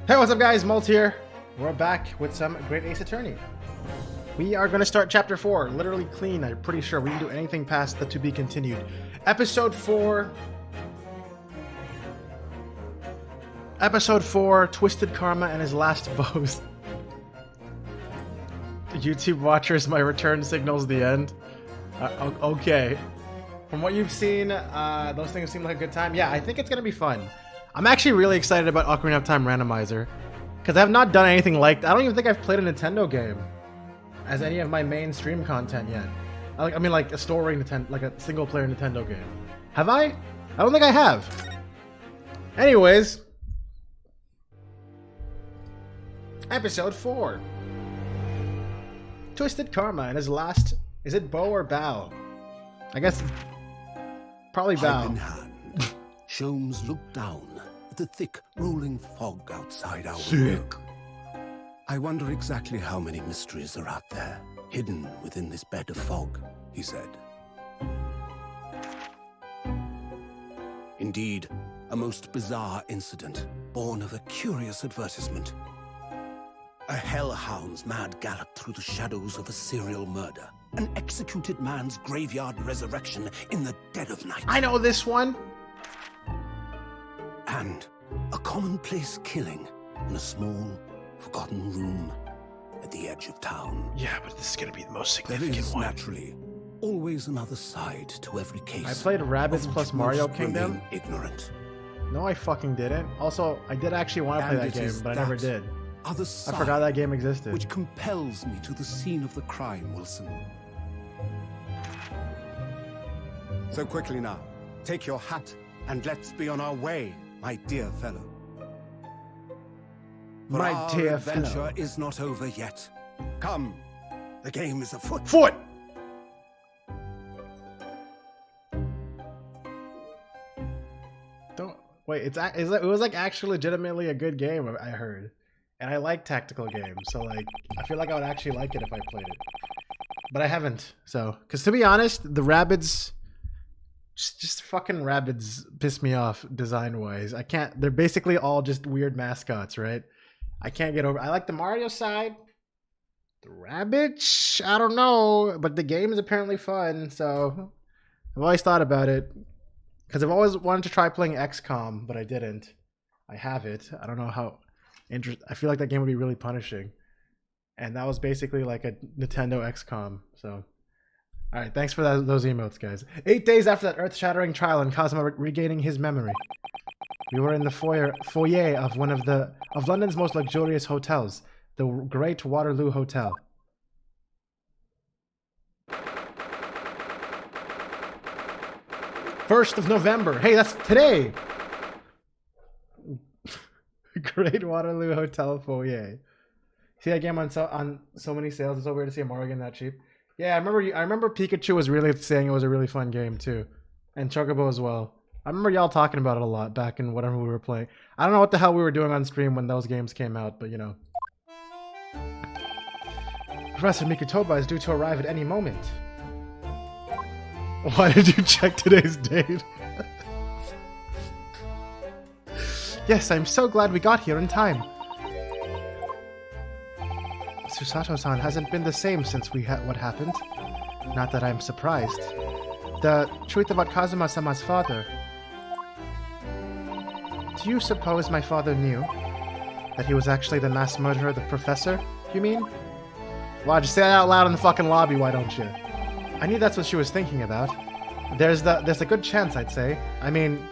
Hey, what's up guys, Maltosier. We're back with some Great Ace Attorney. We are going to start chapter 4, literally clean, I'm pretty sure. We can do anything past the to be continued. Episode 4, Twisted Karma and his last boast. YouTube watchers, my return signals the end. Okay. From what you've seen, those things seem like a good time. Yeah, I think it's going to be fun. I'm actually really excited about Ocarina of Time Randomizer, because I have not done anything like that. I don't even think I've played a Nintendo game as any of my mainstream content yet. I mean, like a story Nintendo, like a single-player Nintendo game. Have I? I don't think I have. Anyways, episode 4. Twisted Karma and his last. Is it bow or bow? I guess probably bow. Pipe in hand, Sholmes looked down at the thick, rolling fog outside our window. I wonder exactly how many mysteries are out there, hidden within this bed of fog, he said. Indeed, a most bizarre incident, born of a curious advertisement. A hellhound's mad gallop through the shadows of a serial murder. An executed man's graveyard resurrection in the dead of night. I know this one. And a commonplace killing in a small, forgotten room at the edge of town. Yeah, but this is going to be the most There significant is one. naturally always another side to every case. I played Rabbids of plus which Mario most Kingdom. remain ignorant. No, I fucking didn't. Also, I did actually want to play And that it game, is but I never that did. Other I side forgot that game existed. which compels me to the scene of the crime, Wilson. So quickly now, take your hat and let's be on our way, my dear fellow. For My our dear adventure fellow. is not over yet. Come, the game is afoot. Foot! Don't wait. It was like actually legitimately a good game. I heard, and I like tactical games, so like I feel like I would actually like it if I played it, but I haven't. So, because to be honest, the Rabbids, just fucking Rabbids piss me off design wise. I can't. They're basically all just weird mascots, right? I can't get over. I like the Mario side. The Rabbids, I don't know, but the game is apparently fun, so I've always thought about it. Because I've always wanted to try playing XCOM, but I didn't. I have it. I don't know how I feel like that game would be really punishing. And that was basically like a Nintendo XCOM, so. Alright, thanks for those emotes, guys. 8 days after that earth-shattering trial and Cosmo regaining his memory, we were in the foyer of one of London's most luxurious hotels, the Great Waterloo Hotel. First of November. Hey, that's today. Great Waterloo Hotel foyer. See that game on so many sales. It's so weird to see a Mario game that cheap. Yeah, I remember Pikachu was really saying it was a really fun game too, and Chocobo as well. I remember y'all talking about it a lot back in whatever we were playing. I don't know what the hell we were doing on stream when those games came out, but you know. Professor Mikutoba is due to arrive at any moment. Why did you check today's date? Yes, I'm so glad we got here in time. Susato-san hasn't been the same since what happened. Not that I'm surprised. The truth about Kazuma-sama's father. Do you suppose my father knew that he was actually the mass murderer of the professor, you mean? Well, just say that out loud in the fucking lobby, why don't you? I knew that's what she was thinking about. There's a good chance, I'd say. I mean,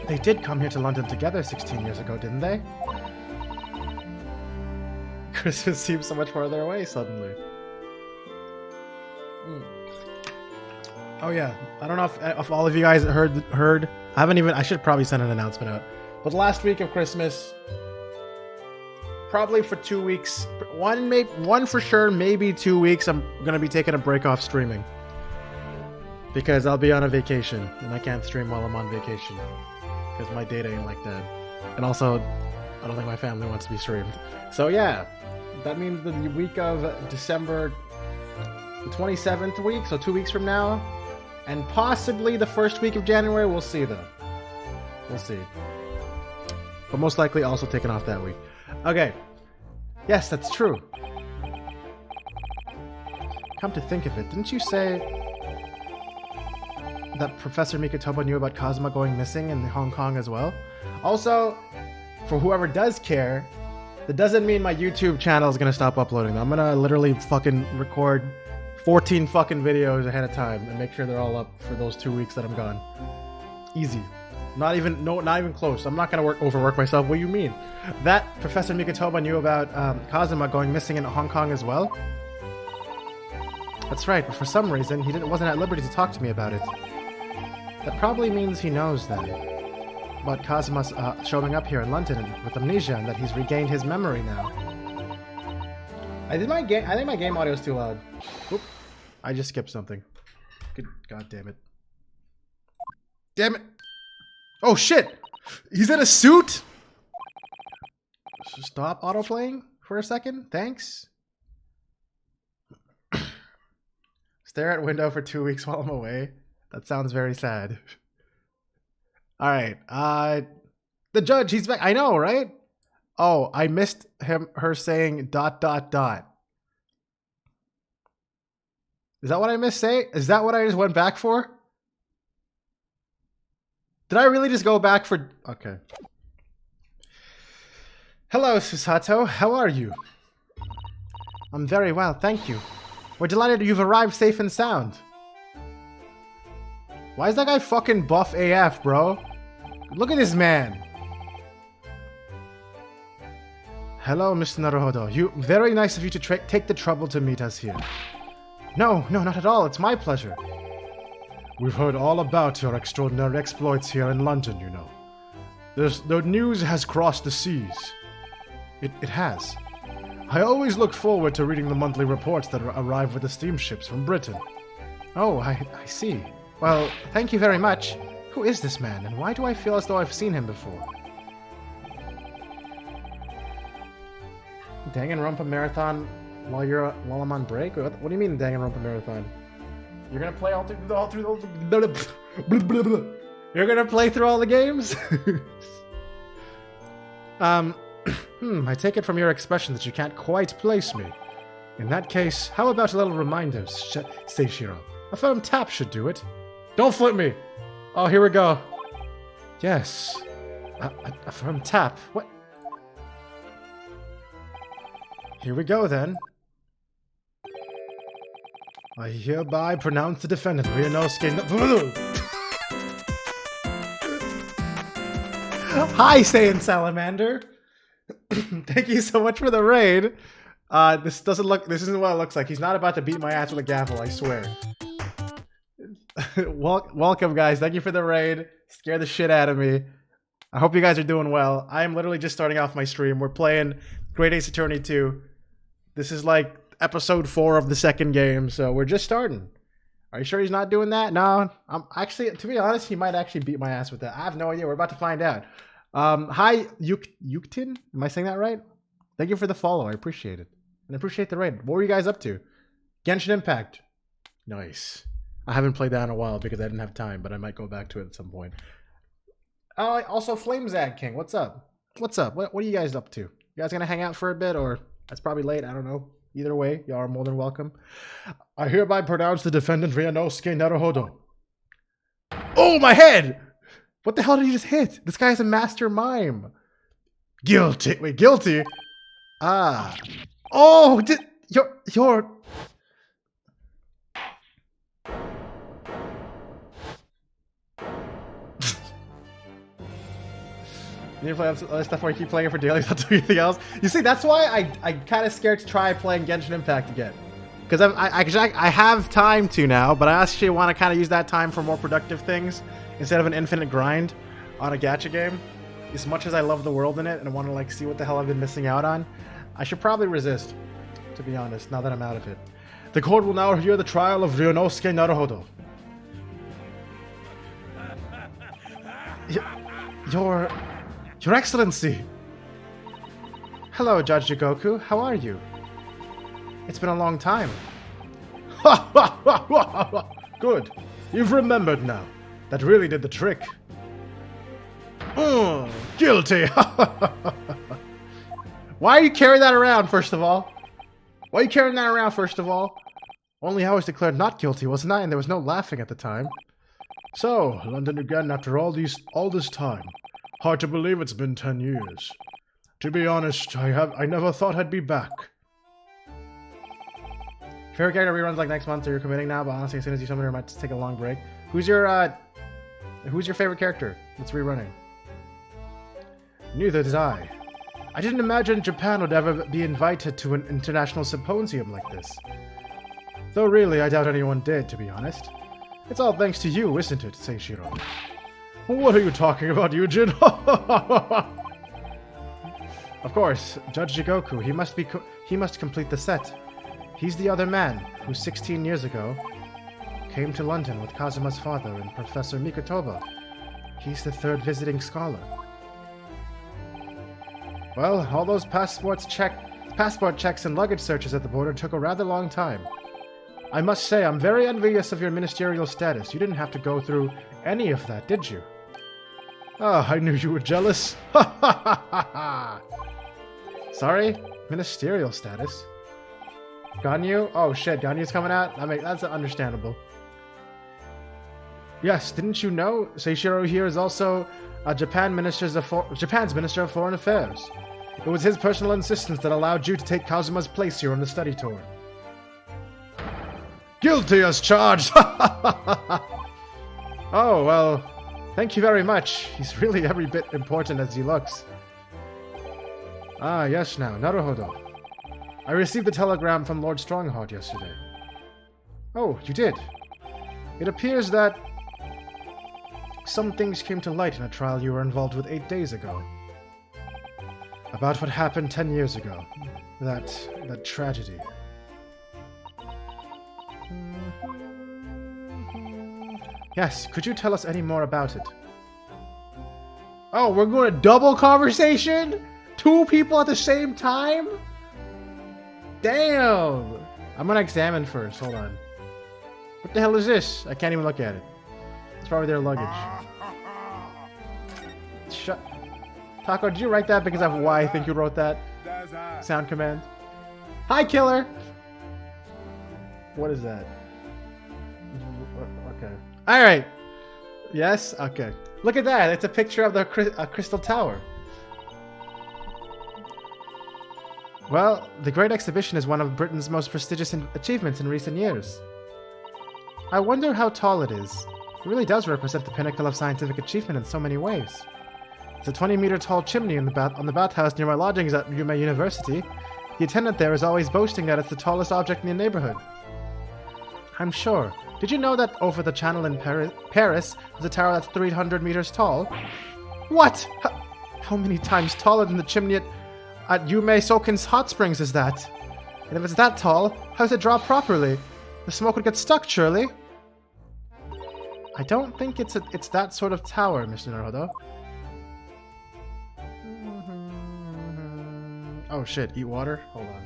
they did come here to London together 16 years ago, didn't they? Christmas seems so much farther away suddenly. Oh yeah, I don't know if all of you guys heard. I should probably send an announcement out. But last week of Christmas, probably for 2 weeks, one for sure, maybe 2 weeks, I'm gonna be taking a break off streaming. Because I'll be on a vacation, and I can't stream while I'm on vacation. Because my data ain't like that. And also, I don't think my family wants to be streamed. So yeah, that means the week of December, the 27th week, so 2 weeks from now, and possibly the first week of January, we'll see though. We'll see. but most likely also taken off that week. Okay. Yes, that's true. Come to think of it, didn't you say that Professor Mikotoba knew about Kazuma going missing in Hong Kong as well? Also, for whoever does care, that doesn't mean my YouTube channel is gonna stop uploading. I'm gonna literally fucking record 14 fucking videos ahead of time and make sure they're all up for those 2 weeks that I'm gone. Easy. Not even close. I'm not gonna overwork myself. What do you mean? That Professor Mikotoba knew about Kazuma going missing in Hong Kong as well? That's right, but for some reason he wasn't at liberty to talk to me about it. That probably means he knows then about Kazuma's showing up here in London with amnesia and that he's regained his memory now. I think my game audio is too loud. Oop. I just skipped something. Good god damn it. Damn it! Oh shit! He's in a suit? Stop autoplaying for a second, thanks. Stare at window for 2 weeks while I'm away. That sounds very sad. Alright, the judge, he's back. I know, right? Oh, I missed her saying ... Is that what I missed say? Is that what I just went back for? Did I really just go back for... Okay. Hello, Susato. How are you? I'm very well, thank you. We're delighted you've arrived safe and sound. Why is that guy fucking buff AF, bro? Look at this man. Hello, Mr. Naruhodo. Very nice of you to take the trouble to meet us here. No, not at all. It's my pleasure. We've heard all about your extraordinary exploits here in London, you know. The news has crossed the seas. It has. I always look forward to reading the monthly reports that arrive with the steamships from Britain. Oh, I see. Well, thank you very much. Who is this man, and why do I feel as though I've seen him before? Danganronpa Marathon while I'm on break? What do you mean Danganronpa Marathon? You're gonna play You're gonna play through all the games? I take it from your expression that you can't quite place me. In that case, how about a little reminder, Seishiro? A firm tap should do it. Don't flip me! Oh, here we go. Yes. A firm tap. What? Here we go, then. I hereby pronounce the defendant, Ryonosuke... Hi, Saiyan Salamander! Thank you so much for the raid. This isn't what it looks like. He's not about to beat my ass with a gavel, I swear. Welcome, guys. Thank you for the raid. Scare the shit out of me. I hope you guys are doing well. I am literally just starting off my stream. We're playing Great Ace Attorney 2. This is like episode 4 of the second game, so we're just starting. Are you sure he's not doing that? No. I'm actually, to be honest, he might actually beat my ass with that. I have no idea. We're about to find out. Hi, Yuktin? Am I saying that right? Thank you for the follow. I appreciate it. And I appreciate the raid. What were you guys up to? Genshin Impact. Nice. I haven't played that in a while because I didn't have time, but I might go back to it at some point. Also, Flamezag King. What's up? What's up? What are you guys up to? You guys gonna hang out for a bit, or that's probably late? I don't know. Either way, y'all are more than welcome. I hereby pronounce the defendant Ryonosuke Naruhodo. Oh, my head! What the hell did he just hit? This guy's a master mime. Guilty. Wait, guilty? Ah. Oh, you're... You need to play other stuff where you keep playing it for daily, not doing anything else. You see, that's why I'm kind of scared to try playing Genshin Impact again. Because I have time to now, but I actually want to kind of use that time for more productive things instead of an infinite grind on a gacha game. As much as I love the world in it and want to like see what the hell I've been missing out on, I should probably resist, to be honest, now that I'm out of it. The court will now hear the trial of Ryonosuke Naruhodo. Your Excellency! Hello, Judge Jigoku. How are you? It's been a long time. Good. You've remembered now. That really did the trick. Guilty! Why are you carrying that around, first of all? Why are you carrying that around, first of all? Only I was declared not guilty, wasn't I? And there was no laughing at the time. So, London again after all this time. Hard to believe it's been 10 years. To be honest, I never thought I'd be back. Favorite character reruns like next month, or you're committing now, but honestly, as soon as you summon her, I might just take a long break. Who's your favorite character that's rerunning? Neither did I. I didn't imagine Japan would ever be invited to an international symposium like this. Though really, I doubt anyone did, to be honest. It's all thanks to you, isn't it, Seishiro? What are you talking about, Yujin? Of course, Judge Jigoku, he must complete the set. He's the other man who 16 years ago came to London with Kazuma's father and Professor Mikotoba. He's the third visiting scholar. Well, all those passport checks and luggage searches at the border took a rather long time. I must say, I'm very envious of your ministerial status. You didn't have to go through any of that, did you? Ah, I knew you were jealous. Ha ha ha ha ha! Sorry? Ministerial status? Ganyu? Oh shit, Ganyu's coming out? That's understandable. Yes, didn't you know? Seishiro here is also Japan's Minister of Foreign Affairs. It was his personal insistence that allowed you to take Kazuma's place here on the study tour. Guilty as charged! Oh, well, thank you very much. He's really every bit important as he looks. Ah, yes now, naruhodo. I received a telegram from Lord Strongheart yesterday. Oh, you did? It appears that some things came to light in a trial you were involved with 8 days ago. About what happened 10 years ago. That tragedy. Yes, could you tell us any more about it? Oh, we're going to double conversation? 2 people at the same time? Damn! I'm gonna examine first, hold on. What the hell is this? I can't even look at it. It's probably their luggage. Shut. Taco, did you write that because of why I think you wrote that? Sound command. Hi, killer! What is that? Okay. Alright. Yes? Okay. Look at that. It's a picture of the Crystal Tower. Well, the Great Exhibition is one of Britain's most prestigious achievements in recent years. I wonder how tall it is. It really does represent the pinnacle of scientific achievement in so many ways. It's a 20-meter tall chimney on the bathhouse near my lodgings at Yume University. The attendant there is always boasting that it's the tallest object in the neighborhood. I'm sure. Did you know that over the channel in Paris there's a tower that's 300 meters tall? What? How many times taller than the chimney at Yume Soken's hot springs is that? And if it's that tall, how does it draw properly? The smoke would get stuck, surely? I don't think it's that sort of tower, Mr. Naruto. Oh shit, eat water? Hold on.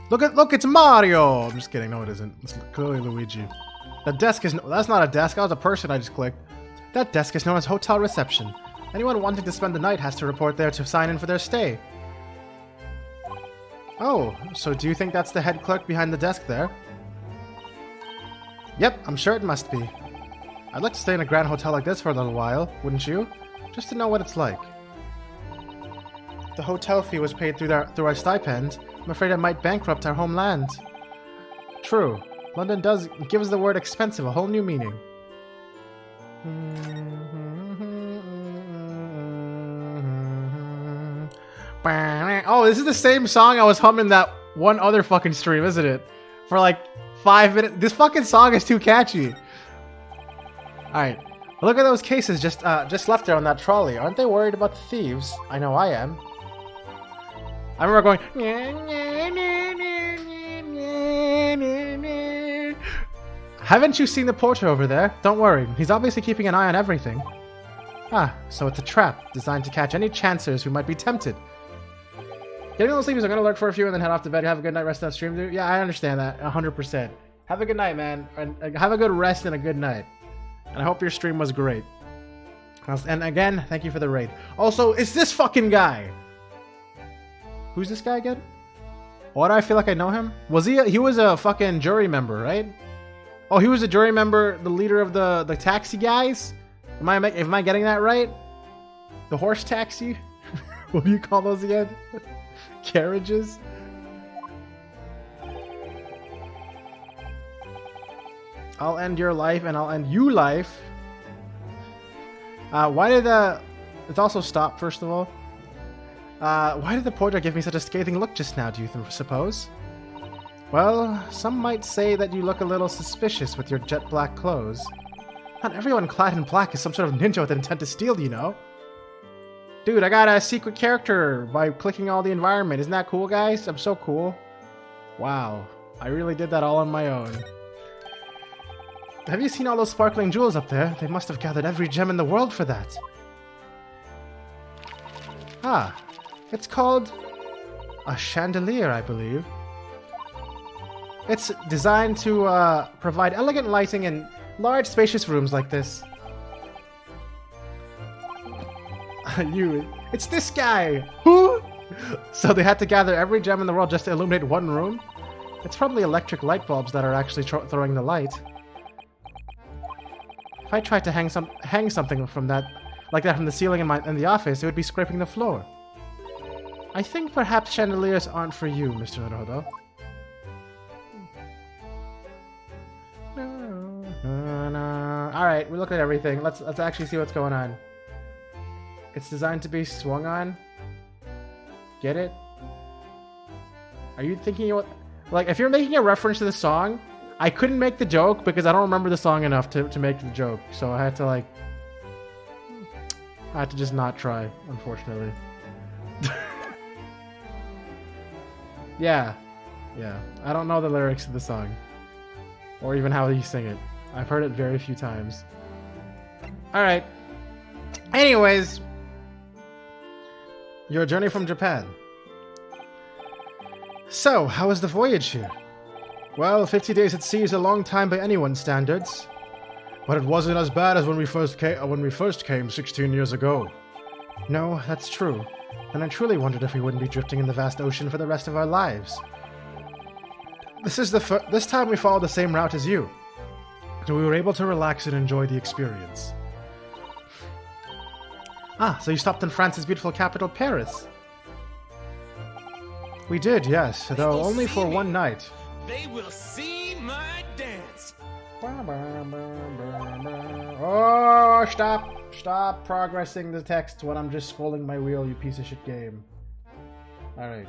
Look, it's Mario! I'm just kidding, no it isn't. It's clearly Luigi. The desk is, that's not a desk, that was a person I just clicked. That desk is known as Hotel Reception. Anyone wanting to spend the night has to report there to sign in for their stay. Oh, so do you think that's the head clerk behind the desk there? Yep, I'm sure it must be. I'd like to stay in a grand hotel like this for a little while, wouldn't you? Just to know what it's like. If the hotel fee was paid through our stipend, I'm afraid it might bankrupt our homeland. True. London gives the word expensive a whole new meaning. Oh, this is the same song I was humming that one other fucking stream, isn't it? For like 5 minutes. This fucking song is too catchy. Alright. Look at those cases just left there on that trolley. Aren't they worried about the thieves? I know I am. I remember going... Haven't you seen the porter over there? Don't worry, he's obviously keeping an eye on everything. Ah, so it's a trap, designed to catch any chancers who might be tempted. Getting a little sleepy, so I'm gonna lurk for a few and then head off to bed. Have a good night, rest of that stream, dude. Yeah, I understand that 100%. Have a good night, man, and have a good rest and a good night. And I hope your stream was great. And again, thank you for the raid. Also, it's this fucking guy. Who's this guy again? Why do I feel like I know him? Was he was a fucking jury member, right? Oh, he was a jury member, the leader of the taxi guys? Am I getting that right? The horse taxi? What do you call those again? Carriages? I'll end your life and I'll end you life. Why did it's also stop, first of all. Why did the portrait give me such a scathing look just now, do you suppose? Well, some might say that you look a little suspicious with your jet black clothes. Not everyone clad in black is some sort of ninja with an intent to steal, you know? Dude, I got a secret character by clicking all the environment. Isn't that cool, guys? I'm so cool. Wow. I really did that all on my own. Have you seen all those sparkling jewels up there? They must have gathered every gem in the world for that. Ah, it's called a chandelier, I believe. It's designed to provide elegant lighting in large, spacious rooms like this. It's this guy! Who? So they had to gather every gem in the world just to illuminate one room? It's probably electric light bulbs that are actually throwing the light. If I tried to hang something from that, like that from the ceiling in the office, it would be scraping the floor. I think perhaps chandeliers aren't for you, Mr. Rodo. Alright, we looked at everything. Let's actually see what's going on. It's designed to be swung on. Get it? Are you thinking what? Like, if you're making a reference to the song, I couldn't make the joke because I don't remember the song enough to make the joke. So I had to just not try, unfortunately. Yeah. I don't know the lyrics of the song. Or even how you sing it. I've heard it very few times. Alright. Anyways. Your journey from Japan. So, how was the voyage here? Well, 50 days at sea is a long time by anyone's standards. But it wasn't as bad as when we first came 16 years ago. No, that's true. And I truly wondered if we wouldn't be drifting in the vast ocean for the rest of our lives. This time we followed the same route as you. So we were able to relax and enjoy the experience. Ah, so you stopped in France's beautiful capital, Paris. We did, yes, though only for one night. They will see my dance. Oh, stop progressing the text when I'm just scrolling my wheel, you piece of shit game. Alright.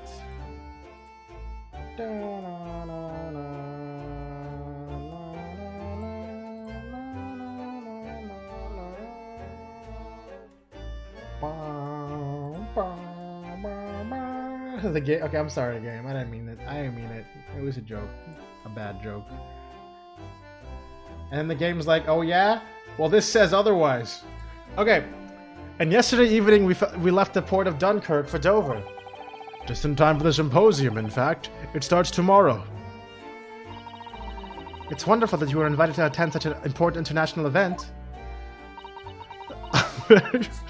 The game. Okay, I'm sorry, game. I didn't mean it. It was a joke. A bad joke. And the game's like, oh yeah? Well, this says otherwise. Okay. And yesterday evening, we left the port of Dunkirk for Dover. Just in time for the Symposium, in fact. It starts tomorrow. It's wonderful that you were invited to attend such an important international event.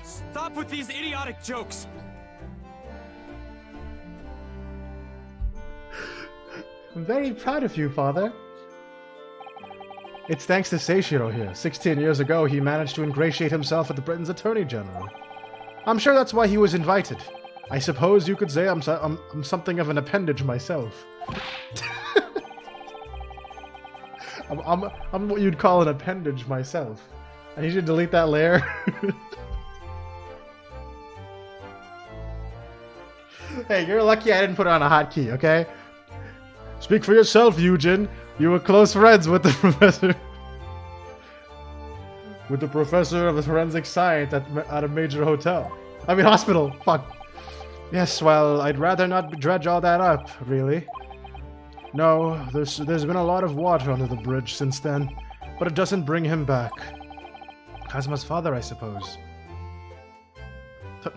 Stop with these idiotic jokes. I'm very proud of you, Father. It's thanks to Seishiro here. 16 years ago, he managed to ingratiate himself with Britain's Attorney General. I'm sure that's why he was invited. I suppose you could say I'm something of an appendage myself. I'm what you'd call an appendage myself. I need you to delete that layer. Hey, you're lucky I didn't put it on a hotkey, okay? Speak for yourself, Eugen. You were close friends with the professor. With the professor of forensic science at a major hotel. I mean hospital. Fuck. Yes, well, I'd rather not dredge all that up, really. No, there's been a lot of water under the bridge since then, but it doesn't bring him back. Kazuma's father, I suppose.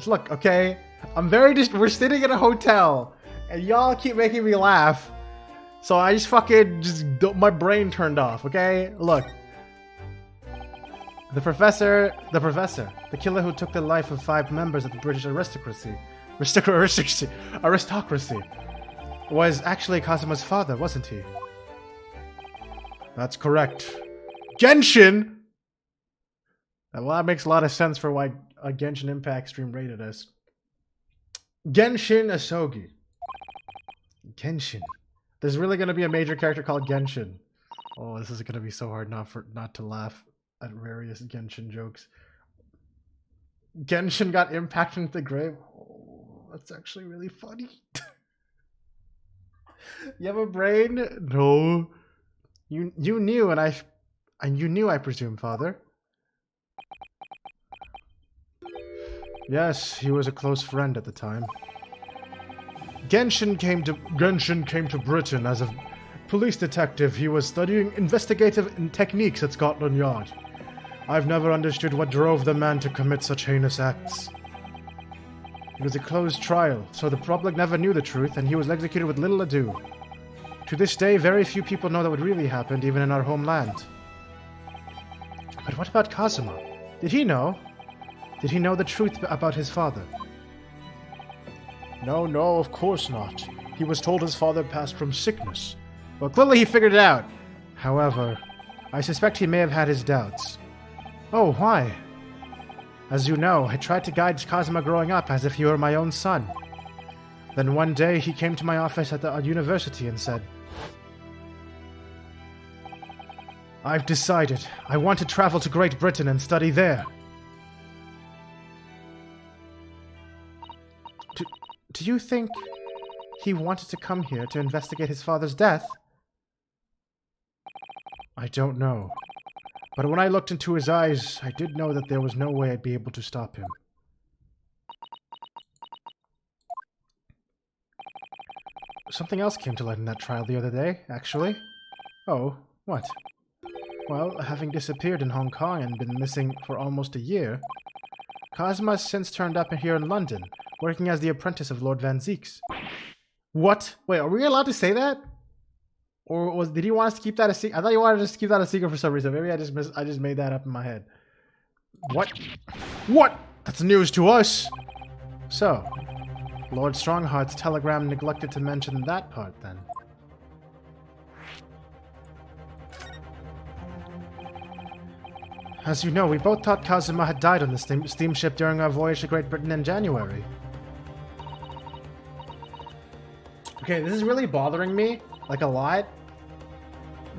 Look, okay? We're sitting in a hotel, and y'all keep making me laugh. So I just my brain turned off, okay? Look. The professor, the killer who took the life of 5 members of the British aristocracy, was actually Kazuma's father, wasn't he? That's correct. Genshin! Well, that makes a lot of sense for why a Genshin Impact stream rated us. Genshin Asogi. Genshin. There's really going to be a major character called Genshin. Oh, this is going to be so hard not to laugh at various Genshin jokes. Genshin got impacted into the grave. Oh, that's actually really funny. You have a brain? No. You knew, and you knew, I presume, Father. Yes, he was a close friend at the time. Genshin came to Britain as a police detective. He was studying investigative techniques at Scotland Yard. I've never understood what drove the man to commit such heinous acts. It was a closed trial, so the public never knew the truth, and he was executed with little ado. To this day, very few people know that what really happened, even in our homeland. But what about Kazuma? Did he know? Did he know the truth about his father? No, of course not. He was told his father passed from sickness. Well, clearly he figured it out. However, I suspect he may have had his doubts. Oh, why? As you know, I tried to guide Kazuma growing up as if he were my own son. Then one day he came to my office at the university and said, I've decided. I want to travel to Great Britain and study there. Do you think he wanted to come here to investigate his father's death? I don't know. But when I looked into his eyes, I did know that there was no way I'd be able to stop him. Something else came to light in that trial the other day, actually. Oh, what? Well, having disappeared in Hong Kong and been missing for almost a year, Kazuma has since turned up here in London, working as the apprentice of Lord Van Zeeks. What? Wait, are we allowed to say that? Or did he want us to keep that a secret? I thought he wanted us to keep that a secret for some reason. Maybe I just made that up in my head. What? What? That's news to us. So, Lord Strongheart's telegram neglected to mention that part then. As you know, we both thought Kazuma had died on the steamship during our voyage to Great Britain in January. Okay, this is really bothering me, like a lot.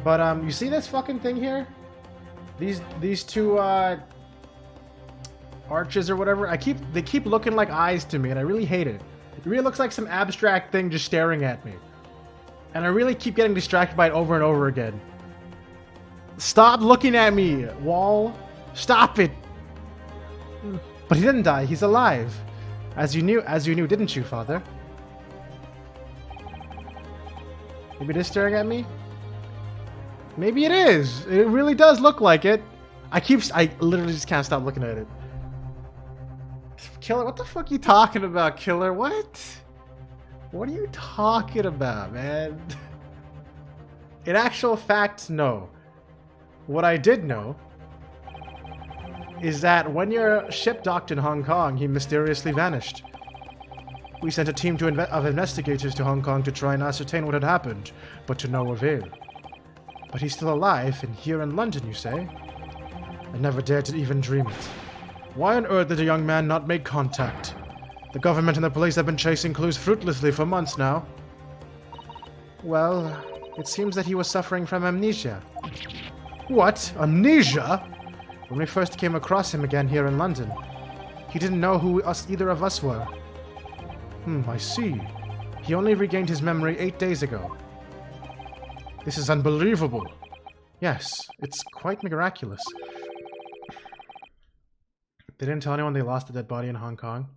But you see this fucking thing here? These two arches or whatever. They keep looking like eyes to me, and I really hate it. It really looks like some abstract thing just staring at me, and I really keep getting distracted by it over and over again. Stop looking at me, wall. Stop it. But he didn't die. He's alive. As you knew, didn't you, Father? Maybe it is staring at me? Maybe it is. It really does look like it. I literally just can't stop looking at it. Killer, what the fuck are you talking about, Killer? What? What are you talking about, man? In actual fact, no. What I did know is that when your ship docked in Hong Kong, he mysteriously vanished. We sent a team of investigators to Hong Kong to try and ascertain what had happened, but to no avail. But he's still alive, and here in London, you say? I never dared to even dream it. Why on earth did a young man not make contact? The government and the police have been chasing clues fruitlessly for months now. Well, it seems that he was suffering from amnesia. What? Amnesia? When we first came across him again here in London, he didn't know who either of us were. I see. He only regained his memory 8 days ago. This is unbelievable. Yes, it's quite miraculous. They didn't tell anyone they lost a dead body in Hong Kong?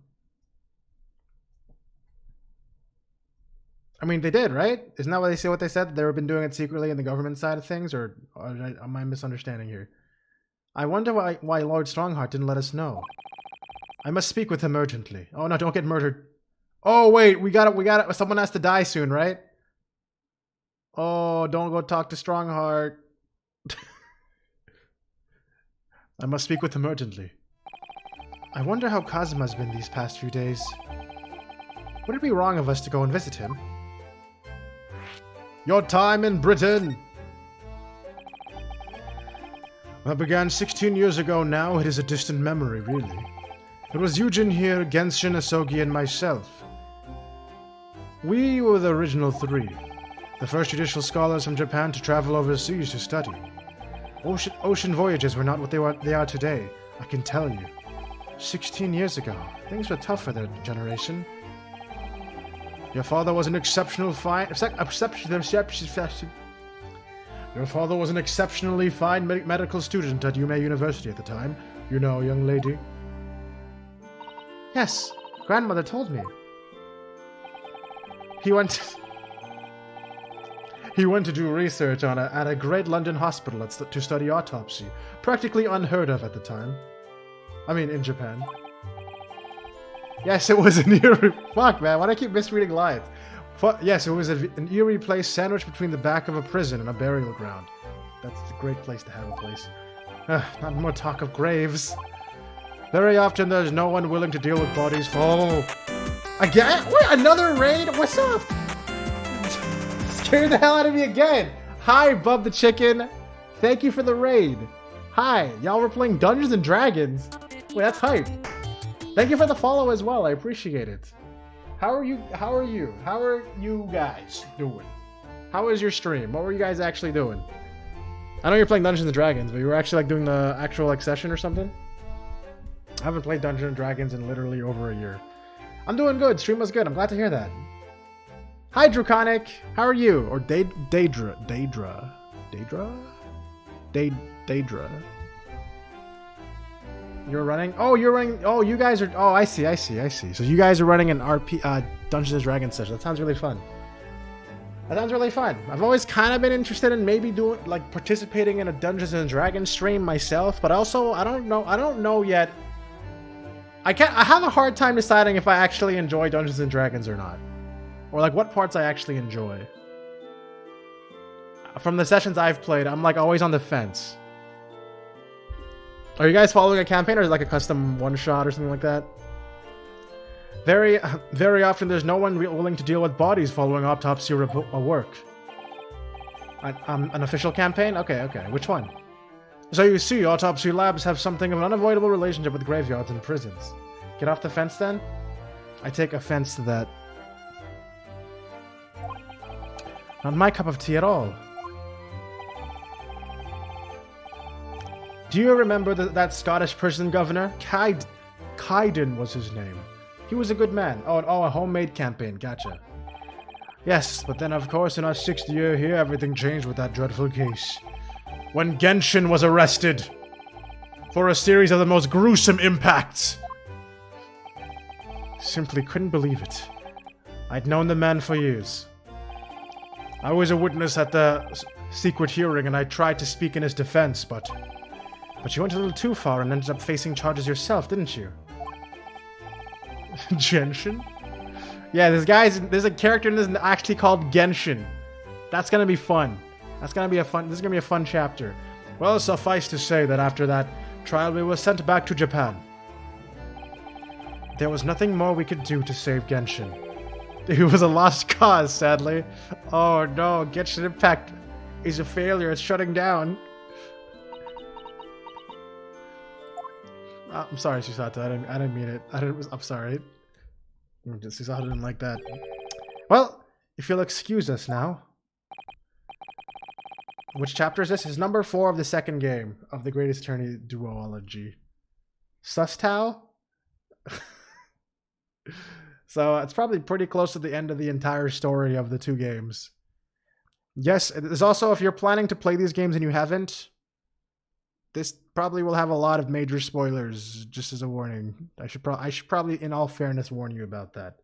I mean, they did, right? Isn't that what they said? They've been doing it secretly in the government side of things? Or am I misunderstanding here? I wonder why Lord Strongheart didn't let us know. I must speak with him urgently. Oh no, don't get murdered. Oh wait, we got it. Someone has to die soon, right? Oh, don't go talk to Strongheart. I must speak with him urgently. I wonder how Kazuma's been these past few days. Would it be wrong of us to go and visit him? Your time in Britain! That began 16 years ago now. It is a distant memory, really. It was Yujin here, Genshin, Asogi, and myself. We were the original three. The first judicial scholars from Japan to travel overseas to study. Ocean voyages were not what they are today, I can tell you. 16 years ago, things were tough for their generation. Your father was an exceptionally fine medical student at Yume University at the time. You know, young lady. Yes, grandmother told me. He went to do research at a great London hospital to study autopsy. Practically unheard of at the time. I mean, in Japan. Yes, it was an eerie... Fuck, man, why do I keep misreading lines? Yes, it was an eerie place sandwiched between the back of a prison and a burial ground. That's a great place to have a place. Not more talk of graves. Very often there's no one willing to deal with bodies for... Oh! Again? Wait, another raid? What's up? Scared the hell out of me again! Hi, Bub the Chicken! Thank you for the raid! Hi, y'all were playing Dungeons and Dragons? Wait, that's hype. Thank you for the follow as well, I appreciate it. How are you? How are you guys doing? How is your stream? What were you guys actually doing? I know you're playing Dungeons and Dragons, but you were actually like doing the actual like session or something? I haven't played Dungeons and Dragons in literally over a year. I'm doing good, stream was good, I'm glad to hear that. Hi Draconic, how are you? Or Daedra. You're running? Oh, you're running. Oh, you guys are. Oh, I see. So you guys are running an Dungeons and Dragons session. That sounds really fun. I've always kind of been interested in maybe doing, like, participating in a Dungeons and Dragons stream myself, but also I don't know yet. I have a hard time deciding if I actually enjoy Dungeons and Dragons or not, or like what parts I actually enjoy. From the sessions I've played, I'm like always on the fence. Are you guys following a campaign, or is it like a custom one-shot or something like that? Very often there's no one willing to deal with bodies following autopsy work. An official campaign? Okay. Which one? So you see, autopsy labs have something of an unavoidable relationship with graveyards and prisons. Get off the fence then? I take offense to that. Not my cup of tea at all. Do you remember that Scottish prison governor? Kaiden was his name. He was a good man. Oh, a homemade campaign. Gotcha. Yes, but then of course in our 6th year here, everything changed with that dreadful case. When Genshin was arrested for a series of the most gruesome impacts. Simply couldn't believe it. I'd known the man for years. I was a witness at the secret hearing and I tried to speak in his defense, but you went a little too far and ended up facing charges yourself, didn't you? Genshin? Yeah, there's a character in this actually called Genshin. That's gonna be fun. This is gonna be a fun chapter. Well, suffice to say that after that trial we were sent back to Japan. There was nothing more we could do to save Genshin. It was a lost cause, sadly. Oh no, Genshin Impact is a failure, it's shutting down. I'm sorry, Susato. I didn't mean it. I'm sorry. Susato didn't like that. Well, if you'll excuse us now. Which chapter is this? It's number 4 of the 2nd game of the Greatest Attorney duology. Sustau? So it's probably pretty close to the end of the entire story of the 2 games. Yes, there's also, if you're planning to play these games and you haven't, this probably will have a lot of major spoilers, just as a warning. I should probably, in all fairness, warn you about that.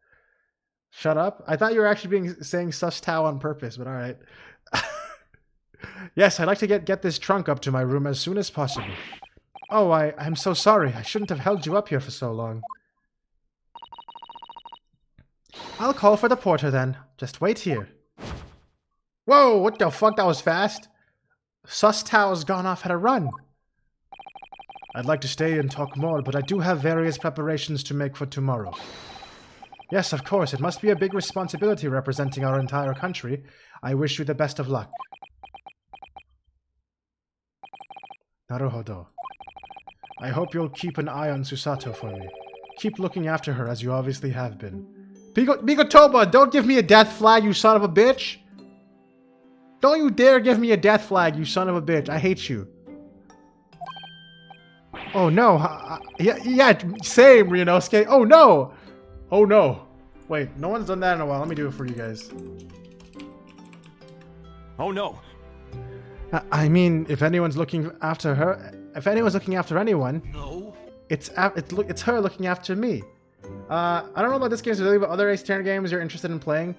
Shut up? I thought you were actually saying Sustau on purpose, but alright. Yes, I'd like to get this trunk up to my room as soon as possible. Oh, I'm so sorry. I shouldn't have held you up here for so long. I'll call for the porter then. Just wait here. Whoa, what the fuck? That was fast. Sustao's gone off at a run. I'd like to stay and talk more, but I do have various preparations to make for tomorrow. Yes, of course. It must be a big responsibility representing our entire country. I wish you the best of luck. Naruhodo. I hope you'll keep an eye on Susato for me. Keep looking after her as you obviously have been. Bigotoba, don't give me a death flag, you son of a bitch! Don't you dare give me a death flag, you son of a bitch. I hate you. Oh no. Yeah, same, Ryonosuke. Oh no! Oh no. Wait, no one's done that in a while. Let me do it for you guys. Oh no. I mean, if anyone's looking after her, if anyone's looking after anyone, No. it's her looking after me. I don't know about this game specifically, but other Ace Attorney games you're interested in playing?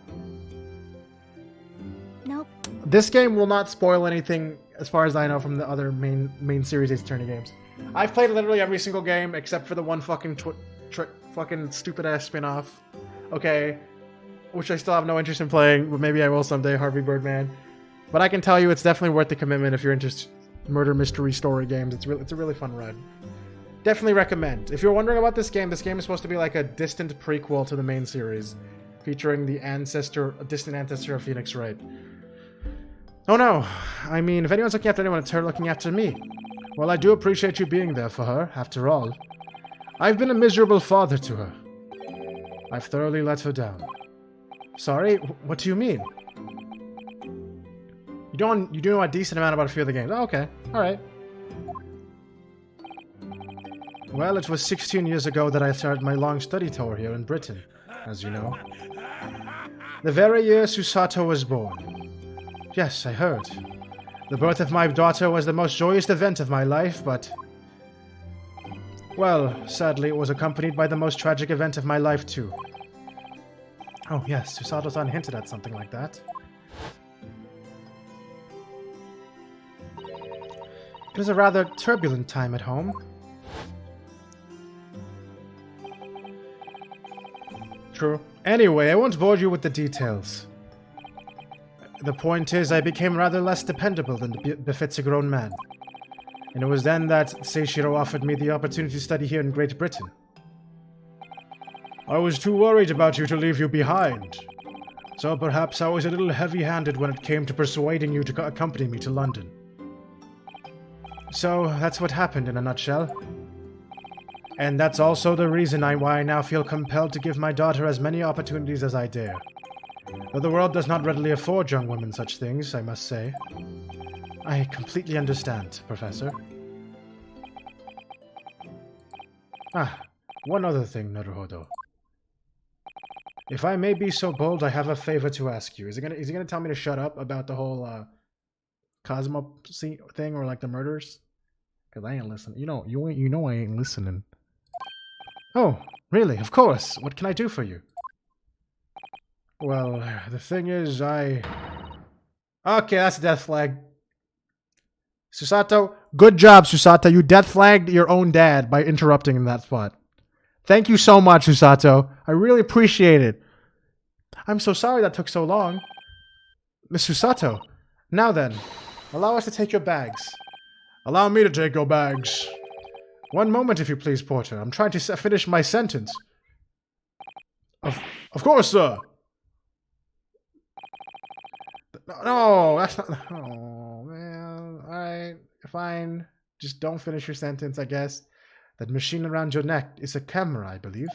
Nope. This game will not spoil anything, as far as I know, from the other main series Ace Attorney games. I've played literally every single game except for the one fucking fucking stupid ass spin-off. Okay, which I still have no interest in playing, but maybe I will someday. Harvey Birdman. But I can tell you, it's definitely worth the commitment if you're interested in murder mystery story games. It's a really fun ride. Definitely recommend. If you're wondering about this game is supposed to be like a distant prequel to the main series, featuring the distant ancestor of Phoenix Wright. Oh no, I mean, if anyone's looking after anyone, it's her looking after me. Well, I do appreciate you being there for her, after all. I've been a miserable father to her. I've thoroughly let her down. Sorry? What do you mean? You do know a decent amount about a few of the games. Oh, okay. Alright. Well, it was 16 years ago that I started my long study tour here in Britain, as you know. The very year Susato was born. Yes, I heard. The birth of my daughter was the most joyous event of my life, but... well, sadly, it was accompanied by the most tragic event of my life, too. Oh, yes, Susato-san hinted at something like that. It was a rather turbulent time at home. True. Anyway, I won't bore you with the details. The point is, I became rather less dependable than befits a grown man. And it was then that Seishiro offered me the opportunity to study here in Great Britain. I was too worried about you to leave you behind. So perhaps I was a little heavy-handed when it came to persuading you to accompany me to London. So, that's what happened in a nutshell. And that's also the reason why I now feel compelled to give my daughter as many opportunities as I dare. Though the world does not readily afford young women such things, I must say. I completely understand, Professor. Ah, one other thing, Naruhodo. If I may be so bold, I have a favor to ask you. Is he gonna tell me to shut up about the whole Cosmo thing or like the murders? Because I ain't listening. You know I ain't listening. Oh, really? Of course. What can I do for you? Well, the thing is, Okay, that's a death flag. Susato, good job, Susato. You death flagged your own dad by interrupting in that spot. Thank you so much, Susato. I really appreciate it. I'm so sorry that took so long. Miss Susato, now then, allow us to take your bags. Allow me to take your bags. One moment, if you please, Porter. I'm trying to finish my sentence. Of course, sir. No, that's not... Oh, man. Alright, fine. Just don't finish your sentence, I guess. That machine around your neck is a camera, I believe.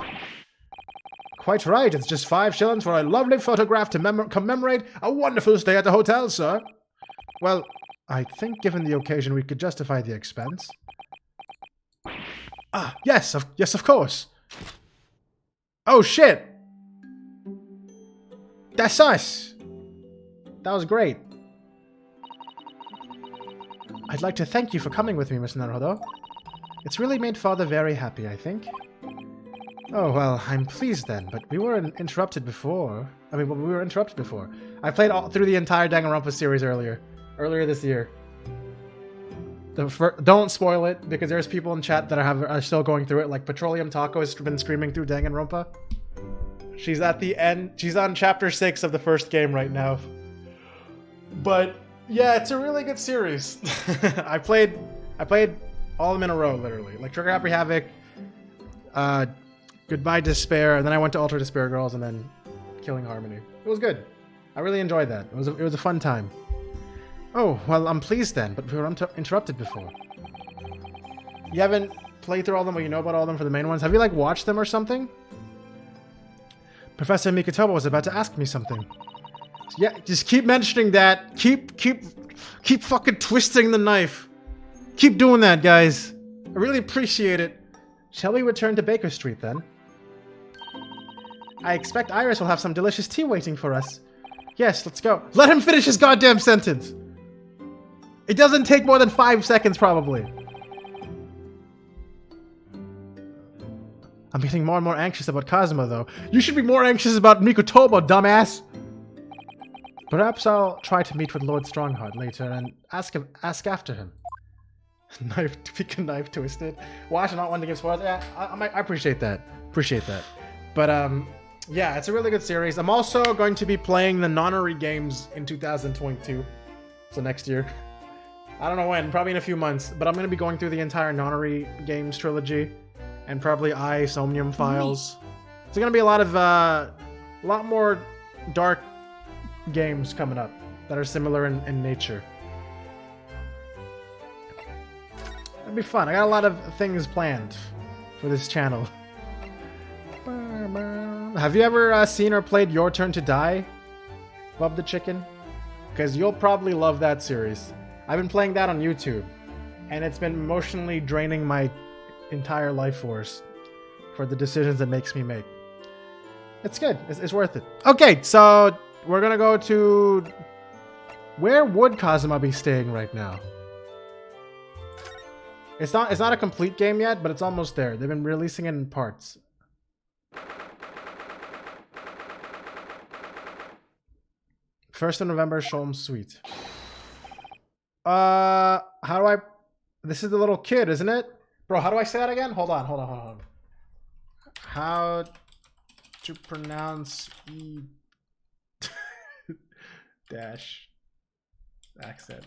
Quite right. It's just 5 shillings for a lovely photograph to commemorate a wonderful stay at the hotel, sir. Well, I think given the occasion we could justify the expense. Ah, yes, of course. Oh, shit. That's us. That was great. I'd like to thank you for coming with me, Miss Naruhodo. It's really made Father very happy, I think. Oh, well, I'm pleased then, but we were interrupted before. We were interrupted before. I played all through the entire Danganronpa series earlier this year. Don't spoil it, because there's people in chat that are still going through it. Like Petroleum Taco has been screaming through Danganronpa. She's at the end. She's on chapter 6 of the first game right now. But yeah, it's a really good series. I played all of them in a row, literally. Like Trigger Happy Havoc, Goodbye Despair, and then I went to Ultra Despair Girls, and then Killing Harmony. It was good. I really enjoyed that. It was a fun time. Oh, well, I'm pleased then, but we were interrupted before. You haven't played through all of them, but you know about all of them for the main ones. Have you, like, watched them or something? Professor Mikotoba was about to ask me something. Yeah, just keep mentioning that. Keep fucking twisting the knife. Keep doing that, guys. I really appreciate it. Shall we return to Baker Street, then? I expect Iris will have some delicious tea waiting for us. Yes, let's go. Let him finish his goddamn sentence. It doesn't take more than 5 seconds, probably. I'm getting more and more anxious about Kazuma, though. You should be more anxious about Mikotoba, dumbass. Perhaps I'll try to meet with Lord Strongheart later and ask after him. Knife twisted. Watch, not one to give spoilers. Yeah, I appreciate that. But yeah, it's a really good series. I'm also going to be playing the Nonary games in 2022, so next year. I don't know when, probably in a few months, but I'm going to be going through the entire Nonary games trilogy, and probably Somnium Files. There's going to be a lot more dark games coming up that are similar in nature. It'll be fun. I got a lot of things planned for this channel. Have you ever seen or played Your Turn to Die? Love the Chicken? Because you'll probably love that series. I've been playing that on YouTube, and it's been emotionally draining my entire life force for the decisions it makes me make. It's good. It's worth it. Okay, so we're gonna go to... Where would Kazuma be staying right now? It's not a complete game yet, but it's almost there. They've been releasing it in parts. First of November, Sholm Suite. How do I... This is the little kid, isn't it? Bro, how do I say that again? Hold on. How to pronounce E... dash... accent.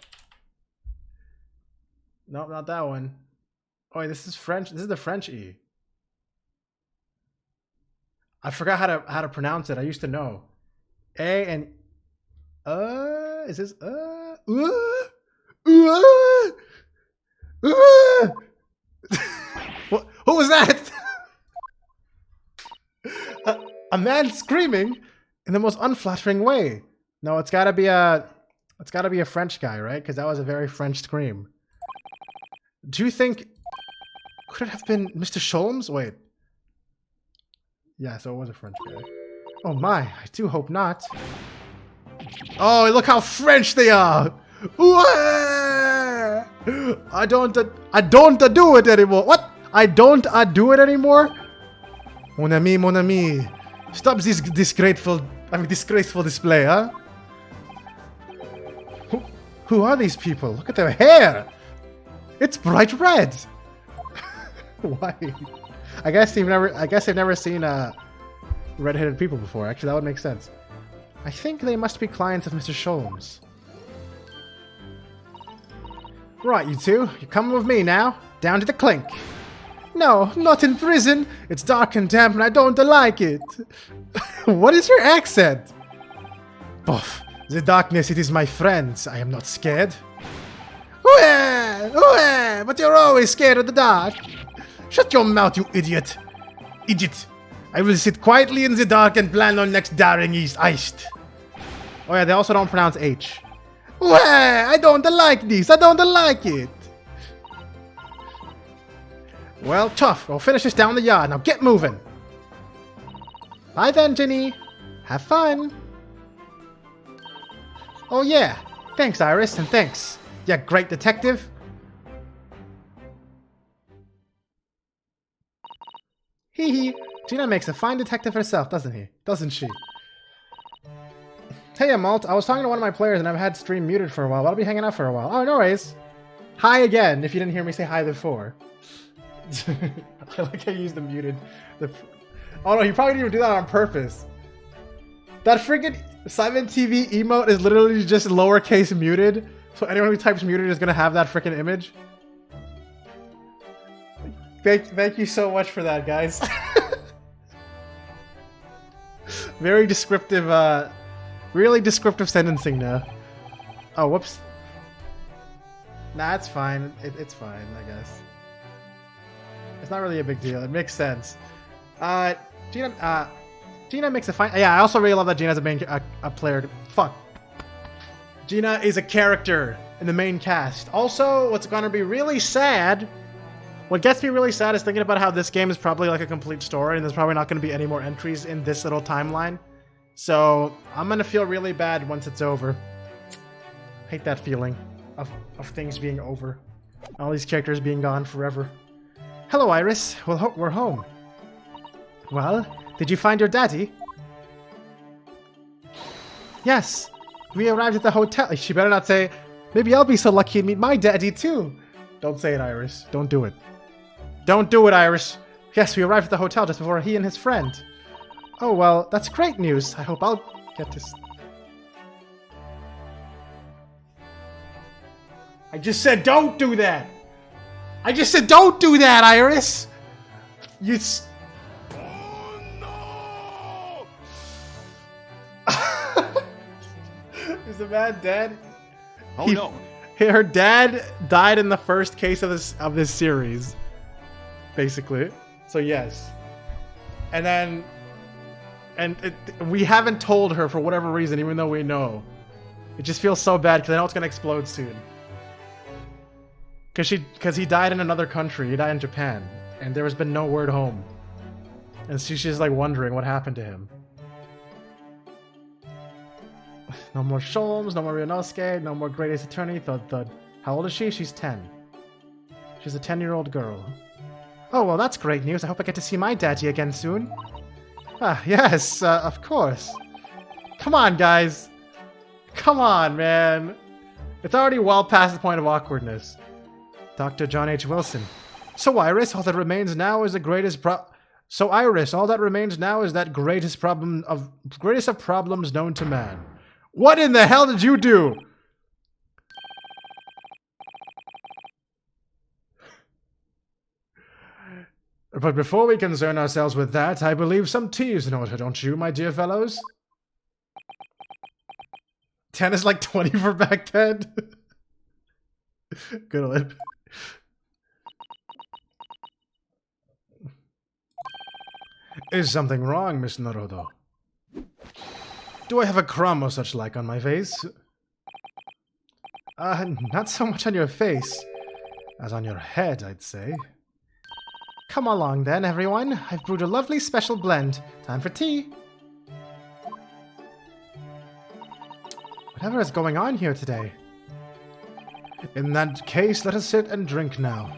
Nope, not that one. Oh, wait, this is French. This is the French E. I forgot how to pronounce it. I used to know. A and is this what was that? a man screaming in the most unflattering way. No, it's gotta be a French guy, right? Because that was a very French scream. Do you think... Could it have been Mr. Sholmes? Wait. Yeah, so it was a French guy. Oh my, I do hope not. Oh, look how French they are! I don't do it anymore. What? I don't do it anymore? Mon ami. Stop this disgraceful display, huh? Who are these people? Look at their hair! It's bright red. Why? I guess they've never seen red-headed people before. Actually, that would make sense. I think they must be clients of Mr. Sholmes. Right, you two. You're coming with me now. Down to the clink. No, not in prison. It's dark and damp and I don't like it. What is your accent? Boff. The darkness, it is my friends. I am not scared. But you're always scared of the dark. Shut your mouth, you idiot. I will sit quietly in the dark and plan on next daring east iced. Oh yeah, they also don't pronounce H. I don't like this. I don't like it. Well, tough. We'll finish this down the yard. Now get moving. Bye then, Ginny. Have fun. Oh yeah. Thanks, Iris, and thanks. Yeah, great detective. Hee hee. Gina makes a fine detective herself, doesn't she? Hey, Malt. I was talking to one of my players and I've had stream muted for a while. I'll be hanging out for a while. Oh, no worries. Hi again, if you didn't hear me say hi before. I like how you used the muted. Oh no, he probably didn't even do that on purpose. That freaking Simon TV emote is literally just lowercase muted. So anyone who types muted is gonna have that freaking image. Thank you so much for that, guys. Very descriptive, really descriptive sentencing now. Oh, whoops. Nah, it's fine. It's fine, I guess. It's not really a big deal. It makes sense. Gina makes a fine. Yeah, I also really love that Gina's a player. Fuck. Gina is a character in the main cast. Also, what's going to be really sad. What gets me really sad is thinking about how this game is probably like a complete story, and there's probably not going to be any more entries in this little timeline. So I'm going to feel really bad once it's over. Hate that feeling of things being over. All these characters being gone forever. Hello, Iris. Well, we're home. Well, did you find your daddy? Yes. We arrived at the hotel. She better not say, maybe I'll be so lucky and meet my daddy too. Don't say it, Iris. Don't do it. Don't do it, Iris. Yes, we arrived at the hotel just before he and his friend. Oh, well, that's great news. I hope I'll get to... I just said don't do that! I just said don't do that, Iris! You... Oh, no! Is the man dead? Oh, no. Her dad died in the first case of this series. Basically. So yes. And then... we haven't told her for whatever reason, even though we know. It just feels so bad because I know it's going to explode soon. Because he died in another country. He died in Japan. And there has been no word home. And she's just like wondering what happened to him. No more Sholmes, no more Ryonosuke, no more Great Ace Attorney. Thud thud. How old is she? She's 10. She's a 10-year-old girl. Oh, well, that's great news. I hope I get to see my daddy again soon. Ah, yes, of course. Come on, guys. Come on, man. It's already well past the point of awkwardness. Dr. John H. Wilson. So, Iris, all that remains now is the greatest greatest of problems known to man. What in the hell did you do? But before we concern ourselves with that, I believe some tea is in order, don't you, my dear fellows? 10 is like 20 for back then. Good one. Is something wrong, Miss Naruto? Do I have a crumb or such like on my face? Not so much on your face as on your head, I'd say. Come along then, everyone. I've brewed a lovely special blend. Time for tea. Whatever is going on here today? In that case, let us sit and drink now.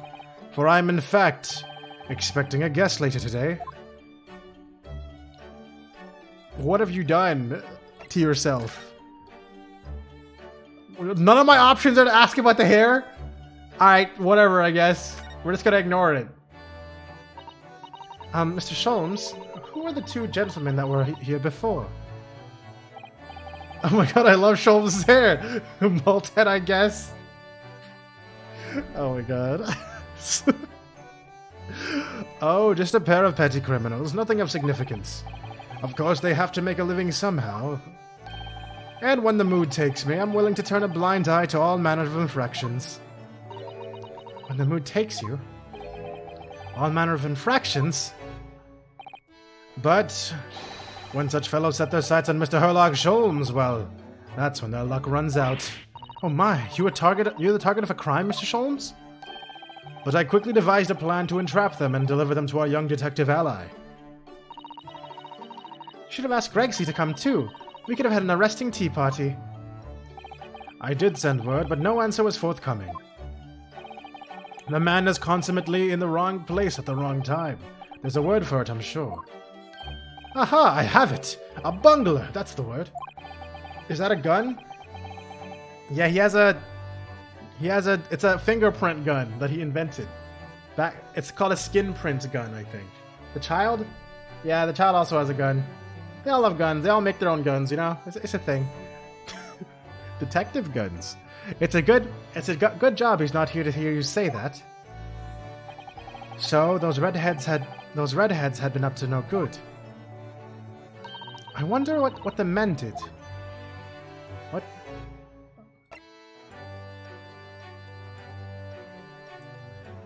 For I'm, in fact, expecting a guest later today. What have you done to yourself? None of my options are to ask about the hair? Alright, whatever, I guess. We're just gonna ignore it. Mr. Sholmes, who are the two gentlemen that were here before? Oh my god, I love Sholmes' hair! Malthead, I guess. Oh my god. Oh, just a pair of petty criminals, nothing of significance. Of course, they have to make a living somehow. And when the mood takes me, I'm willing to turn a blind eye to all manner of infractions. When the mood takes you? All manner of infractions? But when such fellows set their sights on Mr. Herlock Sholmes, well, that's when their luck runs out. Oh my, you're the target of a crime, Mr. Sholmes? But I quickly devised a plan to entrap them and deliver them to our young detective ally. Should have asked Gregsy to come too. We could have had an arresting tea party. I did send word, but no answer was forthcoming. The man is consummately in the wrong place at the wrong time. There's a word for it, I'm sure. Aha, I have it! A bungler, that's the word. Is that a gun? Yeah, he has a He has it's a fingerprint gun that he invented. It's called a skin print gun, I think. The child? Yeah, the child also has a gun. They all have guns. They all make their own guns, you know? It's a thing. Detective guns. It's a good job he's not here to hear you say that. So those redheads had been up to no good. I wonder what the men did. What?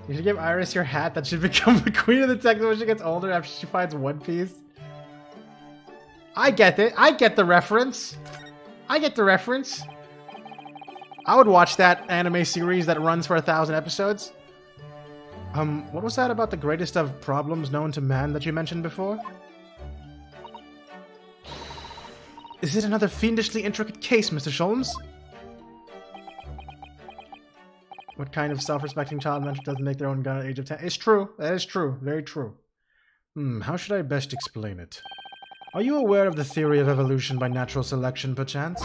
You should give Iris your hat that should become the queen of detectives when she gets older after she finds One Piece. I get it. I get the reference. I would watch that anime series that runs for 1,000 episodes. What was that about the greatest of problems known to man that you mentioned before? Is it another fiendishly intricate case, Mr. Sholmes? What kind of self-respecting child doesn't make their own gun at the age of 10? It's true. That is true. Very true. How should I best explain it? Are you aware of the theory of evolution by natural selection, perchance?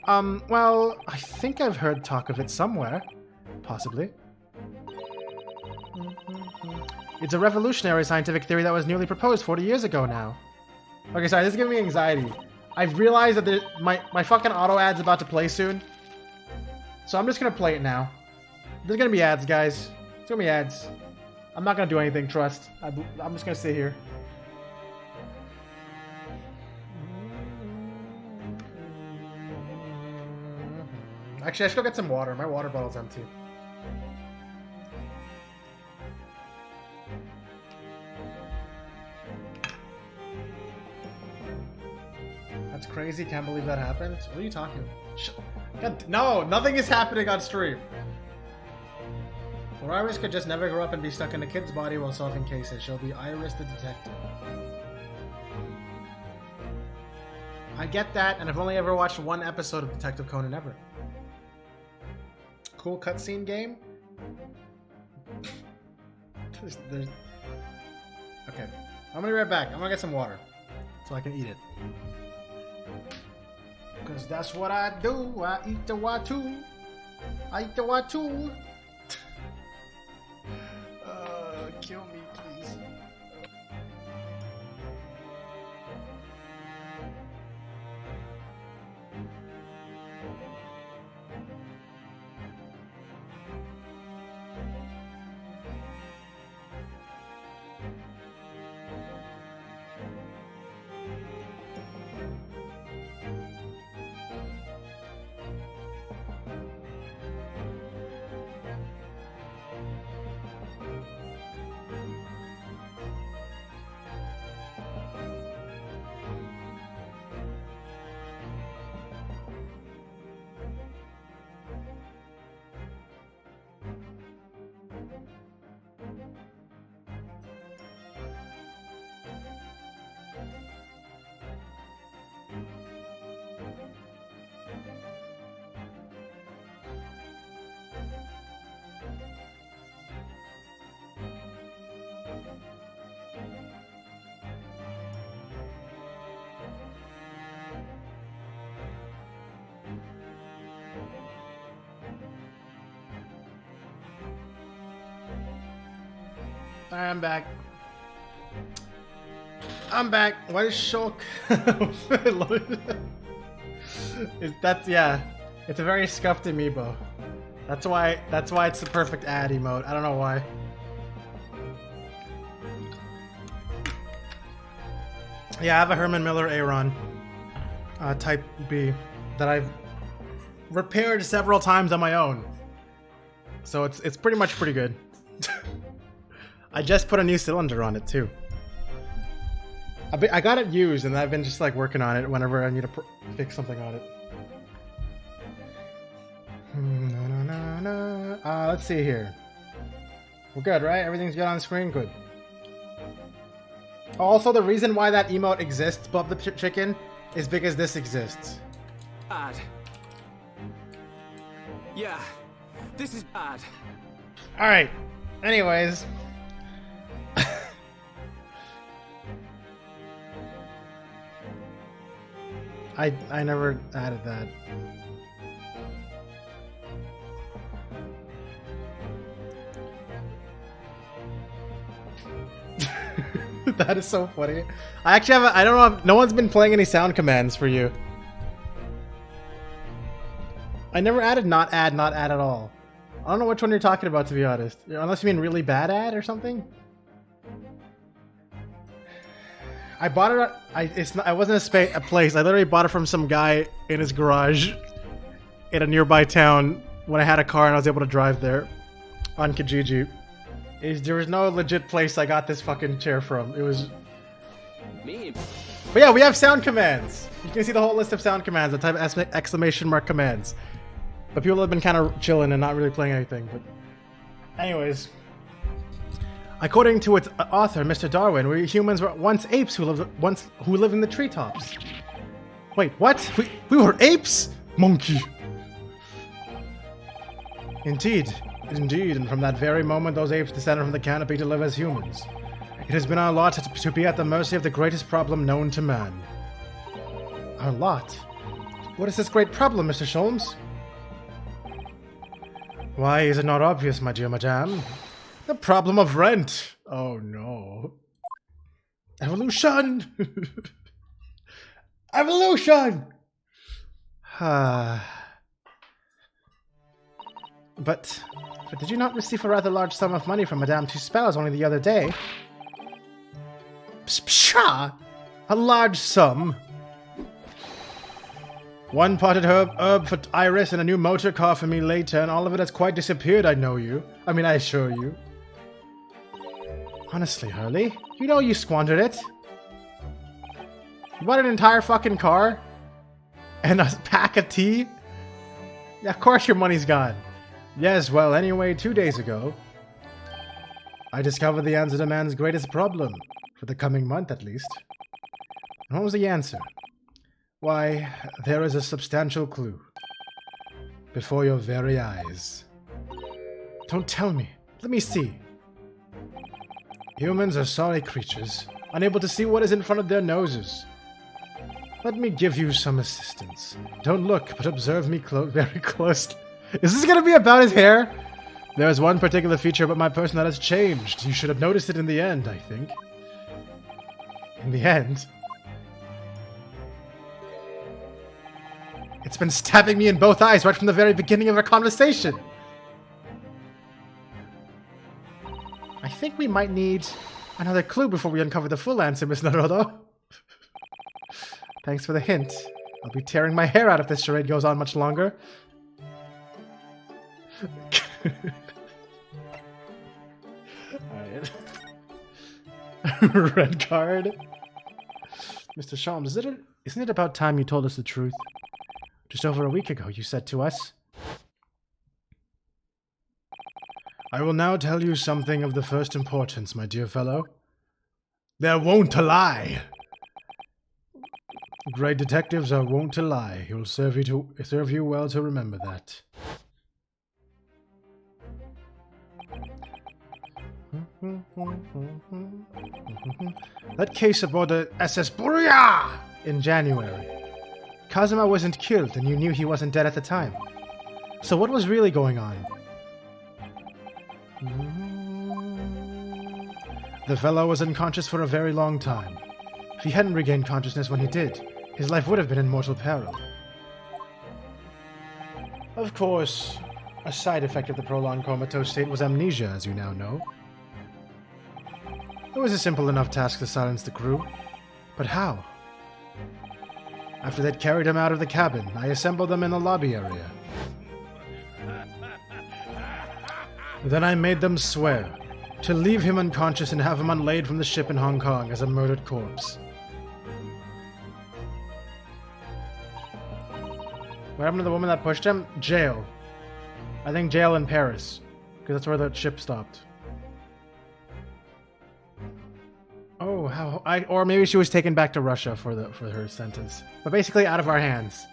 Well, I think I've heard talk of it somewhere. Possibly. It's a revolutionary scientific theory that was newly proposed 40 years ago now. Okay, sorry, this is giving me anxiety. I've realized that my fucking auto ad's about to play soon. So I'm just gonna play it now. There's gonna be ads, guys. There's gonna be ads. I'm not gonna do anything, trust. I'm just gonna sit here. Actually, I should go get some water. My water bottle's empty. That's crazy. Can't believe that happened. What are you talking about? God, no, nothing is happening on stream. Or Iris could just never grow up and be stuck in a kid's body while solving cases. She'll be Iris the detective. I get that, and I've only ever watched one episode of Detective Conan ever. Cool cutscene game? there's... Okay. I'm gonna be right back. I'm gonna get some water so I can eat it. Because that's what I do. I eat the watu. I eat the watu. Kill me, please. Alright, I'm back. I'm back. What is Shulk? Yeah. It's a very scuffed amiibo. That's why it's the perfect ad emote. I don't know why. Yeah, I have a Herman Miller Aeron Type B that I've repaired several times on my own. So it's pretty much pretty good. I just put a new cylinder on it too. I got it used and I've been just like working on it whenever I need to fix something on it. Let's see here. We're good, right? Everything's good on screen? Good. Also, the reason why that emote exists, Bob the Chicken, is because this exists. Bad. Yeah, this is bad. Alright. Anyways. I never added that. That is so funny. I actually have. I don't know. If, no one's been playing any sound commands for you. I never added not add at all. I don't know which one you're talking about, to be honest. Unless you mean really bad ad or something. I bought it. I wasn't a place. I literally bought it from some guy in his garage in a nearby town when I had a car and I was able to drive there on Kijiji. There was no legit place I got this fucking chair from. It was Me? But yeah, we have sound commands. You can see the whole list of sound commands, the type of exclamation mark commands. But people have been kind of chilling and not really playing anything. But anyways, according to its author, Mr. Darwin, we humans were once apes who lived in the treetops. Wait, what? We were apes? Monkey. Indeed, and from that very moment those apes descended from the canopy to live as humans. It has been our lot to be at the mercy of the greatest problem known to man. Our lot? What is this great problem, Mr. Sholmes? Why is it not obvious, my dear madame? The problem of rent. Oh no. Evolution! Evolution! But did you not receive a rather large sum of money from Madame Tussauds only the other day? Pshaw! A large sum? One potted herb for Iris and a new motor car for me later, and all of it has quite disappeared, I assure you. Honestly, Hurley, you know you squandered it. You bought an entire fucking car? And a pack of tea? Yeah, of course your money's gone. Yes, well, anyway, 2 days ago, I discovered the answer to man's greatest problem, for the coming month at least. And what was the answer? Why, there is a substantial clue. Before your very eyes. Don't tell me. Let me see. Humans are sorry creatures, unable to see what is in front of their noses. Let me give you some assistance. Don't look, but observe me very closely. Is this going to be about his hair? There is one particular feature about my person that has changed. You should have noticed it in the end, I think. In the end? It's been stabbing me in both eyes right from the very beginning of our conversation. I think we might need another clue before we uncover the full answer, Miss Naruto. Thanks for the hint. I'll be tearing my hair out if this charade goes on much longer. Alright. Red card. Mr. Sholmes, isn't it about time you told us the truth? Just over a week ago, you said to us, I will now tell you something of the first importance, my dear fellow. They're wont to lie. Great detectives are wont to lie. It will serve you well to remember that. That case aboard the SS Buria in January. Kazuma wasn't killed, and you knew he wasn't dead at the time. So what was really going on? The fellow was unconscious for a very long time. If he hadn't regained consciousness when he did, his life would have been in mortal peril. Of course, a side effect of the prolonged comatose state was amnesia, as you now know. It was a simple enough task to silence the crew. But how? After they'd carried him out of the cabin, I assembled them in the lobby area. Then I made them swear to leave him unconscious and have him unlaid from the ship in Hong Kong as a murdered corpse. What happened to the woman that pushed him? Jail. I think jail in Paris, because that's where the ship stopped. Oh, or maybe she was taken back to Russia for her sentence. But basically out of our hands.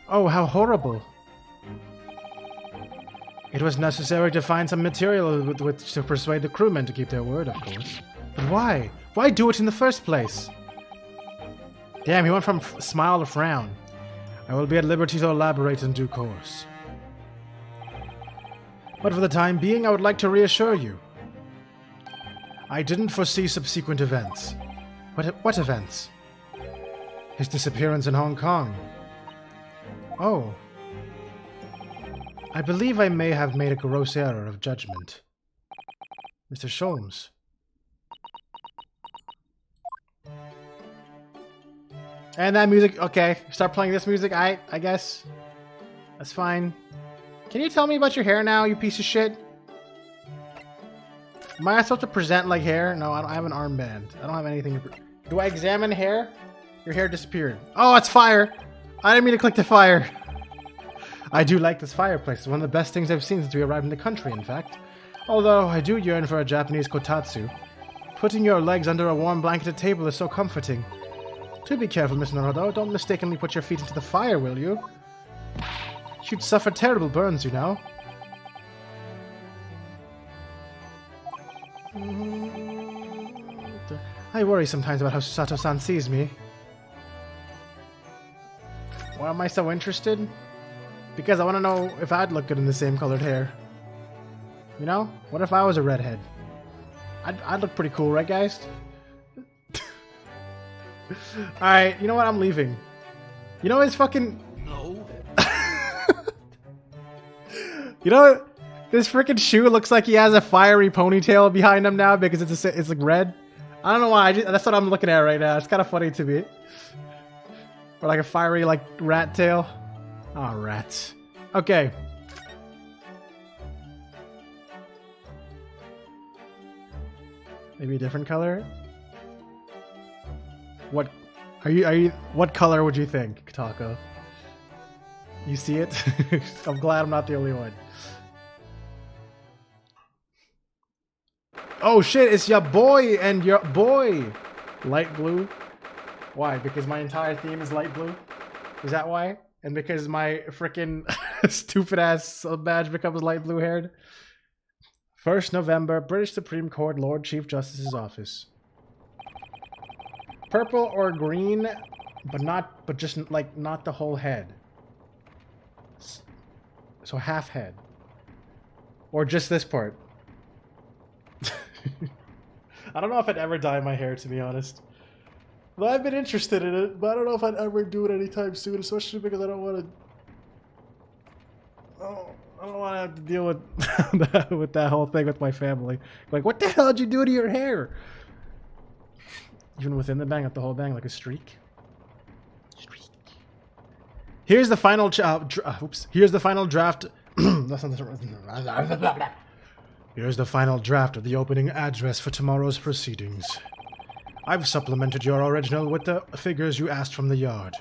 Oh, how horrible. It was necessary to find some material with which to persuade the crewmen to keep their word, of course. But why? Why do it in the first place? Damn, he went from smile to frown. I will be at liberty to elaborate in due course. But for the time being, I would like to reassure you. I didn't foresee subsequent events. What events? His disappearance in Hong Kong. Oh. I believe I may have made a gross error of judgment. Mr. Sholmes. And that music, okay. Start playing this music, I guess. That's fine. Can you tell me about your hair now, you piece of shit? Am I supposed to present like hair? No, I have an armband. I don't have anything to... Do I examine hair? Your hair disappeared. Oh, it's fire! I didn't mean to click the fire. I do like this fireplace. It's one of the best things I've seen since we arrived in the country, in fact. Although, I do yearn for a Japanese kotatsu. Putting your legs under a warm blanketed table is so comforting. Do be careful, Miss Naruto. Don't mistakenly put your feet into the fire, will you? You'd suffer terrible burns, you know. I worry sometimes about how Sato-san sees me. Why am I so interested? Because I want to know if I'd look good in the same colored hair. You know? What if I was a redhead? I'd look pretty cool, right, guys? Alright, you know what? I'm leaving. You know his fucking... No. You know what? This freaking shoe looks like he has a fiery ponytail behind him now because it's like red. I don't know why. That's what I'm looking at right now. It's kind of funny to me. Or like a fiery like rat tail. Oh, rats. Okay. Maybe a different color. What are you? What color would you think, Taco? You see it? I'm glad I'm not the only one. Oh shit, it's your boy and your boy! Light blue. Why? Because my entire theme is light blue? Is that why? And because my freaking stupid ass badge becomes light blue haired? 1st November, British Supreme Court, Lord Chief Justice's office. Purple or green, but just like not the whole head. So half head. Or just this part. I don't know if I'd ever dye my hair, to be honest. Though I've been interested in it, but I don't know if I'd ever do it anytime soon, especially because I don't want to... Oh, I don't want to have to deal with with that whole thing with my family. Like, what the hell did you do to your hair? Even within the bang, not the whole bang, like a streak. Here's the final oops. Here's the final draft. Here's the final draft of the opening address for tomorrow's proceedings. I've supplemented your original with the figures you asked from the yard.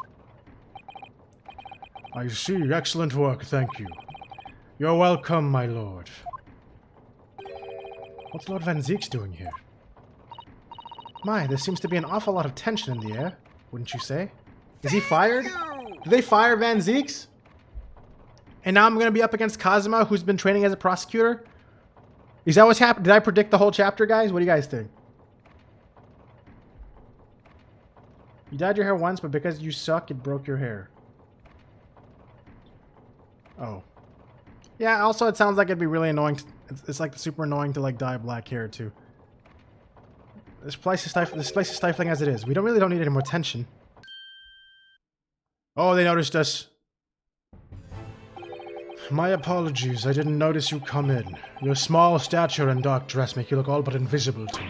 I see. Excellent work, thank you. You're welcome, my lord. What's Lord Van Zeek's doing here? My, there seems to be an awful lot of tension in the air, wouldn't you say? Is he fired? Did they fire Van Zeek's? And now I'm going to be up against Kazuma, who's been training as a prosecutor? Is that what's happened? Did I predict the whole chapter, guys? What do you guys think? You dyed your hair once, but because you suck, it broke your hair. Oh. Yeah, also it sounds like it'd be really annoying. It's like super annoying to like dye black hair too. This place is stifling as it is. We don't need any more tension. Oh, they noticed us. My apologies, I didn't notice you come in. Your small stature and dark dress make you look all but invisible to me.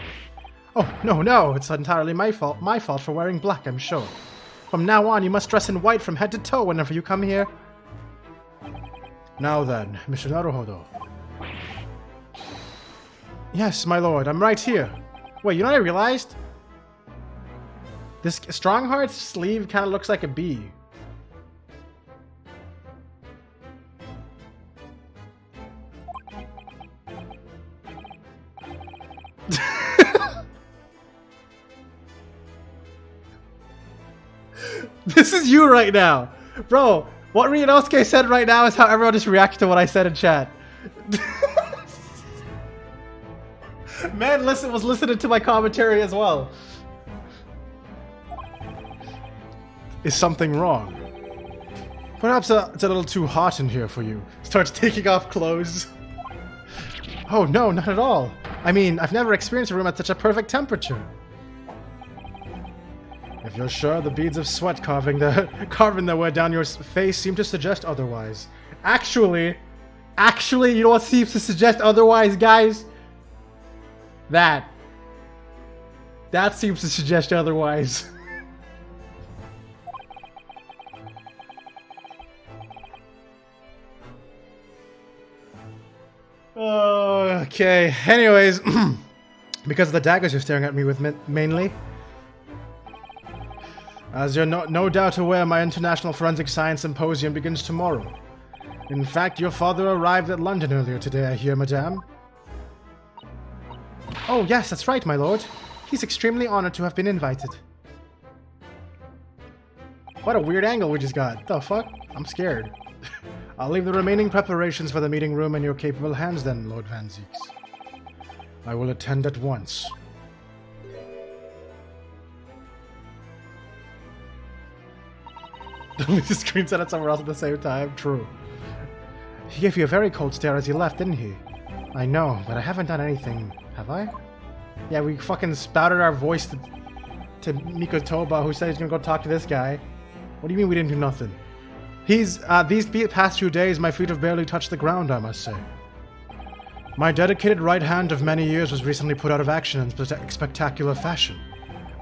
Oh, no, it's entirely my fault. My fault for wearing black, I'm sure. From now on, you must dress in white from head to toe whenever you come here. Now then, Mr. Naruhodo. Yes, my lord, I'm right here. Wait, you know what I realized? This Strongheart's sleeve kind of looks like a bee. This is you right now. Bro, what Ryonosuke said right now is how everyone just reacts to what I said in chat. Man was listening to my commentary as well. Is something wrong? Perhaps it's a little too hot in here for you. Starts taking off clothes. Oh no, not at all. I mean, I've never experienced a room at such a perfect temperature. If you're sure, the beads of sweat carving their way down your face seem to suggest otherwise. Actually, you know what seems to suggest otherwise, guys? That seems to suggest otherwise. Okay, anyways, because of the daggers you're staring at me with mainly. As you're no doubt aware, my International Forensic Science Symposium begins tomorrow. In fact, your father arrived at London earlier today, I hear, madame. Oh, yes, that's right, my lord. He's extremely honored to have been invited. What a weird angle we just got. The fuck? I'm scared. I'll leave the remaining preparations for the meeting room in your capable hands then, Lord Van Zieks. I will attend at once. The screen said it somewhere else at the same time. True. He gave you a very cold stare as he left, didn't he? I know, but I haven't done anything, have I? Yeah, we fucking spouted our voice to Miko Toba, who said he's gonna go talk to this guy. What do you mean we didn't do nothing? These past few days, my feet have barely touched the ground, I must say. My dedicated right hand of many years was recently put out of action in spectacular fashion.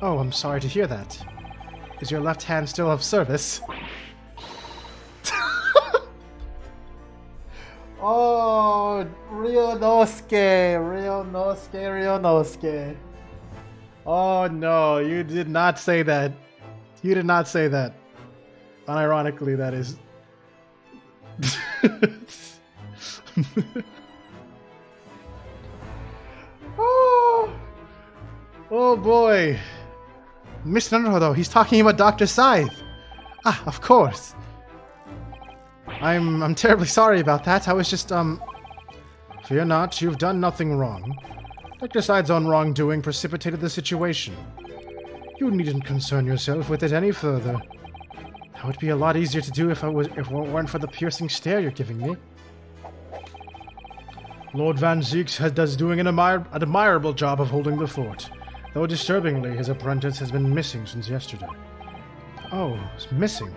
Oh, I'm sorry to hear that. Is your left hand still of service? Oh, Ryonosuke. Oh no, you did not say that. You did not say that. Unironically, that is. Oh boy. Mr. Naruto, he's talking about Dr. Scythe. Ah, of course. I'm terribly sorry about that. I was just, Fear not, you've done nothing wrong. Dr. Scythe's own wrongdoing precipitated the situation. You needn't concern yourself with it any further. That would be a lot easier to do if it weren't for the piercing stare you're giving me. Lord Van Zieks does doing an admirable job of holding the fort, though disturbingly, his apprentice has been missing since yesterday. Oh, he's missing.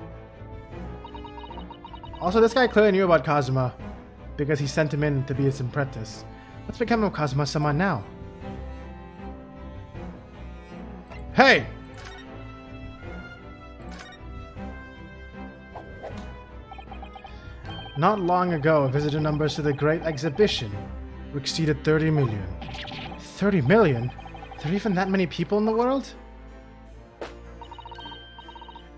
Also, this guy clearly knew about Kazuma, because he sent him in to be his apprentice. What's become of Kazuma-sama now? Hey! Not long ago, visitor numbers to the Great Exhibition exceeded 30 million. 30 million? There are even that many people in the world?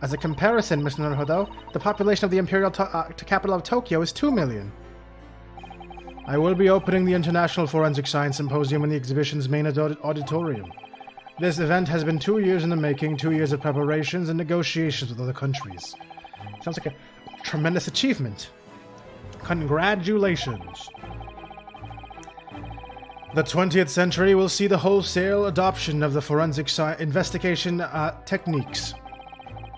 As a comparison, Mr. Naruto, the population of the imperial capital of Tokyo is 2 million. I will be opening the International Forensic Science Symposium in the exhibition's main auditorium. This event has been 2 years in the making, 2 years of preparations and negotiations with other countries. Sounds like a tremendous achievement. Congratulations. The 20th century will see the wholesale adoption of the forensic investigation techniques,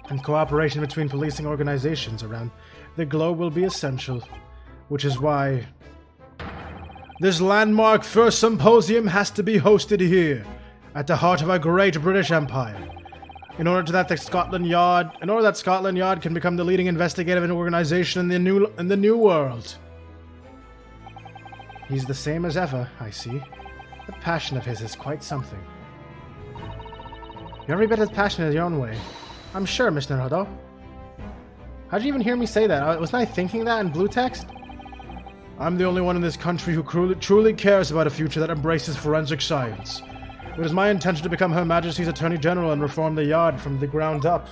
and cooperation between policing organizations around the globe will be essential, which is why this landmark first symposium has to be hosted here, at the heart of our great British Empire, in order that Scotland Yard can become the leading investigative organization in the new world. He's the same as ever, I see. The passion of his is quite something. You're every bit as passionate in your own way. I'm sure, Mr. Naruto. How'd you even hear me say that? Wasn't I thinking that in blue text? I'm the only one in this country who truly cares about a future that embraces forensic science. It is my intention to become Her Majesty's Attorney General and reform the Yard from the ground up.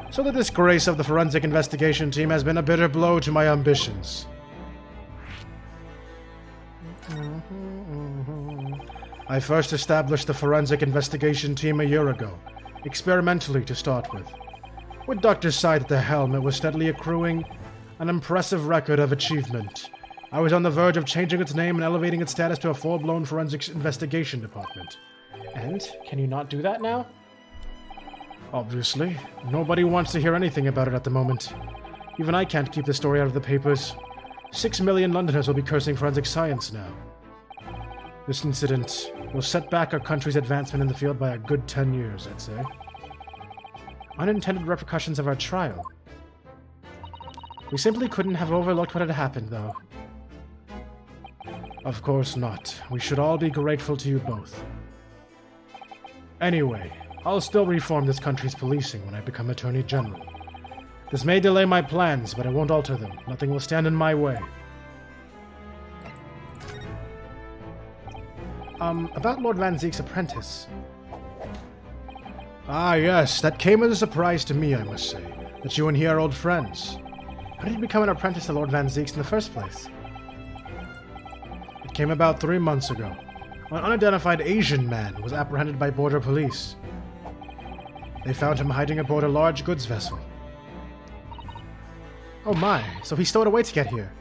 So the disgrace of the forensic investigation team has been a bitter blow to my ambitions. I first established the forensic investigation team a year ago, experimentally to start with. With Dr. Scythe at the helm, it was steadily accruing an impressive record of achievement. I was on the verge of changing its name and elevating its status to a full-blown forensics investigation department. And can you not do that now? Obviously. Nobody wants to hear anything about it at the moment. Even I can't keep the story out of the papers. 6 million Londoners will be cursing forensic science now. This incident will set back our country's advancement in the field by a good 10 years, I'd say. Unintended repercussions of our trial. We simply couldn't have overlooked what had happened, though. Of course not. We should all be grateful to you both. Anyway, I'll still reform this country's policing when I become Attorney General. This may delay my plans, but I won't alter them. Nothing will stand in my way. About Lord Van Zeek's apprentice. Ah, yes, that came as a surprise to me, I must say, that you and he are old friends. How did you become an apprentice to Lord Van Zeek's in the first place? It came about 3 months ago. An unidentified Asian man was apprehended by border police. They found him hiding aboard a large goods vessel. Oh my, so he stowed away to get here.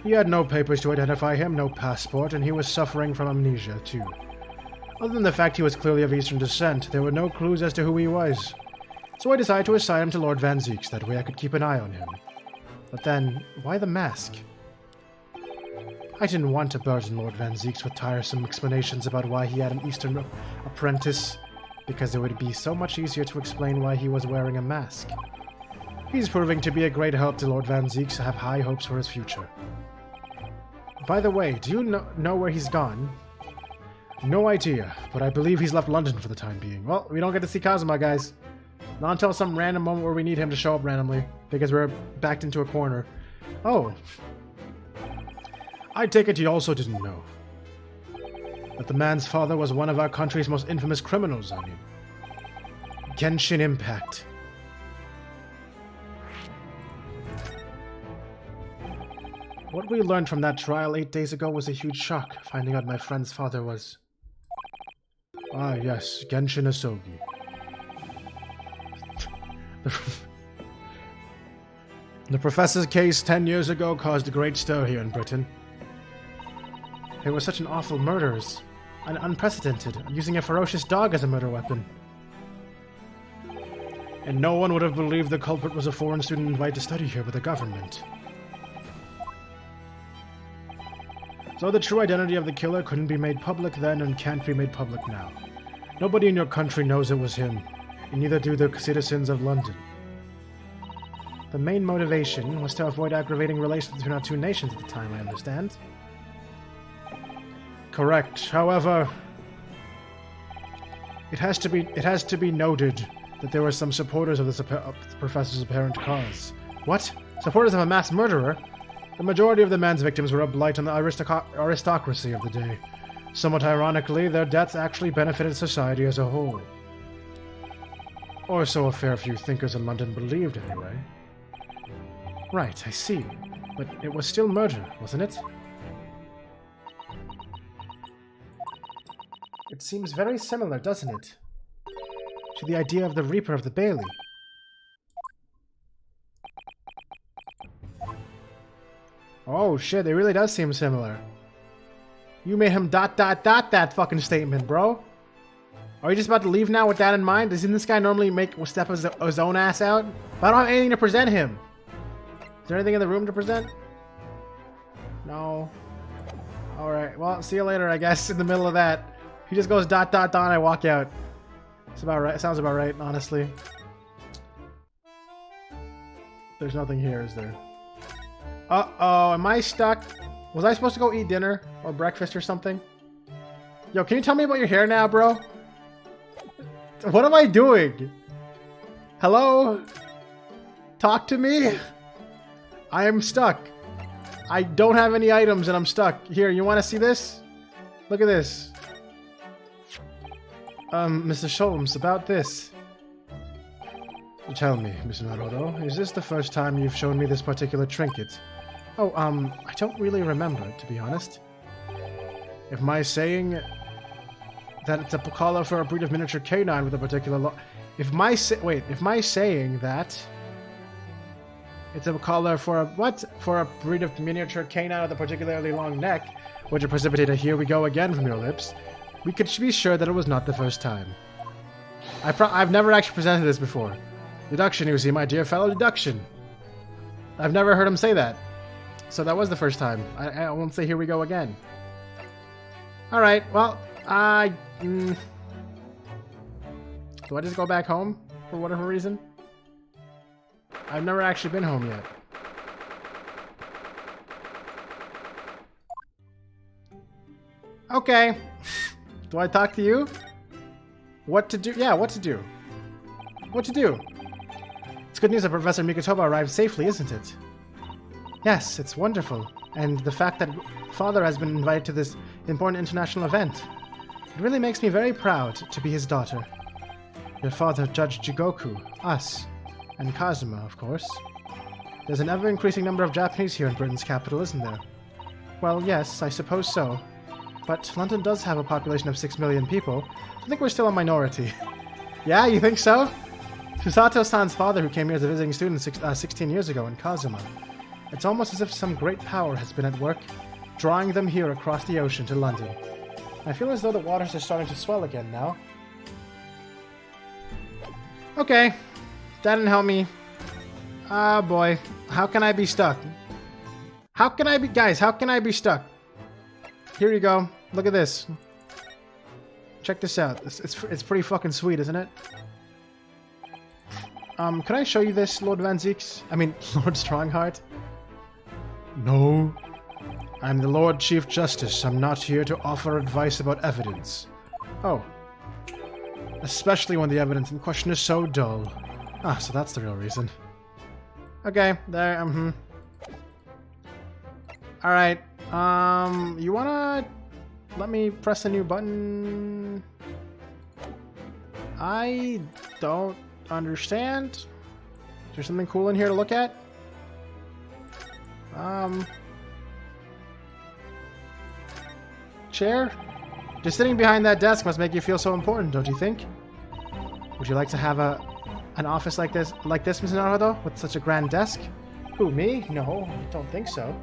He had no papers to identify him, no passport, and he was suffering from amnesia, too. Other than the fact he was clearly of Eastern descent, there were no clues as to who he was. So I decided to assign him to Lord Van Zeek's, that way I could keep an eye on him. But then, why the mask? I didn't want to burden Lord Van Zeek's with tiresome explanations about why he had an Eastern apprentice, because it would be so much easier to explain why he was wearing a mask. He's proving to be a great help to Lord Van Zeek's, so I have high hopes for his future. By the way, do you know where he's gone? No idea, but I believe he's left London for the time being. Well, we don't get to see Kazuma, guys. Not until some random moment where we need him to show up randomly, because we're backed into a corner. Oh. I take it you also didn't know that the man's father was one of our country's most infamous criminals, I mean. Genshin Impact. What we learned from that trial 8 days ago was a huge shock, finding out my friend's father was... Ah, yes, Genshin Asogi. The professor's case 10 years ago caused a great stir here in Britain. It was such an awful murder, and unprecedented, using a ferocious dog as a murder weapon. And no one would have believed the culprit was a foreign student invited to study here by the government. So the true identity of the killer couldn't be made public then and can't be made public now. Nobody in your country knows it was him, and neither do the citizens of London. The main motivation was to avoid aggravating relations between our two nations at the time, I understand. Correct. However, it has to be noted that there were some supporters of the professor's apparent cause. What? Supporters of a mass murderer? The majority of the man's victims were a blight on the aristocracy of the day. Somewhat ironically, their deaths actually benefited society as a whole. Or so a fair few thinkers in London believed, anyway. Right, I see. But it was still murder, wasn't it? It seems very similar, doesn't it? To the idea of the Reaper of the Bailey. Oh shit, it really does seem similar. You made him ... that fucking statement, bro. Are you just about to leave now with that in mind? Doesn't this guy normally step his own ass out? But I don't have anything to present him. Is there anything in the room to present? No. Alright, well, see you later, I guess, in the middle of that. He just goes ... and I walk out. It's about right. It sounds about right, honestly. There's nothing here, is there? Uh-oh, am I stuck? Was I supposed to go eat dinner or breakfast or something? Yo, can you tell me about your hair now, bro? What am I doing? Hello? Talk to me? I am stuck. I don't have any items and I'm stuck. Here, you want to see this? Look at this. Mr. Sholmes, about this. Tell me, Mr. Naruto, is this the first time you've shown me this particular trinket? Oh, I don't really remember, to be honest. If my saying that it's a collar for a breed of miniature canine with a particular if my saying that it's a collar for a what? For a breed of miniature canine with a particularly long neck, would you precipitate a "here we go again" from your lips? We could be sure that it was not the first time. I've never actually presented this before. Deduction, you see, my dear fellow, deduction. I've never heard him say that. So that was the first time. I won't say "here we go again." Alright, well, do I just go back home for whatever reason? I've never actually been home yet. Okay. Do I talk to you? What to do? Yeah, what to do? What to do? It's good news that Professor Mikotoba arrived safely, isn't it? Yes, it's wonderful. And the fact that Father has been invited to this important international event. It really makes me very proud to be his daughter. Your father, Judge Jigoku, us, and Kazuma, of course. There's an ever-increasing number of Japanese here in Britain's capital, isn't there? Well, yes, I suppose so. But London does have a population of 6 million people. I think we're still a minority. Yeah, you think so? Fusato-san's father, who came here as a visiting student 16 years ago, and Kazuma. It's almost as if some great power has been at work, drawing them here across the ocean to London. I feel as though the waters are starting to swell again now. Okay. That didn't help me. Ah, boy. How can I be stuck? How can I be... Guys, how can I be stuck? Here you go. Look at this. Check this out. It's pretty fucking sweet, isn't it? Can I show you this, Lord Van Zieks? I mean, Lord Strongheart? No. I'm the Lord Chief Justice. I'm not here to offer advice about evidence. Oh. Especially when the evidence in question is so dull. Ah, so that's the real reason. Okay, there, Alright, you wanna let me press a new button? I don't understand. Is there something cool in here to look at? Chair? Just sitting behind that desk must make you feel so important, don't you think? Would you like to have an office like this, Mr. Naruto, with such a grand desk? Who, me? No, I don't think so.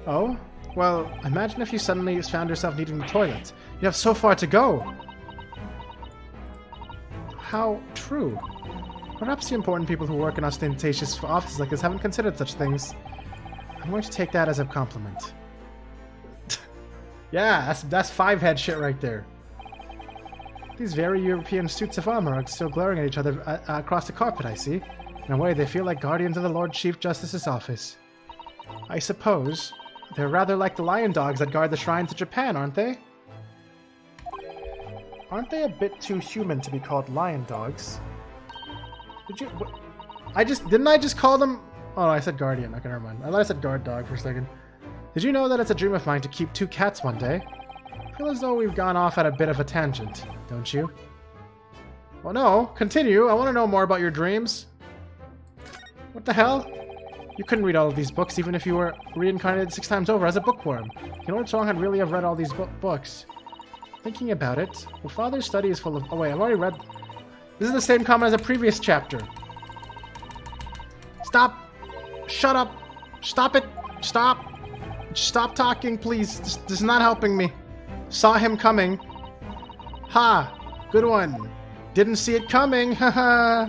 Oh? Well, imagine if you suddenly found yourself needing the toilet. You have so far to go. How true. Perhaps the important people who work in ostentatious offices like this haven't considered such things. I'm going to take that as a compliment. Yeah, that's five-head shit right there. These very European suits of armor are still glaring at each other across the carpet, I see. In a way, they feel like guardians of the Lord Chief Justice's office. I suppose they're rather like the lion dogs that guard the shrines of Japan, aren't they? Aren't they a bit too human to be called lion dogs? Did you... Didn't I just call them... Oh, no, I said guardian. Okay, never mind. I thought I said guard dog for a second. Did you know that it's a dream of mine to keep 2 cats one day? I feel as though we've gone off at a bit of a tangent, don't you? Well, no. Continue. I want to know more about your dreams. What the hell? You couldn't read all of these books even if you were reincarnated 6 times over as a bookworm. You know what's wrong? I'd really have read all these books. Thinking about it, well, Father's study is full of... Oh, wait, I've already read... This is the same comment as a previous chapter. Stop! Shut up! Stop it! Stop! Stop talking, please. This is not helping me. Saw him coming. Ha! Good one. Didn't see it coming. Haha.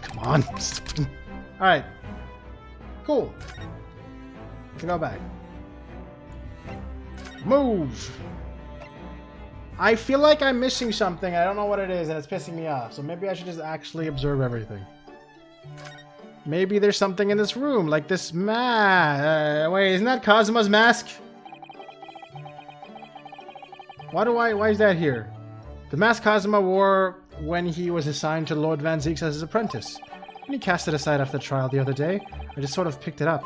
Come on. Alright. Cool. We can go back. Move! I feel like I'm missing something. I don't know what it is, and it's pissing me off. So maybe I should just actually observe everything. Maybe there's something in this room, like this mask. Wait, isn't that Kazuma's mask? Why is that here? The mask Kazuma wore when he was assigned to Lord Van Zieks as his apprentice. And he cast it aside after the trial the other day. I just sort of picked it up.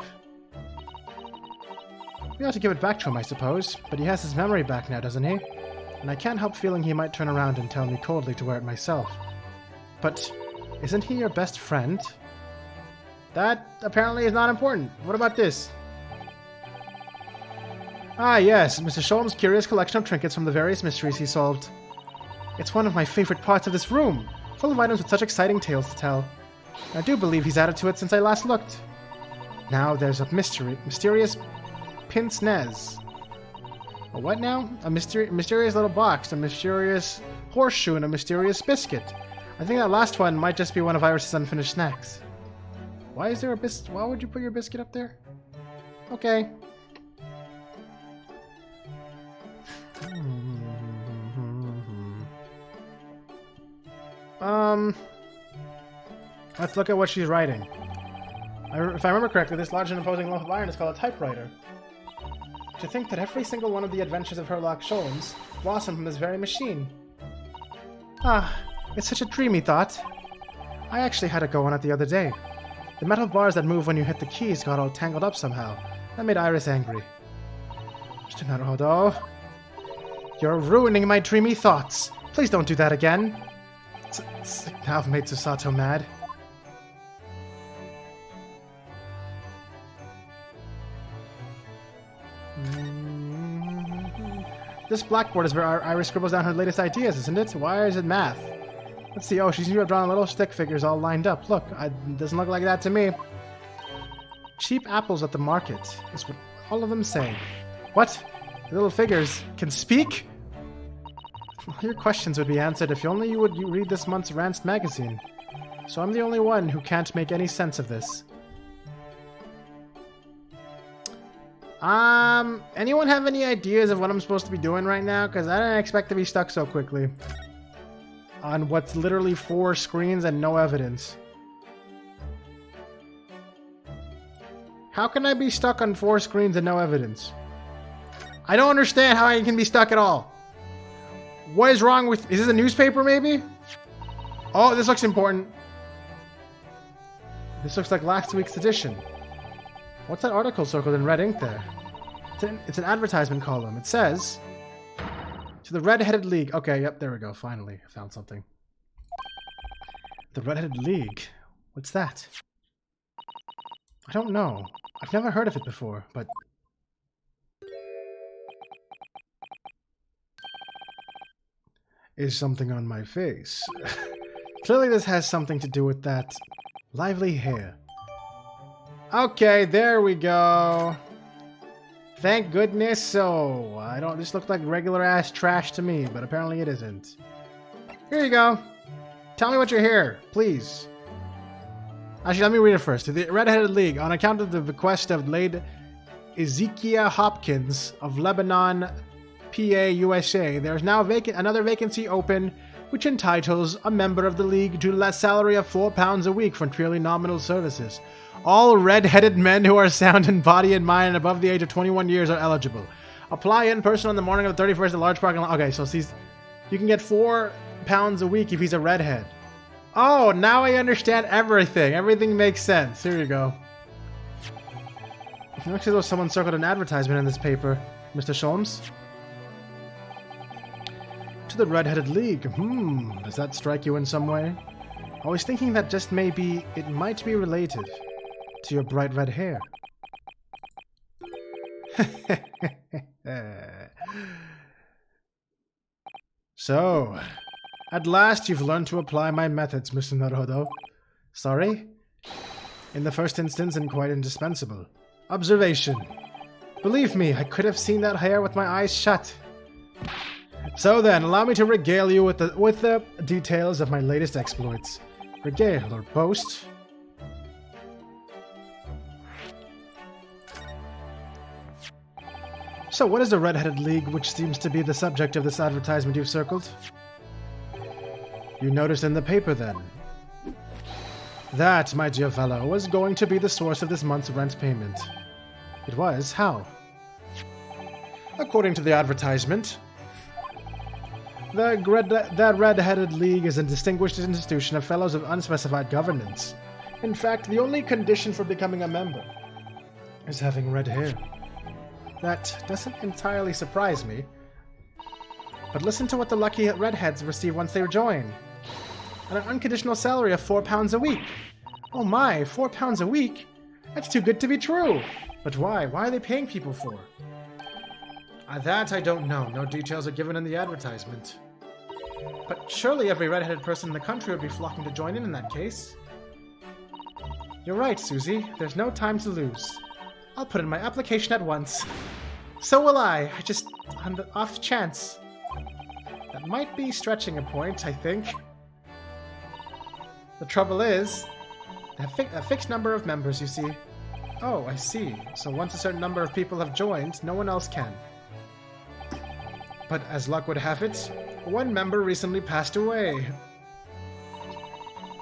We ought to give it back to him, I suppose. But he has his memory back now, doesn't he? And I can't help feeling he might turn around and tell me coldly to wear it myself. But isn't he your best friend? That apparently is not important. What about this? Ah, yes, Mr. Sholm's curious collection of trinkets from the various mysteries he solved. It's one of my favorite parts of this room, full of items with such exciting tales to tell. I do believe he's added to it since I last looked. Now there's a mysterious pince-nez. A what now? A mysterious little box, a mysterious horseshoe, and a mysterious biscuit. I think that last one might just be one of Iris's unfinished snacks. Why is there a biscuit? Why would you put your biscuit up there? Okay. Let's look at what she's writing. If I remember correctly, this large and imposing lump of iron is called a typewriter. To think that every single one of the adventures of Sherlock Holmes blossomed from this very machine. Ah, it's such a dreamy thought. I actually had a go on it the other day. The metal bars that move when you hit the keys got all tangled up somehow. That made Iris angry. Mr. Naruhodo, you're ruining my dreamy thoughts. Please don't do that again. Now I've made Susato mad. This blackboard is where Iris scribbles down her latest ideas, isn't it? Why is it math? Let's see. Oh, she seems to have drawn little stick figures all lined up. Look, it doesn't look like that to me. Cheap apples at the market is what all of them say. What? The little figures can speak? All your questions would be answered if only you would read this month's Rance magazine. So I'm the only one who can't make any sense of this. Anyone have any ideas of what I'm supposed to be doing right now? Because I didn't expect to be stuck so quickly. On what's literally 4 screens and no evidence. How can I be stuck on 4 screens and no evidence? I don't understand how I can be stuck at all. What is wrong with... Is this a newspaper, maybe? Oh, this looks important. This looks like last week's edition. What's that article circled in red ink there? It's an advertisement column. It says... To the Redheaded League. Okay, yep, there we go. Finally, I found something. The Redheaded League? What's that? I don't know. I've never heard of it before, but... Is something on my face? Clearly this has something to do with that lively hair. Okay, there we go. Thank goodness so. This looked like regular ass trash to me, but apparently it isn't. Here you go. Tell me what you're here, please. Actually, let me read it first. To the Redheaded League, on account of the bequest of late Ezekiah Hopkins of Lebanon, PA, USA, there is now another vacancy open, which entitles a member of the League to a salary of £4 a week for purely nominal services. All red-headed men who are sound in body and mind and above the age of 21 years are eligible. Apply in person on the morning of the 31st at large parking lot. Okay, so you can get £4 a week if he's a redhead. Oh, now I understand everything. Everything makes sense. Here you go. Actually, there was someone circled an advertisement in this paper, Mr. Sholmes. To the Redheaded League. Does that strike you in some way? I was thinking that just maybe it might be related to your bright red hair. So, at last you've learned to apply my methods, Mr. Naruhodo. Sorry? In the first instance, and quite indispensable. Observation. Believe me, I could have seen that hair with my eyes shut. So then, allow me to regale you with the details of my latest exploits. Regale or boast? So what is the Redheaded League, which seems to be the subject of this advertisement you've circled? You noticed in the paper, then? That, my dear fellow, was going to be the source of this month's rent payment. It was? How? According to the advertisement, the Redheaded League is a distinguished institution of fellows of unspecified governance. In fact, the only condition for becoming a member is having red hair. That doesn't entirely surprise me. But listen to what the lucky redheads receive once they join. An unconditional salary of £4 a week. Oh my, £4 a week? That's too good to be true. But why? Why are they paying people for? That I don't know. No details are given in the advertisement. But surely every redheaded person in the country would be flocking to join in that case. You're right, Susie. There's no time to lose. I'll put in my application at once. So will I just on the off chance. That might be stretching a point, I think. The trouble is, A fixed number of members, you see. Oh, I see. So once a certain number of people have joined, no one else can. But as luck would have it, one member recently passed away.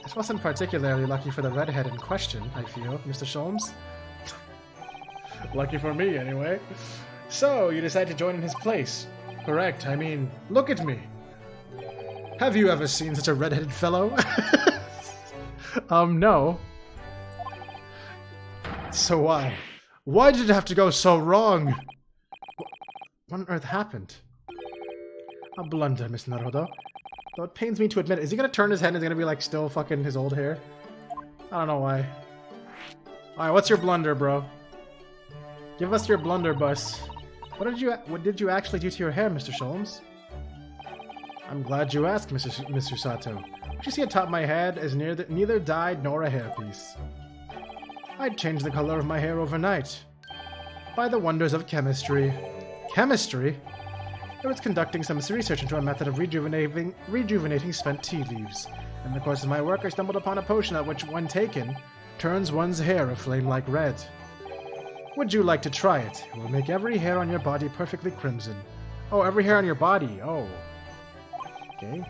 This wasn't particularly lucky for the redhead in question, I feel, Mr. Sholmes. Lucky for me, anyway. So, you decided to join in his place. Correct, I mean, look at me. Have you ever seen such a redheaded fellow? No. So why? Why did it have to go so wrong? What on earth happened? A blunder, Mr. Naruto. Though it pains me to admit it. Is he gonna turn his head and is it gonna be like still fucking his old hair? I don't know why. Alright, what's your blunder, bro? Give us your blunderbuss. What did you actually do to your hair, Mr. Sholmes? I'm glad you asked, Mr. Sato. What you see atop my head is neither dyed nor a hairpiece. I'd changed the color of my hair overnight. By the wonders of chemistry. Chemistry? I was conducting some research into a method of rejuvenating spent tea leaves. In the course of my work, I stumbled upon a potion that which, when taken, turns one's hair aflame like red. Would you like to try it? It will make every hair on your body perfectly crimson. Oh, every hair on your body. Oh. Okay.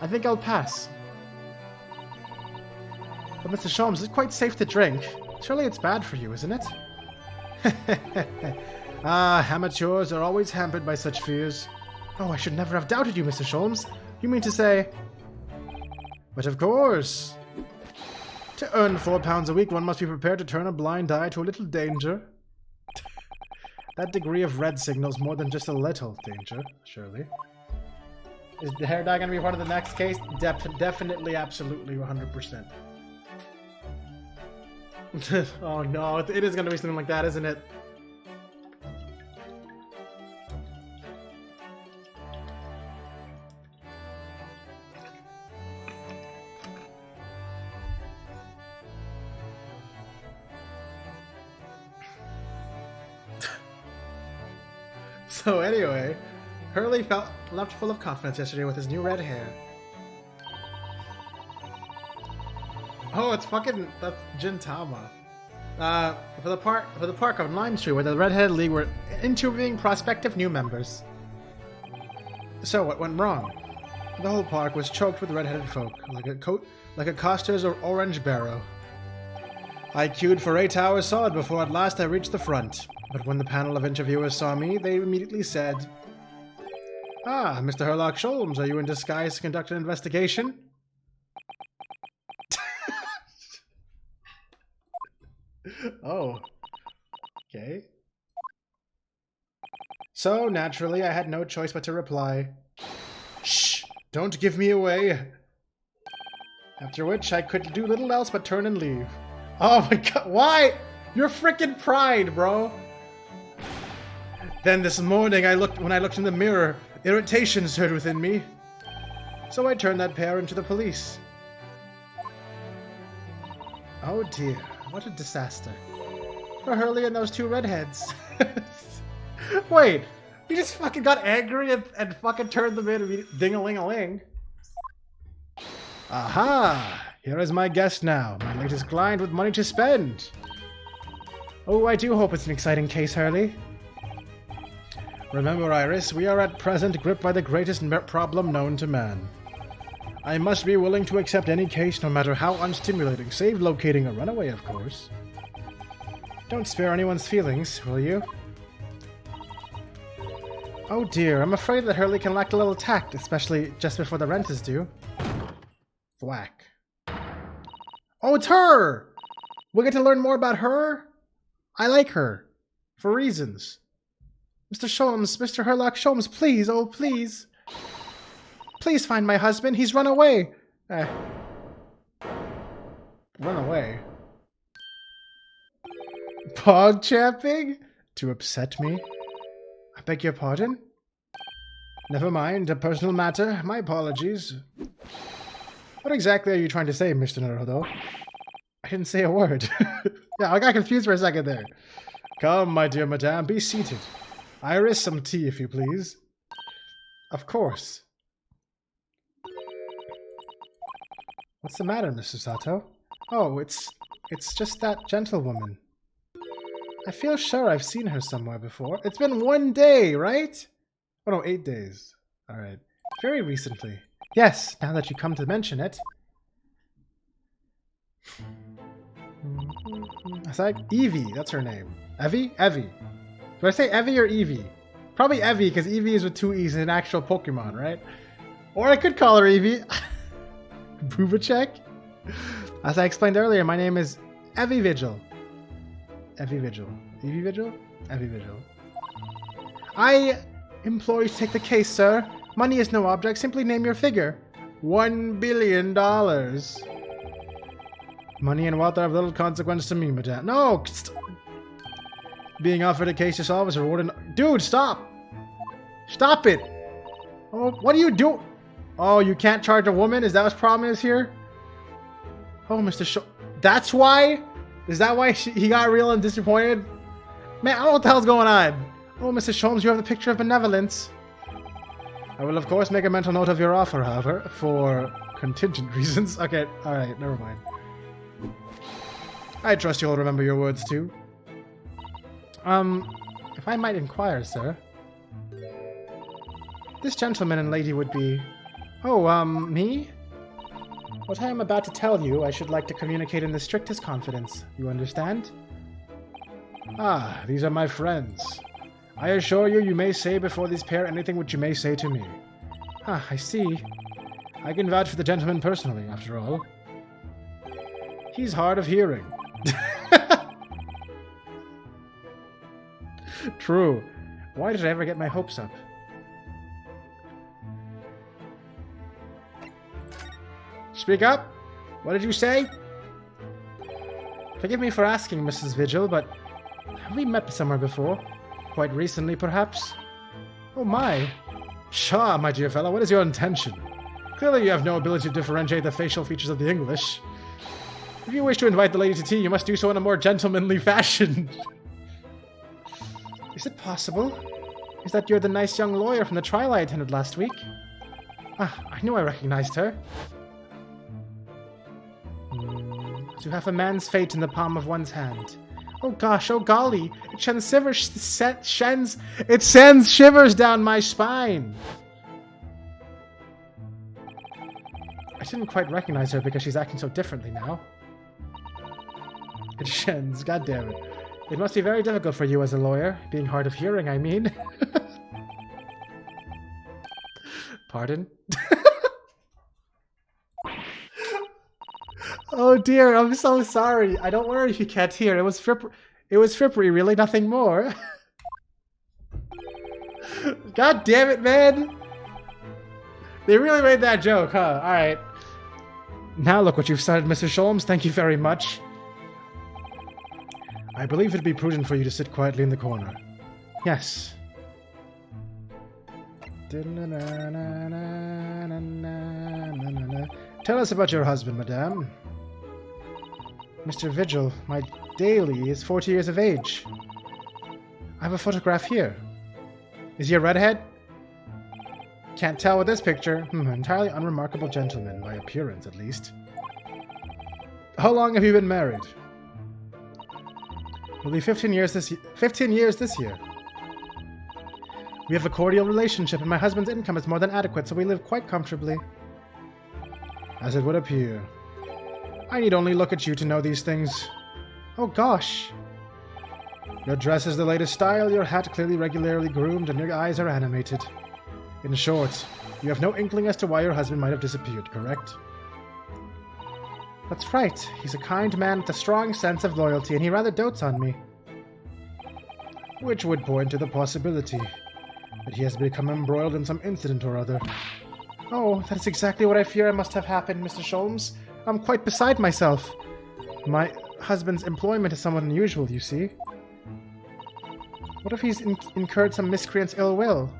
I think I'll pass. But Mr. Sholmes, it's quite safe to drink. Surely it's bad for you, isn't it? Ah, amateurs are always hampered by such fears. Oh, I should never have doubted you, Mr. Sholmes. You mean to say... But of course. To earn £4 a week, one must be prepared to turn a blind eye to a little danger. That degree of red signals more than just a little danger, surely. Is the hair dye going to be part of the next case? Definitely, absolutely, 100%. Oh no, it is going to be something like that, isn't it? So anyway, Hurley left full of confidence yesterday with his new red hair. Oh, it's fucking, that's Gintama. For the park on Lime Street, where the Redheaded League were interviewing prospective new members. So what went wrong? The whole park was choked with redheaded folk, like a coster's or orange barrow. I queued for 8 hours solid before at last I reached the front. But when the panel of interviewers saw me, they immediately said, "Ah, Mr. Herlock Sholmes, are you in disguise to conduct an investigation?" Oh. Okay. So, naturally, I had no choice but to reply, "Shh! Don't give me away!" After which, I could do little else but turn and leave. Oh my god, why? Your frickin' pride, bro! Then this morning, when I looked in the mirror, irritation stirred within me. So I turned that pair into the police. Oh dear, what a disaster. For Hurley and those two redheads. Wait, you just fucking got angry and fucking turned them in ding-a-ling-a-ling. Aha! Here is my guest now, my latest client with money to spend. Oh, I do hope it's an exciting case, Hurley. Remember, Iris, we are at present gripped by the greatest problem known to man. I must be willing to accept any case, no matter how unstimulating, save locating a runaway, of course. Don't spare anyone's feelings, will you? Oh dear, I'm afraid that Hurley can lack a little tact, especially just before the rent is due. Thwack. Oh, it's her! We'll get to learn more about her? I like her. For reasons. Mr. Sholmes, Mr. Herlock Sholmes, please, oh please. Please find my husband, he's run away. Run away? Pog champing? To upset me? I beg your pardon? Never mind, a personal matter, my apologies. What exactly are you trying to say, Mr. Naruto? I didn't say a word. Yeah, I got confused for a second there. Come, my dear madame, be seated. Iris, some tea, if you please. Of course. What's the matter, Mr. Sato? Oh, it's just that gentlewoman. I feel sure I've seen her somewhere before. It's been 1 day, right? Oh no, 8 days. Alright. Very recently. Yes, now that you come to mention it. It's like Evie, that's her name. Evie? Evie. Do I say Evie or Evie? Probably Evie, because Evie is with 2 E's in an actual Pokemon, right? Or I could call her Evie. Bubachek? As I explained earlier, my name is Evie Vigil. Evie Vigil. Evie Vigil? Evie Vigil. I implore you to take the case, sir. Money is no object. Simply name your figure. $1 billion. Money and wealth are of little consequence to me, madame. No! Being offered a case to solve is rewarded. Dude, stop! Stop it! Oh, what do you do? Oh, you can't charge a woman? Is that what his problem is here? Oh, Mr. That's why? Is that why he got real and disappointed? Man, I don't know what the hell's going on. Oh, Mr. Sholmes, you have the picture of benevolence. I will, of course, make a mental note of your offer, however, for contingent reasons. Okay, alright, never mind. I trust you'll remember your words, too. If I might inquire, sir. This gentleman and lady would be... Oh, me? What I am about to tell you, I should like to communicate in the strictest confidence. You understand? Ah, these are my friends. I assure you, you may say before this pair anything which you may say to me. Ah, I see. I can vouch for the gentleman personally, after all. He's hard of hearing. True. Why did I ever get my hopes up? Speak up! What did you say? Forgive me for asking, Mrs. Vigil, but have we met somewhere before? Quite recently, perhaps? Oh my! Pshaw, my dear fellow, what is your intention? Clearly you have no ability to differentiate the facial features of the English. If you wish to invite the lady to tea, you must do so in a more gentlemanly fashion. Is it possible? Is that you're the nice young lawyer from the trial I attended last week? Ah, I knew I recognized her. To have a man's fate in the palm of one's hand. Oh gosh, oh golly, it sends shivers down my spine. I didn't quite recognize her because she's acting so differently now. It shends, god damn it. It must be very difficult for you as a lawyer, being hard of hearing, I mean. Pardon? Oh dear, I'm so sorry. I don't worry if you can't hear. It was frippery, really, nothing more. God damn it, man! They really made that joke, huh? Alright. Now look what you've started, Mr. Sholmes. Thank you very much. I believe it'd be prudent for you to sit quietly in the corner. Yes. Tell us about your husband, madame. Mr. Vigil, my daily is 40 years of age. I have a photograph here. Is he a redhead? Can't tell with this picture. Entirely unremarkable gentleman, by appearance at least. How long have you been married? It'll be 15 years this year. We have a cordial relationship, and my husband's income is more than adequate, so we live quite comfortably. As it would appear. I need only look at you to know these things. Oh gosh. Your dress is the latest style, your hat clearly regularly groomed, and your eyes are animated. In short, you have no inkling as to why your husband might have disappeared, correct? That's right. He's a kind man with a strong sense of loyalty, and he rather dotes on me. Which would point to the possibility that he has become embroiled in some incident or other. Oh, that is exactly what I fear must have happened, Mr. Sholmes. I'm quite beside myself. My husband's employment is somewhat unusual, you see. What if he's incurred some miscreant's ill will?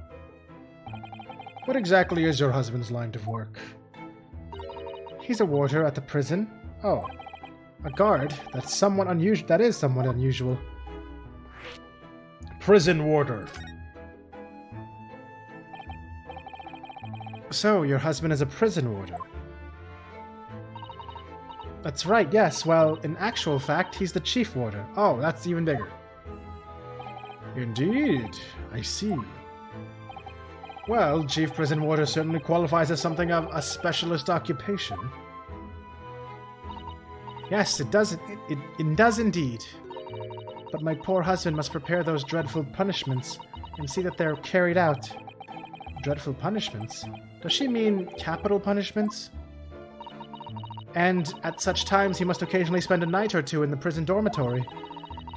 What exactly is your husband's line of work? He's a warder at the prison. Oh, a guard? That's somewhat unusual. That is somewhat unusual. Prison warder. So, your husband is a prison warder. That's right, yes. Well, in actual fact, he's the chief warder. Oh, that's even bigger. Indeed. I see. Well, chief prison warder certainly qualifies as something of a specialist occupation. Yes, it does. It does indeed. But my poor husband must prepare those dreadful punishments and see that they're carried out. Dreadful punishments? Does she mean capital punishments? And at such times he must occasionally spend a night or two in the prison dormitory.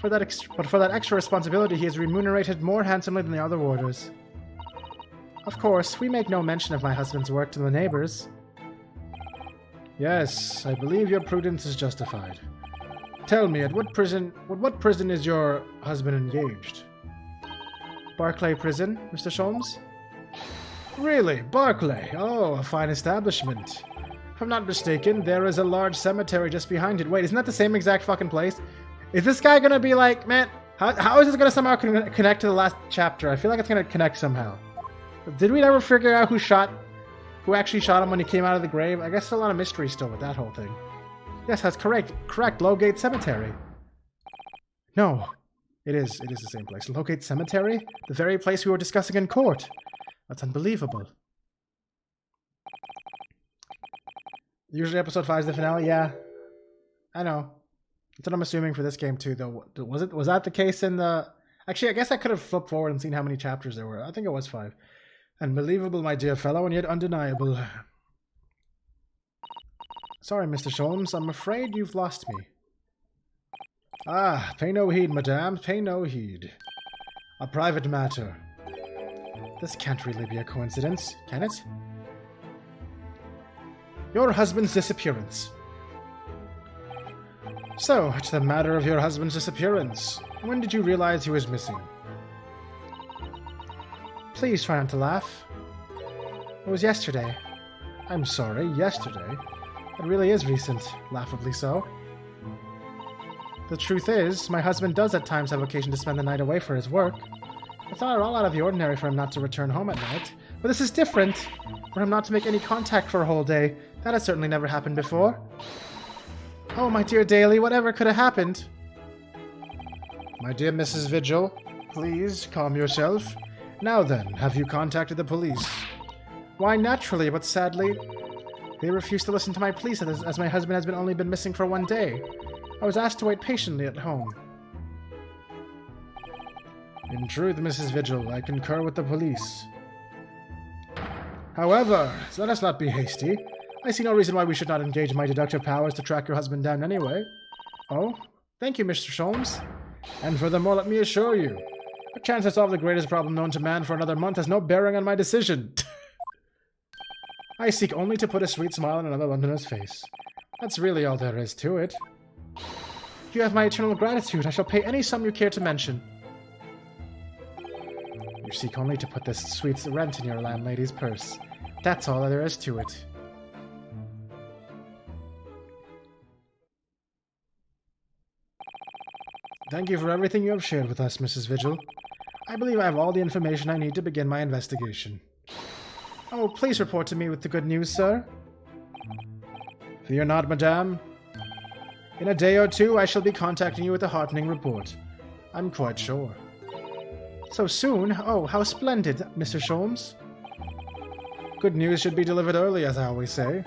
But for that extra responsibility he is remunerated more handsomely than the other warders. Of course, we make no mention of my husband's work to the neighbors. Yes, I believe your prudence is justified. Tell me, at what prison is your husband engaged? Barclay Prison, Mr. Sholmes? Really? Barclay? Oh, a fine establishment. If I'm not mistaken, there is a large cemetery just behind it. Wait, isn't that the same exact fucking place? Is this guy gonna be like, man, how is this gonna somehow connect to the last chapter? I feel like it's gonna connect somehow. Did we ever figure out who actually shot him when he came out of the grave? I guess there's a lot of mystery still with that whole thing. Yes, that's correct. Correct, Lowgate Cemetery. No, it is the same place. Lowgate Cemetery? The very place we were discussing in court. That's unbelievable. Usually episode 5 is the finale, yeah. I know. That's what I'm assuming for this game too, though. Was that the case in the... Actually, I guess I could have flipped forward and seen how many chapters there were. I think it was 5. Unbelievable, my dear fellow, and yet undeniable. Sorry, Mr. Sholmes, I'm afraid you've lost me. Ah, pay no heed, madame, pay no heed. A private matter. This can't really be a coincidence, can it? Your husband's disappearance. So, to the matter of your husband's disappearance. When did you realize he was missing? Please try not to laugh. It was yesterday. I'm sorry, yesterday? It really is recent, laughably so. The truth is, my husband does at times have occasion to spend the night away for his work. It's not at all out of the ordinary for him not to return home at night. But this is different. For him not to make any contact for a whole day. That has certainly never happened before. Oh, my dear Daly, whatever could have happened? My dear Mrs. Vigil, please calm yourself. Now then, have you contacted the police? Why, naturally, but sadly, they refuse to listen to my pleas as my husband has only been missing for 1 day. I was asked to wait patiently at home. In truth, Mrs. Vigil, I concur with the police. However, let us not be hasty. I see no reason why we should not engage my deductive powers to track your husband down anyway. Oh, thank you, Mr. Sholmes. And furthermore, let me assure you, a chance to solve the greatest problem known to man for another month has no bearing on my decision. I seek only to put a sweet smile on another Londoner's face. That's really all there is to it. You have my eternal gratitude. I shall pay any sum you care to mention. You seek only to put this sweet rent in your landlady's purse. That's all there is to it. Thank you for everything you have shared with us, Mrs. Vigil. I believe I have all the information I need to begin my investigation. Oh, please report to me with the good news, sir. Fear not, madame. In a day or two, I shall be contacting you with a heartening report. I'm quite sure. So soon? Oh, how splendid, Mr. Sholmes. Good news should be delivered early, as I always say.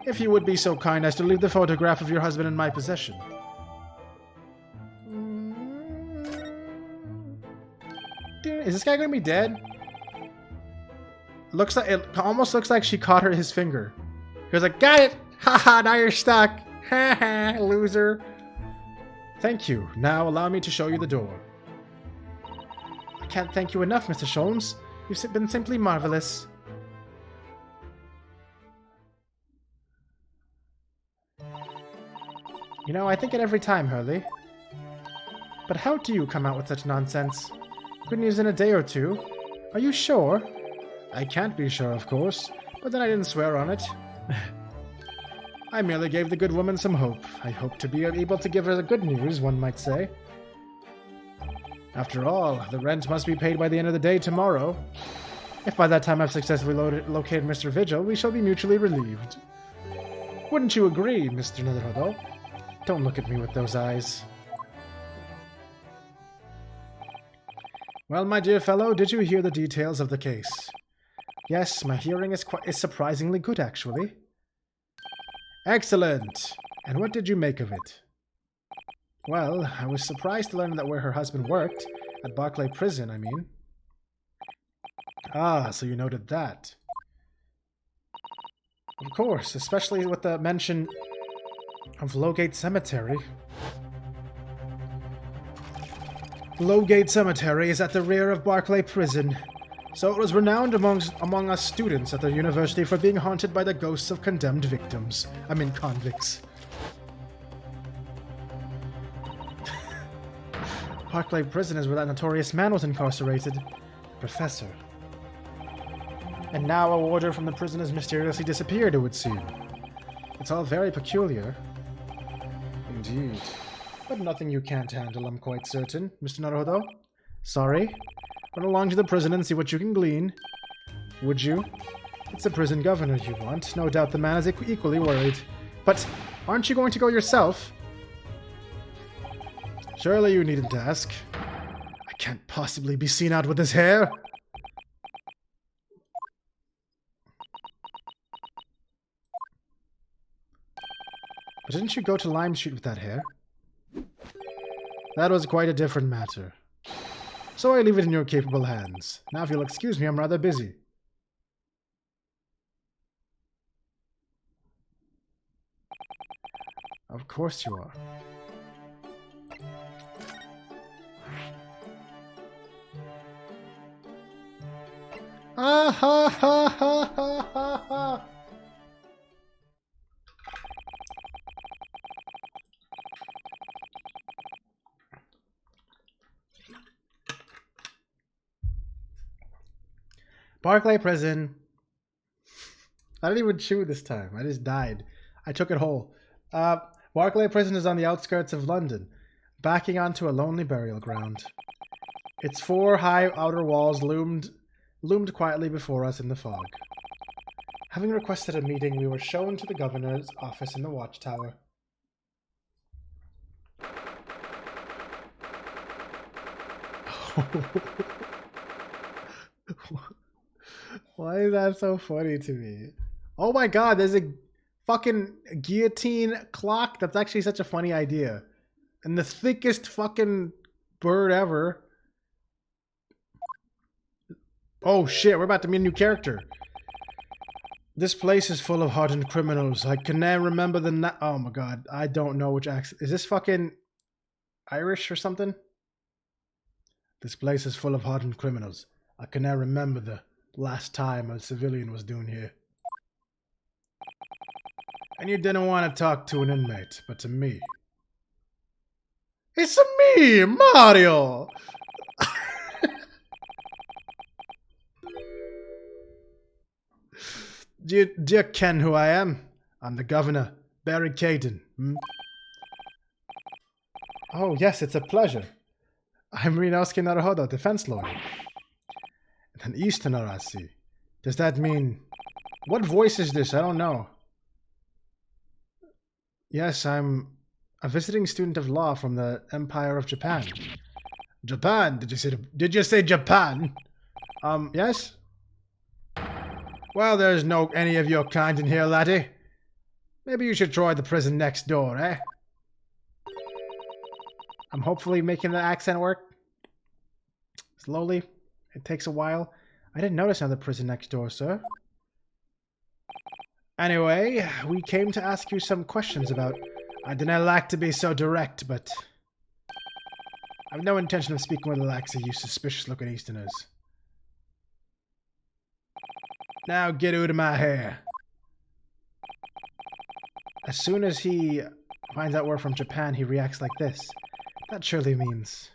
If you would be so kind as to leave the photograph of your husband in my possession. Is this guy gonna be dead? Looks like it almost looks like she caught his finger. He was like, "Got it! Haha, now you're stuck! Haha, loser!" Thank you. Now allow me to show you the door. I can't thank you enough, Mr. Sholmes. You've been simply marvelous. You know, I think it every time, Hurley. But how do you come out with such nonsense? Good news in a day or two. Are you sure? I can't be sure, of course, but then I didn't swear on it. I merely gave the good woman some hope. I hope to be able to give her the good news, one might say. After all, the rent must be paid by the end of the day tomorrow. If by that time I've successfully located Mr. Vigil, we shall be mutually relieved. Wouldn't you agree, Mr. Netherhodo? Don't look at me with those eyes. Well, my dear fellow, did you hear the details of the case? Yes, my hearing is surprisingly good, actually. Excellent! And what did you make of it? Well, I was surprised to learn that where her husband worked, at Barclay Prison, I mean. Ah, so you noted that. Of course, especially with the mention of Lowgate Cemetery. Lowgate Cemetery is at the rear of Barclay Prison, so it was renowned among us students at the university for being haunted by the ghosts of condemned victims. I mean convicts. Barclay Prison is where that notorious man was incarcerated. Professor. And now a warder from the prison has mysteriously disappeared, it would seem. It's all very peculiar. Indeed. But nothing you can't handle, I'm quite certain, Mr. Naruhodo. Sorry. Run along to the prison and see what you can glean. Would you? It's the prison governor you want. No doubt the man is equally worried. But aren't you going to go yourself? Surely you needn't ask. I can't possibly be seen out with his hair. But didn't you go to Lime Street with that hair? That was quite a different matter. So I leave it in your capable hands. Now if you'll excuse me, I'm rather busy. Of course you are. Ah ha ha ha ha ha ha! Barclay Prison. I didn't even chew this time. I just died. I took it whole. Barclay Prison is on the outskirts of London, backing onto a lonely burial ground. Its 4 high outer walls loomed quietly before us in the fog. Having requested a meeting, we were shown to the governor's office in the watchtower. Why is that so funny to me? Oh my god, there's a fucking guillotine clock. That's actually such a funny idea. And the thickest fucking bird ever. Oh shit, we're about to meet a new character. This place is full of hardened criminals. I can never remember the oh my god, I don't know which accent. Is this fucking Irish or something? This place is full of hardened criminals. I can never remember the last time a civilian was doing here. And you didn't want to talk to an inmate, but to me. It's me, Mario! Do you ken who I am? I'm the governor, Barry Caden. Oh, yes, it's a pleasure. I'm Ryonosuke Naruhodo, defense lawyer. An Easterner, I see. Does that mean... What voice is this? I don't know. Yes, I'm a visiting student of law from the Empire of Japan. Japan? Did you say Japan? Yes? Well, there's no any of your kind in here, laddie. Maybe you should try the prison next door, eh? I'm hopefully making the accent work. Slowly. It takes a while. I didn't notice another prison next door, sir. Anyway, we came to ask you some questions about... I didn't like to be so direct, but... I have no intention of speaking with Alexei, you suspicious-looking Easterners. Now get out of my hair. As soon as he finds out we're from Japan, he reacts like this. That surely means...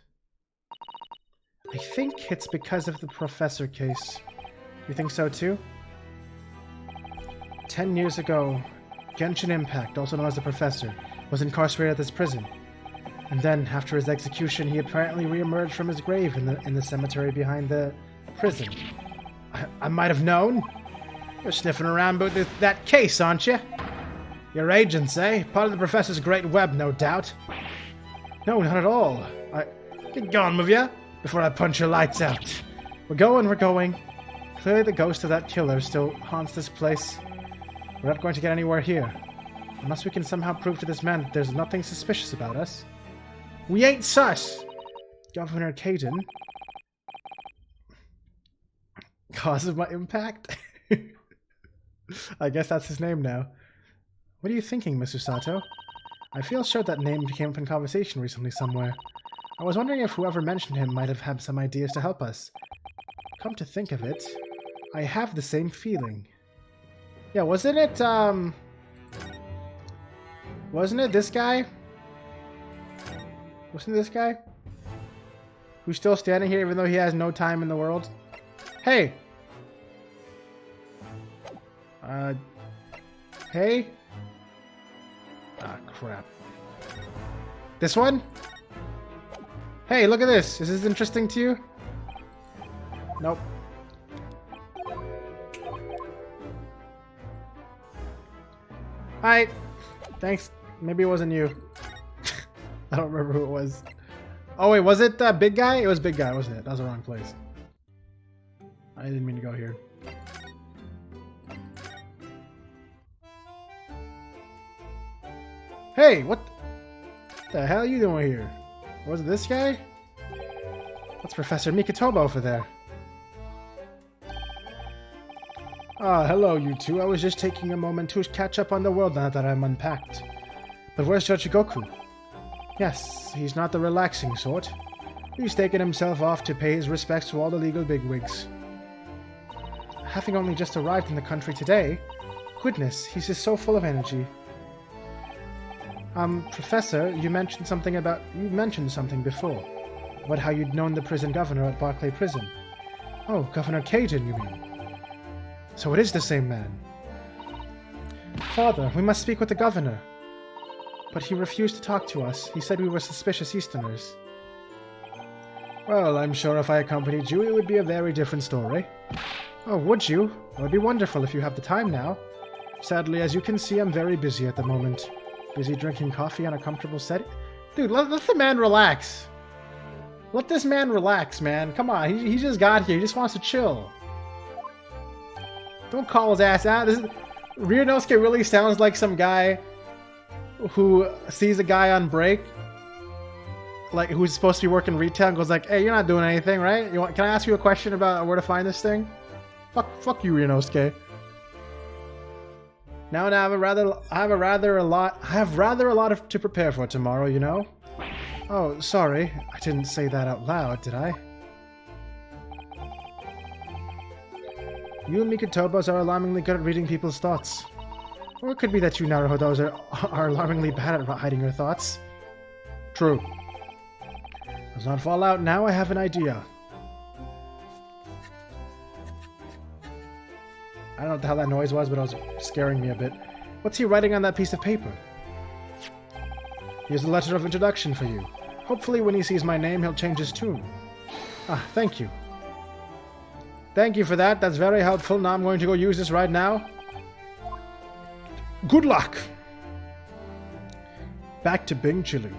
I think it's because of the professor case. You think so too? 10 years ago, Genshin Impact, also known as the Professor, was incarcerated at this prison. And then, after his execution, he apparently re-emerged from his grave in the cemetery behind the prison. I might have known. You're sniffing around about that case, aren't you? Your agents, eh? Part of the Professor's great web, no doubt. No, not at all. Get gone with ya, before I punch your lights out. We're going. Clearly the ghost of that killer still haunts this place. We're not going to get anywhere here. Unless we can somehow prove to this man that there's nothing suspicious about us. We ain't sus! Governor Caden. Cause of my impact? I guess that's his name now. What are you thinking, Mr. Sato? I feel sure that name came up in conversation recently somewhere. I was wondering if whoever mentioned him might have had some ideas to help us. Come to think of it, I have the same feeling. Yeah, wasn't it this guy? Wasn't it this guy? Who's still standing here even though he has no time in the world? Hey! Hey? Ah, crap. This one? Hey, look at this. Is this interesting to you? Nope. Hi. Thanks. Maybe it wasn't you. I don't remember who it was. Oh wait, was it that big guy? It was big guy, wasn't it? That was the wrong place. I didn't mean to go here. Hey, what the hell are you doing here? Was it this guy? That's Professor Mikotoba over there. Ah, hello you two. I was just taking a moment to catch up on the world now that I'm unpacked. But where's Jochigoku? Yes, he's not the relaxing sort. He's taken himself off to pay his respects to all the legal bigwigs. Having only just arrived in the country today, goodness, he's just so full of energy. Professor, you mentioned something before. About how you'd known the prison governor at Barclay Prison. Oh, Governor Caden, you mean? So it is the same man. Father, we must speak with the governor. But he refused to talk to us. He said we were suspicious Easterners. Well, I'm sure if I accompanied you, it would be a very different story. Oh, would you? It would be wonderful if you have the time now. Sadly, as you can see, I'm very busy at the moment. Busy drinking coffee on a comfortable set. Dude, let the man relax. Let this man relax, man. Come on, he just got here. He just wants to chill. Don't call his ass out. Ryonosuke really sounds like some guy who sees a guy on break, like who's supposed to be working retail, and goes like, "Hey, you're not doing anything, right? Can I ask you a question about where to find this thing?" Fuck you, Ryonosuke. Now I have rather a lot to prepare for tomorrow, you know. Oh, sorry, I didn't say that out loud, did I? You Mikotobas are alarmingly good at reading people's thoughts. Or it could be that you Naruhodos are alarmingly bad at hiding your thoughts. True. Let's not fall out now, I have an idea. I don't know what the hell that noise was, but it was scaring me a bit. What's he writing on that piece of paper? Here's a letter of introduction for you. Hopefully when he sees my name, he'll change his tune. Ah, thank you. Thank you for that. That's very helpful. Now I'm going to go use this right now. Good luck! Back to Bing Chilling.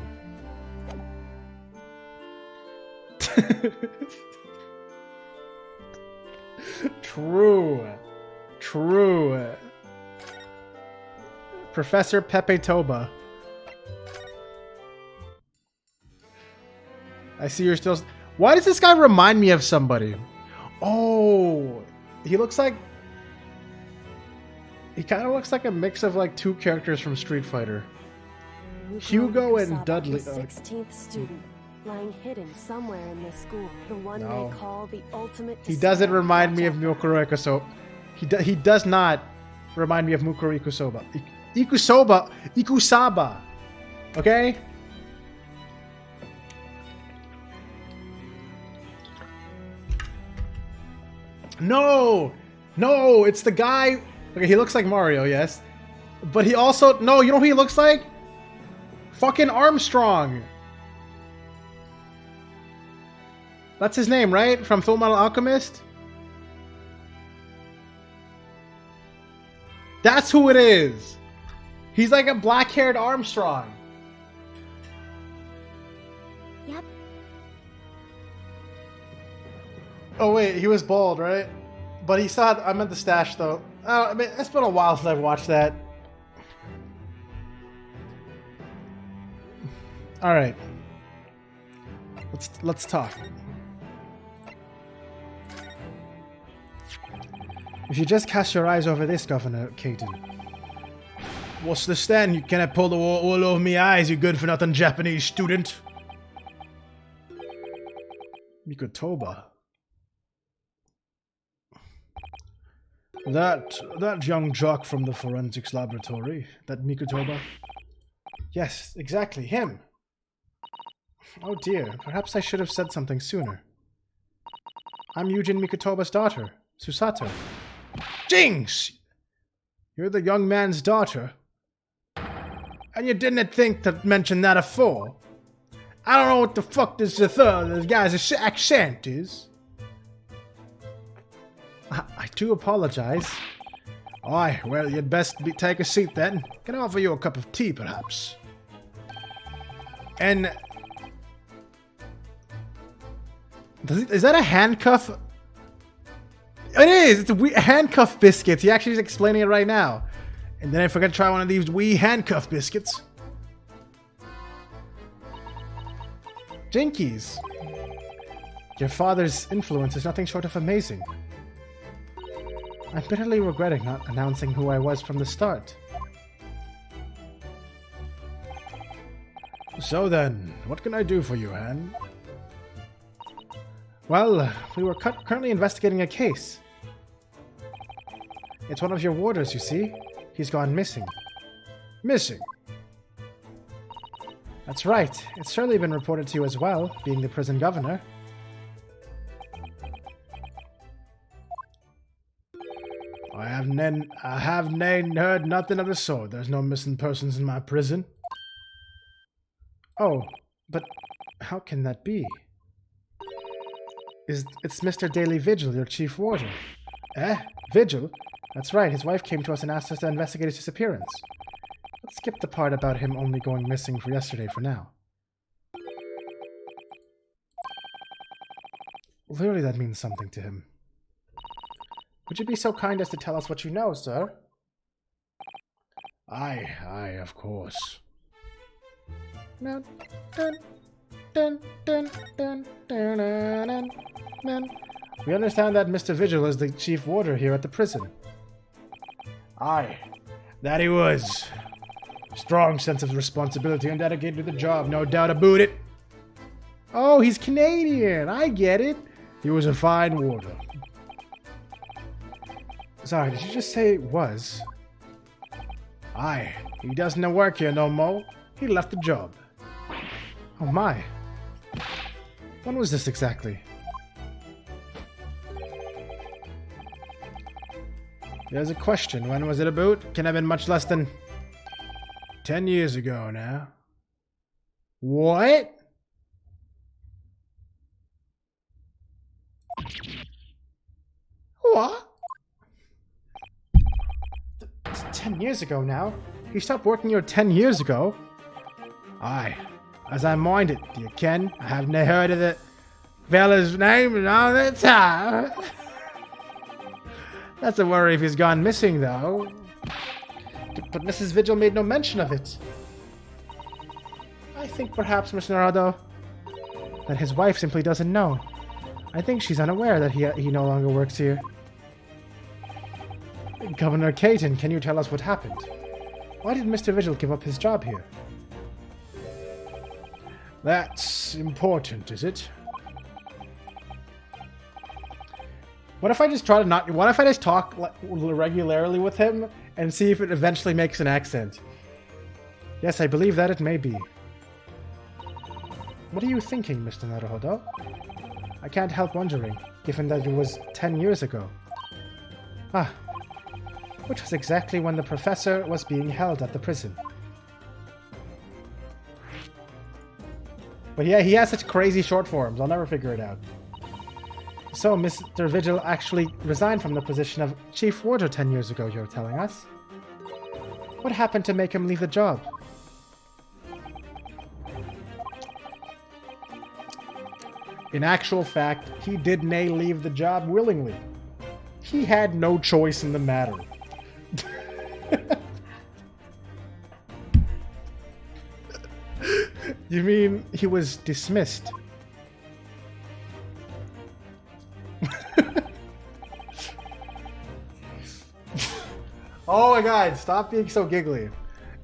True. Professor Pepe Toba. I see you're still... Why does this guy remind me of somebody? Oh, he looks like... He kind of looks like a mix of like two characters from Street Fighter. Hugo and Dudley. 16th student, lying hidden somewhere in this school. The one they call the ultimate. He doesn't remind me of Mukuro Ikusoba. He does not remind me of Mukuro Ikusoba. Ikusaba. Okay? No, it's the guy. Okay, he looks like Mario, yes. But he also... No, you know who he looks like? Fucking Armstrong. That's his name, right? From Fullmetal Alchemist? That's who it is. He's like a black-haired Armstrong. Yep. Oh wait, he was bald, right? But he saw it. I meant the stash, though. I mean, it's been a while since I've watched that. All right, let's talk. If you just cast your eyes over this, Governor Caden. What's the stand? You cannot pull the wool over me eyes, you good-for-nothing Japanese student. Mikotoba. That young jock from the forensics laboratory, that Mikotoba. Yes, exactly, him. Oh dear, perhaps I should have said something sooner. I'm Yujin Mikotoba's daughter, Susato. Jinx! You're the young man's daughter. And you didn't think to mention that afore. I don't know what the fuck this guy's accent is. I do apologize. Aye, well, you'd best take a seat then. Can I offer you a cup of tea, perhaps? And... is that a handcuff? It is! It's a handcuff biscuit. He actually is explaining it right now. And then I forgot to try one of these wee handcuff biscuits. Jinkies. Your father's influence is nothing short of amazing. I'm bitterly regretting not announcing who I was from the start. So then, what can I do for you, Han? Well, we were currently investigating a case. It's one of your warders, you see. He's gone missing. Missing? That's right. It's surely been reported to you as well, being the prison governor. I have heard nothing of the sort. There's no missing persons in my prison. Oh, but how can that be? It's Mr. Daily Vigil, your chief warder. Eh? Vigil? That's right, his wife came to us and asked us to investigate his disappearance. Let's skip the part about him only going missing for yesterday for now. Clearly that means something to him. Would you be so kind as to tell us what you know, sir? Aye, of course. Dun, dun, dun, dun, dun, dun, dun, dun. We understand that Mr. Vigil is the chief warder here at the prison. Aye, that he was. Strong sense of responsibility and dedicated to the job, no doubt about it. Oh, he's Canadian. I get it. He was a fine warder. Sorry, did you just say was? Aye, he doesn't work here no more. He left the job. Oh my. When was this exactly? There's a question. When was it about? Can have been much less than 10 years ago now. What? What? 10 years ago now? He stopped working here 10 years ago? Aye. As I mind it, do you ken? I haven't heard of the fella's name in all the time. That's a worry if he's gone missing, though. But Mrs. Vigil made no mention of it. I think perhaps, Mr. Naruto, that his wife simply doesn't know. I think she's unaware that he no longer works here. Governor Caton, can you tell us what happened? Why did Mr. Vigil give up his job here? That's important, is it? What if I just try to not... What if I just talk regularly with him and see if it eventually makes an accent? Yes, I believe that it may be. What are you thinking, Mr. Naruhodo? I can't help wondering, given that it was 10 years ago. Ah, which was exactly when the professor was being held at the prison. But yeah, he has such crazy short forms, I'll never figure it out. So, Mr. Vigil actually resigned from the position of Chief Warder 10 years ago, you're telling us? What happened to make him leave the job? In actual fact, he did nay leave the job willingly. He had no choice in the matter. You mean he was dismissed? Oh my god, stop being so giggly.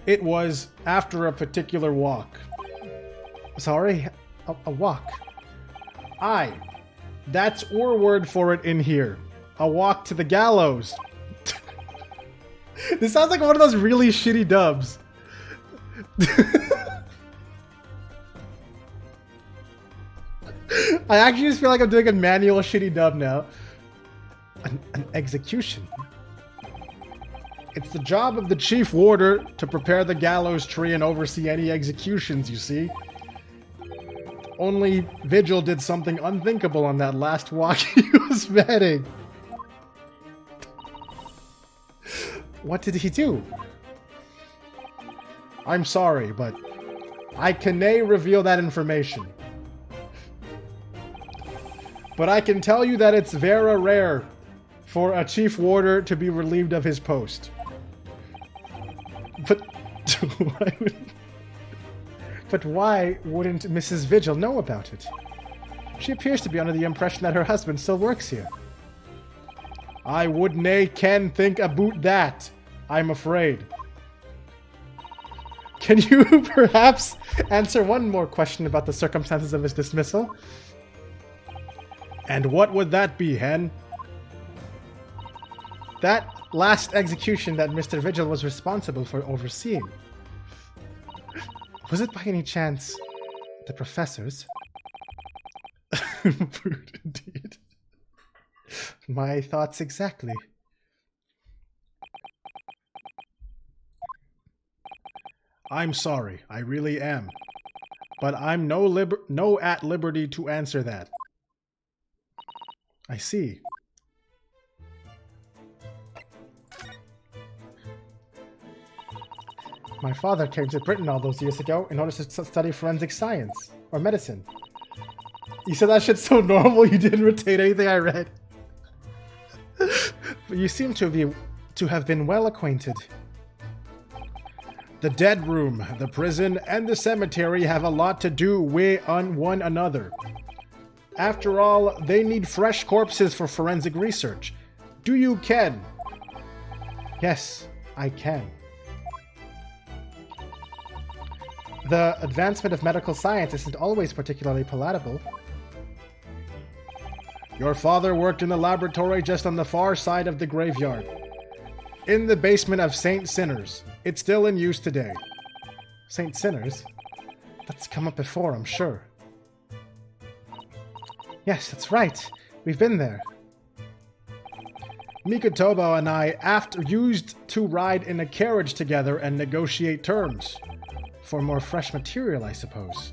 It was after a particular walk. Sorry? A walk. Aye. That's our word for it in here. A walk to the gallows. This sounds like one of those really shitty dubs. I actually just feel like I'm doing a manual shitty dub now. An execution. It's the job of the chief warder to prepare the gallows tree and oversee any executions, you see. Only Vigil did something unthinkable on that last walk he was vetting. What did he do? I'm sorry, but I cannot reveal that information. But I can tell you that it's very rare for a chief warder to be relieved of his post. But why wouldn't Mrs. Vigil know about it? She appears to be under the impression that her husband still works here. I would nae can think about that, I'm afraid. Can you perhaps answer one more question about the circumstances of his dismissal? And what would that be, Hen? That last execution that Mr. Vigil was responsible for overseeing. Was it by any chance the professor's? Indeed. My thoughts exactly. I'm sorry, I really am. But I'm no at liberty to answer that. I see. My father came to Britain all those years ago in order to study forensic science, or medicine. You said that shit's so normal you didn't retain anything I read. But you seem to have been well acquainted. The dead room, the prison, and the cemetery have a lot to do with one another. After all, they need fresh corpses for forensic research. Do you ken? Yes, I can. The advancement of medical science isn't always particularly palatable. Your father worked in the laboratory just on the far side of the graveyard. In the basement of St. Sinners. It's still in use today. St. Sinners? That's come up before, I'm sure. Yes, that's right. We've been there. Mikotobo and I used to ride in a carriage together and negotiate terms. For more fresh material, I suppose.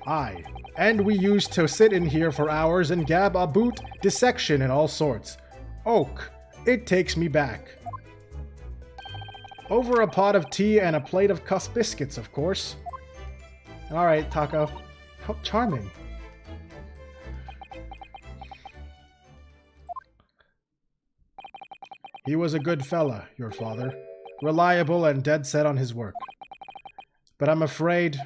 Aye, and we used to sit in here for hours and gab about dissection and all sorts. Oak, it takes me back. Over a pot of tea and a plate of cuss biscuits, of course. Alright, Taco. How charming. He was a good fella, your father. Reliable and dead set on his work. But I'm afraid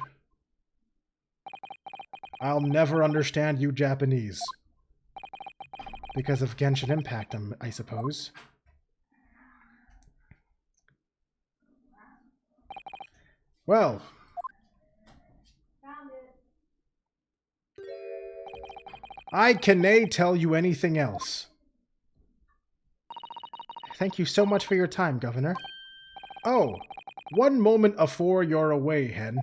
I'll never understand you Japanese. Because of Genshin Impact, I suppose. Well. I cannae tell you anything else. Thank you so much for your time, Governor. Oh, one moment afore you're away, Hen.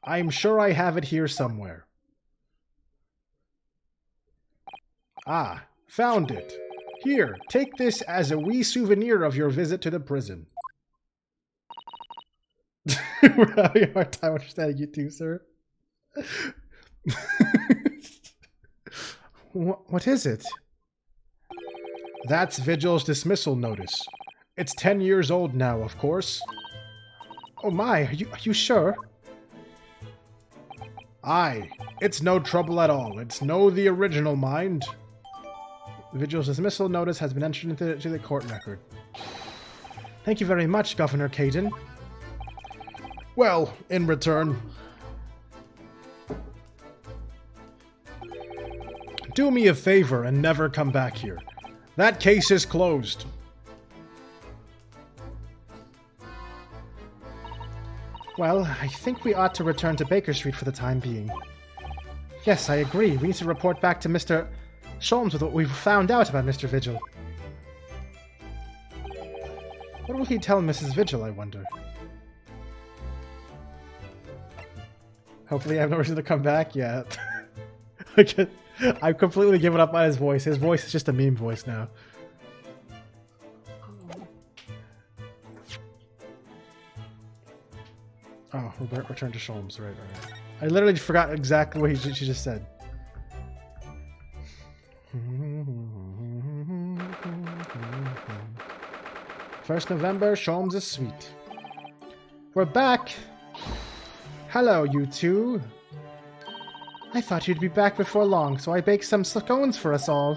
I'm sure I have it here somewhere. Ah, found it. Here, take this as a wee souvenir of your visit to the prison. We're having a hard time understanding you too, sir. What is it? That's Vigil's dismissal notice. It's 10 years old now, of course. Oh my, are you sure? Aye, it's no trouble at all. It's no the original, mind. Vigil's dismissal notice has been entered into the court record. Thank you very much, Governor Caden. Well, in return, do me a favor and never come back here. That case is closed. Well, I think we ought to return to Baker Street for the time being. Yes, I agree. We need to report back to Mr. Sholmes with what we've found out about Mr. Vigil. What will he tell Mrs. Vigil, I wonder? Hopefully I have no reason to come back yet. I've completely given up on his voice. His voice is just a meme voice now. Oh, return to Sholmes. Right. I literally forgot exactly what she just said. First November, Sholmes' suite. We're back! Hello, you two. I thought you'd be back before long, so I baked some scones for us all.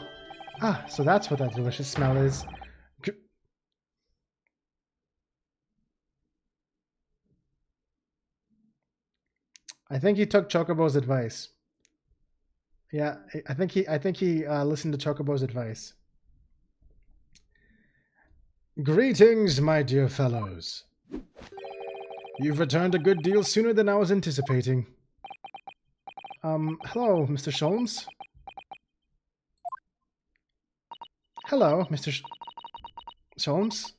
Ah, so that's what that delicious smell is. I think he took Chocobo's advice. Yeah, I think he listened to Chocobo's advice. Greetings, my dear fellows. You've returned a good deal sooner than I was anticipating. Hello, Mr. Sholmes. Hello, Mr. Sholmes.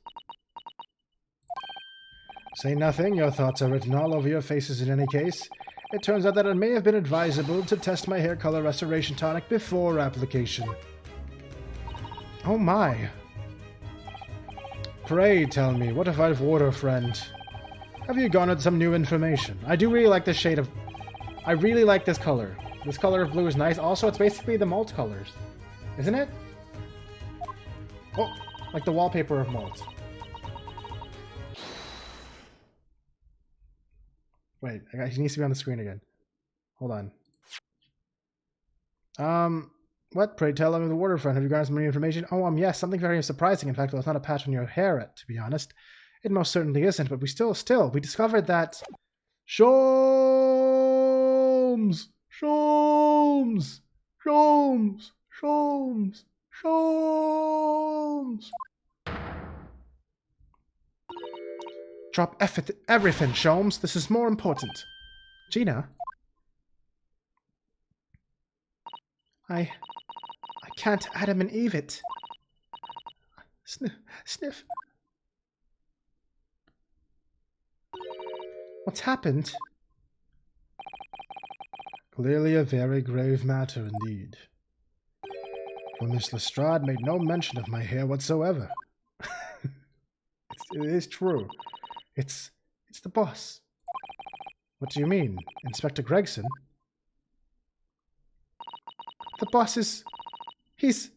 Say nothing, your thoughts are written all over your faces in any case. It turns out that it may have been advisable to test my hair color restoration tonic before application. Oh my. Pray tell me, what if I've water, friend? Have you garnered some new information? I do really like this shade of... I really like this color. This color of blue is nice. Also, it's basically the malt colors. Isn't it? Oh, like the wallpaper of malt. Wait, he needs to be on the screen again. Hold on. What? Pray tell me the waterfront. Have you garnered some new information? Oh, yes, something very surprising. In fact, well, it's not a patch on your hair, to be honest. It most certainly isn't, but we discovered that... Sholmes! Sholmes! Sholmes! Sholmes! Sholmes! Drop everything, Sholmes. This is more important. Gina? I can't Adam and Eve it. Sniff. What's happened? Clearly a very grave matter indeed. For Miss Lestrade made no mention of my hair whatsoever. It is true. It's the boss. What do you mean? Inspector Gregson? The boss is... He's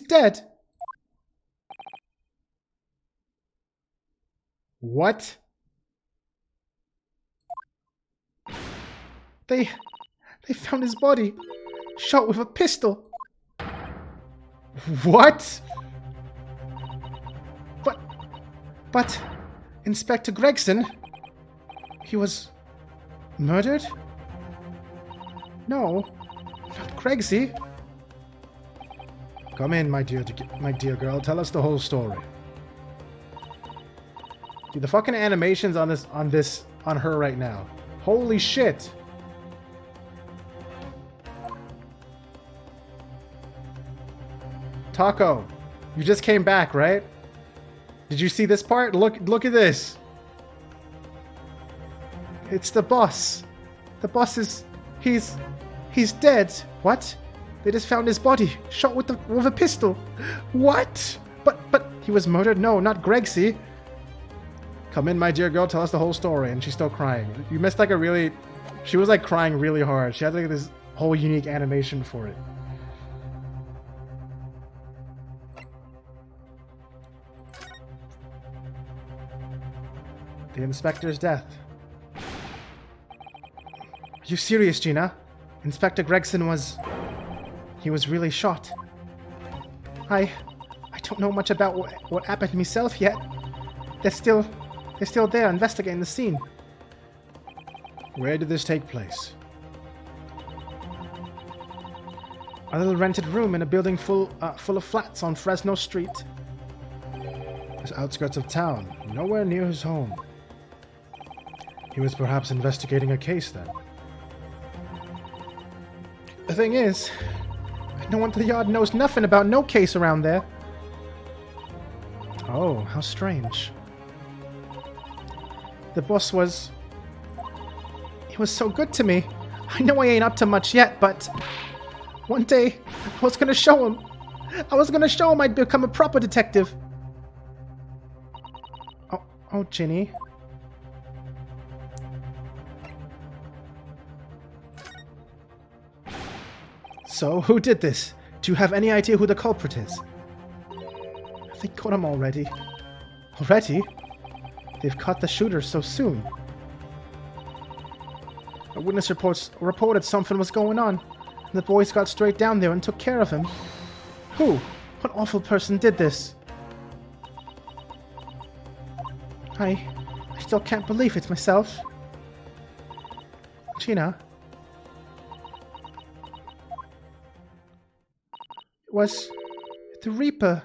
dead. What? They found his body. Shot with a pistol. What? But... Inspector Gregson? He was... murdered? No. Not Gregsy. Come in, my dear girl. Tell us the whole story. Dude, the fucking animations on her right now. Holy shit. Taco, you just came back, right? Did you see this part? Look at this. It's the boss. The boss is... He's dead. What? They just found his body. Shot with a pistol. What? But he was murdered? No, not Gregsy. Come in, my dear girl. Tell us the whole story. And she's still crying. You missed like a really... She was like crying really hard. She had like this whole unique animation for it. The inspector's death. Are you serious, Gina? Inspector Gregson was... He was really shot. I don't know much about what happened myself yet. They're still there investigating the scene. Where did this take place? A little rented room in a building full of flats on Fresno Street. The outskirts of town, nowhere near his home. He was perhaps investigating a case then. The thing is, no one at the yard knows nothing about no case around there. Oh, how strange. The boss was... He was so good to me. I know I ain't up to much yet, but... One day, I was gonna show him. I'd become a proper detective. Oh, Ginny. So, who did this? Do you have any idea who the culprit is? They caught him already. Already? They've caught the shooter so soon. A witness reported something was going on, and the boys got straight down there and took care of him. Who? What awful person did this? I still can't believe it myself. Gina? It was the Reaper.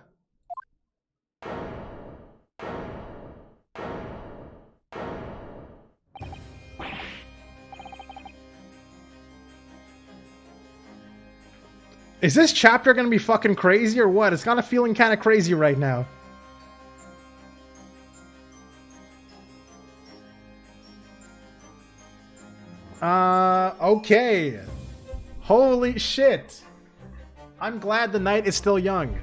Is this chapter gonna be fucking crazy or what? It's kind of feeling kind of crazy right now. Okay. Holy shit. I'm glad the night is still young.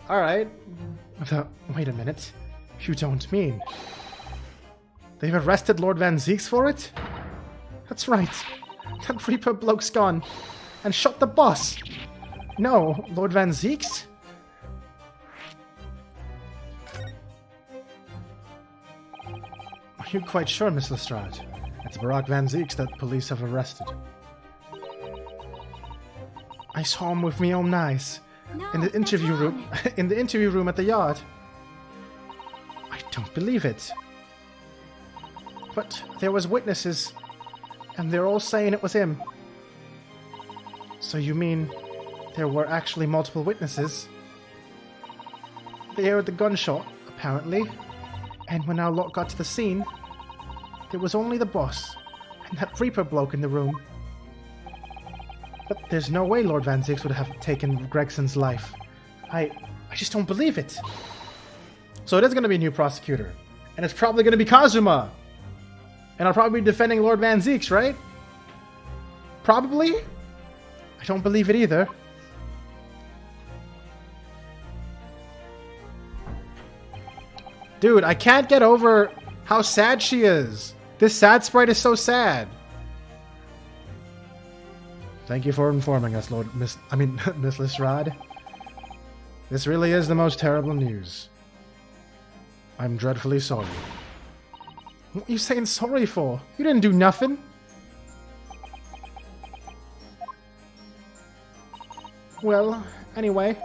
Alright. Wait a minute. You don't mean... They've arrested Lord Van Zieks for it? That's right. That Reaper bloke's gone. And shot the boss. No, Lord Van Zieks? Are you quite sure, Miss Lestrade? It's Barack Van Zieks that police have arrested. I saw him with my own eyes. In the interview room. In the interview room at the yard. I don't believe it. But there was witnesses. And they're all saying it was him. So you mean there were actually multiple witnesses? They heard the gunshot, apparently. And when our lot got to the scene, there was only the boss and that Reaper bloke in the room. But there's no way Lord Van Zieks would have taken Gregson's life. I just don't believe it. So it is going to be a new prosecutor. And it's probably going to be Kazuma. And I'll probably be defending Lord Van Zieks, right? Probably? I don't believe it either. Dude, I can't get over how sad she is. This sad sprite is so sad. Thank you for informing us, Miss Lestrade. This really is the most terrible news. I'm dreadfully sorry. What are you saying sorry for? You didn't do nothing. Well, anyway,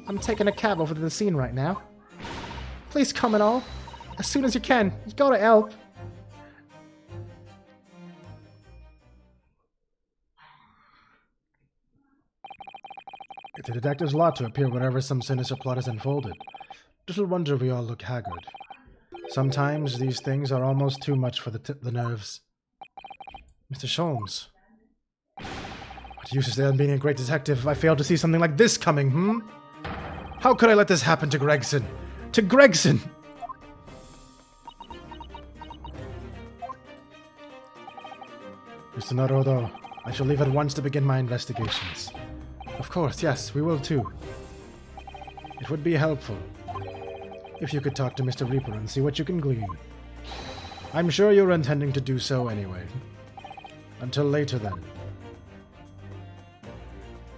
I'm taking a cab over to the scene right now. Please come and all. As soon as you can. You gotta help. It's a detective's lot to appear whenever some sinister plot is unfolded. Little wonder we all look haggard. Sometimes these things are almost too much for the nerves. Mr. Sholmes. What use is there in being a great detective if I fail to see something like this coming, How could I let this happen to Gregson? To Gregson! Mr. Naruto, I shall leave at once to begin my investigations. Of course, yes, we will too. It would be helpful if you could talk to Mr. Reaper and see what you can glean. I'm sure you're intending to do so anyway. Until later then.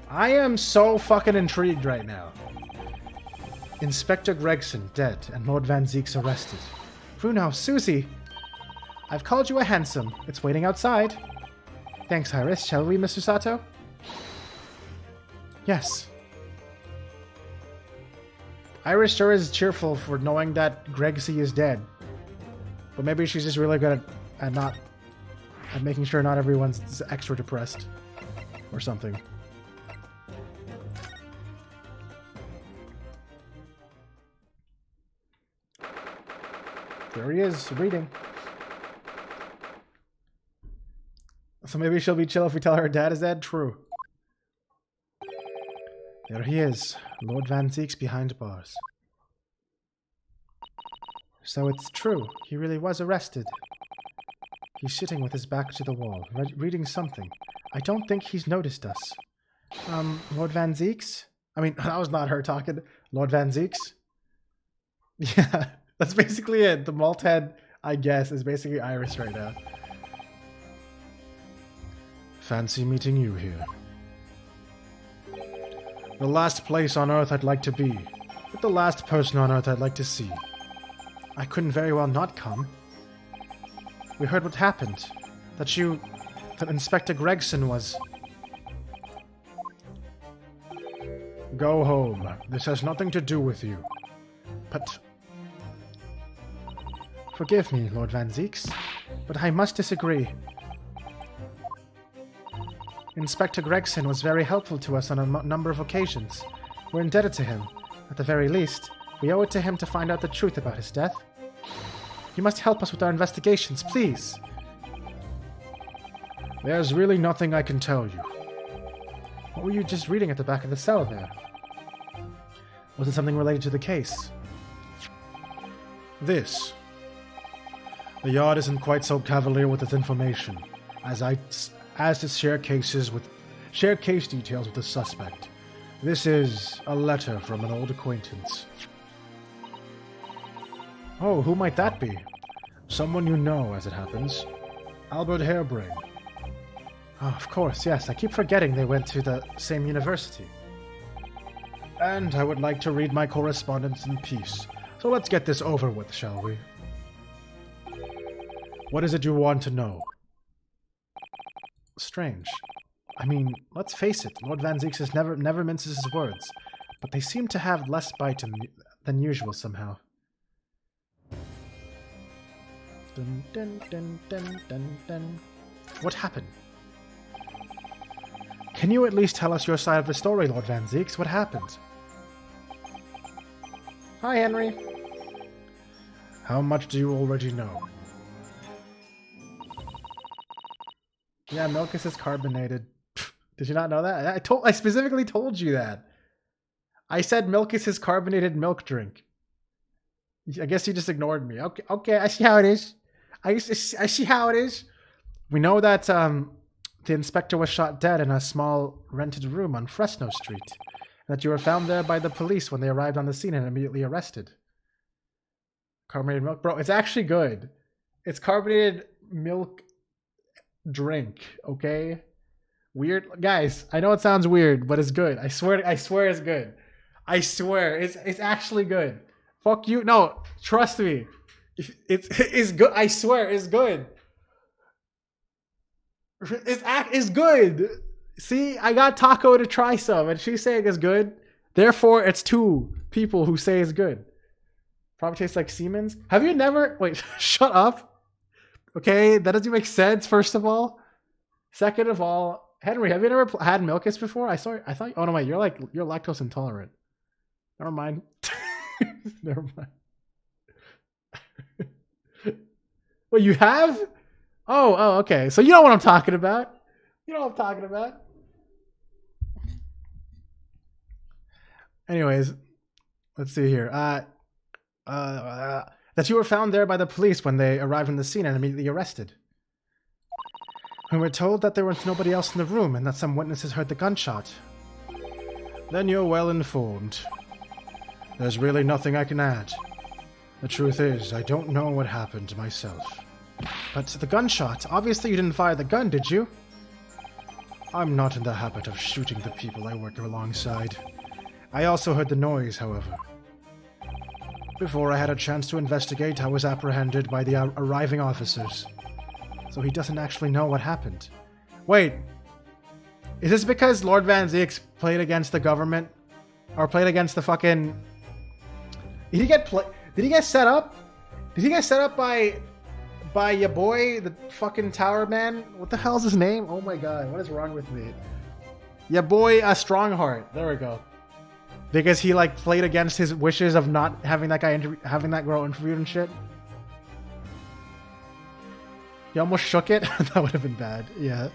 I am so fucking intrigued right now. Inspector Gregson dead and Lord Van Zieks arrested. Bruno, Susie! I've called you a handsome. It's waiting outside. Thanks, Iris. Shall we, Mr. Sato? Yes. Iris sure is cheerful for knowing that Gregsy is dead. But maybe she's just really good at making sure not everyone's extra depressed. Or something. There he is, reading. So maybe she'll be chill if we tell her dad is dead? True. There he is, Lord Van Zeek's behind bars. So it's true, he really was arrested. He's sitting with his back to the wall, reading something. I don't think he's noticed us. Lord Van Zeek's? I mean, that was not her talking. Lord Van Zeek's? Yeah, that's basically it. The malt head, I guess, is basically Iris right now. Fancy meeting you here. The last place on Earth I'd like to be, but the last person on Earth I'd like to see. I couldn't very well not come. We heard what happened. That Inspector Gregson was... Go home. This has nothing to do with you. But... Forgive me, Lord Van Zeeks, but I must disagree. Inspector Gregson was very helpful to us on a number of occasions. We're indebted to him. At the very least, we owe it to him to find out the truth about his death. You must help us with our investigations, please. There's really nothing I can tell you. What were you just reading at the back of the cell there? Was it something related to the case? This. The Yard isn't quite so cavalier with its information, as to share case details with the suspect. This is a letter from an old acquaintance. Oh, who might that be? Someone you know, as it happens. Albert Harebrain. Oh, of course, yes. I keep forgetting they went to the same university. And I would like to read my correspondence in peace. So let's get this over with, shall we? What is it you want to know? Strange. I mean, let's face it, Lord Van Zeeks never minces his words, but they seem to have less bite than usual somehow. Dun, dun, dun, dun, dun, dun. What happened? Can you at least tell us your side of the story, Lord Van Zeeks? What happened? Hi, Henry. How much do you already know? Yeah, Milkus is carbonated. Did you not know that? I specifically told you that. I said Milkus is carbonated milk drink. I guess you just ignored me. Okay, I see how it is. I see how it is. We know that the inspector was shot dead in a small rented room on Fresno Street. That you were found there by the police when they arrived on the scene and immediately arrested. Carbonated milk? Bro, it's actually good. It's carbonated milk drink, okay? Weird. Guys, I know it sounds weird, but it's good. I swear it's good. I swear, it's actually good. Fuck you. No, trust me. It's good. I swear, it's good. It's good. See, I got Taco to try some, and she's saying it's good. Therefore, it's two people who say it's good. Probably tastes like Siemens. Have you never... Wait, shut up. Okay, that doesn't make sense, first of all. Second of all, Henry, have you never had Milkus before? I thought... Oh, no, wait, you're lactose intolerant. Never mind. Never mind. Well, you have? Oh, okay. So you know what I'm talking about. You know what I'm talking about. Anyways, let's see here. That you were found there by the police when they arrived on the scene and immediately arrested. We were told that there was nobody else in the room and that some witnesses heard the gunshot. Then you're well informed. There's really nothing I can add. The truth is, I don't know what happened myself. But the gunshot, obviously you didn't fire the gun, did you? I'm not in the habit of shooting the people I work alongside. I also heard the noise, however. Before I had a chance to investigate, I was apprehended by the arriving officers. So he doesn't actually know what happened. Wait. Is this because Lord Van Zieks played against the government? Or played against the fucking... Did he get set up? Did he get set up by your boy, the fucking tower man? What the hell's his name? Oh my god, what is wrong with me? Your boy, Strongheart. There we go. Because he like played against his wishes of not having that guy having that girl interviewed and shit. He almost shook it. That would have been bad. Yeah.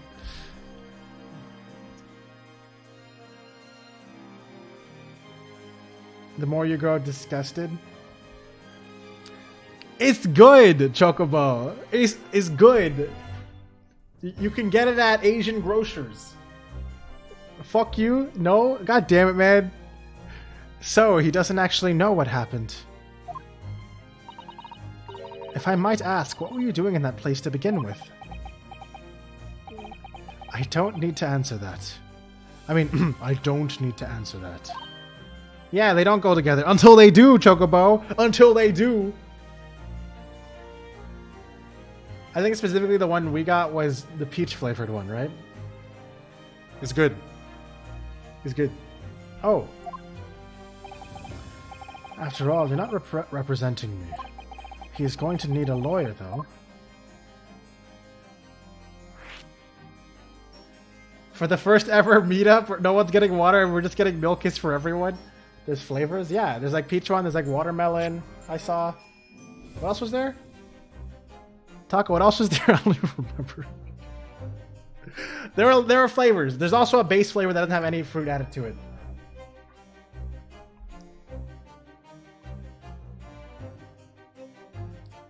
The more you grow disgusted. It's good, Chocobo. It's good. You can get it at Asian grocers. Fuck you. No? God damn it, man. So, he doesn't actually know what happened. If I might ask, what were you doing in that place to begin with? I don't need to answer that. I mean, I don't need to answer that. Yeah, they don't go together. Until they do, Chocobo. Until they do. I think specifically the one we got was the peach flavored one, right? It's good. It's good. Oh. After all, you're not representing me. He's going to need a lawyer, though. For the first ever meetup where no one's getting water and we're just getting Milkies for everyone. There's flavors. Yeah, there's like peach one. There's like watermelon. I saw. What else was there? Taco, what else was there? I don't even remember. There are flavors. There's also a base flavor that doesn't have any fruit added to it.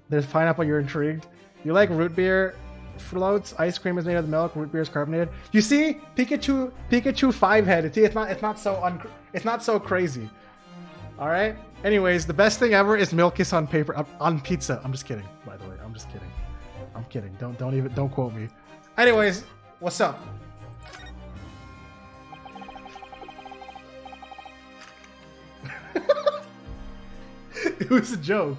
There's pineapple, you're intrigued. You like root beer floats? Ice cream is made of milk, root beer is carbonated. You see? Pikachu 5-head. See, it's not so crazy. Alright? Anyways, the best thing ever is Milkies on paper on pizza. I'm just kidding, by the way. I'm just kidding. I'm kidding. Don't quote me. Anyways, what's up? It was a joke.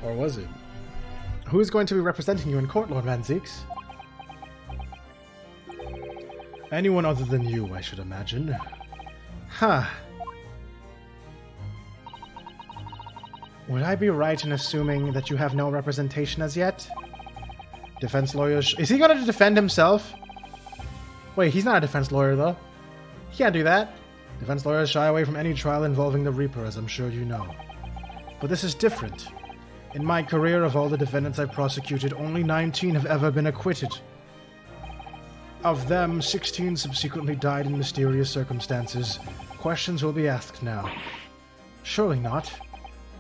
Or was it? Who is going to be representing you in court, Lord Van Zieks? Anyone other than you, I should imagine. Huh. Would I be right in assuming that you have no representation as yet? Defense lawyers... Is he going to defend himself? Wait, he's not a defense lawyer, though. He can't do that. Defense lawyers shy away from any trial involving the Reaper, as I'm sure you know. But this is different. In my career, of all the defendants I've prosecuted, only 19 have ever been acquitted. Of them, 16 subsequently died in mysterious circumstances. Questions will be asked now. Surely not.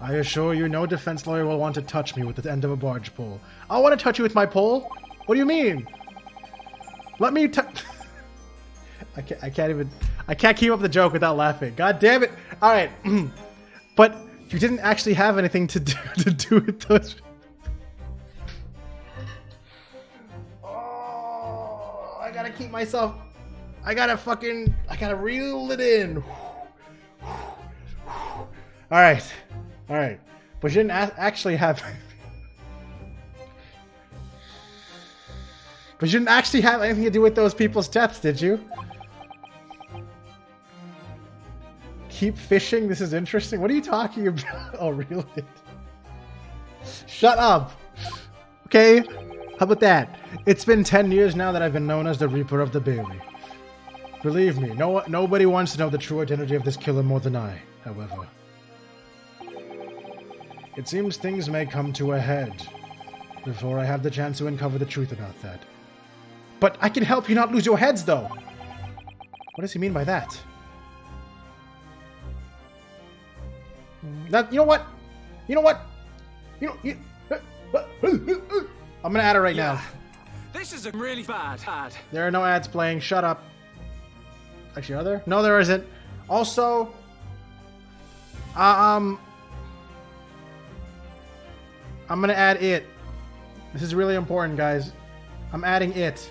I assure you, no defense lawyer will want to touch me with the end of a barge pole. I want to touch you with my pole? What do you mean? Let me I can't keep up the joke without laughing. God damn it. Alright. But you didn't actually have anything to do with those. Oh, I gotta keep myself. I gotta reel it in. Alright. Alright. But you didn't actually have. But you didn't actually have anything to do with those people's deaths, did you? Keep fishing? This is interesting. What are you talking about? Oh, really? Shut up. Okay? How about that? It's been 10 years now that I've been known as the Reaper of the Bailey. Believe me, nobody wants to know the true identity of this killer more than I, however. It seems things may come to a head before I have the chance to uncover the truth about that. But I can help you not lose your heads, though! What does he mean by that? Now, you know what? I'm gonna add it right now. This is a really bad ad. There are no ads playing. Shut up. Actually, are there? No, there isn't. Also, I'm gonna add it. This is really important, guys. I'm adding it.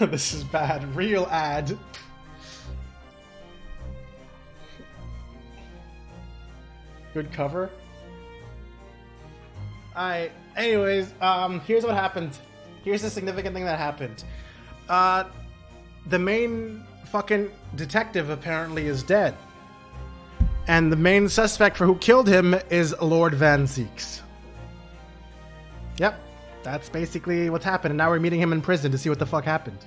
This is bad. Real ad. Good cover. Alright, anyways, here's what happened. Here's the significant thing that happened. The main fucking detective apparently is dead. And the main suspect for who killed him is Lord Van Zieks. Yep, that's basically what's happened. And now we're meeting him in prison to see what the fuck happened.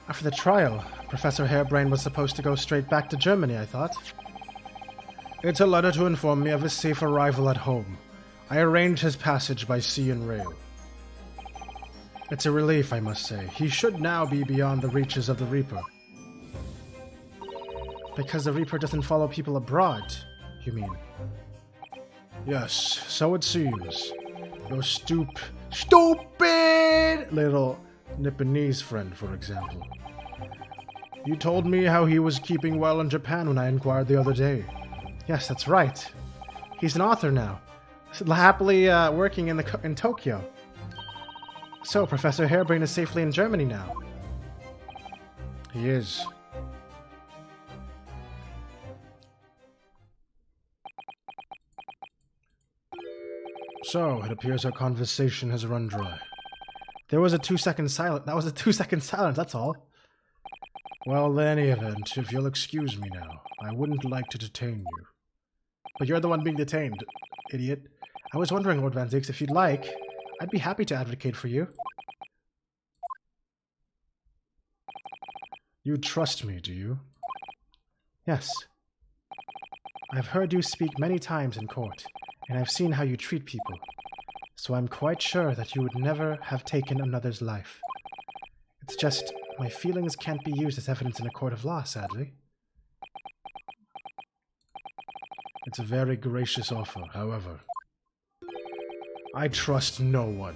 After the trial, Professor Harebrain was supposed to go straight back to Germany, I thought. It's a letter to inform me of his safe arrival at home. I arranged his passage by sea and rail. It's a relief, I must say. He should now be beyond the reaches of the Reaper. Because the Reaper doesn't follow people abroad, you mean? Yes, so it seems. Your stupid little Nipponese friend, for example. You told me how he was keeping well in Japan when I inquired the other day. Yes, that's right. He's an author now, happily working in Tokyo. So, Professor Harebrain is safely in Germany now. He is. So, it appears our conversation has run dry. There was a 2-second silence. That was a 2-second silence, that's all. Well, in any event, if you'll excuse me now, I wouldn't like to detain you. But you're the one being detained, idiot. I was wondering, Lord Van Zieks, if you'd like, I'd be happy to advocate for you. You trust me, do you? Yes. I've heard you speak many times in court, and I've seen how you treat people. So I'm quite sure that you would never have taken another's life. It's just, my feelings can't be used as evidence in a court of law, sadly. It's a very gracious offer, however. I trust no one.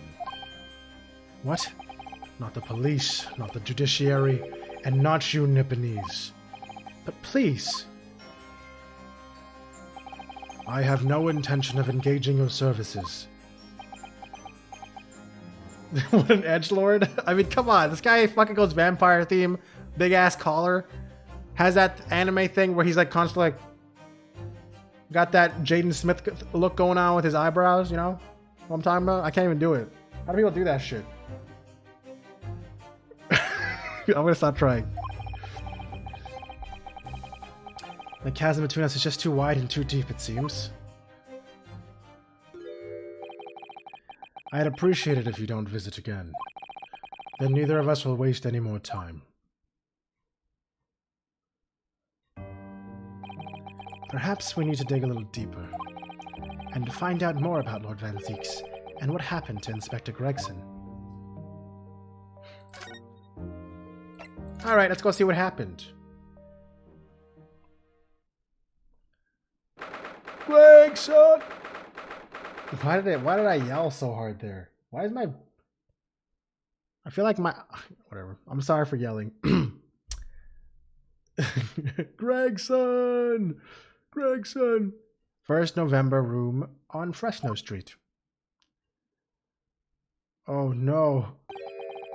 What? Not the police, not the judiciary, and not you Nipponese. But please. I have no intention of engaging your services. What an edgelord. I mean, come on. This guy fucking goes vampire theme, big ass collar. Has that anime thing where he's like constantly like, got that Jaden Smith look going on with his eyebrows, you know what I'm talking about? I can't even do it. How do people do that shit? I'm gonna stop trying. The chasm between us is just too wide and too deep, it seems. I'd appreciate it if you don't visit again. Then neither of us will waste any more time. Perhaps we need to dig a little deeper and find out more about Lord Van Zieks and what happened to Inspector Gregson. Alright, let's go see what happened. Gregson! Why did I yell so hard there? Why is my... I feel like my... Whatever. I'm sorry for yelling. Gregson! Gregson! 1st November room on Fresno Street. Oh no.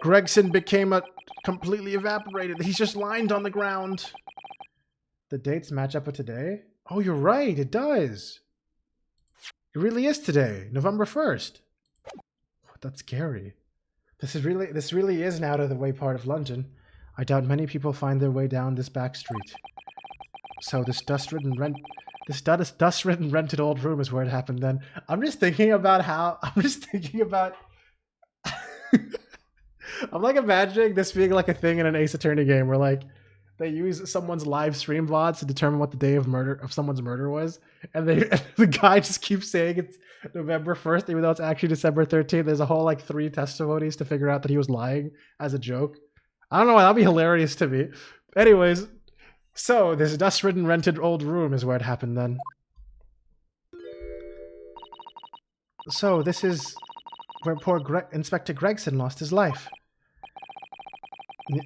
Gregson became completely evaporated. He's just lined on the ground. The dates match up with today? Oh, you're right. It does. It really is today, November 1st. That's scary. This really is an out of the way part of London. I doubt many people find their way down this back street. So this dust-ridden rented old room is where it happened then. I'm just thinking about I'm like imagining this being like a thing in an Ace Attorney game where like they use someone's live stream VODs to determine what the day of someone's murder was, and the guy just keeps saying it's November 1st, even though it's actually December 13th. There's a whole like 3 testimonies to figure out that he was lying as a joke. I don't know why, that'd be hilarious to me. Anyways, so this dust-ridden rented old room is where it happened then. So this is where poor Inspector Gregson lost his life.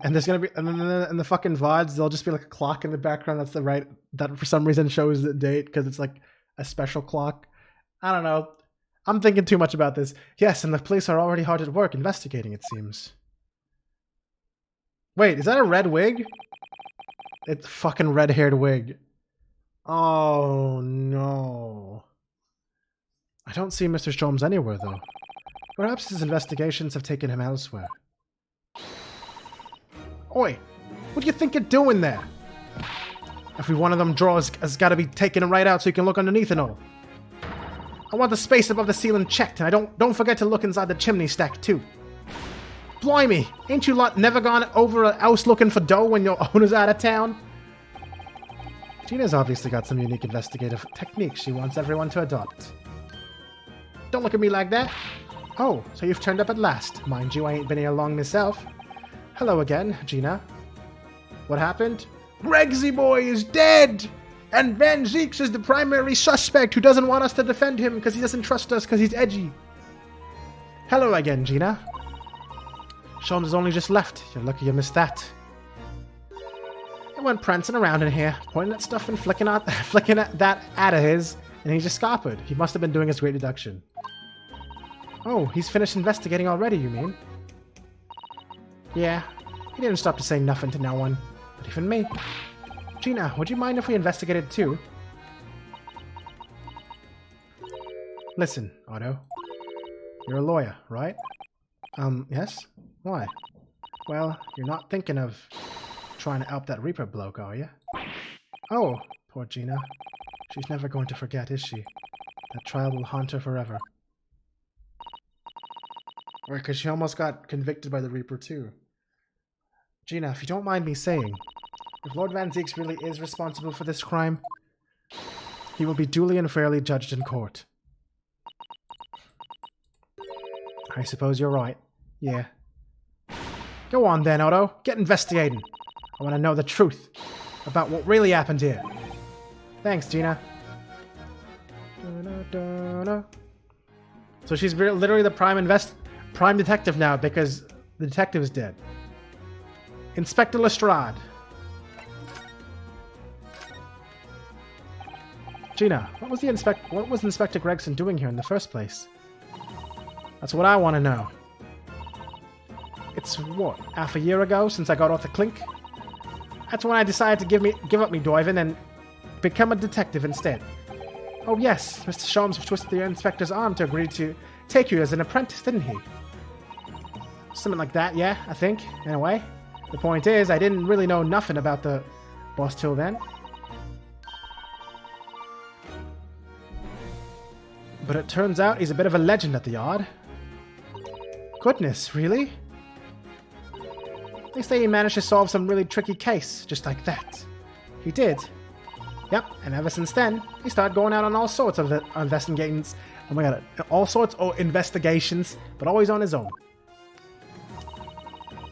And there's gonna be, and then in the fucking VODs, there'll just be like a clock in the background that for some reason shows the date because it's like A special clock? I don't know. I'm thinking too much about this. Yes, and the police are already hard at work investigating, it seems. Wait, is that a red wig? It's fucking red-haired wig. Oh, no. I don't see Mr. Sholmes anywhere, though. Perhaps his investigations have taken him elsewhere. Oi! What do you think you're doing there? Every one of them drawers has got to be taken right out so you can look underneath and all. I want the space above the ceiling checked, and don't forget to look inside the chimney stack, too. Blimey! Ain't you lot never gone over a house looking for dough when your owner's out of town? Gina's obviously got some unique investigative techniques she wants everyone to adopt. Don't look at me like that. Oh, so you've turned up at last. Mind you, I ain't been here long myself. Hello again, Gina. What happened? Gregsy boy is dead! And Van Zeeks is the primary suspect who doesn't want us to defend him because he doesn't trust us because he's edgy. Hello again, Gina. Sholmes has only just left. You're lucky you missed that. He went prancing around in here, pointing at stuff and flicking at that ad of his, and he just scuppered. He must have been doing his great deduction. Oh, he's finished investigating already, you mean? Yeah, he didn't stop to say nothing to no one, not even me. Gina, would you mind if we investigated too? Listen, Otto. You're a lawyer, right? Yes? Why? Well, you're not thinking of trying to help that Reaper bloke, are you? Oh, poor Gina. She's never going to forget, is she? That trial will haunt her forever. Or because she almost got convicted by the Reaper too. Gina, if you don't mind me saying, if Lord Van Zeeks really is responsible for this crime, he will be duly and fairly judged in court. I suppose you're right. Yeah. Go on then, Otto. Get investigating. I want to know the truth about what really happened here. Thanks, Gina. So she's literally the prime detective now because the detective is dead. Inspector Lestrade. Gina, what was Inspector Gregson doing here in the first place? That's what I want to know. It's what, half a year ago since I got off the clink? That's when I decided to give up me diving and become a detective instead. Oh yes, Mr. Sholmes twisted the inspector's arm to agree to take you as an apprentice, didn't he? Something like that, yeah, I think, in a way. The point is, I didn't really know nothing about the boss till then. But it turns out he's a bit of a legend at the Yard. Goodness, really? They say he managed to solve some really tricky case, just like that. He did. Yep, and ever since then, he started going out on all sorts of investigations. Oh my god, all sorts of investigations, but always on his own.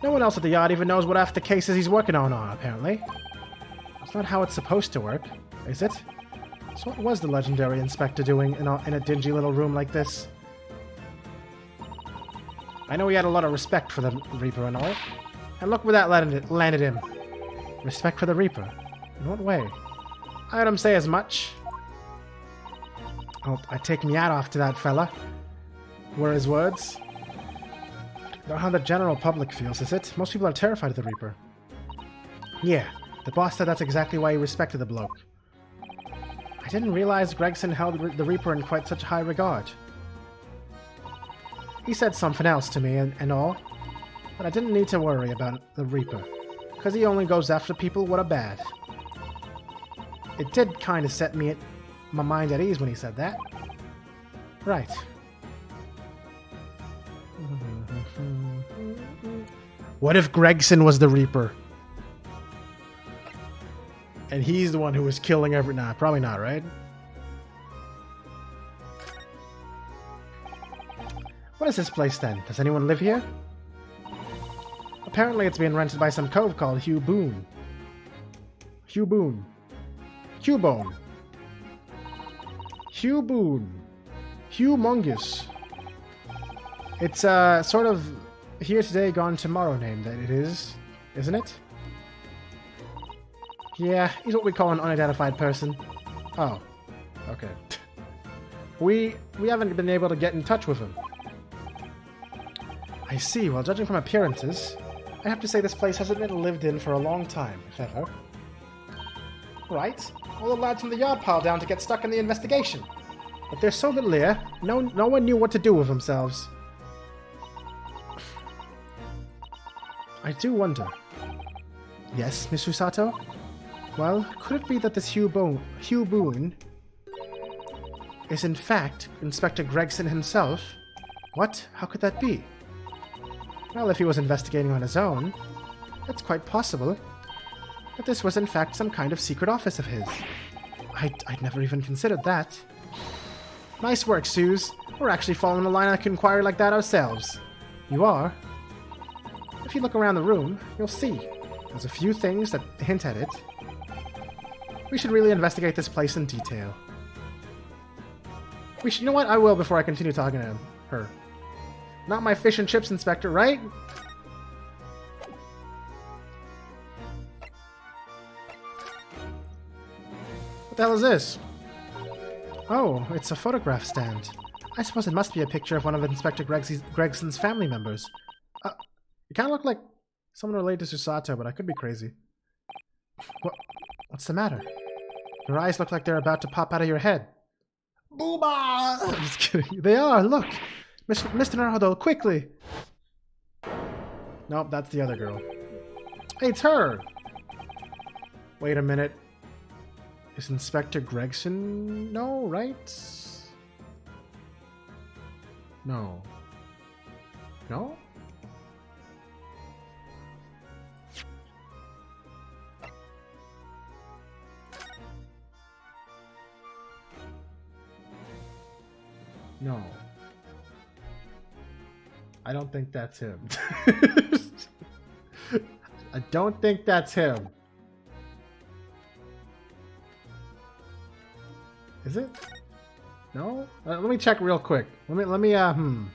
No one else at the Yard even knows what half the cases he's working on, apparently. That's not how it's supposed to work, is it? So what was the legendary inspector doing in a dingy little room like this? I know he had a lot of respect for the Reaper and all. And look where that landed him. Respect for the Reaper? In what way? I heard him say as much. Oh, I take me hat off to that fella. Were his words. Not how the general public feels, is it? Most people are terrified of the Reaper. Yeah, the boss said that's exactly why he respected the bloke. I didn't realize Gregson held the Reaper in quite such high regard. He said something else to me and all, but I didn't need to worry about the Reaper, because he only goes after people what are bad. It did kind of set my mind at ease when he said that. Right. What if Gregson was the Reaper? And he's the one who was killing every... Nah, probably not, right? What is this place then? Does anyone live here? Apparently it's being rented by some cove called Hugh Boone. Hugh Boone. Hugh-bone. Hugh Boone. Humongous. It's sort of here today, gone tomorrow name that it is, isn't it? Yeah, he's what we call an unidentified person. Oh, okay. We haven't been able to get in touch with him. I see. Well, judging from appearances, I have to say this place hasn't been lived in for a long time, if ever. Right. All the lads from the yard piled down to get stuck in the investigation. But there's so little here, no one knew what to do with themselves. I do wonder. Yes, Miss Usato? Well, could it be that this Hugh Boone is in fact Inspector Gregson himself? What? How could that be? Well, if he was investigating on his own, it's quite possible that this was in fact some kind of secret office of his. I'd never even considered that. Nice work, Suze. We're actually following a line of inquiry like that ourselves. You are? If you look around the room, you'll see. There's a few things that hint at it. We should really investigate this place in detail. You know what? I will before I continue talking to her. Not my fish and chips inspector, right? What the hell is this? Oh, it's a photograph stand. I suppose it must be a picture of one of Inspector Gregson's family members. It kind of looked like someone related to Susato, but I could be crazy. What's the matter? Your eyes look like they're about to pop out of your head. Booba! I'm just kidding. They are, look! Mr. Naruto, quickly! Nope, that's the other girl. Hey, it's her! Wait a minute. Is Inspector Gregson? No, right? No. No? No. I don't think that's him. I don't think that's him. Is it? No? Let me check real quick. Let me Oh,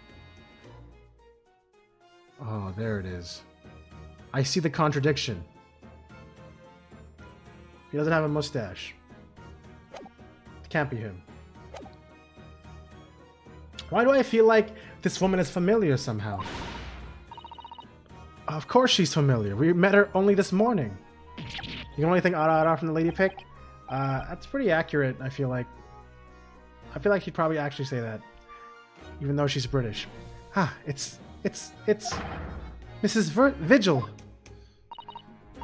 there it is. I see the contradiction. He doesn't have a mustache. It can't be him. Why do I feel like this woman is familiar somehow? Of course she's familiar. We met her only this morning. You can only think Ara from the lady pick? That's pretty accurate, I feel like. I feel like she'd probably actually say that. Even though she's British. It's Mrs. Vigil.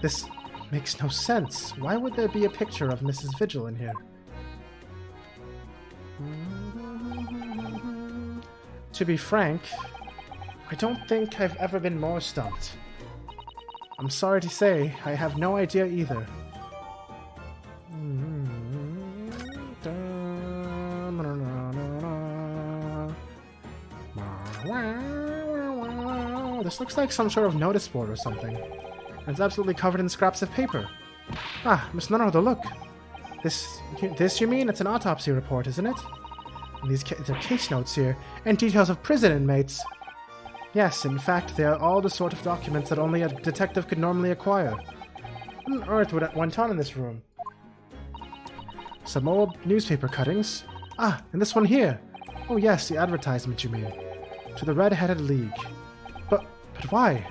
This makes no sense. Why would there be a picture of Mrs. Vigil in here? To be frank, I don't think I've ever been more stumped. I'm sorry to say, I have no idea either. This looks like some sort of notice board or something. It's absolutely covered in scraps of paper. Miss Naruto, look. This you mean? It's an autopsy report, isn't it? And these are case notes here, and details of prison inmates. Yes, in fact, they are all the sort of documents that only a detective could normally acquire. What on earth went on in this room? Some old newspaper cuttings. And this one here. Oh yes, the advertisement you mean. To the Redheaded League. But why?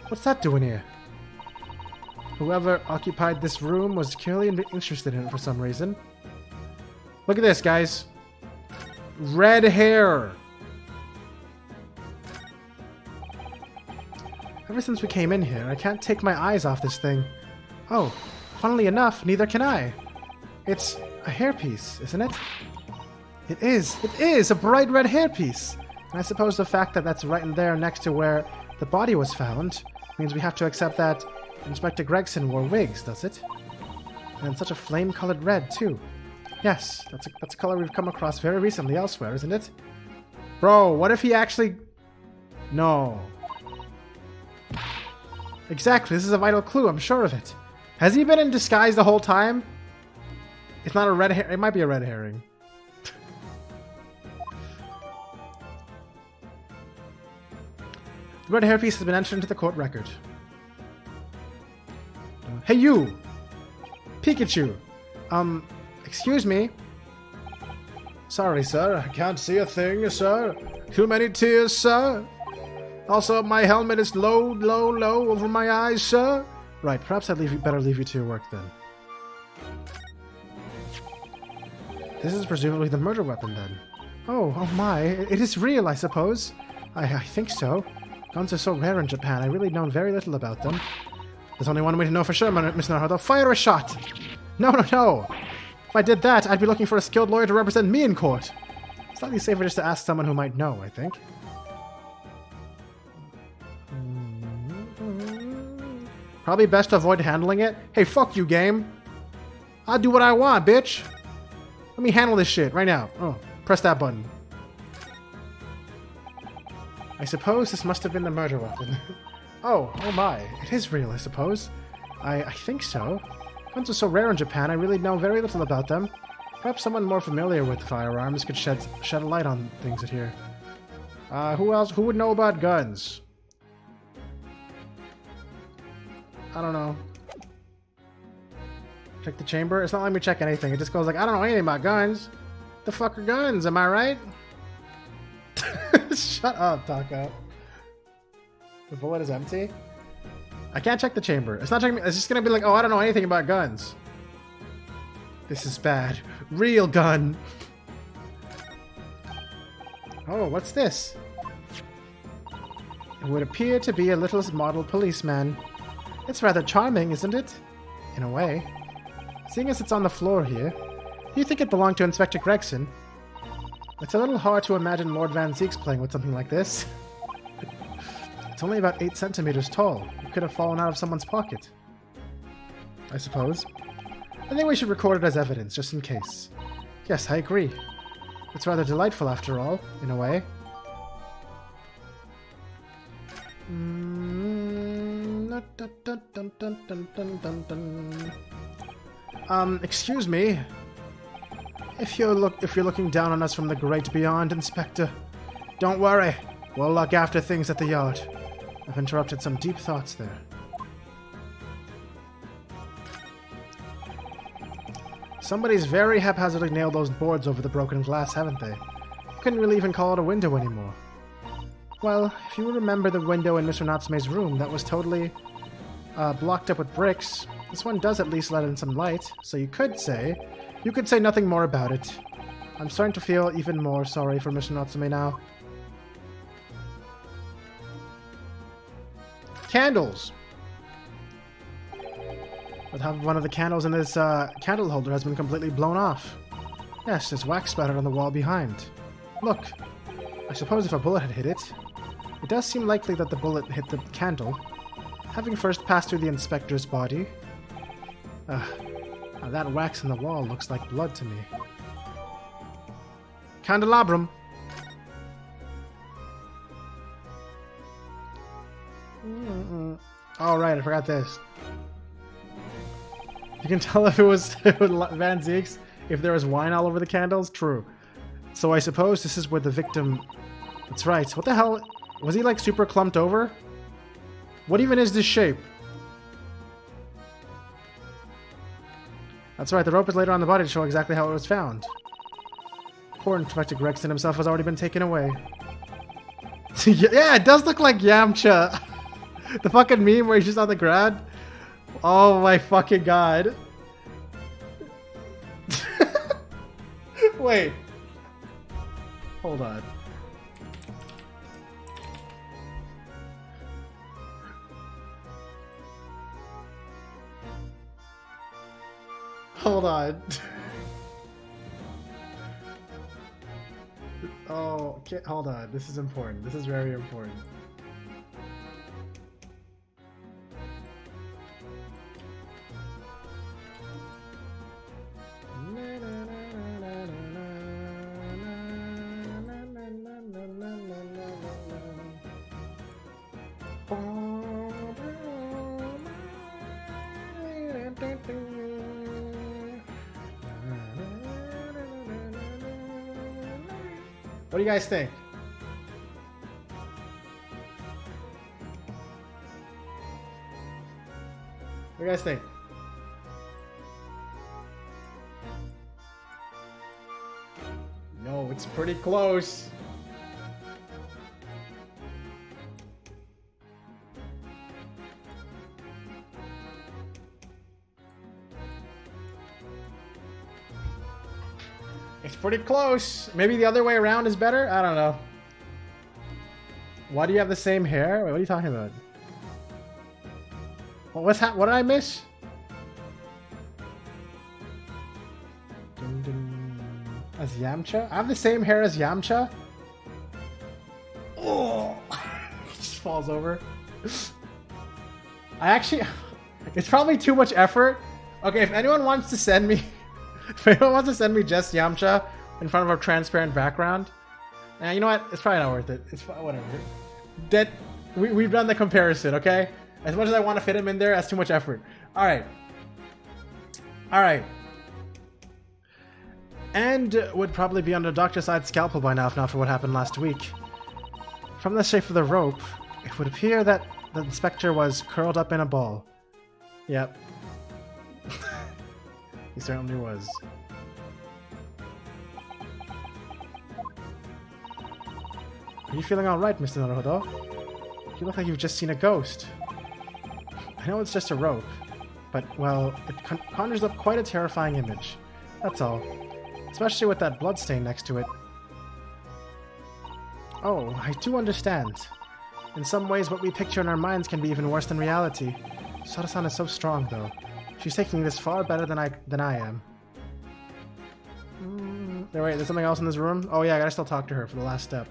What's that doing here? Whoever occupied this room was clearly interested in it for some reason. Look at this, guys. Red hair. Ever since we came in here, I can't take my eyes off this thing. Oh, funnily enough, neither can I. It's a hairpiece, isn't it? It is a bright red hairpiece. And I suppose the fact that that's right in there next to where the body was found means we have to accept that Inspector Gregson wore wigs, does it? And such a flame-colored red, too. Yes, that's a color we've come across very recently elsewhere, isn't it? Bro, what if he actually... No. Exactly, this is a vital clue, I'm sure of it. Has he been in disguise the whole time? It's not a red herring. It might be a red herring. The red hairpiece has been entered into the court record. Hey you! Pikachu! Excuse me? Sorry, sir. I can't see a thing, sir. Too many tears, sir. Also, my helmet is low over my eyes, sir. Right, perhaps I'd better leave you to your work then. This is presumably the murder weapon then. Oh my, it is real, I suppose. I think so. Guns are so rare in Japan, I really know very little about them. There's only one way to know for sure, Miss Naruto. Fire a shot! No. If I did that, I'd be looking for a skilled lawyer to represent me in court. Slightly safer just to ask someone who might know, I think. Probably best to avoid handling it. Hey, fuck you, game. I'll do what I want, bitch. Let me handle this shit right now. Oh, press that button. I suppose this must have been the murder weapon. Oh my. It is real, I suppose. I think so. Guns are so rare in Japan, I really know very little about them. Perhaps someone more familiar with firearms could shed a light on things here. Who else? Who would know about guns? I don't know. Check the chamber? It's not letting me check anything. It just goes like, I don't know anything about guns. The fuck are guns? Am I right? Shut up, Taka. The bullet is empty? I can't check the chamber. It's not checking me. It's just gonna be like, oh, I don't know anything about guns. This is bad. Real gun. Oh, what's this? It would appear to be a little model policeman. It's rather charming, isn't it? In a way. Seeing as it's on the floor here, do you think it belonged to Inspector Gregson? It's a little hard to imagine Lord Van Zeek's playing with something like this. It's only about 8 centimeters tall. It could have fallen out of someone's pocket. I suppose. I think we should record it as evidence, just in case. Yes, I agree. It's rather delightful after all, in a way. Excuse me. If you're looking down on us from the great beyond, Inspector, don't worry. We'll look after things at the yard. I've interrupted some deep thoughts there. Somebody's very haphazardly nailed those boards over the broken glass, haven't they? Couldn't really even call it a window anymore. Well, if you remember the window in Mr. Natsume's room that was totally blocked up with bricks, this one does at least let in some light, so you could say nothing more about it. I'm starting to feel even more sorry for Mr. Natsume now. Candles! But half of one of the candles in this candle holder has been completely blown off. Yes, there's wax splattered on the wall behind. Look, I suppose if a bullet had hit it, it does seem likely that the bullet hit the candle, having first passed through the inspector's body. Now that wax in the wall looks like blood to me. Candelabrum! Oh right, I forgot this. You can tell if it was Van Zeek's if there was wine all over the candles. True. So I suppose this is where the victim... That's right. What the hell? Was he like super clumped over? What even is this shape? That's right. The rope is later on the body to show exactly how it was found. Poor Inspector Gregson himself has already been taken away. Yeah, it does look like Yamcha. The fucking meme where he's just on the ground. Oh my fucking god. Wait. Hold on. Hold on. Oh, okay, hold on. This is important. This is very important. What do you guys think? What do you guys think? No, it's pretty close. It's pretty close. Maybe the other way around is better? I don't know. Why do you have the same hair? Wait, what are you talking about? Well, what did I miss? Dun, dun. As Yamcha? I have the same hair as Yamcha? Oh! It just falls over. I actually... It's probably too much effort. Okay, if anyone wants to send me... If anyone wants to send me just Yamcha in front of a transparent background, you know what? It's probably not worth it. It's whatever. That we've done the comparison, okay? As much as I want to fit him in there, that's too much effort. All right. And would probably be under Dr. Side's scalpel by now, if not for what happened last week. From the shape of the rope, it would appear that the inspector was curled up in a ball. Yep. He certainly was. Are you feeling alright, Mr. Naruhodo? You look like you've just seen a ghost. I know it's just a rope, but, well, it conjures up quite a terrifying image. That's all. Especially with that bloodstain next to it. Oh, I do understand. In some ways, what we picture in our minds can be even worse than reality. Sada-san is so strong, though. She's taking this far better than I am. Wait, there's something else in this room? Oh yeah, I gotta still talk to her for the last step.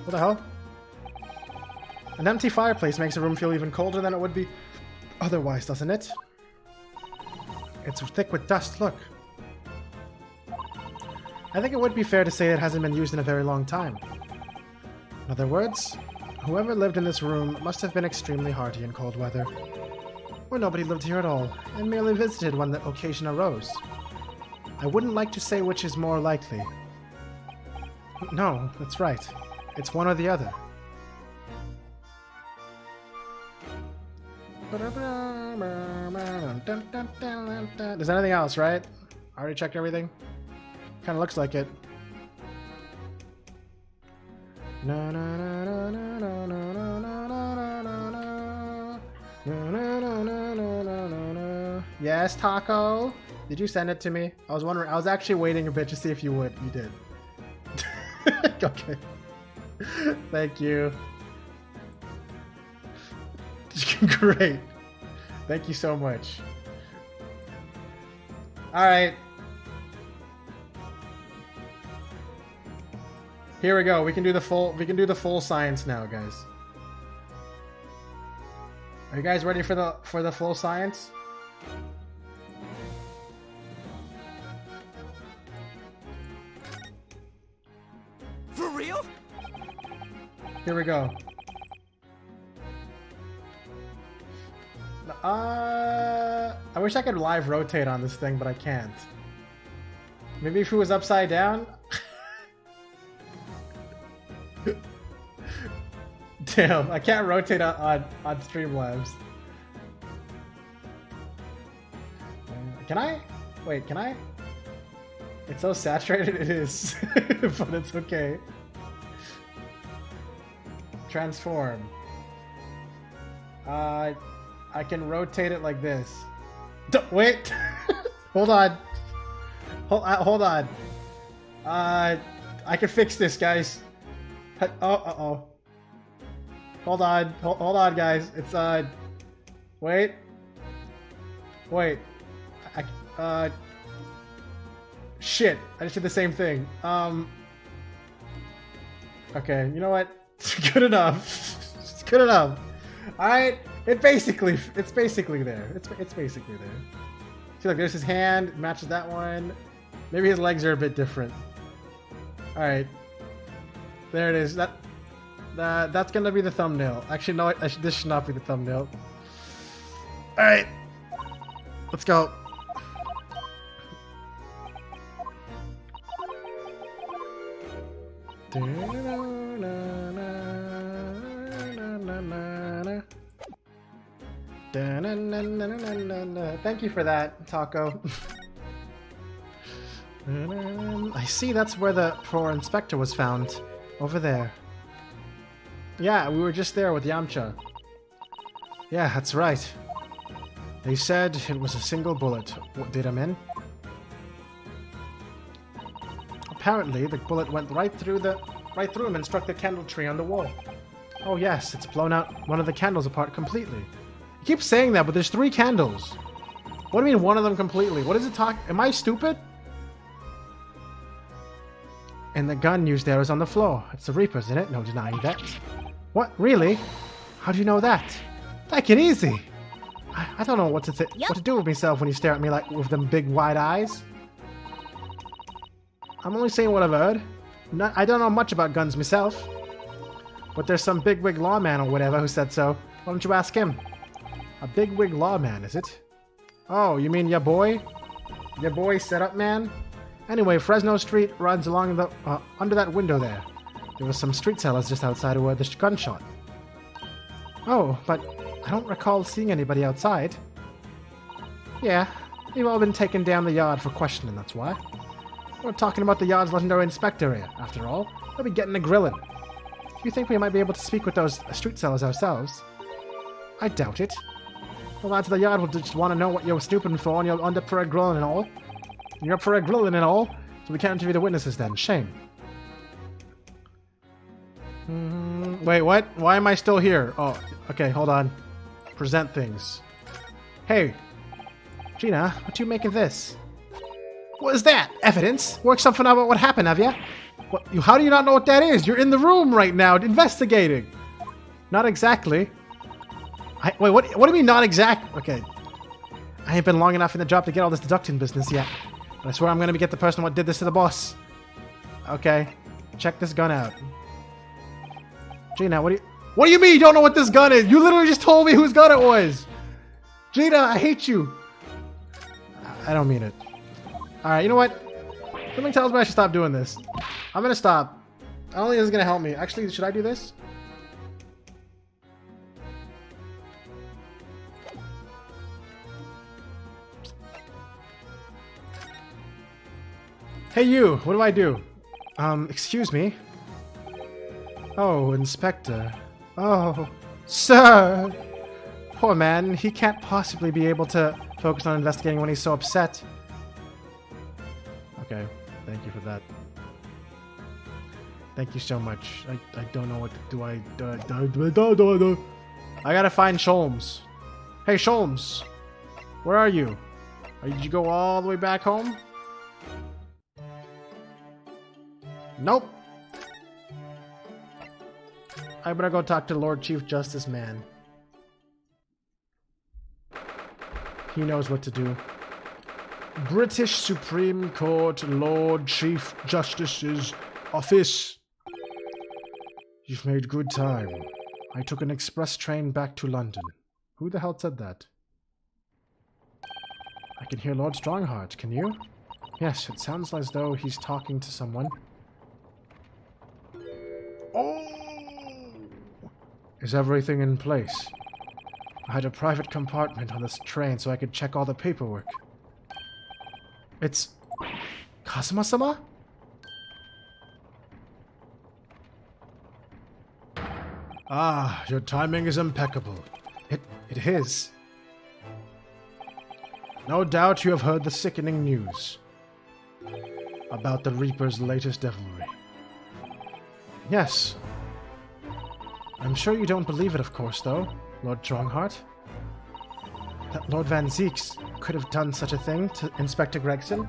What the hell? An empty fireplace makes a room feel even colder than it would be otherwise, doesn't it? It's thick with dust, look. I think it would be fair to say it hasn't been used in a very long time. In other words, whoever lived in this room must have been extremely hardy in cold weather. Or nobody lived here at all, and merely visited when the occasion arose. I wouldn't like to say which is more likely. No, that's right. It's one or the other. There's anything else, right? I already checked everything. Kind of looks like it. No, no, no, no, no, no, no, no, no, no, no, no. No, no, no, no, no, no, no, no. Yes, Taco? Did you send it to me? I was wondering. I was actually waiting a bit to see if you would. You did. Okay. Thank you. Great. Thank you so much. Alright. Here we go. We can do the full science now, guys. Are you guys ready for the full science? For real? Here we go. I wish I could live rotate on this thing, but I can't. Maybe if it was upside down? Damn, I can't rotate on Streamlabs. Can I? Wait, can I? It's so saturated, it is. But it's okay. Transform. I can rotate it like this. Wait! Hold on. Hold on. I can fix this, guys. Uh-oh. Hold on, guys. It's, wait. Shit. I just did the same thing. Okay, you know what? It's good enough. It's good enough. Alright. It's basically there. It's basically there. See, look, there's his hand. Matches that one. Maybe his legs are a bit different. Alright. There it is. That's gonna be the thumbnail. Actually, no, this should not be the thumbnail. Alright. Let's go. Thank you for that, Taco. I see that's where the poor inspector was found. Over there. Yeah, we were just there with Yamcha. Yeah, that's right. They said it was a single bullet. What did him in? Apparently, the bullet went right through him and struck the candle tree on the wall. Oh yes, it's blown out one of the candles apart completely. You keep saying that, but there's 3 candles. What do you mean one of them completely? What is it talk? Am I stupid? And the gun used there is on the floor. It's the Reaper's, isn't it? No denying that. What? Really? How do you know that? Take it easy. I don't know what to do with myself when you stare at me like with them big wide eyes. I'm only saying what I've heard. I don't know much about guns myself. But there's some bigwig lawman or whatever who said so. Why don't you ask him? A bigwig lawman, is it? Oh, you mean your boy? Your boy setup man? Anyway, Fresno Street runs along the under that window there. There were some street sellers just outside who heard the gunshot. Oh, but I don't recall seeing anybody outside. Yeah, they've all been taken down the yard for questioning, that's why. We're talking about the yard's legendary inspector here, after all. They'll be getting a grilling. Do you think we might be able to speak with those street sellers ourselves? I doubt it. The lads of the yard will just want to know what you're snooping for, and you'll end up for a grilling and all. You're up for a grilling and all, so we can't interview the witnesses then. Shame. Wait, what? Why am I still here? Oh, okay, hold on. Present things. Hey, Gina, what do you make of this? What is that? Evidence? Work something out about what happened, have you? What, how do you not know what that is? You're in the room right now, investigating. Not exactly. Wait, what do you mean not exact? Okay. I ain't been long enough in the job to get all this deducting business yet. But I swear I'm gonna get the person what did this to the boss. Okay. Check this gun out. Gina, what do you mean you don't know what this gun is? You literally just told me whose gun it was. Gina, I hate you. I don't mean it. Alright, you know what? Something tells me I should stop doing this. I'm gonna stop. I don't think this is gonna help me. Actually, should I do this? Hey you, what do I do? Excuse me? Oh, Inspector. Oh, sir! Poor man, he can't possibly be able to focus on investigating when he's so upset. Okay, thank you for that. Thank you so much. I don't know what to do. I gotta find Sholmes. Hey Sholmes! Where are you? Did you go all the way back home? Nope. I better go talk to Lord Chief Justice Man. He knows what to do. British Supreme Court Lord Chief Justice's office. You've made good time. I took an express train back to London. Who the hell said that? I can hear Lord Strongheart, can you? Yes, it sounds as though he's talking to someone. Oh! Is everything in place? I had a private compartment on this train so I could check all the paperwork. It's... Kazuma-sama? Ah, your timing is impeccable. It is. No doubt you have heard the sickening news about the Reaper's latest devilry. Yes. I'm sure you don't believe it, of course, though, Lord Strongheart. That Lord Van Zieks could have done such a thing to Inspector Gregson?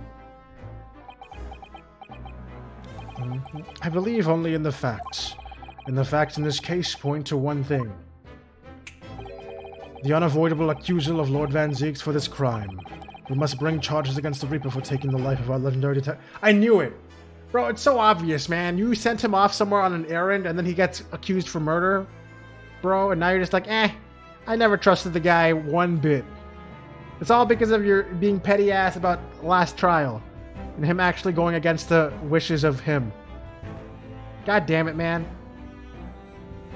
I believe only in the facts. And the facts in this case point to one thing. The unavoidable accusal of Lord Van Zieks for this crime. We must bring charges against the Reaper for taking the life of our legendary detective. I knew it! Bro, it's so obvious, man. You sent him off somewhere on an errand and then he gets accused for murder. Bro, and now you're just like, I never trusted the guy one bit. It's all because of your being petty ass about last trial. And him actually going against the wishes of him. God damn it, man.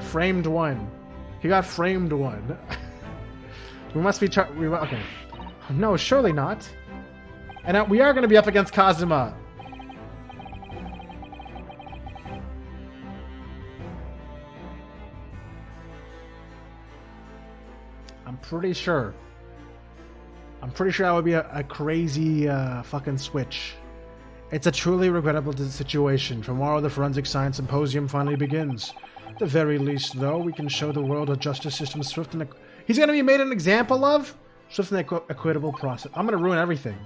Framed one. He got framed one. We must be okay. No, surely not. And we are going to be up against Kazuma. pretty sure. I'm pretty sure that would be a crazy fucking switch. It's a truly regrettable situation. Tomorrow the Forensic Science Symposium finally begins. At the very least, though, we can show the world a justice system swift and... He's gonna be made an example of? Swift and equitable process. I'm gonna ruin everything.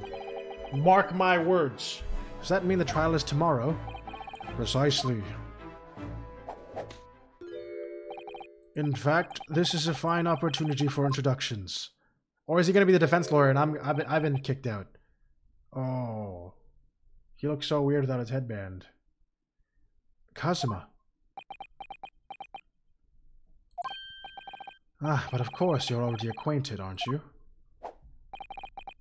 Mark my words. Does that mean the trial is tomorrow? Precisely. In fact, this is a fine opportunity for introductions. Or is he going to be the defense lawyer and I've been kicked out? Oh. He looks so weird without his headband. Kazuma. Ah, but of course you're already acquainted, aren't you?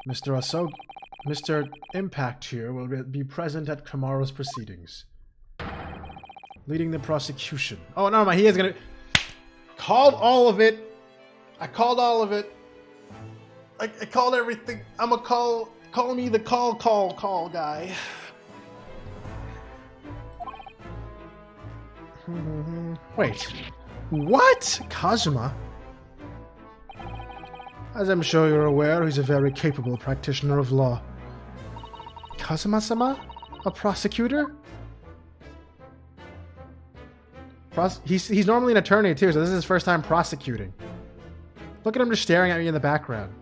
Mr. Impact here will be present at tomorrow's proceedings. Leading the prosecution. Oh, no, he is gonna... Called all of it. I called all of it. I called everything. I'm a call me the call guy. Wait. What? Kazuma? As I'm sure you're aware, he's a very capable practitioner of law. Kazuma-sama? A prosecutor? He's normally an attorney too, so this is his first time prosecuting. Look at him just staring at me in the background.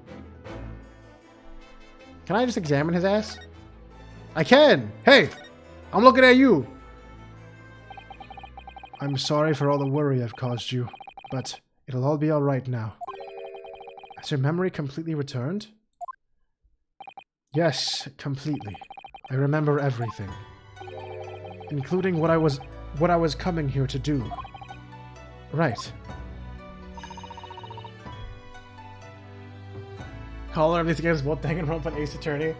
Can I just examine his ass? I can! Hey! I'm looking at you! I'm sorry for all the worry I've caused you, but it'll all be alright now. Has your memory completely returned? Yes, completely. I remember everything. Including what I was coming here to do. Right. Caller of these games, both Danganronpa and Ace Attorney.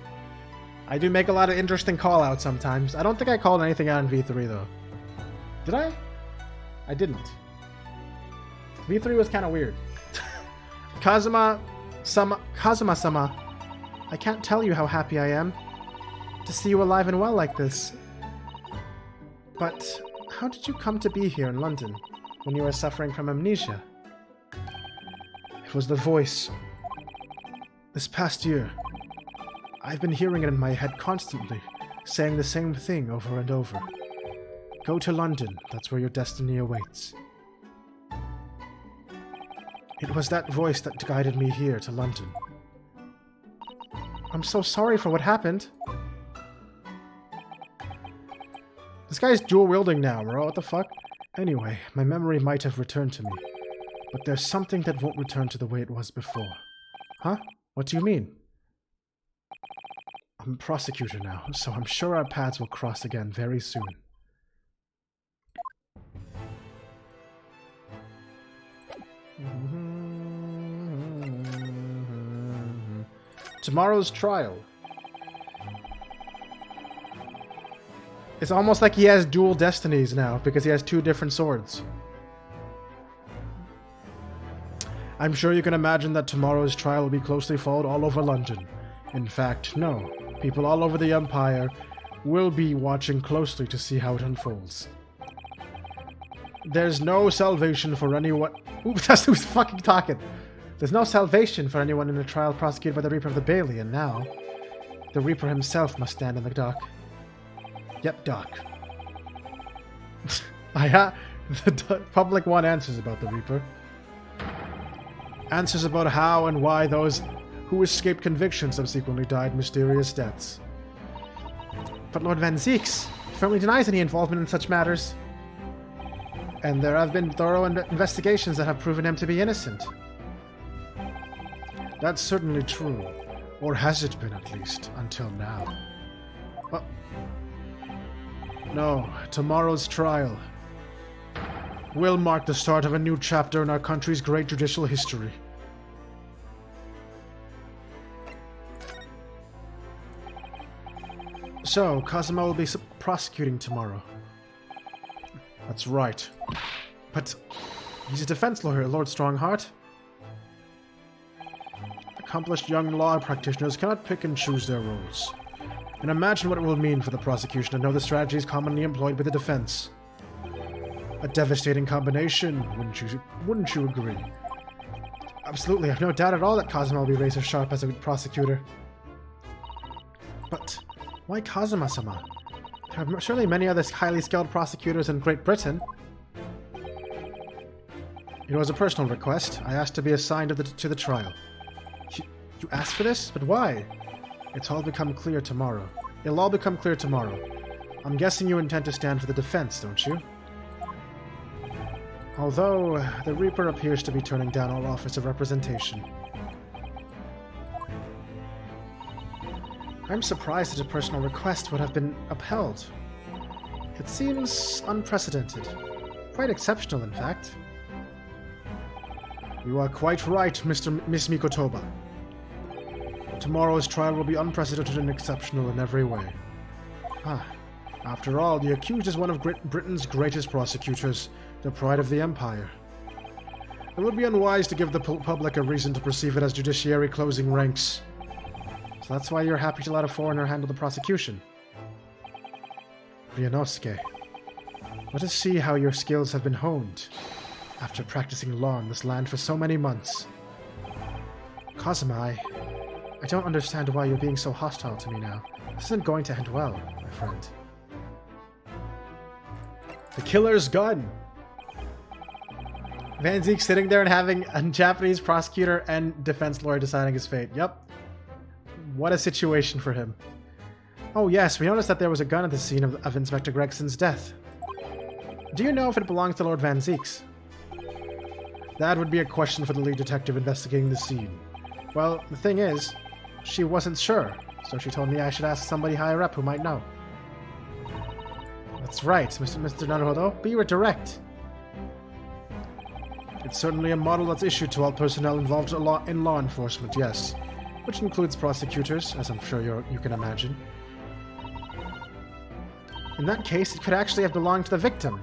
I do make a lot of interesting call-outs sometimes. I don't think I called anything out in V3 though. Did I? I didn't. V3 was kind of weird. Kazuma-sama, I can't tell you how happy I am to see you alive and well like this. But how did you come to be here in London when you were suffering from amnesia? It was the voice. This past year, I've been hearing it in my head constantly, saying the same thing over and over. Go to London, that's where your destiny awaits. It was that voice that guided me here to London. I'm so sorry for what happened. This guy's dual-wielding now, bro. What the fuck? Anyway, my memory might have returned to me. But there's something that won't return to the way it was before. Huh? What do you mean? I'm a prosecutor now, so I'm sure our paths will cross again very soon. Tomorrow's trial. It's almost like he has dual destinies now, because he has two different swords. I'm sure you can imagine that tomorrow's trial will be closely followed all over London. In fact, no. People all over the Empire will be watching closely to see how it unfolds. There's no salvation for anyone... Oops, that's who's fucking talking. There's no salvation for anyone in a trial prosecuted by the Reaper of the Bailey, and now the Reaper himself must stand in the dock. Yep, dock. The public want answers about the Reaper. Answers about how and why those who escaped conviction subsequently died mysterious deaths. But Lord Van Zieks firmly denies any involvement in such matters. And there have been thorough investigations that have proven him to be innocent. That's certainly true. Or has it been, at least, until now? No, tomorrow's trial will mark the start of a new chapter in our country's great judicial history. So, Kazuma will be prosecuting tomorrow. That's right. But he's a defense lawyer, Lord Strongheart. Accomplished young law practitioners cannot pick and choose their roles. And imagine what it will mean for the prosecution to know the strategies commonly employed by the defense. A devastating combination, wouldn't you agree? Absolutely, I've no doubt at all that Kazuma will be razor sharp as a prosecutor. But why Kazuma-sama? There are surely many other highly skilled prosecutors in Great Britain. It was a personal request. I asked to be assigned to the trial. You asked for this? But why? It'll all become clear tomorrow. I'm guessing you intend to stand for the defense, don't you? Although, the Reaper appears to be turning down all offers of representation. I'm surprised that a personal request would have been upheld. It seems unprecedented. Quite exceptional, in fact. You are quite right, Miss Mikotoba. Tomorrow's trial will be unprecedented and exceptional in every way. After all, the accused is one of Britain's greatest prosecutors, the pride of the Empire. It would be unwise to give the public a reason to perceive it as judiciary closing ranks. So that's why you're happy to let a foreigner handle the prosecution. Ryonosuke, let us see how your skills have been honed, after practicing law in this land for so many months. Kazuma, I don't understand why you're being so hostile to me now. This isn't going to end well, my friend. The killer's gun! Van Zeke sitting there and having a Japanese prosecutor and defense lawyer deciding his fate. Yep. What a situation for him. Oh yes, we noticed that there was a gun at the scene of Inspector Gregson's death. Do you know if it belongs to Lord Van Zeke's? That would be a question for the lead detective investigating the scene. Well, the thing is, she wasn't sure, so she told me I should ask somebody higher up who might know. That's right, Mr. Naruhodo, be direct. It's certainly a model that's issued to all personnel involved in law enforcement, yes. Which includes prosecutors, as I'm sure you can imagine. In that case, it could actually have belonged to the victim.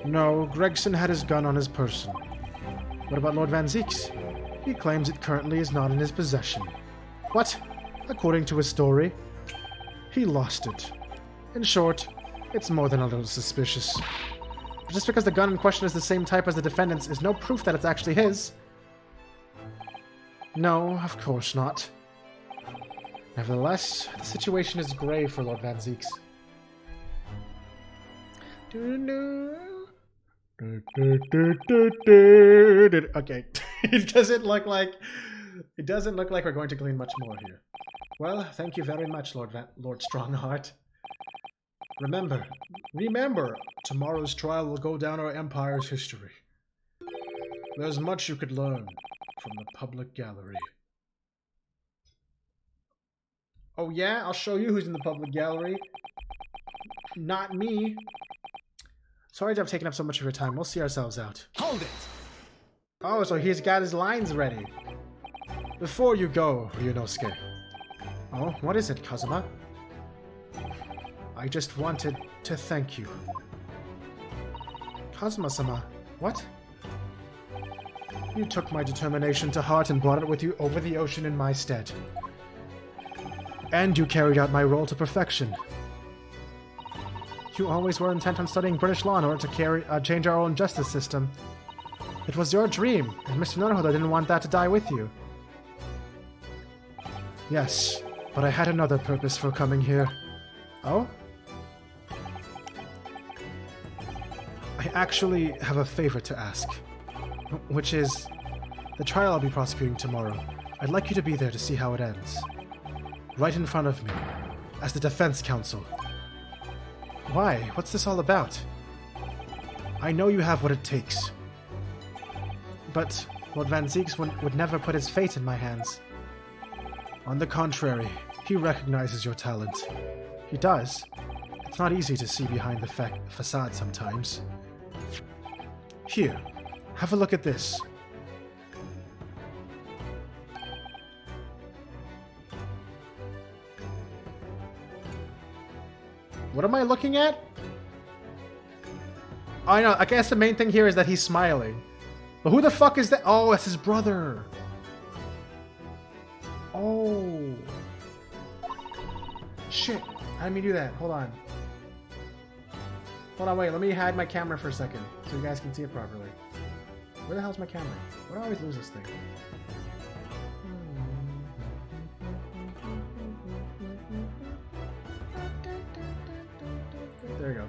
No, Gregson had his gun on his person. What about Lord Van Zeke's? He claims it currently is not in his possession. What? According to his story, he lost it. In short, it's more than a little suspicious. But just because the gun in question is the same type as the defendant's is no proof that it's actually his. No, of course not. Nevertheless, the situation is grave for Lord Van Zeke's. Okay, it doesn't look like we're going to glean much more here. Well, thank you very much, Lord Strongheart. Remember, tomorrow's trial will go down our Empire's history. There's much you could learn from the public gallery. Oh yeah? I'll show you who's in the public gallery. Not me. Sorry to have taken up so much of your time. We'll see ourselves out. Hold it! Oh, so he's got his lines ready. Before you go, Ryonosuke. Oh, what is it, Kazuma? I just wanted to thank you. Kazuma-sama, what? You took my determination to heart and brought it with you over the ocean in my stead. And you carried out my role to perfection. You always were intent on studying British law in order to change our own justice system. It was your dream, and Mr. Naruhodo didn't want that to die with you. Yes, but I had another purpose for coming here. Oh? I actually have a favor to ask. Which is, the trial I'll be prosecuting tomorrow. I'd like you to be there to see how it ends. Right in front of me, as the defense counsel. Why? What's this all about? I know you have what it takes. But Lord Van Zeeks would never put his fate in my hands. On the contrary, he recognizes your talent. He does. It's not easy to see behind the facade sometimes. Here, have a look at this. What am I looking at? Oh, I know. I guess the main thing here is that he's smiling. But who the fuck is that? Oh, it's his brother. Oh. Shit. I didn't mean to do that. Hold on. Hold on, wait. Let me hide my camera for a second so you guys can see it properly. Where the hell's my camera? Why do I always lose this thing? There you go.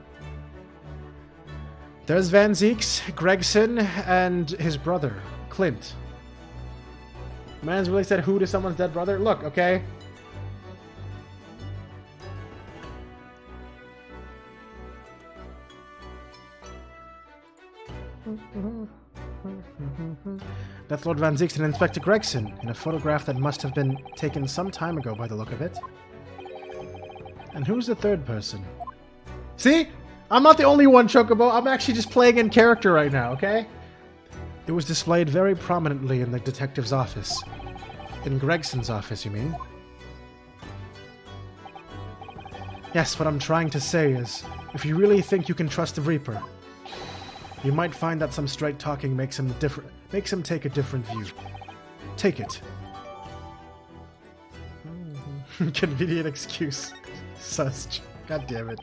There's Van Zeeks, Gregson, and his brother, Clint. Man's really said who to someone's dead brother? Look, okay? That's Lord Van Zeeks and Inspector Gregson in a photograph that must have been taken some time ago by the look of it. And who's the third person? See? I'm not the only one, Chocobo. I'm actually just playing in character right now, okay? It was displayed very prominently in the detective's office. In Gregson's office, you mean? Yes, what I'm trying to say is, if you really think you can trust the Reaper, you might find that some straight talking makes him take a different view. Take it. Convenient excuse. Sus. God damn it.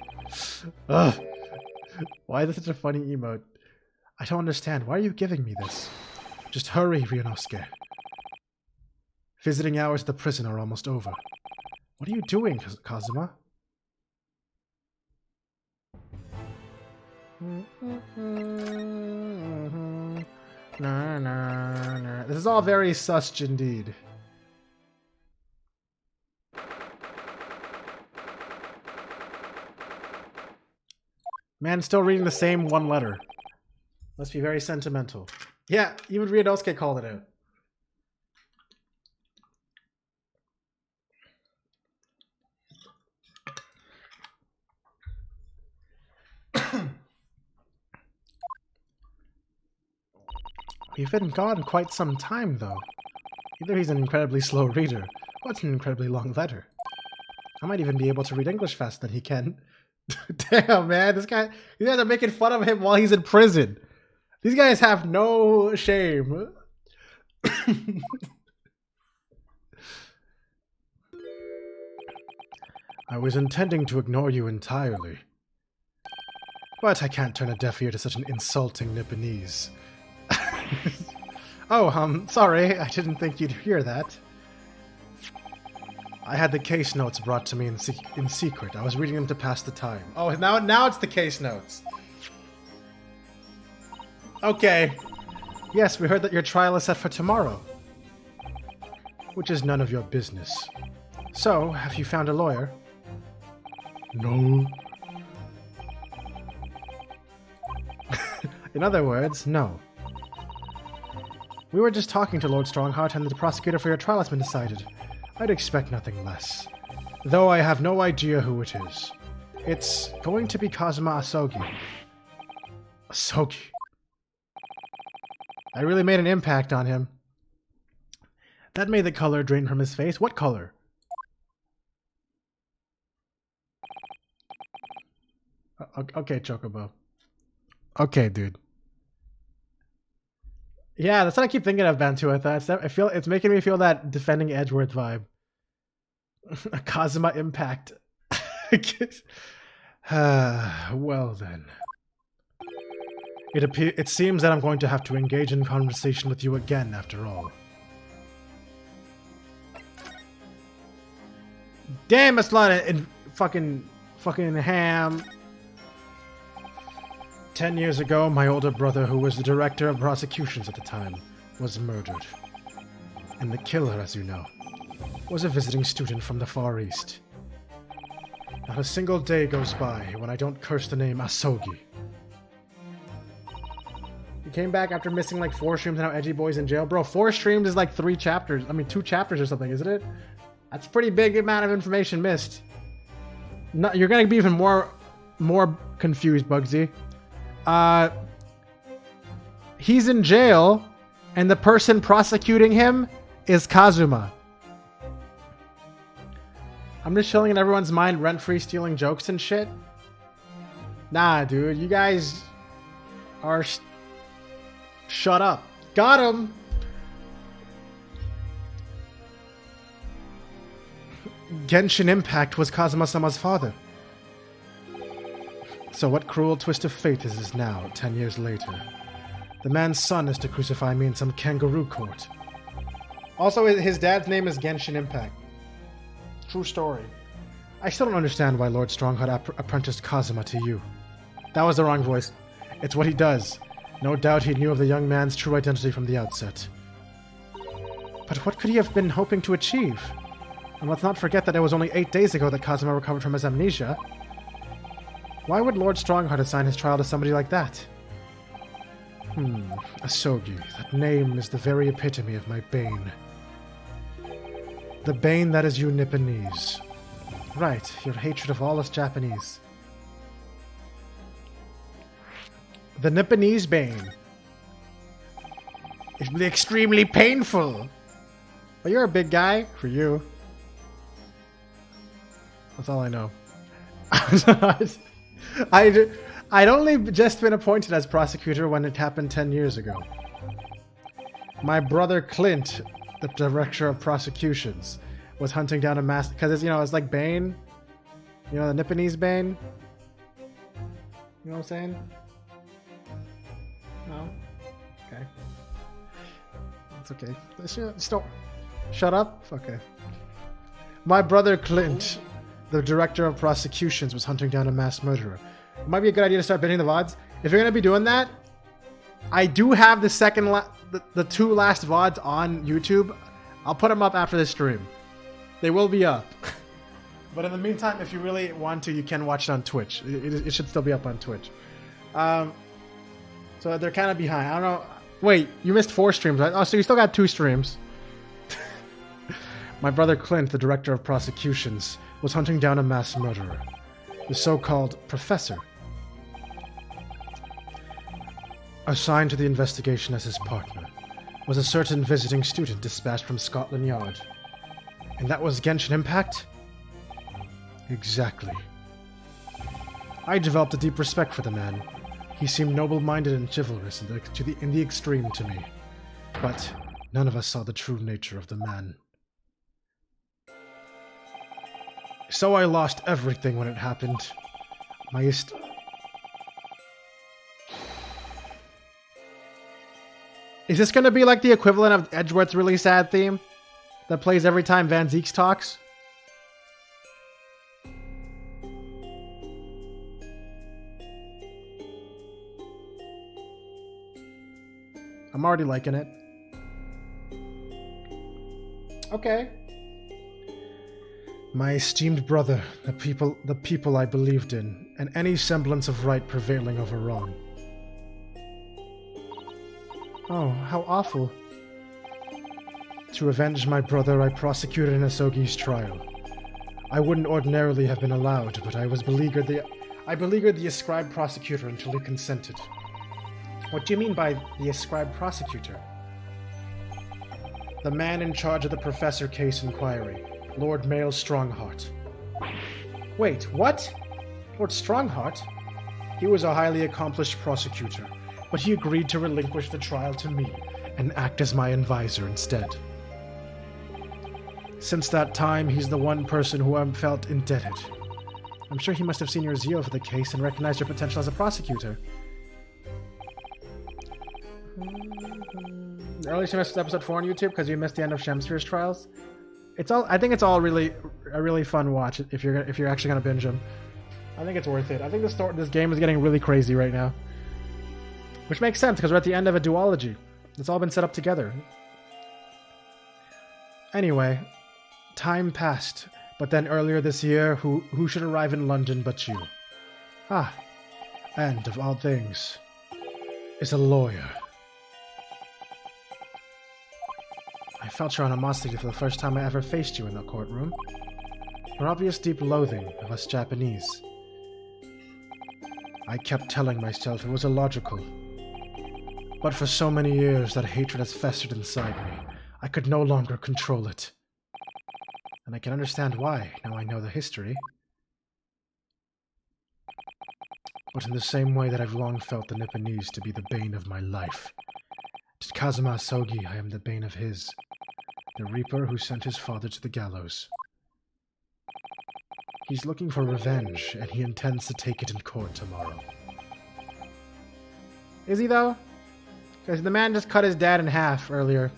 Ugh. Why is this such a funny emote? I don't understand. Why are you giving me this? Just hurry, Ryonosuke. Visiting hours at the prison are almost over. What are you doing, Kazuma? This is all very sus indeed. Man, still reading the same one letter. Must be very sentimental. Yeah, even Ryonosuke called it out. We've been gone quite some time, though. Either he's an incredibly slow reader, or it's an incredibly long letter. I might even be able to read English faster than he can. Damn, man, these guys are making fun of him while he's in prison. These guys have no shame. I was intending to ignore you entirely. But I can't turn a deaf ear to such an insulting Nipponese. Oh, sorry, I didn't think you'd hear that. I had the case notes brought to me in secret. I was reading them to pass the time. Oh, now it's the case notes. Okay. Yes, we heard that your trial is set for tomorrow. Which is none of your business. So, have you found a lawyer? No. In other words, no. We were just talking to Lord Strongheart, and the prosecutor for your trial has been decided. I'd expect nothing less. Though I have no idea who it is. It's going to be Kazuma Asogi. Asogi. I really made an impact on him. That made the color drain from his face. What color? Okay, Chocobo. Okay, dude. Yeah, that's what I keep thinking of Bantuatha. It's making me feel that defending Edgeworth vibe. A Kazuma impact. Well then. It seems that I'm going to have to engage in conversation with you again after all. Damn, it's a lot of fucking ham. 10 years ago, my older brother, who was the director of prosecutions at the time, was murdered. And the killer, as you know, was a visiting student from the Far East. Not a single day goes by when I don't curse the name Asogi. He came back after missing like 4 streams and now Edgy Boy's in jail. Bro, 4 streams is like 2 chapters or something, isn't it? That's a pretty big amount of information missed. You're gonna be even more confused, Bugsy. He's in jail, and the person prosecuting him is Kazuma. I'm just chilling in everyone's mind, rent-free stealing jokes and shit. Nah, dude, you guys are... Shut up. Got him! Genshin Impact was Kazuma-sama's father. So what cruel twist of fate is this now, 10 years later? The man's son is to crucify me in some kangaroo court. Also, his dad's name is Genshin Impact. True story. I still don't understand why Lord Strongheart apprenticed Kazuma to you. That was the wrong voice. It's what he does. No doubt he knew of the young man's true identity from the outset. But what could he have been hoping to achieve? And let's not forget that it was only 8 days ago that Kazuma recovered from his amnesia. Why would Lord Strongheart assign his trial to somebody like that? Asogi. That name is the very epitome of my bane. The bane that is you Nipponese. Right, your hatred of all us Japanese. The Nipponese bane. It will be extremely painful. But you're a big guy. For you. That's all I know. I'd only just been appointed as prosecutor when it happened 10 years ago. My brother Clint, the director of prosecutions, was hunting down a mass... Because it's, it's like Bane. You know, the Nipponese Bane? You know what I'm saying? No? Okay. It's okay. Just don't... Shut up? Okay. My brother Clint, the director of prosecutions, was hunting down a mass murderer. It might be a good idea to start binging the VODs. If you're going to be doing that, I do have the 2 last VODs on YouTube. I'll put them up after this stream. They will be up. But in the meantime, if you really want to, you can watch it on Twitch. It should still be up on Twitch. So they're kind of behind. I don't know. Wait, you missed 4 streams, right? Oh, so you still got 2 streams. My brother Clint, the director of prosecutions, was hunting down a mass murderer. The so-called professor. Assigned to the investigation as his partner was a certain visiting student dispatched from Scotland Yard. And that was Genshin Impact? Exactly. I developed a deep respect for the man. He seemed noble-minded and chivalrous in the extreme to me. But none of us saw the true nature of the man. So I lost everything when it happened. Is this going to be like the equivalent of Edgeworth's really sad theme that plays every time Van Zeeks talks? I'm already liking it. Okay. My esteemed brother, the people I believed in, and any semblance of right prevailing over wrong. Oh, how awful. To avenge my brother, I prosecuted Asogi's trial. I wouldn't ordinarily have been allowed, but I beleaguered the ascribed prosecutor until he consented. What do you mean by the ascribed prosecutor? The man in charge of the professor case inquiry. Lord Mail Strongheart. Wait, what? Lord Strongheart? He was a highly accomplished prosecutor, but he agreed to relinquish the trial to me and act as my advisor instead. Since that time, he's the one person who I've felt indebted. I'm sure he must have seen your zeal for the case and recognized your potential as a prosecutor. Early semester episode 4 on YouTube because you missed the end of Shemsphere's trials. I think it's all really a really fun watch if you're actually gonna binge them. I think it's worth it. I think this game is getting really crazy right now, which makes sense because we're at the end of a duology. It's all been set up together. Anyway, time passed, but then earlier this year, who should arrive in London but you? Ah, and of all things, is a lawyer. I felt your animosity for the first time I ever faced you in the courtroom. Your obvious deep loathing of us Japanese. I kept telling myself it was illogical. But for so many years that hatred has festered inside me, I could no longer control it. And I can understand why, now I know the history. But in the same way that I've long felt the Nipponese to be the bane of my life, to Kazuma Asogi I am the bane of his. The Reaper who sent his father to the gallows. He's looking for revenge, and he intends to take it in court tomorrow. Is he, though? Because the man just cut his dad in half earlier.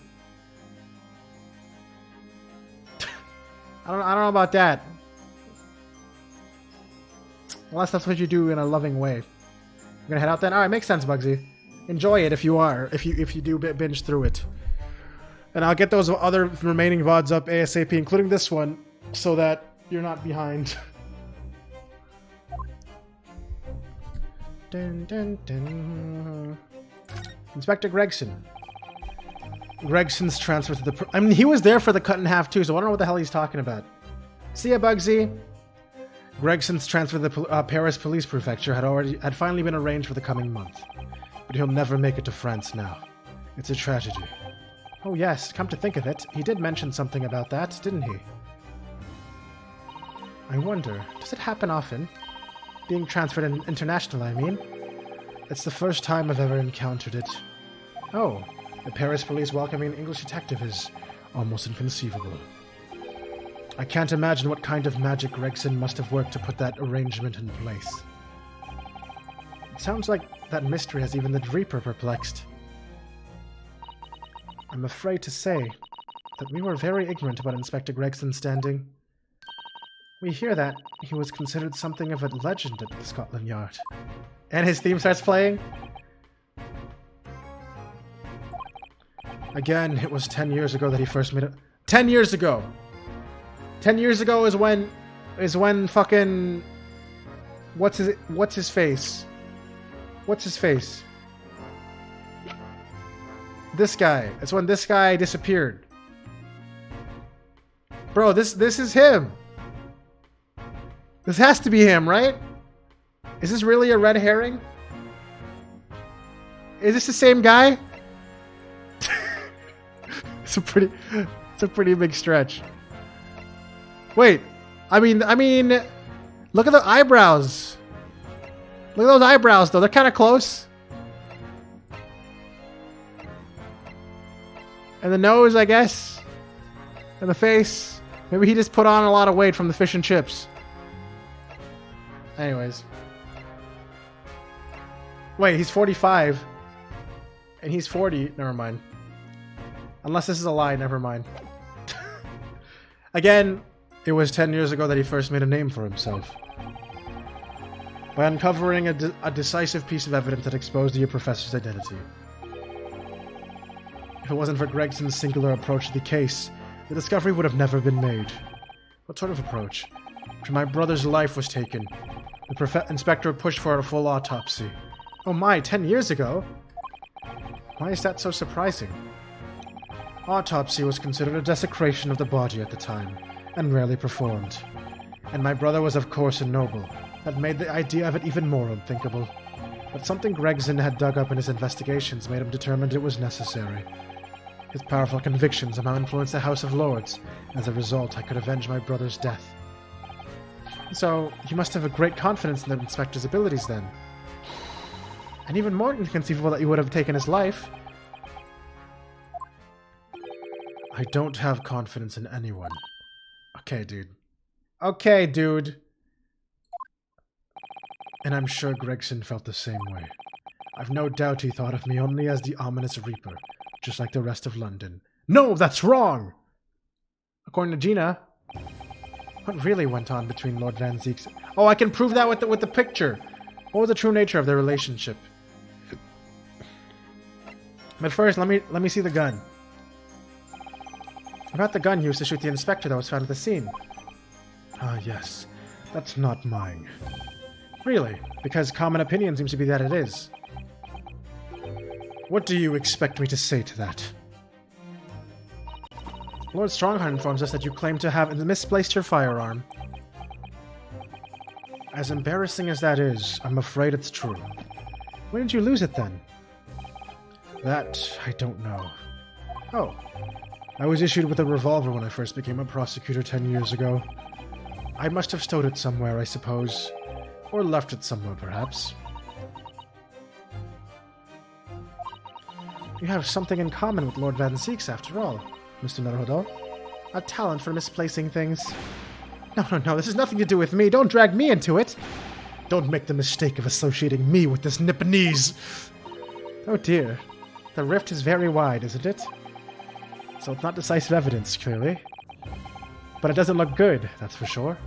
I don't know about that. Unless that's what you do in a loving way. You're gonna head out then? Alright, makes sense, Bugsy. Enjoy it if you are. If you do binge through it. And I'll get those other remaining VODs up ASAP, including this one, so that you're not behind. Dun, dun, dun. Inspector Gregson. Gregson's transfer to the... I mean, he was there for the cut in half too, so I don't know what the hell he's talking about. See ya, Bugsy. Gregson's transfer to the Paris Police Prefecture had finally been arranged for the coming month. But he'll never make it to France now. It's a tragedy. Oh yes, come to think of it, he did mention something about that, didn't he? I wonder, does it happen often? Being transferred international, I mean. It's the first time I've ever encountered it. Oh, the Paris police welcoming an English detective is almost inconceivable. I can't imagine what kind of magic Gregson must have worked to put that arrangement in place. It sounds like that mystery has even the Reaper perplexed. I'm afraid to say that we were very ignorant about Inspector Gregson's standing. We hear that he was considered something of a legend at the Scotland Yard. And his theme starts playing? Again, it was 10 years ago that he first made it. 10 years ago! 10 years ago is when fucking... What's his face? What's his face? This guy. It's when this guy disappeared. Bro, this is him. This has to be him, right? Is this really a red herring? Is this the same guy? It's a pretty big stretch. Wait. I mean, look at the eyebrows. Look at those eyebrows, though. They're kind of close. And the nose, I guess. And the face. Maybe he just put on a lot of weight from the fish and chips. Anyways. Wait, he's 45. And he's 40. Never mind. Unless this is a lie, never mind. Again, it was 10 years ago that he first made a name for himself. By uncovering a decisive piece of evidence that exposed the professor's identity. If it wasn't for Gregson's singular approach to the case, the discovery would have never been made. What sort of approach? After my brother's life was taken, the inspector pushed for a full autopsy. Oh my, 10 years ago? Why is that so surprising? Autopsy was considered a desecration of the body at the time, and rarely performed. And my brother was of course a noble. That made the idea of it even more unthinkable. But something Gregson had dug up in his investigations made him determined it was necessary. His powerful convictions somehow influenced the House of Lords. As a result, I could avenge my brother's death. So, you must have a great confidence in the inspector's abilities then. And even more inconceivable that you would have taken his life. I don't have confidence in anyone. Okay, dude. Okay, dude. And I'm sure Gregson felt the same way. I've no doubt he thought of me only as the ominous Reaper, just like the rest of London. No, that's wrong! According to Gina, what really went on between Lord Van Zeek's... Oh, I can prove that with the picture! What was the true nature of their relationship? But first, let me see the gun. About the gun used to shoot the inspector that was found at the scene. Ah, yes. That's not mine. Really? Because common opinion seems to be that it is. What do you expect me to say to that? Lord Strongheart informs us that you claim to have misplaced your firearm. As embarrassing as that is, I'm afraid it's true. When did you lose it then? That, I don't know. Oh. I was issued with a revolver when I first became a prosecutor 10 years ago. I must have stowed it somewhere, I suppose. Or left it somewhere, perhaps. You have something in common with Lord Van Zeek's, after all, Mr. Naruhodo. A talent for misplacing things. No, this has nothing to do with me. Don't drag me into it. Don't make the mistake of associating me with this Nipponese. Oh dear. The rift is very wide, isn't it? So it's not decisive evidence, clearly. But it doesn't look good, that's for sure.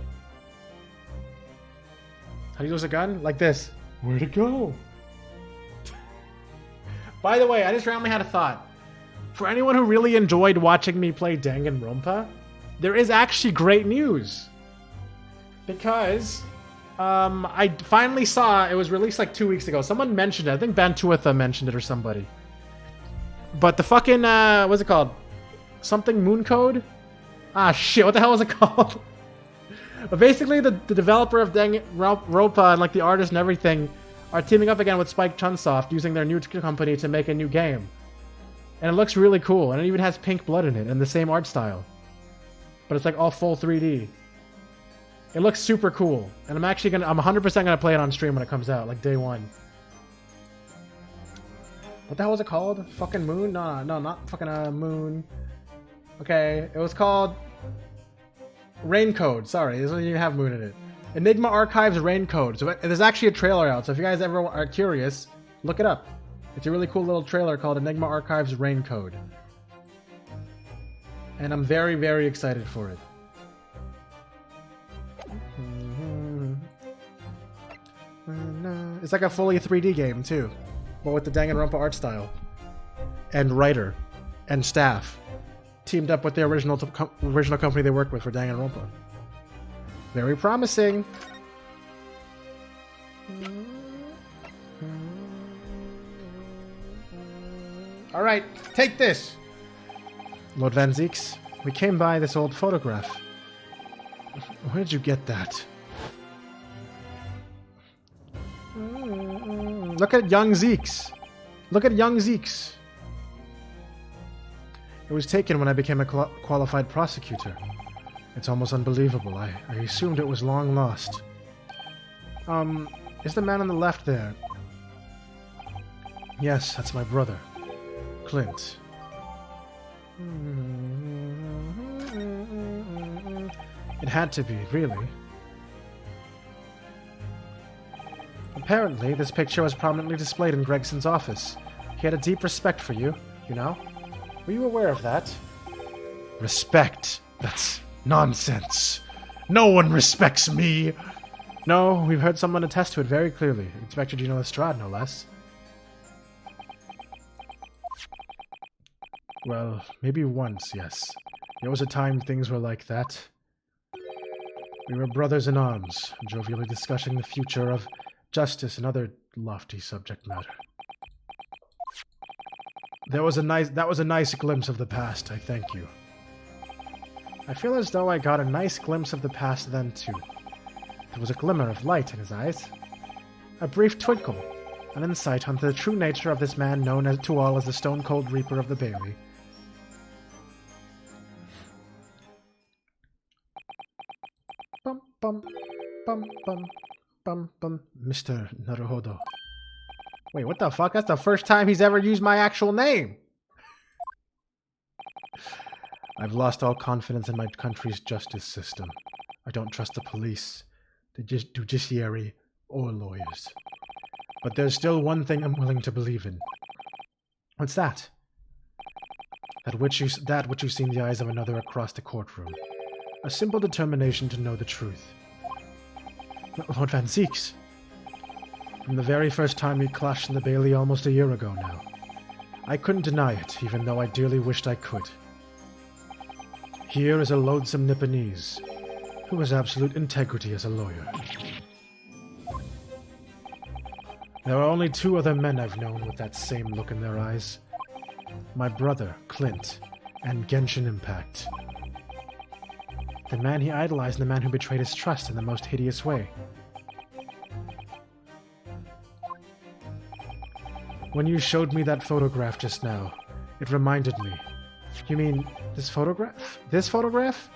How do you use a gun? Like this. Where'd it go? By the way, I just randomly had a thought. For anyone who really enjoyed watching me play Danganronpa, there is actually great news. Because I finally saw, it was released like 2 weeks ago. Someone mentioned it. I think Bantuatha mentioned it or somebody. But the fucking, what's it called? Something Moon Code? Ah, shit, what the hell was it called? But basically, the developer of Danganronpa and like the artist and everything are teaming up again with Spike Chunsoft using their new company to make a new game. And it looks really cool, and it even has pink blood in it and the same art style. But it's like all full 3D. It looks super cool, and I'm 100% gonna play it on stream when it comes out, like day one. What the hell was it called? Fucking Moon? No, not fucking Moon. Okay, it was called Rain Code. Sorry, this doesn't even have Moon in it. Enigma Archives Rain Code. So there's actually a trailer out, so if you guys ever are curious, look it up. It's a really cool little trailer called Enigma Archives Rain Code. And I'm very, very excited for it. It's like a fully 3D game, too. But with the Danganronpa art style. And writer. And staff. Teamed up with the original company they worked with for Danganronpa. Very promising. Alright, take this! Lord Van Zieks, we came by this old photograph. Where did you get that? Look at young Zeeks. Look at young Zeeks. It was taken when I became a qualified prosecutor. It's almost unbelievable. I assumed it was long lost. Is the man on the left there? Yes, that's my brother, Clint. It had to be, really. Apparently, this picture was prominently displayed in Gregson's office. He had a deep respect for you, you know? Were you aware of that? Respect? That's nonsense. No one respects me! No, we've heard someone attest to it very clearly. Inspector Gino Lestrade, no less. Well, maybe once, yes. There was a time things were like that. We were brothers in arms, jovially discussing the future of justice and other lofty subject matter. That was a nice glimpse of the past, I thank you. I feel as though I got a nice glimpse of the past then, too. There was a glimmer of light in his eyes. A brief twinkle, an insight onto the true nature of this man known to all as the Stone-Cold Reaper of the Bailey. Bum, bum, bum, bum, bum, bum. Mr. Naruhodo. Wait, what the fuck? That's the first time he's ever used my actual name! I've lost all confidence in my country's justice system. I don't trust the police, the judiciary, or lawyers. But there's still one thing I'm willing to believe in. What's that? That which you see in the eyes of another across the courtroom. A simple determination to know the truth. Lord Van Zieks. From the very first time we clashed in the Bailey almost a year ago now. I couldn't deny it, even though I dearly wished I could. Here is a loathsome Nipponese, who has absolute integrity as a lawyer. There are only two other men I've known with that same look in their eyes. My brother, Clint, and Genshin Impact. The man he idolized and the man who betrayed his trust in the most hideous way. When you showed me that photograph just now, it reminded me. You mean this photograph? This photograph?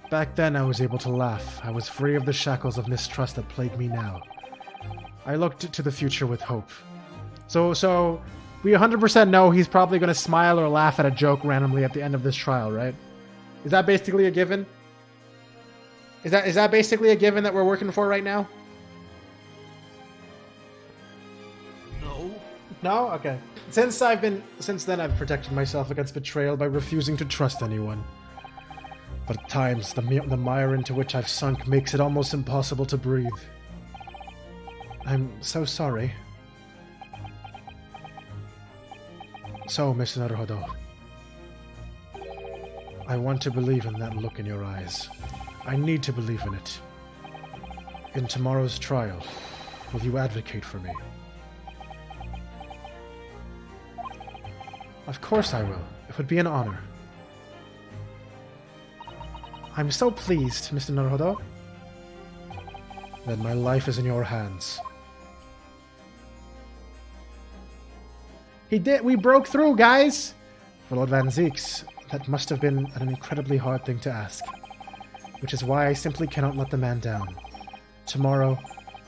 Back then I was able to laugh. I was free of the shackles of mistrust that plague me now. I looked to the future with hope. So we 100% know he's probably going to smile or laugh at a joke randomly at the end of this trial, right? Is that basically a given? Is that basically a given that we're working for right now? No? Okay. Since then I've protected myself against betrayal by refusing to trust anyone. But at times, the mire into which I've sunk makes it almost impossible to breathe. I'm so sorry. So, Mr. Naruhodo, I want to believe in that look in your eyes. I need to believe in it. In tomorrow's trial, will you advocate for me? Of course I will. It would be an honor. I'm so pleased, Mr. Naruhodo. Then my life is in your hands. We broke through, guys! For Lord Van Zeeks, that must have been an incredibly hard thing to ask. Which is why I simply cannot let the man down. Tomorrow,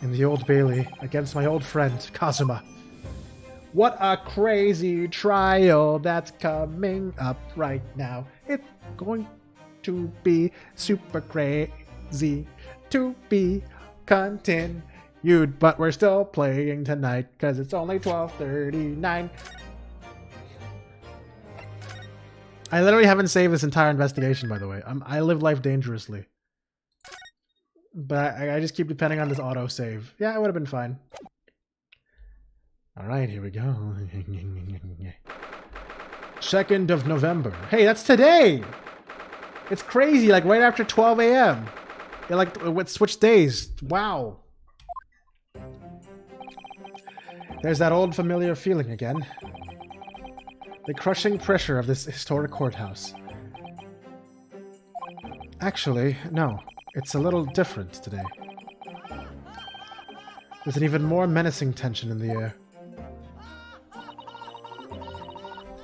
in the Old Bailey, against my old friend, Kazuma. What a crazy trial that's coming up right now. It's going to be super crazy to be continued, but we're still playing tonight because it's only 12:39. I literally haven't saved this entire investigation, by the way. I live life dangerously. But I just keep depending on this autosave. Yeah, it would have been fine. Alright, here we go. 2nd of November. Hey, that's today! It's crazy, like right after 12 a.m. Yeah, like, switch days. Wow. There's that old familiar feeling again. The crushing pressure of this historic courthouse. Actually, no. It's a little different today. There's an even more menacing tension in the air.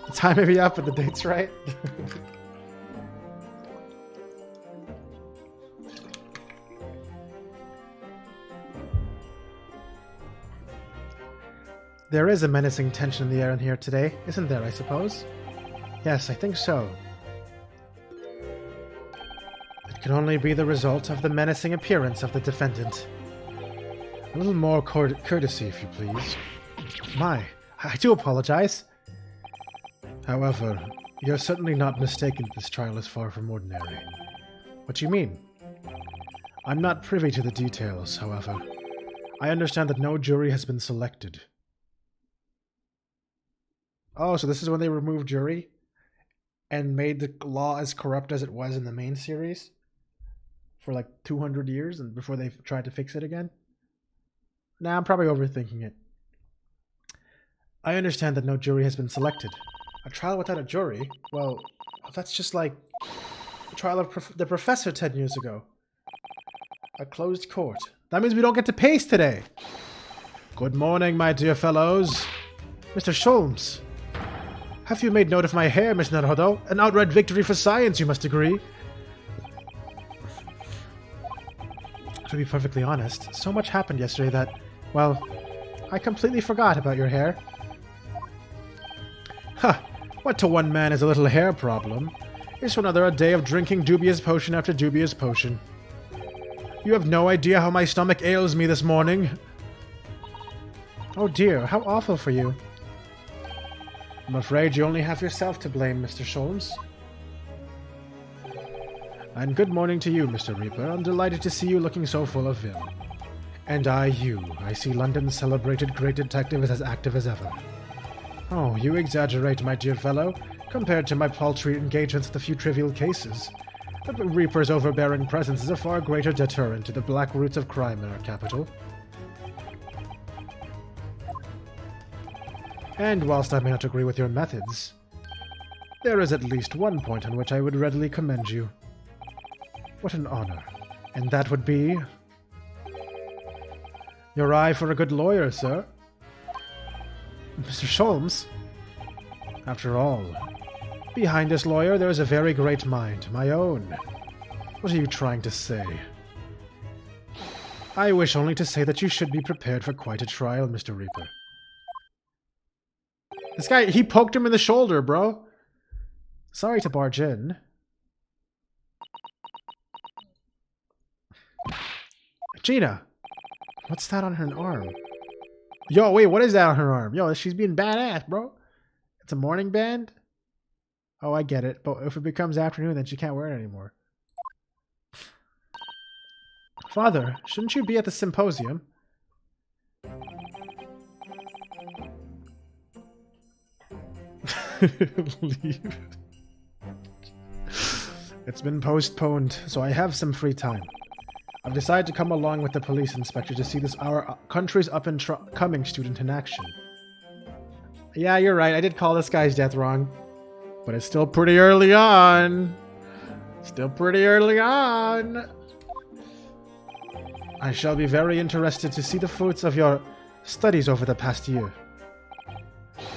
The time may be up, but the date's right. There is a menacing tension in the air in here today, isn't there, I suppose? Yes, I think so. It can only be the result of the menacing appearance of the defendant. A little more courtesy, if you please. My, I do apologize. However, you're certainly not mistaken that this trial is far from ordinary. What do you mean? I'm not privy to the details, however. I understand that no jury has been selected. Oh, so this is when they removed jury and made the law as corrupt as it was in the main series for like 200 years and before they tried to fix it again? Nah, I'm probably overthinking it. I understand that no jury has been selected. A trial without a jury? Well, that's just like the trial of the professor 10 years ago. A closed court. That means we don't get to pace today. Good morning, my dear fellows. Mr. Sholmes. Have you made note of my hair, Miss Naruhodo? An outright victory for science, you must agree. To be perfectly honest, so much happened yesterday that, well, I completely forgot about your hair. Ha! What to one man is a little hair problem is to another a day of drinking dubious potion after dubious potion. You have no idea how my stomach ails me this morning. Oh dear, how awful for you. I'm afraid you only have yourself to blame, Mr. Sholmes. And good morning to you, Mr. Reaper. I'm delighted to see you looking so full of vim. And you. I see London's celebrated great detective is as active as ever. Oh, you exaggerate, my dear fellow. Compared to my paltry engagements with a few trivial cases, the Reaper's overbearing presence is a far greater deterrent to the black roots of crime in our capital. And whilst I may not agree with your methods, there is at least one point on which I would readily commend you. What an honor. And that would be your eye for a good lawyer, sir. Mr. Sholmes. After all, behind this lawyer there is a very great mind, my own. What are you trying to say? I wish only to say that you should be prepared for quite a trial, Mr. Reaper. This guy, he poked him in the shoulder, bro. Sorry to barge in. Gina, what's that on her arm? Yo, wait, what is that on her arm? Yo, she's being badass, bro. It's a morning band? Oh, I get it. But if it becomes afternoon, then she can't wear it anymore. Father, shouldn't you be at the symposium? Leave. It's been postponed, so I have some free time. I've decided to come along with the police inspector to see this our country's up-and-coming student in action. Yeah, you're right. I did call this guy's death wrong. But it's still pretty early on. Still pretty early on. I shall be very interested to see the fruits of your studies over the past year.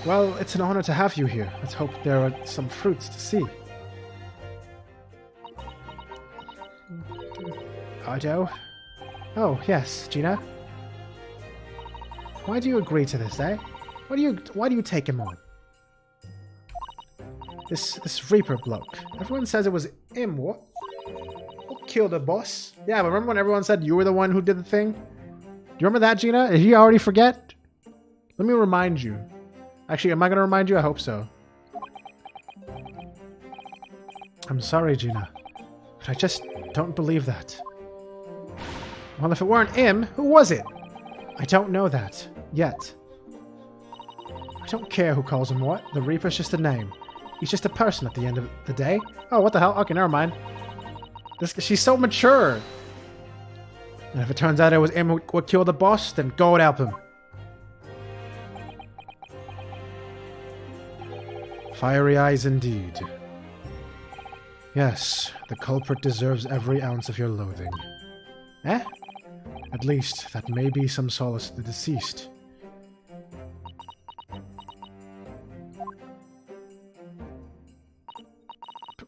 Well, it's an honor to have you here. Let's hope there are some fruits to see. Otto? Oh, yes, Gina. Why do you agree to this, eh? Why do you take him on? This Reaper bloke. Everyone says it was him, what? Who killed the boss? Yeah, but remember when everyone said you were the one who did the thing? Do you remember that, Gina? Did you already forget? Let me remind you. Actually, am I going to remind you? I hope so. I'm sorry, Gina. But I just don't believe that. Well, if it weren't him, who was it? I don't know that. Yet. I don't care who calls him what. The Reaper's just a name. He's just a person at the end of the day. Oh, what the hell? Okay, never mind. She's so mature. And if it turns out it was him who killed the boss, then go and help him. Fiery eyes indeed. Yes, the culprit deserves every ounce of your loathing. Eh? At least, that may be some solace to the deceased.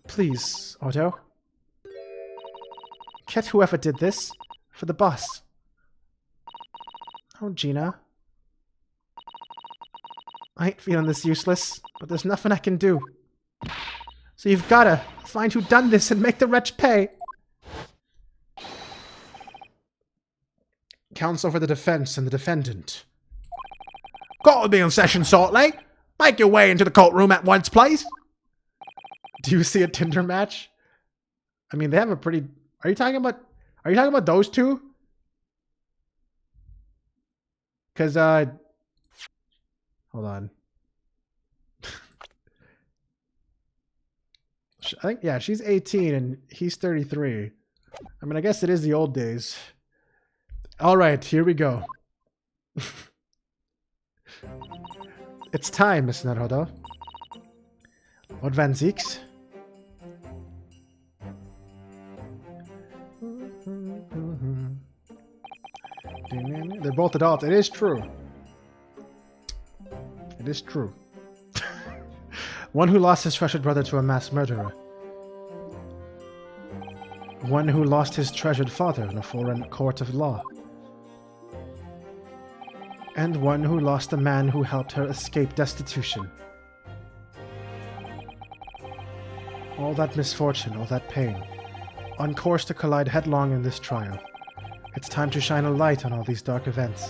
Please, Otto. Get whoever did this. For the boss. Oh, Gina. I ain't feeling this useless, but there's nothing I can do. So you've gotta find who done this and make the wretch pay. Counsel for the defense and the defendant. Court will be in session shortly. Make your way into the courtroom at once, please. Do you see a Tinder match? I mean, they have a pretty... Are you talking about those two? Because, hold on. I think, yeah, she's 18 and he's 33. I mean, I guess it is the old days. All right, here we go. It's time, Miss Neruda. Lord Van Zeeks? They're both adults. It is true. It is true. One who lost his treasured brother to a mass murderer. One who lost his treasured father in a foreign court of law. And one who lost a man who helped her escape destitution. All that misfortune, all that pain, on course to collide headlong in this trial. It's time to shine a light on all these dark events.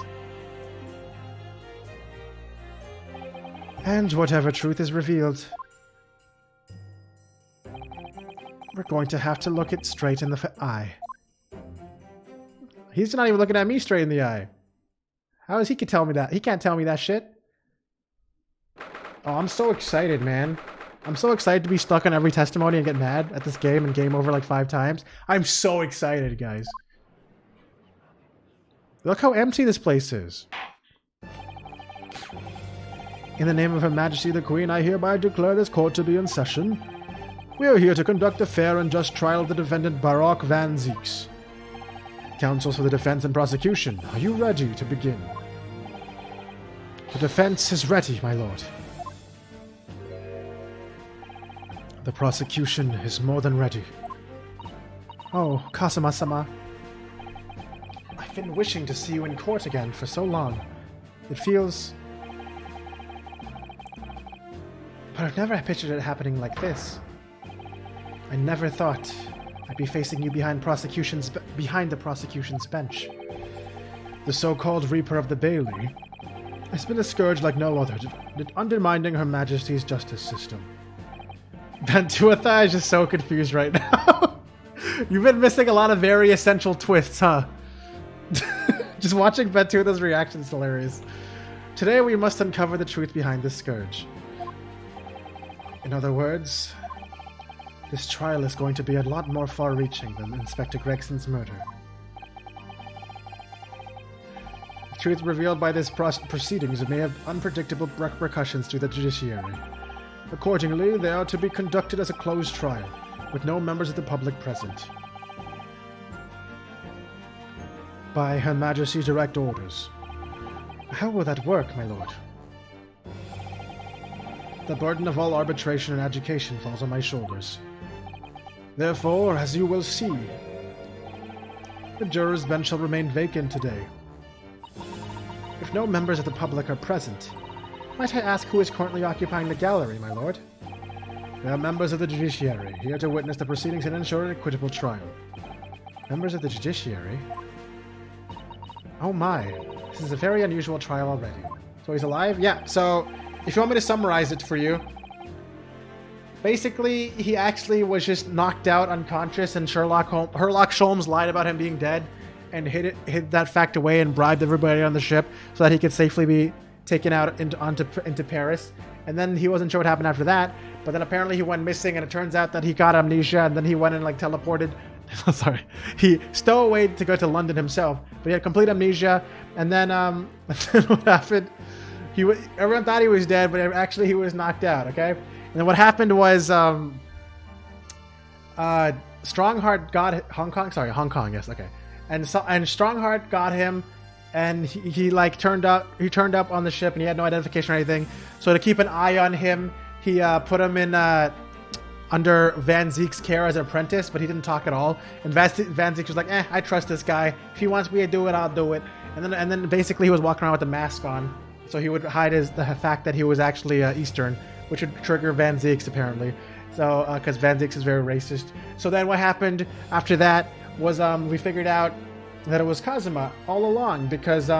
And whatever truth is revealed, we're going to have to look it straight in the eye. He's not even looking at me straight in the eye. How is he can tell me that? He can't tell me that shit. Oh, I'm so excited, man. I'm so excited to be stuck on every testimony and get mad at this game and game over like 5 times. I'm so excited, guys. Look how empty this place is. In the name of Her Majesty the Queen, I hereby declare this court to be in session. We are here to conduct a fair and just trial of the defendant Barclay Van Zeeks. Counsels for the defense and prosecution, are you ready to begin? The defense is ready, my lord. The prosecution is more than ready. Oh, Kasuma-sama. I've been wishing to see you in court again for so long. It feels... But I've never pictured it happening like this. I never thought I'd be facing you behind the prosecution's bench. The so-called Reaper of the Bailey. has been a scourge like no other, undermining Her Majesty's justice system. Bentuatha is just so confused right now. You've been missing a lot of very essential twists, huh? Just watching Bentuatha's reaction is hilarious. Today we must uncover the truth behind this scourge. In other words, this trial is going to be a lot more far-reaching than Inspector Gregson's murder. The truth revealed by this proceedings may have unpredictable repercussions to the judiciary. Accordingly, they are to be conducted as a closed trial, with no members of the public present. By Her Majesty's direct orders. How will that work, my lord? The burden of all arbitration and education falls on my shoulders. Therefore, as you will see, the juror's bench shall remain vacant today. If no members of the public are present, might I ask who is currently occupying the gallery, my lord? They are members of the judiciary, here to witness the proceedings and ensure an equitable trial. Members of the judiciary? Oh my, this is a very unusual trial already. So he's alive? Yeah, so if you want me to summarize it for you, basically he actually was just knocked out unconscious and Sherlock Holmes lied about him being dead and hid that fact away and bribed everybody on the ship so that he could safely be taken out into Paris. And then he wasn't sure what happened after that, but then apparently he went missing and it turns out that he got amnesia and then he went and like teleported. Sorry, he stowed away to go to London himself, but he had complete amnesia. And then what happened? Everyone thought he was dead, but actually he was knocked out. Okay, and then what happened was Strongheart got Hong Kong. Yes, okay, and Strongheart got him, and he turned up on the ship, and he had no identification or anything. So to keep an eye on him, he put him in under Van Zeek's care as an apprentice, but he didn't talk at all. And Van Zeek was like, I trust this guy. If he wants me to do it, I'll do it. And then basically he was walking around with a mask on, so he would hide the fact that he was actually Eastern, which would trigger Van Zeek's apparently. So because Van Zeek's is very racist. So then what happened after that was we figured out that it was Kazuma all along, because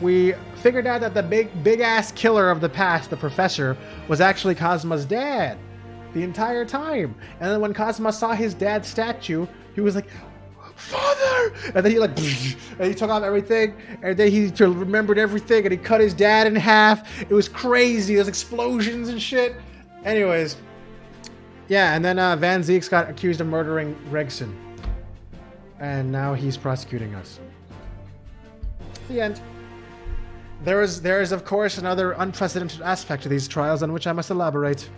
we figured out that the big ass killer of the past, the professor, was actually Kazuma's dad the entire time. And then when Kazuma saw his dad's statue, he was like, "Father!" And then he and he took off everything, and then he remembered everything, and he cut his dad in half. It was crazy. There's explosions and shit. Anyways, yeah, and then Van Zeeks got accused of murdering Gregson, and now he's prosecuting us. The end. There is of course another unprecedented aspect to these trials on which I must elaborate.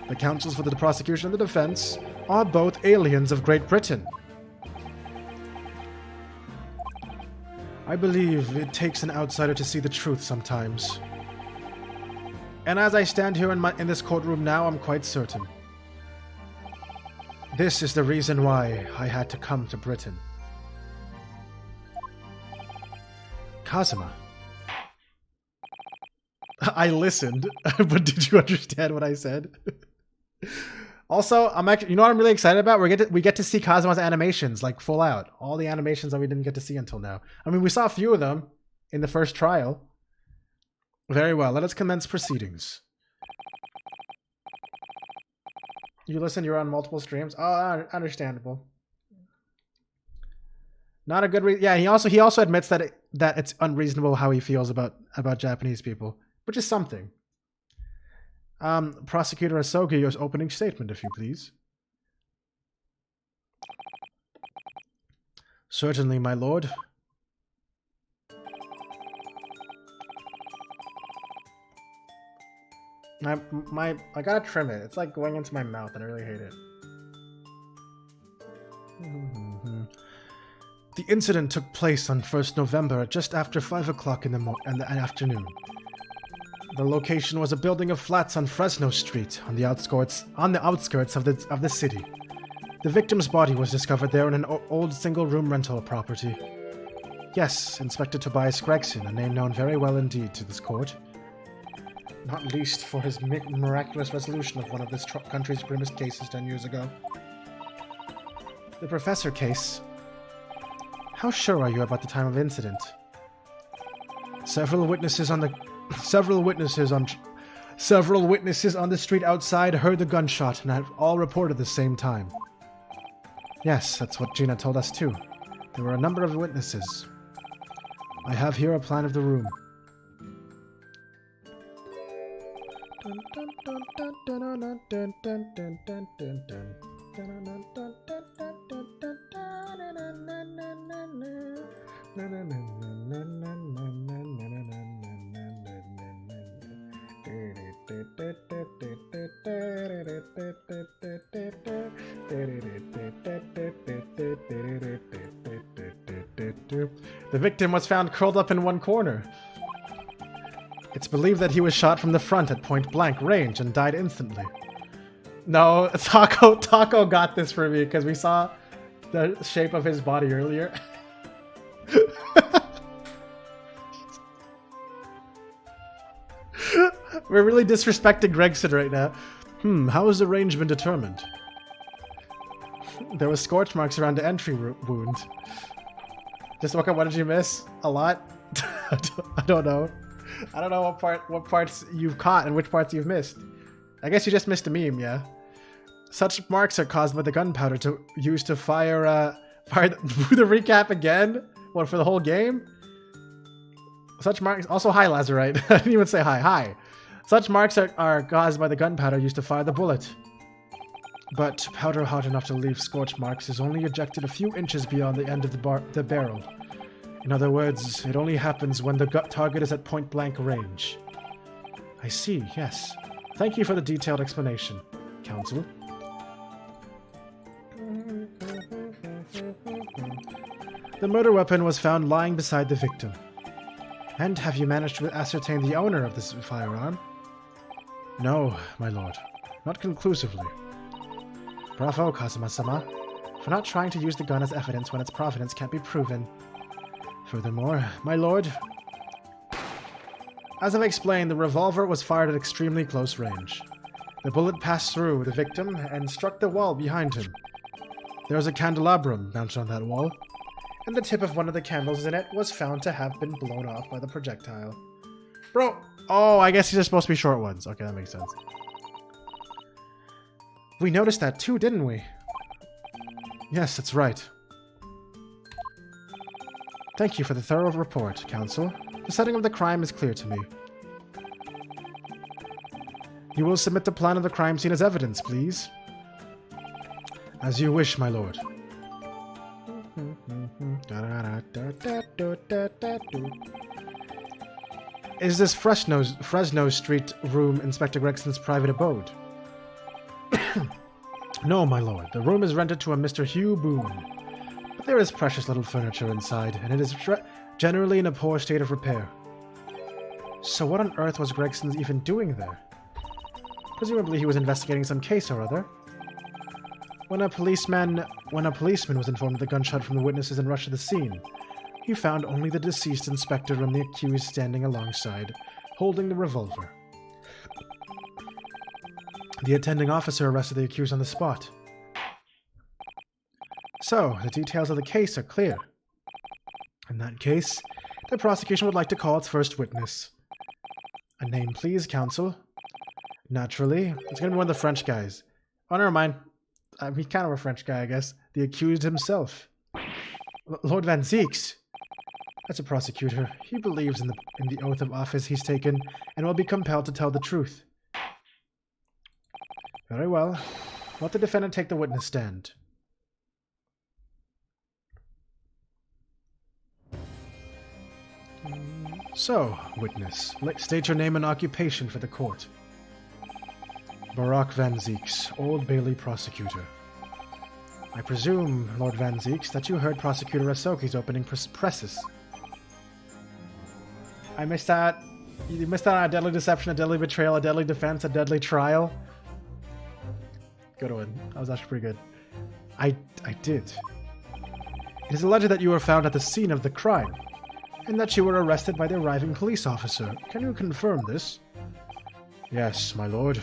The counsels for the prosecution and the defense are both aliens of Great Britain. I believe it takes an outsider to see the truth sometimes. And as I stand here in this courtroom now, I'm quite certain. This is the reason why I had to come to Britain. Kazuma. I listened, but did you understand what I said? Also, I'm actually, you know what I'm really excited about? We get to see Kazuma's animations, like full out. All the animations that we didn't get to see until now. I mean, we saw a few of them in the first trial. Very well, let us commence proceedings. You listen, you're on multiple streams? Oh, understandable. Not a good reason. Yeah, he also admits that it's unreasonable how he feels about Japanese people, which is something. Prosecutor Asogi, your opening statement, if you please. Certainly, my lord. I gotta trim it. It's like going into my mouth, and I really hate it. The incident took place on 1st November, just after 5 o'clock in the afternoon. The location was a building of flats on Fresno Street, on the outskirts of the city. The victim's body was discovered there in an old single-room rental property. Yes, Inspector Tobias Gregson, a name known very well indeed to this court. Not least for his miraculous resolution of one of this country's grimmest cases 10 years ago. The Professor case. How sure are you about the time of incident? Several witnesses on the street outside heard the gunshot and have all reported at the same time. Yes, that's what Gina told us too. There were a number of witnesses. I have here a plan of the room. The victim was found curled up in one corner. It's believed that he was shot from the front at point blank range and died instantly. No, Taco got this for me because we saw the shape of his body earlier. We're really disrespecting Gregson right now. How has the range been determined? There were scorch marks around the entry wound. Just look at what did you miss? A lot? I don't know. I don't know what parts you've caught and which parts you've missed. I guess you just missed a meme, yeah? Such marks are caused by the gunpowder used to fire the recap again? What, for the whole game? Such marks... Also, hi, Lazarite. I didn't even say hi. Hi. Such marks are caused by the gunpowder used to fire the bullet. But powder hot enough to leave scorch marks is only ejected a few inches beyond the end of the barrel. In other words, it only happens when the target is at point-blank range. I see, yes. Thank you for the detailed explanation, Counsel. The murder weapon was found lying beside the victim. And have you managed to ascertain the owner of this firearm? No, my lord. Not conclusively. Bravo, Kazuma-sama, for not trying to use the gun as evidence when its provenance can't be proven. Furthermore, my lord, as I've explained, the revolver was fired at extremely close range. The bullet passed through the victim and struck the wall behind him. There was a candelabrum mounted on that wall, and the tip of one of the candles in it was found to have been blown off by the projectile. Bro! Oh, I guess these are supposed to be short ones. Okay, that makes sense. We noticed that too, didn't we? Yes, that's right. Thank you for the thorough report, Counsel. The setting of the crime is clear to me. You will submit the plan of the crime scene as evidence, please. As you wish, my lord. Is this Fresno Street room Inspector Gregson's private abode? No, my lord. The room is rented to a Mr. Hugh Boone. But there is precious little furniture inside, and it is generally in a poor state of repair. So what on earth was Gregson even doing there? Presumably he was investigating some case or other. When a policeman was informed of the gunshot from the witnesses and rushed to the scene, he found only the deceased inspector and the accused standing alongside, holding the revolver. The attending officer arrested the accused on the spot. So, the details of the case are clear. In that case, the prosecution would like to call its first witness. A name, please, counsel. Naturally, it's going to be one of the French guys. Oh, never mind. He's kind of a French guy, I guess. The accused himself. Lord Van Zieks. As a prosecutor, he believes in the oath of office he's taken and will be compelled to tell the truth. Very well. Let the defendant take the witness stand. So, witness, state your name and occupation for the court. Barak Van Zieks, Old Bailey prosecutor. I presume, Lord Van Zieks, that you heard Prosecutor Ryonosuke's opening presses. I missed that. You missed out on a deadly deception, a deadly betrayal, a deadly defense, a deadly trial. Good one. That was actually pretty good. I did. It is alleged that you were found at the scene of the crime, and that you were arrested by the arriving police officer. Can you confirm this? Yes, my lord.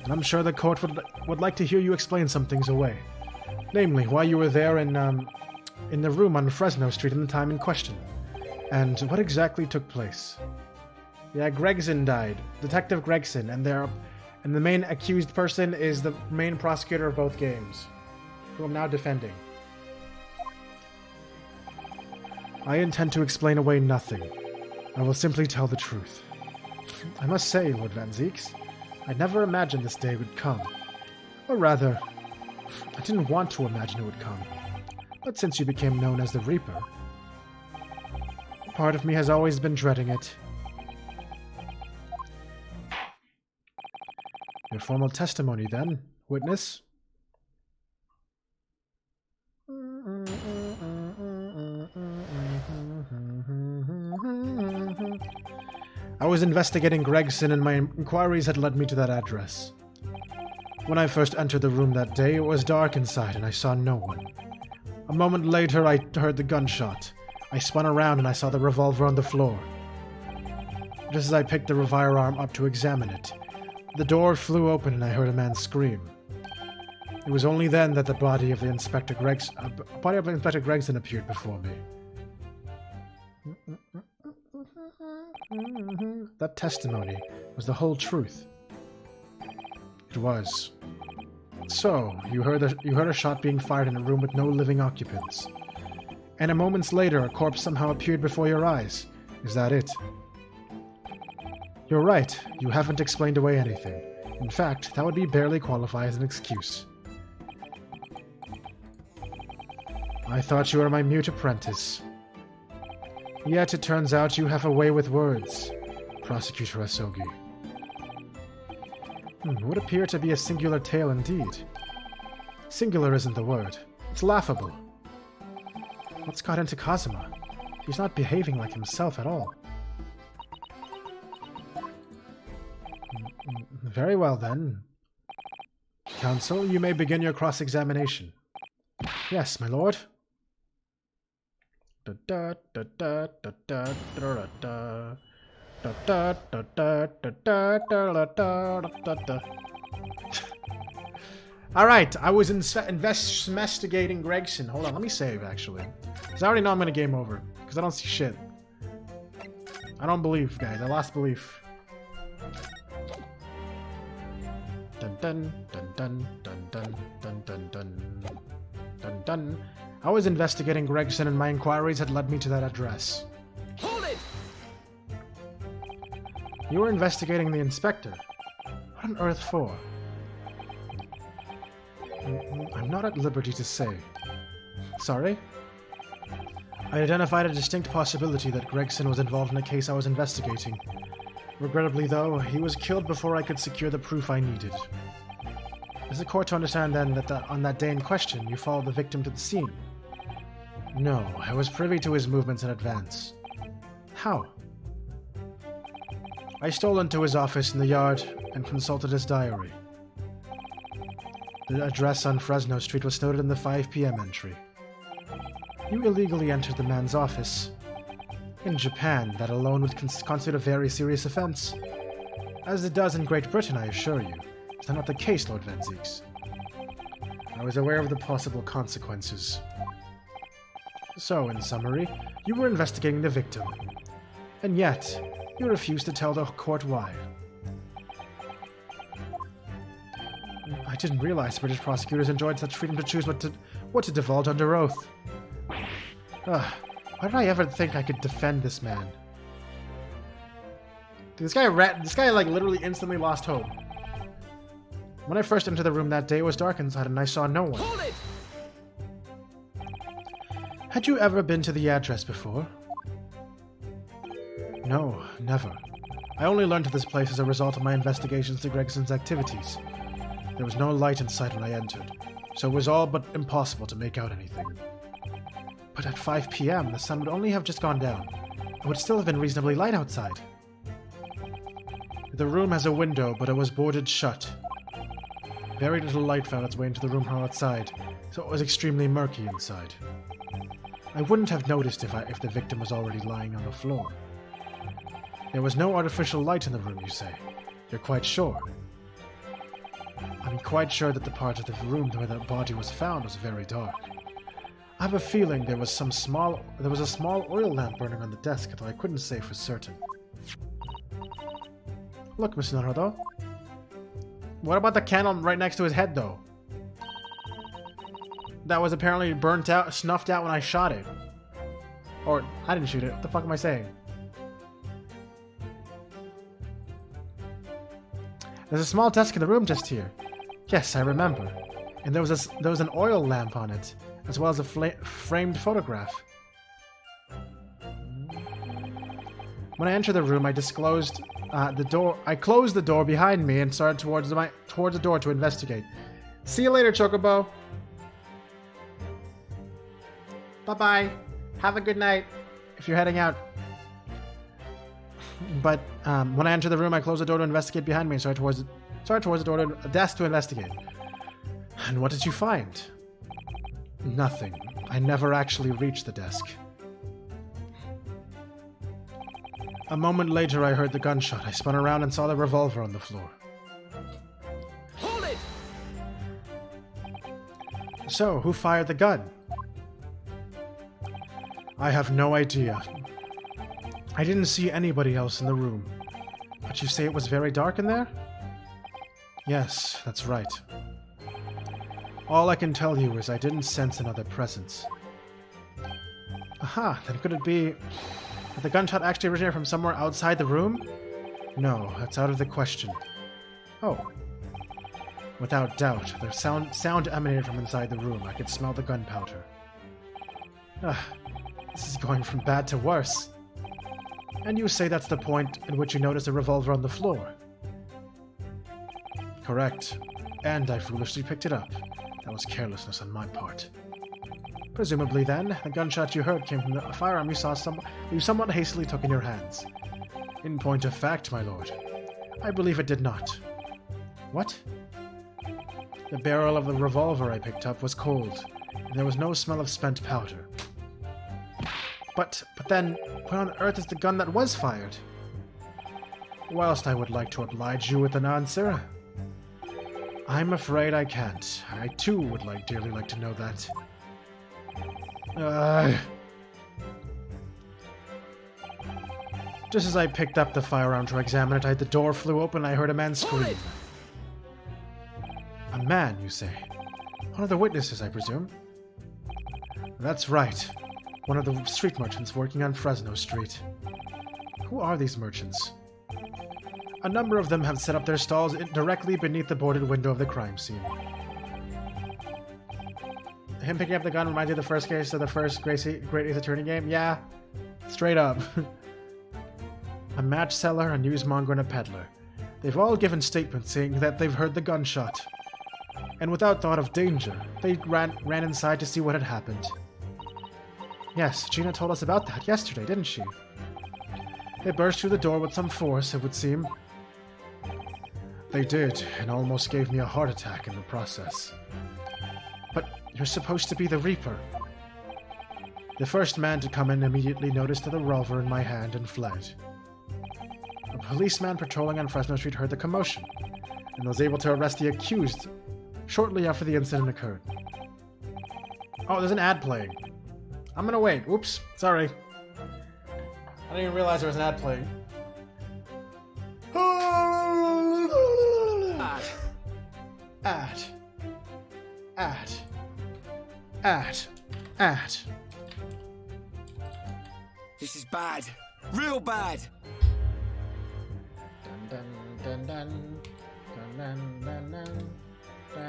And I'm sure the court would like to hear you explain some things away. Namely, why you were there in the room on Fresno Street in the time in question, And what exactly took place? Yeah, Gregson died. Detective Gregson, and the main accused person is the main prosecutor of both games, who I'm now defending. I intend to explain away nothing. I will simply tell the truth. I must say, Lord Van Zieks, I never imagined this day would come. Or rather, I didn't want to imagine it would come. But since you became known as the Reaper, part of me has always been dreading it. Your formal testimony, then, witness? I was investigating Gregson, and my inquiries had led me to that address. When I first entered the room that day, it was dark inside, and I saw no one. A moment later, I heard the gunshot. I spun around, and I saw the revolver on the floor. Just as I picked the firearm up to examine it, the door flew open, and I heard a man scream. It was only then that the body of Inspector Gregson appeared before me. That testimony was the whole truth. It was. So, you heard a shot being fired in a room with no living occupants. And a moments later, a corpse somehow appeared before your eyes. Is that it? You're right. You haven't explained away anything. In fact, that would barely qualify as an excuse. I thought you were my mute apprentice. Yet it turns out you have a way with words, Prosecutor Asogi. Would appear to be a singular tale indeed. Singular isn't the word. It's laughable. What's got into Kazuma? He's not behaving like himself at all. Very well, then. Counsel, you may begin your cross-examination. Yes, my lord. Alright, I was investigating Gregson. Hold on, let me save, actually. Because I already know I'm going to game over. Because I don't see shit. I don't believe, guys. I lost belief. Dun dun dun dun dun dun dun dun dun dun dun. I was investigating Gregson, and my inquiries had led me to that address. Hold it! You were investigating the inspector. What on earth for? I'm not at liberty to say. Sorry? I identified a distinct possibility that Gregson was involved in a case I was investigating. Regrettably, though, he was killed before I could secure the proof I needed. Is the court to understand, then, that on that day in question, you followed the victim to the scene? No, I was privy to his movements in advance. How? I stole into his office in the yard and consulted his diary. The address on Fresno Street was noted in the 5 p.m. entry. You illegally entered the man's office. In Japan, that alone would constitute a very serious offense. As it does in Great Britain, I assure you. Is that not the case, Lord Van Zieks? I was aware of the possible consequences. So, in summary, you were investigating the victim. And yet, you refused to tell the court why. I didn't realize British prosecutors enjoyed such freedom to choose what to divulge under oath. Why did I ever think I could defend this man? Dude, this guy like literally instantly lost hope. When I first entered the room that day, it was dark inside and I saw no one. Hold it! Had you ever been to the address before? No, never. I only learned of this place as a result of my investigations to Gregson's activities. There was no light in sight when I entered, so it was all but impossible to make out anything. But at 5 p.m., the sun would only have just gone down. It would still have been reasonably light outside. The room has a window, but it was boarded shut. Very little light found its way into the room from outside, so it was extremely murky inside. I wouldn't have noticed if the victim was already lying on the floor. There was no artificial light in the room, you say? You're quite sure? I'm quite sure that the part of the room where the body was found was very dark. have a feeling there was a small oil lamp burning on the desk, though I couldn't say for certain. Look, Mr. Naruto. What about the candle right next to his head, though? That was apparently burnt out, snuffed out when I shot it. Or, I didn't shoot it. What the fuck am I saying? There's a small desk in the room just here. Yes, I remember. And there was an oil lamp on it, as well as a framed photograph. When I entered the room, I closed the door behind me and started towards the door to investigate. See you later, Chocobo. Bye-bye. Have a good night if you're heading out. But when I entered the room, I closed the door to investigate behind me and started towards the door to a desk to investigate. And what did you find? Nothing. I never actually reached the desk. A moment later, I heard the gunshot. I spun around and saw the revolver on the floor. Hold it! So, who fired the gun? I have no idea. I didn't see anybody else in the room. But you say it was very dark in there? Yes, that's right. All I can tell you is I didn't sense another presence. Aha, then could it be that the gunshot actually originated from somewhere outside the room? No, that's out of the question. Oh. Without doubt, the sound emanated from inside the room. I could smell the gunpowder. This is going from bad to worse. And you say that's the point at which you noticed a revolver on the floor? Correct. And I foolishly picked it up. That was carelessness on my part. Presumably then, the gunshot you heard came from the firearm you somewhat hastily took in your hands. In point of fact, my lord, I believe it did not. What? The barrel of the revolver I picked up was cold, and there was no smell of spent powder. But then, what on earth is the gun that was fired? Whilst I would like to oblige you with an answer, I'm afraid I can't. I too would dearly like to know that. Just as I picked up the firearm to examine it, the door flew open and I heard a man scream. A man, you say? One of the witnesses, I presume? That's right. One of the street merchants working on Fresno Street. Who are these merchants? A number of them have set up their stalls directly beneath the boarded window of the crime scene. Him picking up the gun reminds you of the first case of the first Great Ace Attorney game? Yeah, straight up. A match seller, a newsmonger, and a peddler. They've all given statements saying that they've heard the gunshot. And without thought of danger, they ran inside to see what had happened. Yes, Gina told us about that yesterday, didn't she? They burst through the door with some force, it would seem. They did, and almost gave me a heart attack in the process. But you're supposed to be the Reaper. The first man to come in immediately noticed the revolver in my hand and fled. A policeman patrolling on Fresno Street heard the commotion, and was able to arrest the accused shortly after the incident occurred. Oh, there's an ad playing. I'm gonna wait. Oops, sorry. I didn't even realize there was an ad playing. Ad. This is bad. Real bad. Dun dun dun dun dun dun dun dun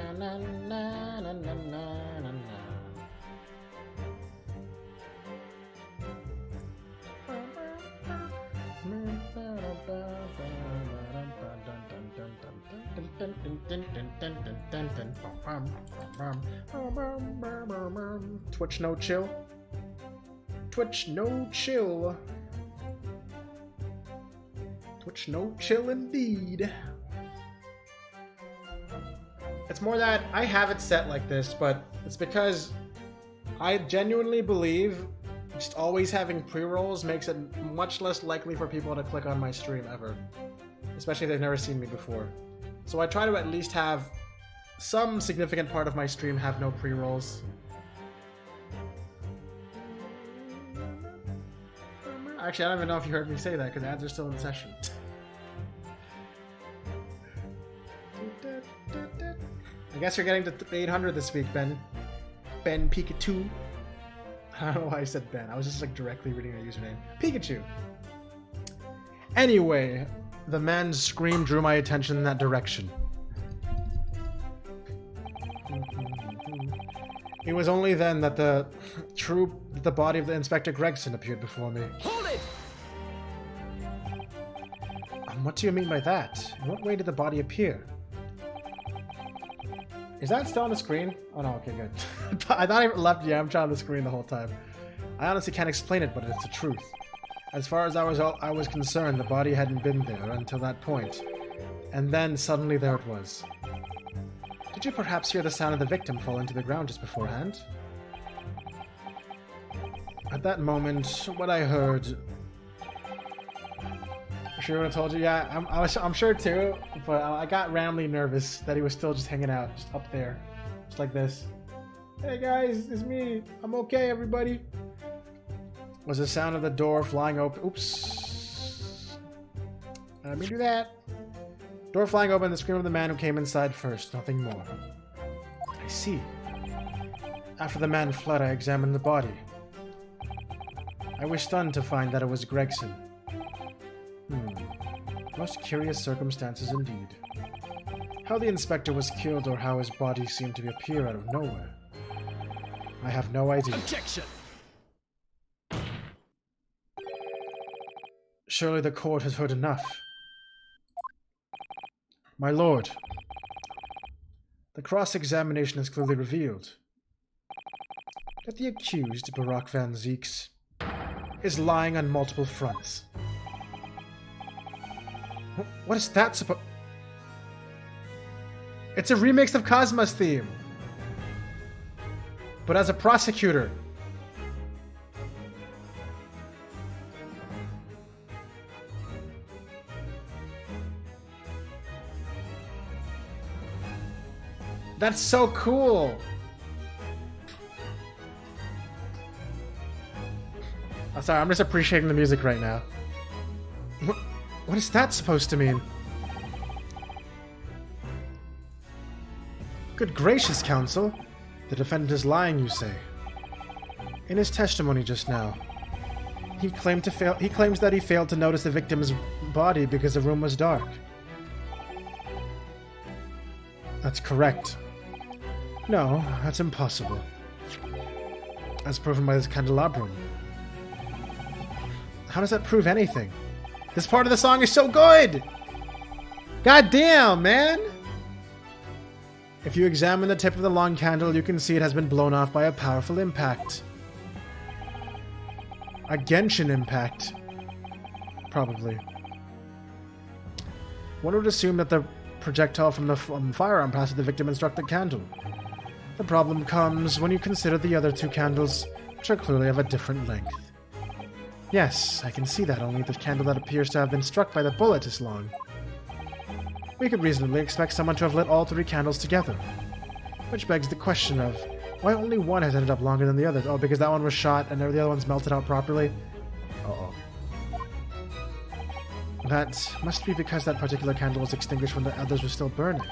dun dun dun dun dun dun. Twitch no chill. Twitch no chill. Twitch no chill indeed. It's more that I have it set like this, but it's because I genuinely believe just always having pre-rolls makes it much less likely for people to click on my stream ever. Especially if they've never seen me before. So I try to at least have some significant part of my stream have no pre-rolls. Actually, I don't even know if you heard me say that because ads are still in session. I guess you're getting to 800 this week, Ben. Ben Pikachu. I don't know why I said Ben. I was just like directly reading your username. Pikachu. Anyway, the man's scream drew my attention in that direction. It was only then that the body of the Inspector Gregson appeared before me. Hold it! What do you mean by that? In what way did the body appear? Is that still on the screen? Oh no, okay, good. I thought I left Yamcha on the screen the whole time. I honestly can't explain it, but it's the truth. As far as I was concerned, the body hadn't been there until that point. And then, suddenly there it was. Did you perhaps hear the sound of the victim fall into the ground just beforehand? At that moment, what I heard... Sure would have told you? Yeah, I'm sure too, but I got randomly nervous that he was still just hanging out, just up there. Just like this. Hey guys, it's me. I'm okay, everybody. Was the sound of the door flying open. Oops. Let me do that. Door flying open, the scream of the man who came inside first. Nothing more. I see. After the man fled, I examined the body. I was stunned to find that it was Gregson. Most curious circumstances indeed. How the inspector was killed or how his body seemed to appear out of nowhere. I have no idea. Objection! Surely the court has heard enough. My lord, the cross-examination has clearly revealed that the accused, Barak van Zieks, is lying on multiple fronts. What is that supposed... It's a remix of Cosmo's theme. But as a prosecutor. That's so cool. I'm sorry, I'm just appreciating the music right now. What is that supposed to mean? Good gracious, counsel. The defendant is lying, you say. In his testimony just now, he claims that he failed to notice the victim's body because the room was dark. That's correct. No, that's impossible. As proven by this candelabrum. How does that prove anything? This part of the song is so good! God damn, man! If you examine the tip of the long candle, you can see it has been blown off by a powerful impact. A Genshin impact. Probably. One would assume that the projectile from the firearm passed the victim and struck the candle. The problem comes when you consider the other two candles, which are clearly of a different length. Yes, I can see that, only the candle that appears to have been struck by the bullet is long. We could reasonably expect someone to have lit all three candles together. Which begs the question of, why only one has ended up longer than the others? Oh, because that one was shot and the other one's melted out properly? Uh-oh. That must be because that particular candle was extinguished when the others were still burning.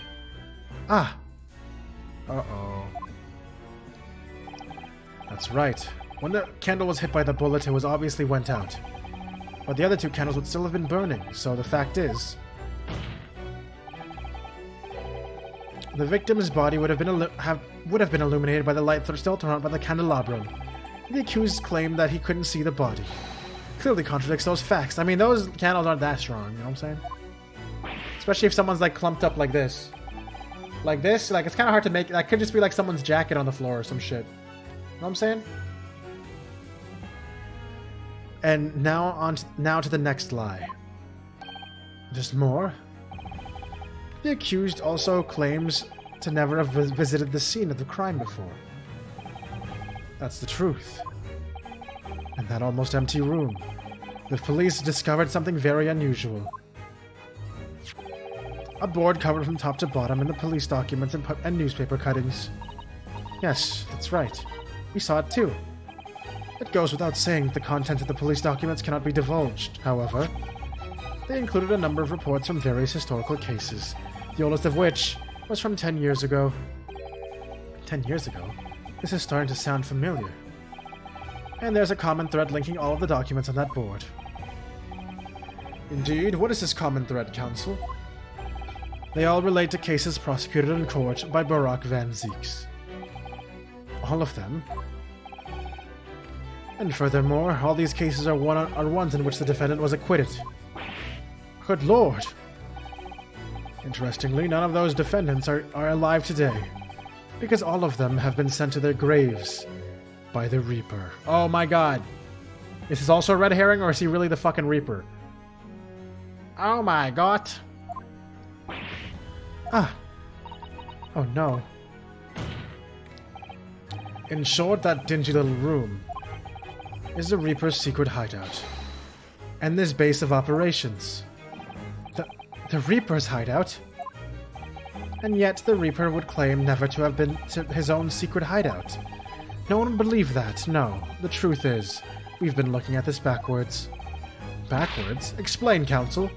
Ah! Uh-oh. That's right. When the candle was hit by the bullet, it was obviously went out. But the other two candles would still have been burning, so the fact is... the victim's body would have been illuminated by the light still turned on by the candelabrum. The accused claimed that he couldn't see the body. Clearly contradicts those facts. I mean, those candles aren't that strong, you know what I'm saying? Especially if someone's like clumped up like this. Like this, like it's kind of hard to make... That could just be like someone's jacket on the floor or some shit. You know what I'm saying? And now to the next lie. There's more. The accused also claims to never have visited the scene of the crime before. That's the truth. In that almost empty room, the police discovered something very unusual. A board covered from top to bottom in the police documents and newspaper cuttings. Yes, that's right. We saw it too. It goes without saying that the content of the police documents cannot be divulged. However, they included a number of reports from various historical cases, the oldest of which was from 10 years ago. 10 years ago? This is starting to sound familiar. And there's a common thread linking all of the documents on that board. Indeed, what is this common thread, Counsel? They all relate to cases prosecuted in court by Barak Van Zieks. All of them? And furthermore, all these cases are ones in which the defendant was acquitted. Good lord! Interestingly, none of those defendants are alive today, because all of them have been sent to their graves by the Reaper. Oh my god. Is this also a red herring, or is he really the fucking Reaper? Oh my god. Ah. Oh no. In short, that dingy little room is the Reaper's secret hideout, and this base of operations. The Reaper's hideout? And yet the Reaper would claim never to have been to his own secret hideout. No one would believe that, no. The truth is, we've been looking at this backwards. Backwards? Explain, Counsel.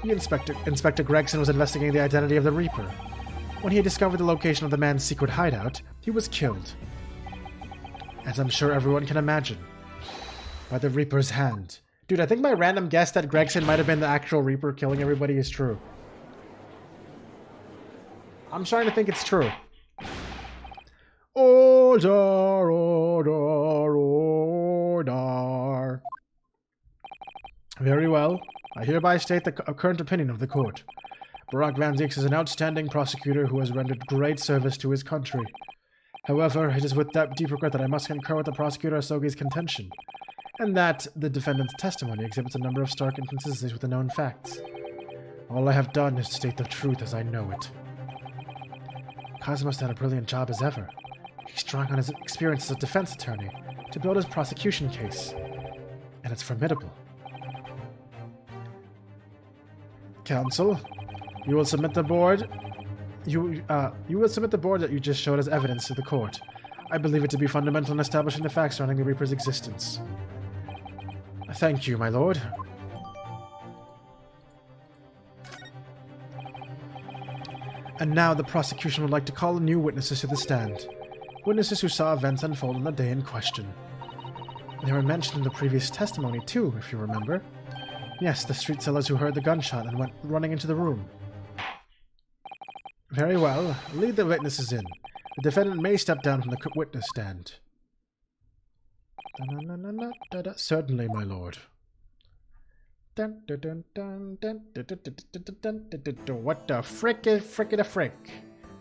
Inspector Gregson was investigating the identity of the Reaper. When he discovered the location of the man's secret hideout, he was killed. As I'm sure everyone can imagine. By the Reaper's hand. Dude, I think my random guess that Gregson might have been the actual Reaper killing everybody is true. I'm starting to think it's true. Order, order, order. Very well. I hereby state the current opinion of the court. Barak Van Zieks is an outstanding prosecutor who has rendered great service to his country. However, it is with deep regret that I must concur with the prosecutor Asogi's contention, and that the defendant's testimony exhibits a number of stark inconsistencies with the known facts. All I have done is to state the truth as I know it. Cosmos did a brilliant job as ever. He's drawing on his experience as a defense attorney to build his prosecution case, and it's formidable. Counsel, you will submit the board. You will submit the board that you just showed as evidence to the court. I believe it to be fundamental in establishing the facts surrounding the Reaper's existence. Thank you, my lord. And now the prosecution would like to call new witnesses to the stand. Witnesses who saw events unfold on the day in question. They were mentioned in the previous testimony too, if you remember. Yes, the street sellers who heard the gunshot and went running into the room. Very well. Lead the witnesses in. The defendant may step down from the witness stand. Certainly, my lord. What the frick is frickity frick?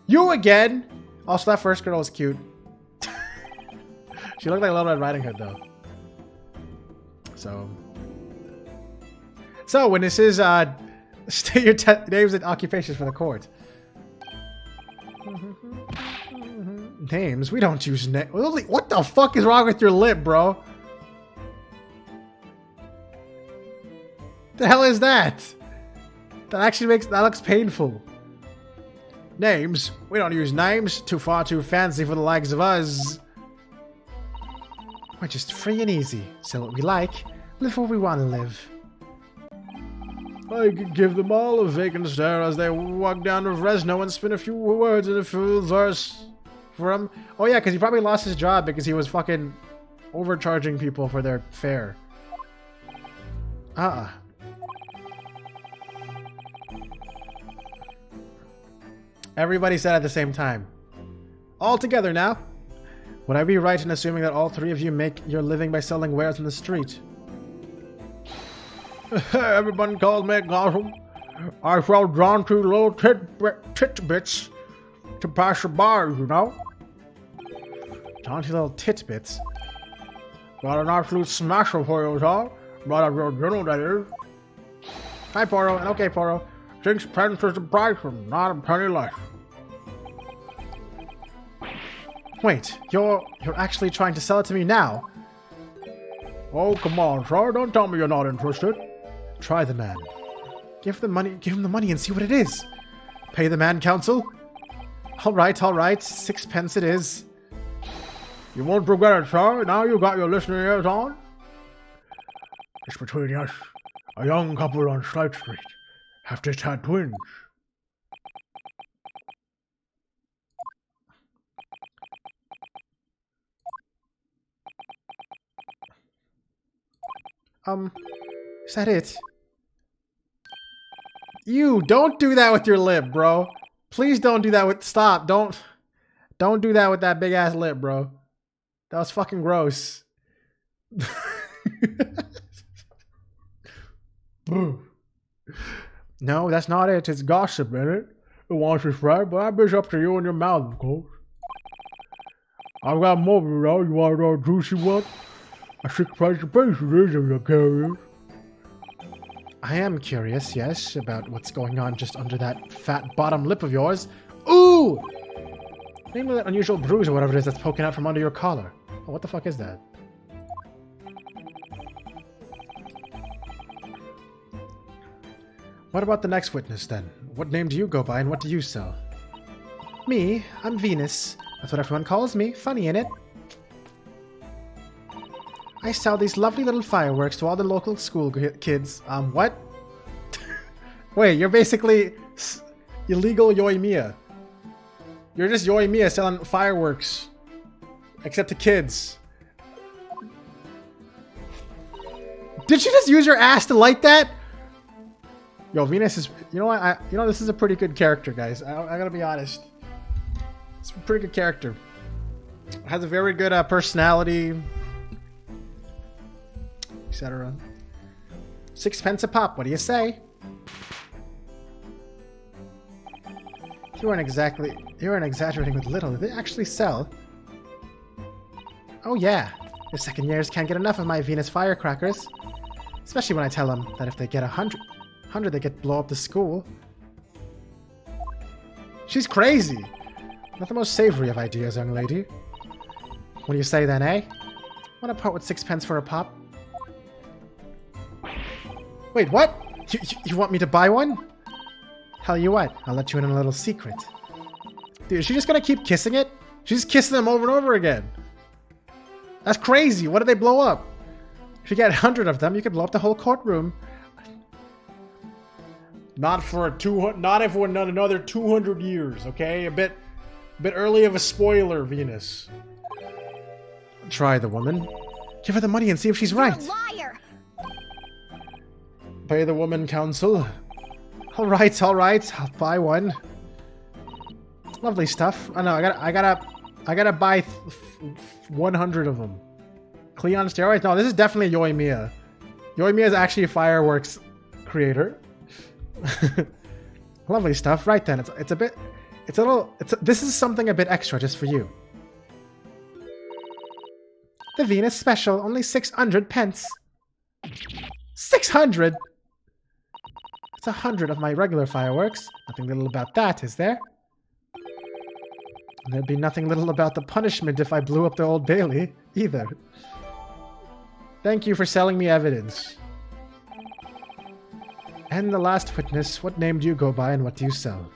You again? Also, that first girl was cute. She looked like Little Red Riding Hood, though. So witnesses, state your names and occupations for the court. Names? We don't use names. What the fuck is wrong with your lip, bro? The hell is that? That looks painful. Names? We don't use names. Too fancy for the likes of us. We're just free and easy. Say what we like. Live where we want to live. I could give them all a vacant stare as they walk down to Fresno and spin a few words in a full verse for him. Oh yeah, because he probably lost his job because he was fucking overcharging people for their fare. Everybody said at the same time. All together now. Would I be right in assuming that all three of you make your living by selling wares in the street? Everyone calls me Gotham. I sell jaunty little titbits to pass the bar, you know? Jaunty little titbits? Got an absolute smasher for you, huh? But if you're general, that is. Hi, Poro. And okay, Poro. 6 pence is the price, and not a penny less. Wait, you're actually trying to sell it to me now? Oh, come on, sir. Don't tell me you're not interested. Try the man. Give him the money and see what it is. Pay the man, counsel. All right. 6 pence it is. You won't regret it, sir. Now you got your listening ears on. It's between us. A young couple on Side Street have just had twins. Is that it? You don't do that with your lip, bro. Please don't do that with. Stop. Don't do that with that big ass lip, bro. That was fucking gross. No, that's not it. It's gossip, in it? It wants us right, but that bit's up to you and your mouth, of course. I've got more of you, though. You want a juicy one? A 6 price a piece it is if you're curious. I am curious, yes, about what's going on just under that fat bottom lip of yours. Ooh! Namely that unusual bruise or whatever it is that's poking out from under your collar. Oh, what the fuck is that? What about the next witness, then? What name do you go by and what do you sell? Me? I'm Venus. That's what everyone calls me. Funny, innit? I sell these lovely little fireworks to all the local school kids. What? Wait, you're basically illegal Yoimiya. You're just Yoimiya selling fireworks. Except to kids. Did you just use your ass to light that? Yo, Venus is... You know what? This is a pretty good character, guys. I gotta be honest. It's a pretty good character. Has a very good personality... etc. 6 pence a pop, what do you say? You aren't exaggerating with little. They actually sell. Oh yeah. Your second years can't get enough of my Venus firecrackers. Especially when I tell them that if they get 100 they get blow up the school. She's crazy. Not the most savory of ideas, young lady. What do you say then, eh? Want to part with 6 pence for a pop? Wait, what? You want me to buy one? Tell you what, I'll let you in on a little secret. Dude, is she just gonna keep kissing it? She's kissing them over and over again. That's crazy. What did they blow up? If you get 100 of them, you could blow up the whole courtroom. Not for another 200 years, okay? A bit early of a spoiler, Venus. Try the woman. Give her the money and see if she's right. You're a liar. Pay the woman, counsel. All right. I'll buy one. Lovely stuff. Oh no, I gotta buy 100 of them. Cleon steroids? No, this is definitely Yoimiya. Yoimiya is actually a fireworks creator. Lovely stuff. Right then, this is something a bit extra just for you. The Venus special, only 600 pence. 600? It's 100 of my regular fireworks. Nothing little about that, is there? And there'd be nothing little about the punishment if I blew up the Old Bailey, either. Thank you for selling me evidence. And the last witness, what name do you go by and what do you sell?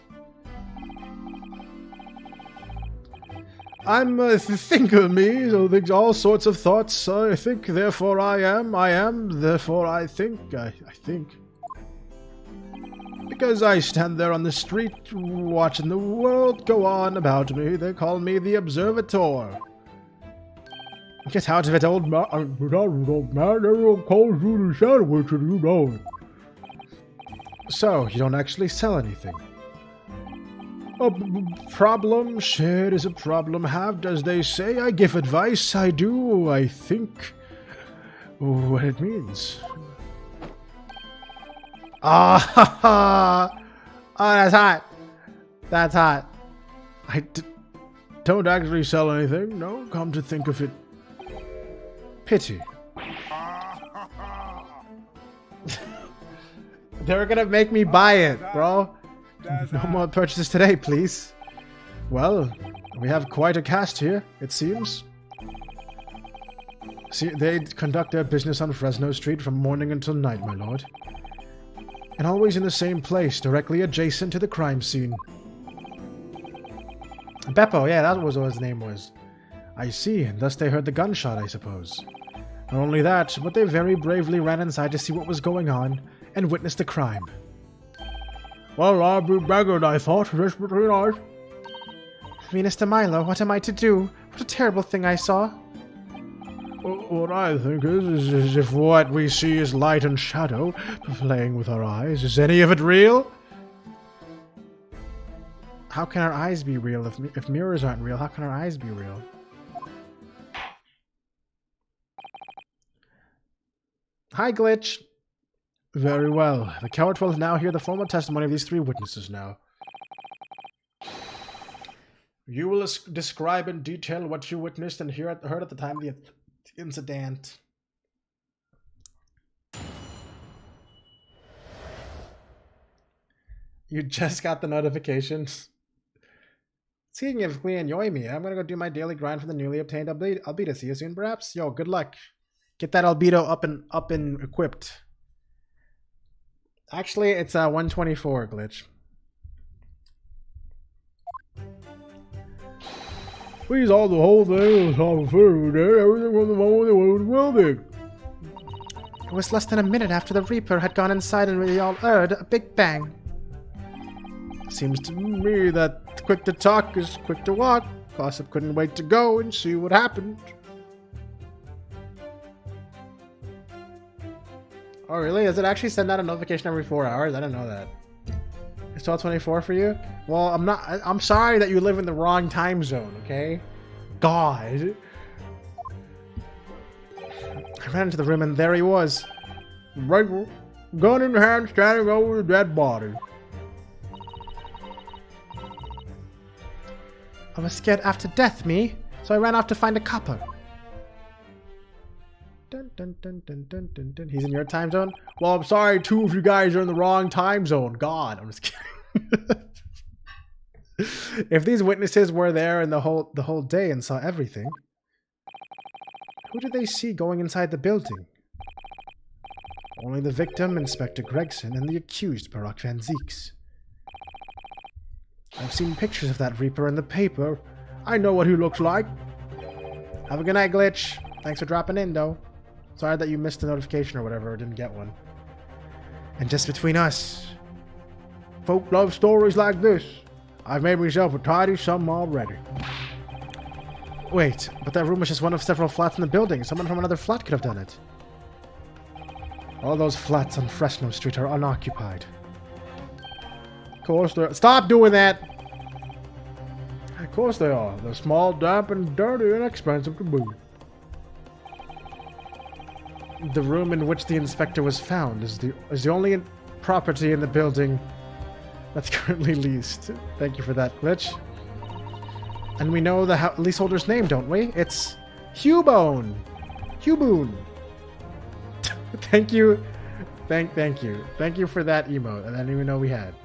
I'm thinker me, so there's all sorts of thoughts. I think, therefore I am, therefore I think, I think. Because I stand there on the street, watching the world go on about me, they call me the Observator. Get out of it, old man. Everyone calls you the sandwich and you know it. So, you don't actually sell anything? A problem shared is a problem halved, as they say. I give advice, I do, I think what it means. Ah, oh, that's hot. That's hot. I don't actually sell anything, no, come to think of it. Pity. They're gonna make me buy it, bro. No more purchases today, please. Well, we have quite a cast here, it seems. See, they conduct their business on Fresno Street from morning until night, my lord. And always in the same place, directly adjacent to the crime scene. Beppo, yeah, that was what his name was. I see, and thus they heard the gunshot, I suppose. Not only that, but they very bravely ran inside to see what was going on, and witnessed the crime. Well, I'll be beggared, I thought, just between us. Mr. Milo, what am I to do? What a terrible thing I saw. What I think is if what we see is light and shadow, playing with our eyes, is any of it real? How can our eyes be real? If mirrors aren't real, how can our eyes be real? Hi, Glitch. Very well. The court will now hear the formal testimony of these three witnesses now. You will describe in detail what you witnessed and heard at the time of the incident. You just got the notifications. Speaking of Yoimi, I'm gonna go do my daily grind for the newly obtained albedo. See you soon, perhaps? Yo, good luck. Get that albedo up and equipped. Actually, it's 124, Glitch. We saw the whole thing was on food. Everything was the moment it was building. It was less than a minute after the Reaper had gone inside and we all heard a big bang. Seems to me that quick to talk is quick to walk. Gossip couldn't wait to go and see what happened. Oh really? Does it actually send out a notification every 4 hours? I didn't know that. It's 12:24 for you? Well, I'm sorry that you live in the wrong time zone, okay? God. I ran into the room and there he was. Right, gun in hand, standing over the dead body. I was scared after death, me, so I ran off to find a copper. Dun, dun, dun, dun, dun, dun, dun. He's in your time zone? Well, I'm sorry, two of you guys are in the wrong time zone. God, I'm just kidding. If these witnesses were there in the whole day and saw everything, who did they see going inside the building? Only the victim, Inspector Gregson, and the accused, Barack Van Zieks. I've seen pictures of that Reaper in the paper. I know what he looks like. Have a good night, Glitch. Thanks for dropping in, though. Sorry that you missed a notification or whatever, or didn't get one. And just between us, folk love stories like this. I've made myself a tidy sum already. Wait, but that room was just one of several flats in the building. Someone from another flat could have done it. All those flats on Fresno Street are unoccupied. Of course they're... Stop doing that! Of course they are. They're small, damp, and dirty and expensive to boot. The room in which the inspector was found is the only property in the building that's currently leased. Thank you for that, Glitch. And we know the leaseholder's name, don't we? It's Hubone. Hubone. Thank you. Thank you. Thank you for that emote. I didn't even know we had.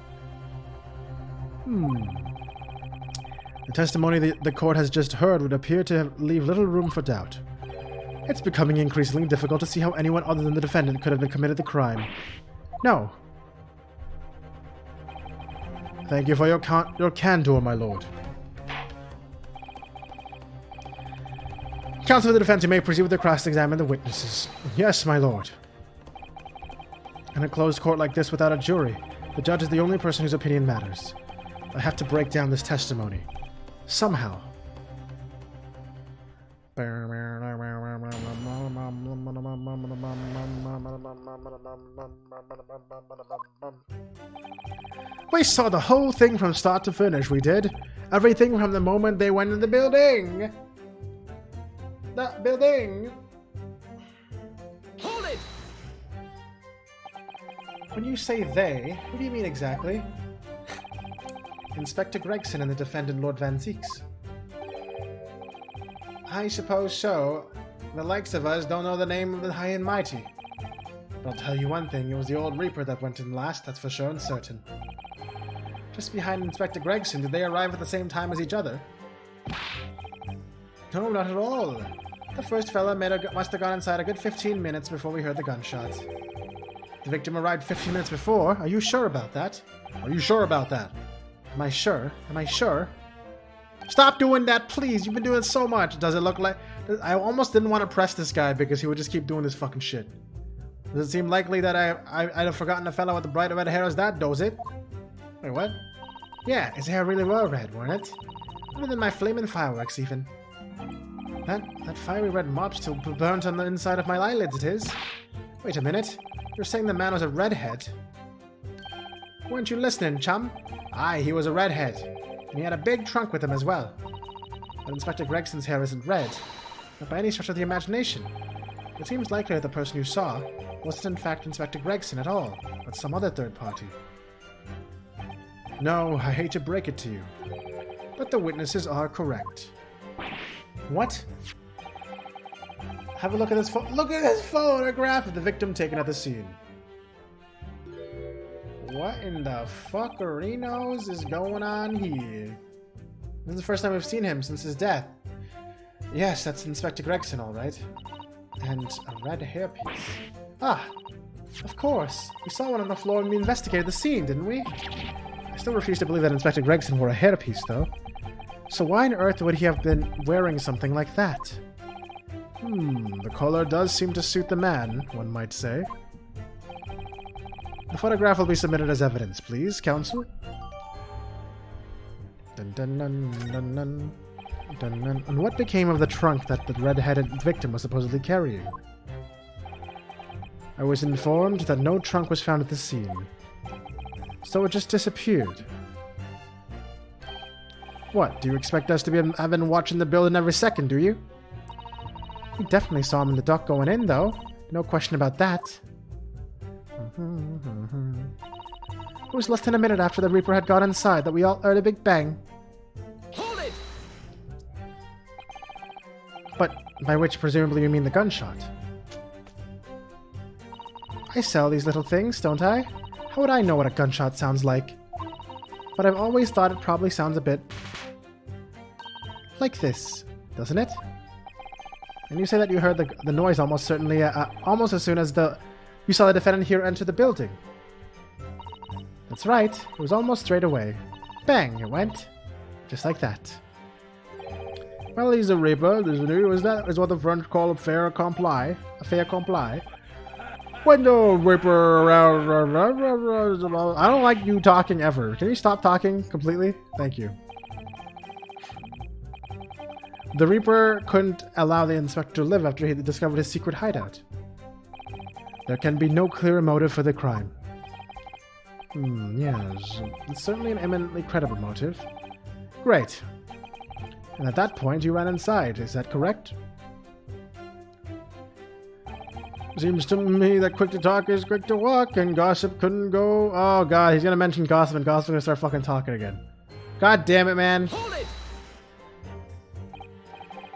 The testimony the court has just heard would appear to leave little room for doubt. It's becoming increasingly difficult to see how anyone other than the defendant could have committed the crime. No. Thank you for your candor, my lord. Counsel for the defense, you may proceed with the cross-examine the witnesses. Yes, my lord. In a closed court like this without a jury, the judge is the only person whose opinion matters. I have to break down this testimony. Somehow. We saw the whole thing from start to finish, we did. Everything from the moment they went in the building. The building. Hold it! When you say they, what do you mean exactly? Inspector Gregson and the defendant, Lord Van Zieks. I suppose so. The likes of us don't know the name of the High and Mighty. But I'll tell you one thing, it was the old Reaper that went in last, that's for sure and certain. Just behind Inspector Gregson, did they arrive at the same time as each other? No, not at all. The first fella must have gone inside a good 15 minutes before we heard the gunshots. The victim arrived 15 minutes before. Are you sure about that? Are you sure about that? Am I sure? Am I sure? Stop doing that, please. You've been doing so much. Does it look like... I almost didn't want to press this guy because he would just keep doing this fucking shit. Does it seem likely that I'd have forgotten the fellow with the bright red hair as that, does it? Wait, what? Yeah, his hair really were red, weren't it? Better than my flaming fireworks, even. That fiery red mob still burnt on the inside of my eyelids, it is. Wait a minute. You're saying the man was a redhead? Weren't you listening, chum? Aye, he was a redhead. And he had a big trunk with him as well. But Inspector Gregson's hair isn't red. Not by any stretch of the imagination. It seems likely that the person you saw wasn't in fact Inspector Gregson at all, but some other third party. No, I hate to break it to you, but the witnesses are correct. What? Have a look at this look at this photograph of the victim taken at the scene. What in the fuckerinos is going on here? This is the first time we've seen him since his death. Yes, that's Inspector Gregson, all right. And a red hairpiece. Ah, of course. We saw one on the floor and we investigated the scene, didn't we? I still refuse to believe that Inspector Gregson wore a hairpiece, though. So why on earth would he have been wearing something like that? The color does seem to suit the man, one might say. The photograph will be submitted as evidence, please, counsel. Dun dun dun dun dun. Dun dun. And what became of the trunk that the red-headed victim was supposedly carrying? I was informed that no trunk was found at the scene. So it just disappeared. What, do you expect us to have been watching the building every second, do you? We definitely saw him in the dock going in, though. No question about that. It was less than a minute after the Reaper had got inside that we all heard a big bang. Hold it! But by which presumably you mean the gunshot. I sell these little things, don't I? How would I know what a gunshot sounds like? But I've always thought it probably sounds a bit like this, doesn't it? And you say that you heard the noise almost certainly, almost as soon as you saw the defendant here enter the building. That's right. It was almost straight away. Bang! It went. Just like that. Well, he's a Reaper, isn't he? That is what the French call a fair comply. A fair comply. When the Reaper... I don't like you talking ever. Can you stop talking completely? Thank you. The Reaper couldn't allow the Inspector to live after he discovered his secret hideout. There can be no clearer motive for the crime. Yes. It's certainly an eminently credible motive. Great. And at that point, you ran inside. Is that correct? Seems to me that quick to talk is quick to walk, and gossip couldn't go... Oh god, he's gonna mention gossip, and gossip's gonna start fucking talking again. God damn it, man. Hold it!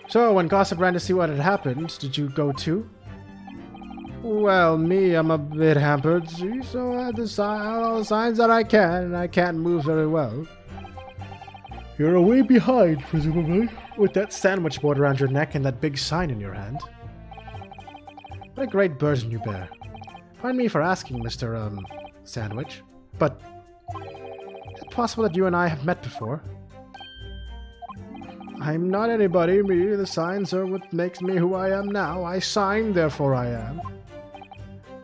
So, when gossip ran to see what had happened, did you go too? Well, me, I'm a bit hampered, see, so I had to sign all the signs that I can, and I can't move very well. You're a way behind, presumably, with that sandwich board around your neck and that big sign in your hand. What a great burden you bear. Pardon me for asking, Mr. Sandwich, but is it possible that you and I have met before? I'm not anybody, me. The signs are what makes me who I am now. I signed, therefore I am.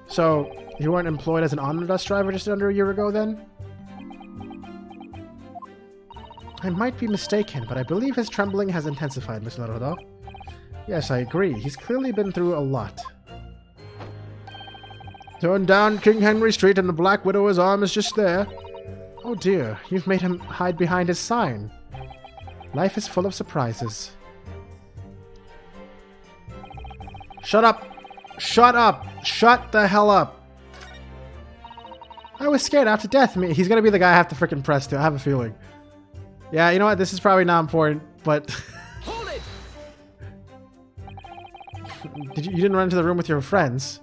So, you weren't employed as an omnibus driver just under a year ago, then? I might be mistaken, but I believe his trembling has intensified, Miss Naruto. Yes, I agree. He's clearly been through a lot. Turn down King Henry Street and the Black Widower's arm is just there. Oh dear, you've made him hide behind his sign. Life is full of surprises. Shut up! Shut up! Shut the hell up! I was scared half to death. He's gonna be the guy I have to freaking press to. I have a feeling. Yeah, you know what? This is probably not important, but... Hold it! You didn't run into the room with your friends?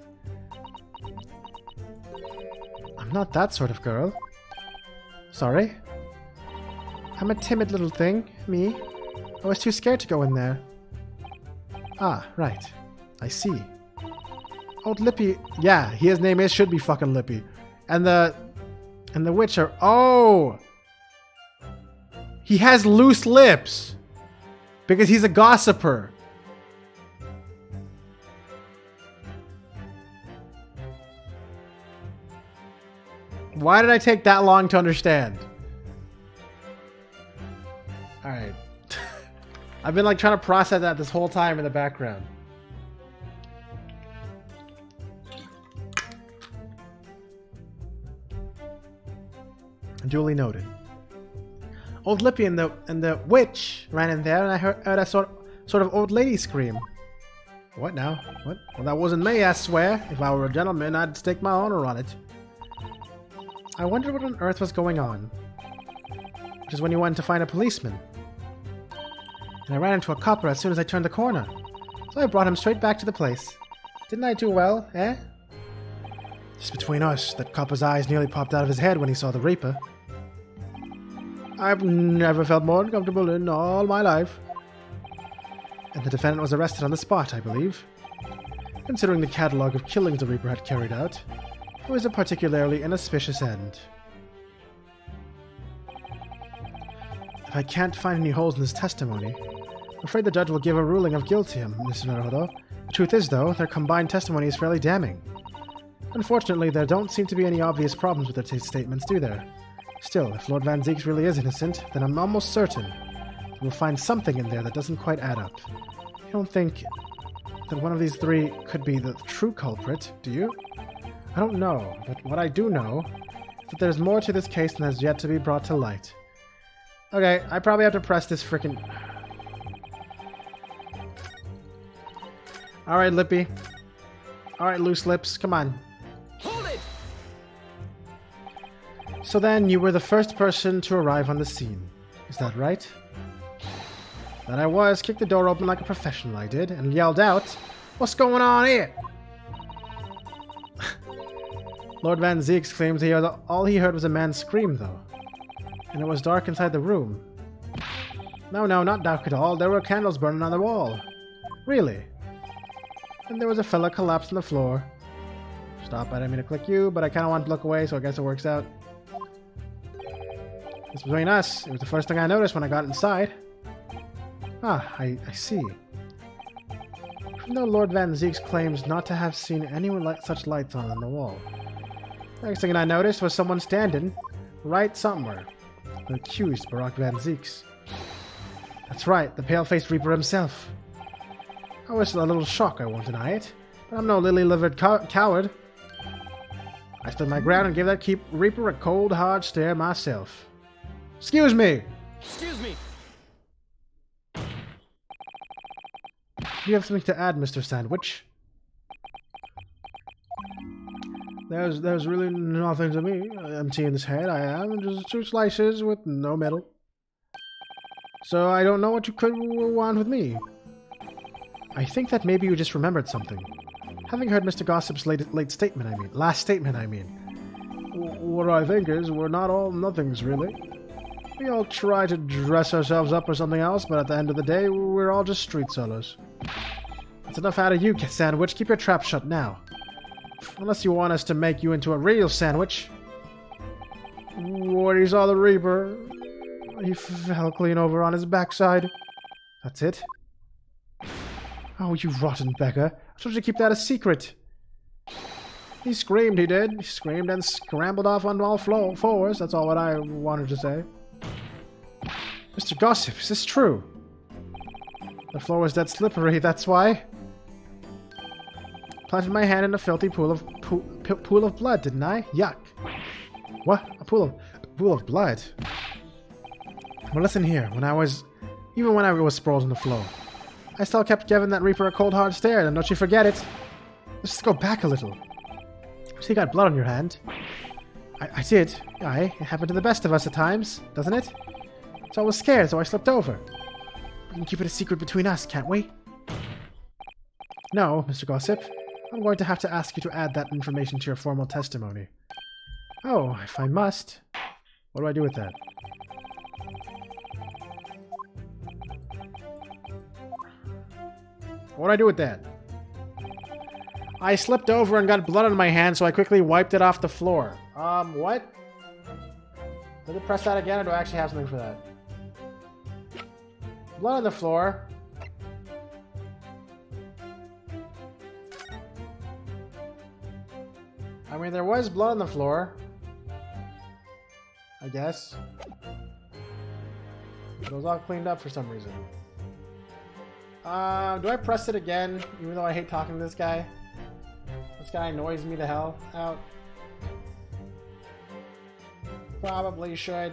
I'm not that sort of girl. Sorry? I'm a timid little thing, me. I was too scared to go in there. Ah, right. I see. Old Lippy... Yeah, his name should be fucking Lippy. And the witch are... Oh! He has loose lips. Because he's a gossiper. Why did I take that long to understand? Alright. I've been like trying to process that this whole time in the background. Duly noted. Old Lippy and the witch ran in there, and I heard a sort of old lady scream. What now? What? Well, that wasn't me, I swear. If I were a gentleman, I'd stake my honor on it. I wondered what on earth was going on. Which is when you went to find a policeman. And I ran into a copper as soon as I turned the corner. So I brought him straight back to the place. Didn't I do well, eh? Just between us, that copper's eyes nearly popped out of his head when he saw the Reaper. I've never felt more uncomfortable in all my life. And the defendant was arrested on the spot, I believe. Considering the catalogue of killings the Reaper had carried out, it was a particularly inauspicious end. If I can't find any holes in his testimony, I'm afraid the judge will give a ruling of guilt to him, Mr. Naruto. The truth is, though, their combined testimony is fairly damning. Unfortunately, there don't seem to be any obvious problems with their statements, do there? Still, if Lord Van Zieks really is innocent, then I'm almost certain we'll find something in there that doesn't quite add up. I don't think that one of these three could be the true culprit, do you? I don't know, but what I do know is that there's more to this case than has yet to be brought to light. Okay, I probably have to press this frickin'... Alright, Lippy. Alright, loose lips, come on. Hold it! So then, you were the first person to arrive on the scene. Is that right? That I was. Kicked the door open like a professional, I did, and yelled out, "What's going on here?" Lord Van Zieks claims all he heard was a man scream, though. And it was dark inside the room. No, not dark at all. There were candles burning on the wall. Really? And there was a fella collapsed on the floor. Stop, I didn't mean to click you, but I kind of want to look away, so I guess it works out. It's between us. It was the first thing I noticed when I got inside. Ah, I see. Even though Lord Van Zieks claims not to have seen any such lights on the wall. Next thing I noticed was someone standing right somewhere. The accused, Barclay Van Zieks. That's right, the pale-faced Reaper himself. I was a little shocked, I won't deny it, but I'm no lily-livered coward. I stood my ground and gave that Reaper a cold, hard stare myself. Excuse me! Excuse me! Do you have something to add, Mr. Sandwich? There's really nothing to me. Empty in this head, I am. Just 2 slices with no metal. So I don't know what you could want with me. I think that maybe you just remembered something. Having heard Mr. Gossip's last statement, I mean. What I think is, we're not all nothings, really. We all try to dress ourselves up or something else, but at the end of the day, we're all just street sellers. That's enough out of you, Sandwich. Keep your trap shut now. Unless you want us to make you into a real sandwich. What, he saw the Reaper. He fell clean over on his backside. That's it? Oh, you rotten beggar. I told you to keep that a secret. He screamed, he did. He screamed and scrambled off on all fours. That's all what I wanted to say. Mr. Gossip, is this true? The floor was dead slippery, that's why. Planted my hand in a filthy pool of blood, didn't I? Yuck. What? A pool of blood? Well, listen here. Even when I was sprawled on the floor, I still kept giving that Reaper a cold, hard stare, and don't you forget it. Let's just go back a little. So you got blood on your hand. I did. Aye, it happened to the best of us at times, doesn't it? So I was scared, so I slipped over. We can keep it a secret between us, can't we? No, Mr. Gossip. I'm going to have to ask you to add that information to your formal testimony. Oh, if I must. What do I do with that? What do I do with that? I slipped over and got blood on my hand, so I quickly wiped it off the floor. What? Did I press that again, or do I actually have something for that? blood on the floor. I mean, there was blood on the floor. I guess. It was all cleaned up for some reason. Do I press it again, even though I hate talking to this guy? This guy annoys me the hell out. Probably should.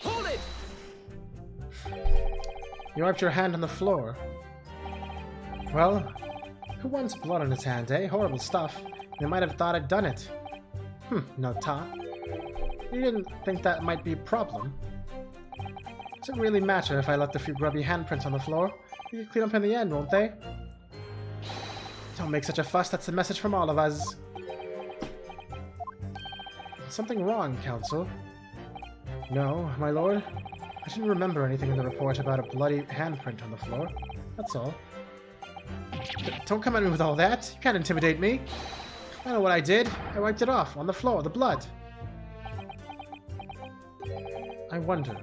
Hold it! You wiped your hand on the floor. Well, who wants blood on his hand, eh? Horrible stuff. They might have thought I'd done it. No ta. You didn't think that might be a problem? Doesn't really matter if I left a few grubby handprints on the floor. You can clean up in the end, won't they? Don't make such a fuss, that's a message from all of us. Something wrong, Counsel? No, my lord. I didn't remember anything in the report about a bloody handprint on the floor. That's all. Don't come at me with all that. You can't intimidate me. I know what I did. I wiped it off on the floor, the blood. I wonder,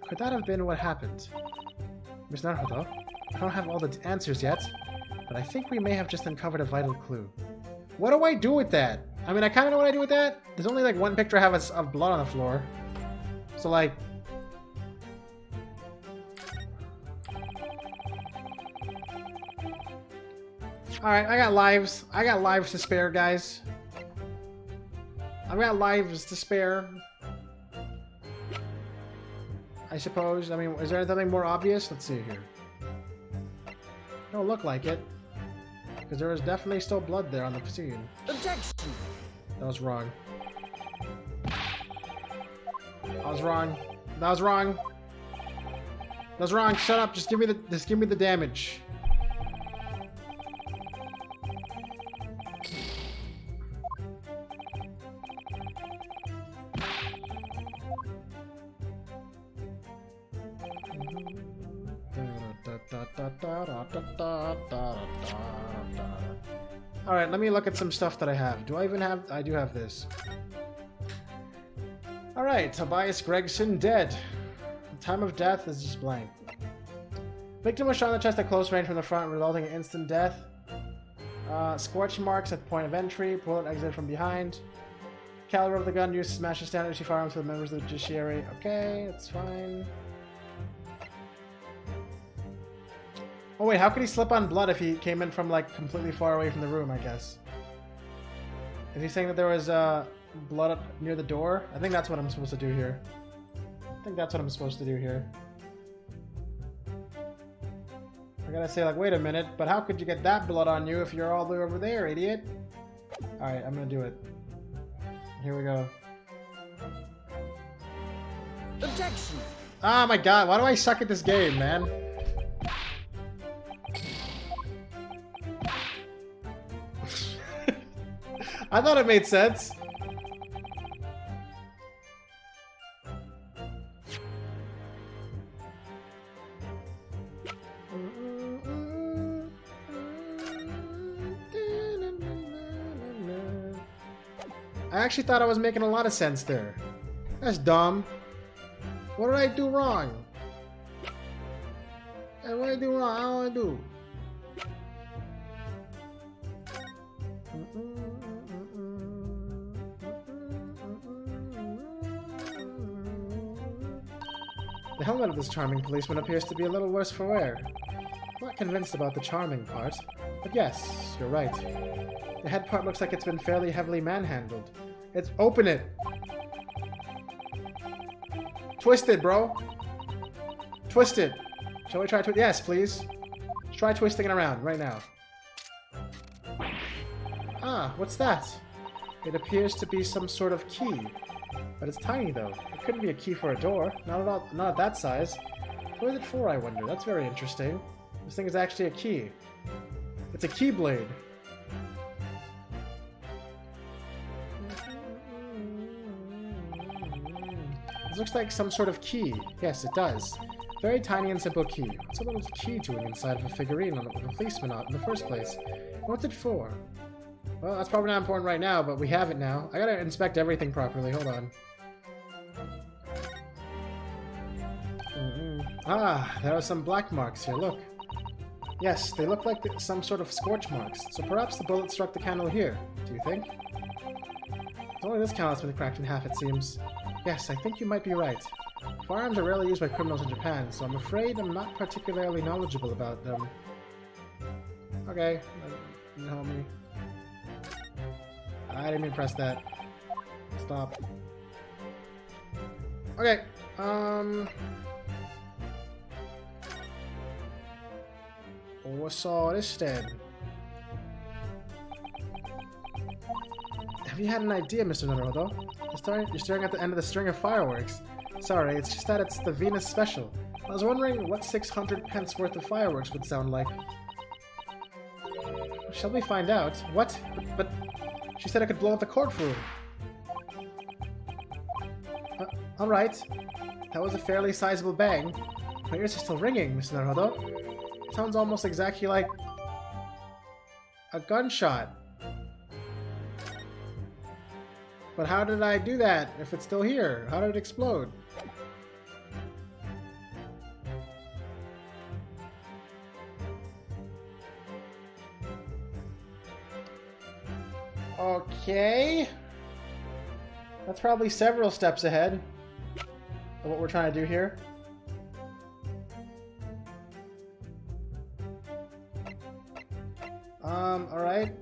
could that have been what happened? Miss Naruto, I don't have all the answers yet, but I think we may have just uncovered a vital clue. What do I do with that? I mean, I kind of know what I do with that. There's only like one picture I have of blood on the floor. So like... Alright, I got lives. I got lives to spare, guys. I've got lives to spare. I suppose. I mean, is there anything more obvious? Let's see here. Don't look like it. Because there was definitely still blood there on the scene. Objection! That was wrong. I was wrong. That was wrong. That was wrong. Shut up. Just give me the damage. Alright, let me look at some stuff that I have. Do I even have... I do have this. Alright, Tobias Gregson dead. The time of death is just blank. Victim was shot in the chest at close range from the front, resulting in instant death. Scorch marks at point of entry. Bullet exit from behind. Caliber of the gun used to smash the standard issue firearms to the members of the judiciary. Okay, that's fine. Oh wait, how could he slip on blood if he came in from like completely far away from the room, I guess? Is he saying that there was blood up near the door? I think that's what I'm supposed to do here. I gotta say like, wait a minute, but how could you get that blood on you if you're all the way over there, idiot? Alright, I'm gonna do it. Here we go. Objection! Oh my god, why do I suck at this game, man? I thought it made sense. I actually thought I was making a lot of sense there. That's dumb. What did I do wrong? Hey, what did I do wrong? I don't want to do. The helmet of this charming policeman appears to be a little worse for wear. I'm not convinced about the charming part, but yes, you're right. The head part looks like it's been fairly heavily manhandled. It's open it! Twist it, bro! Twist it! Shall we try to? Yes, please. Let's try twisting it around right now. Ah, what's that? It appears to be some sort of key. But it's tiny though. It couldn't be a key for a door. Not at that size. What is it for, I wonder? That's very interesting. This thing is actually a key. It's a keyblade. This looks like some sort of key. Yes, it does. Very tiny and simple key. What's a little key doing inside of a figurine on the policeman in the first place? What's it for? Well, that's probably not important right now, but we have it now. I gotta inspect everything properly. Hold on. Ah, there are some black marks here. Look. Yes, they look like some sort of scorch marks. So perhaps the bullet struck the candle here. Do you think? Only this candle has been cracked in half, it seems. Yes, I think you might be right. Firearms are rarely used by criminals in Japan, so I'm afraid I'm not particularly knowledgeable about them. Okay, you help me. I didn't even press that. Stop. Okay, what's all this then? Have you had an idea, Mr. Naruto? You're staring at the end of the string of fireworks. Sorry, it's just that it's the Venus Special. I was wondering what 600 pence worth of fireworks would sound like. Shall we find out? What? But she said I could blow up the courtroom. Alright. That was a fairly sizable bang. My ears are still ringing, Mr. Naruto. It sounds almost exactly like a gunshot. But how did I do that if it's still here? How did it explode? Okay. That's probably several steps ahead of what we're trying to do here. Alright.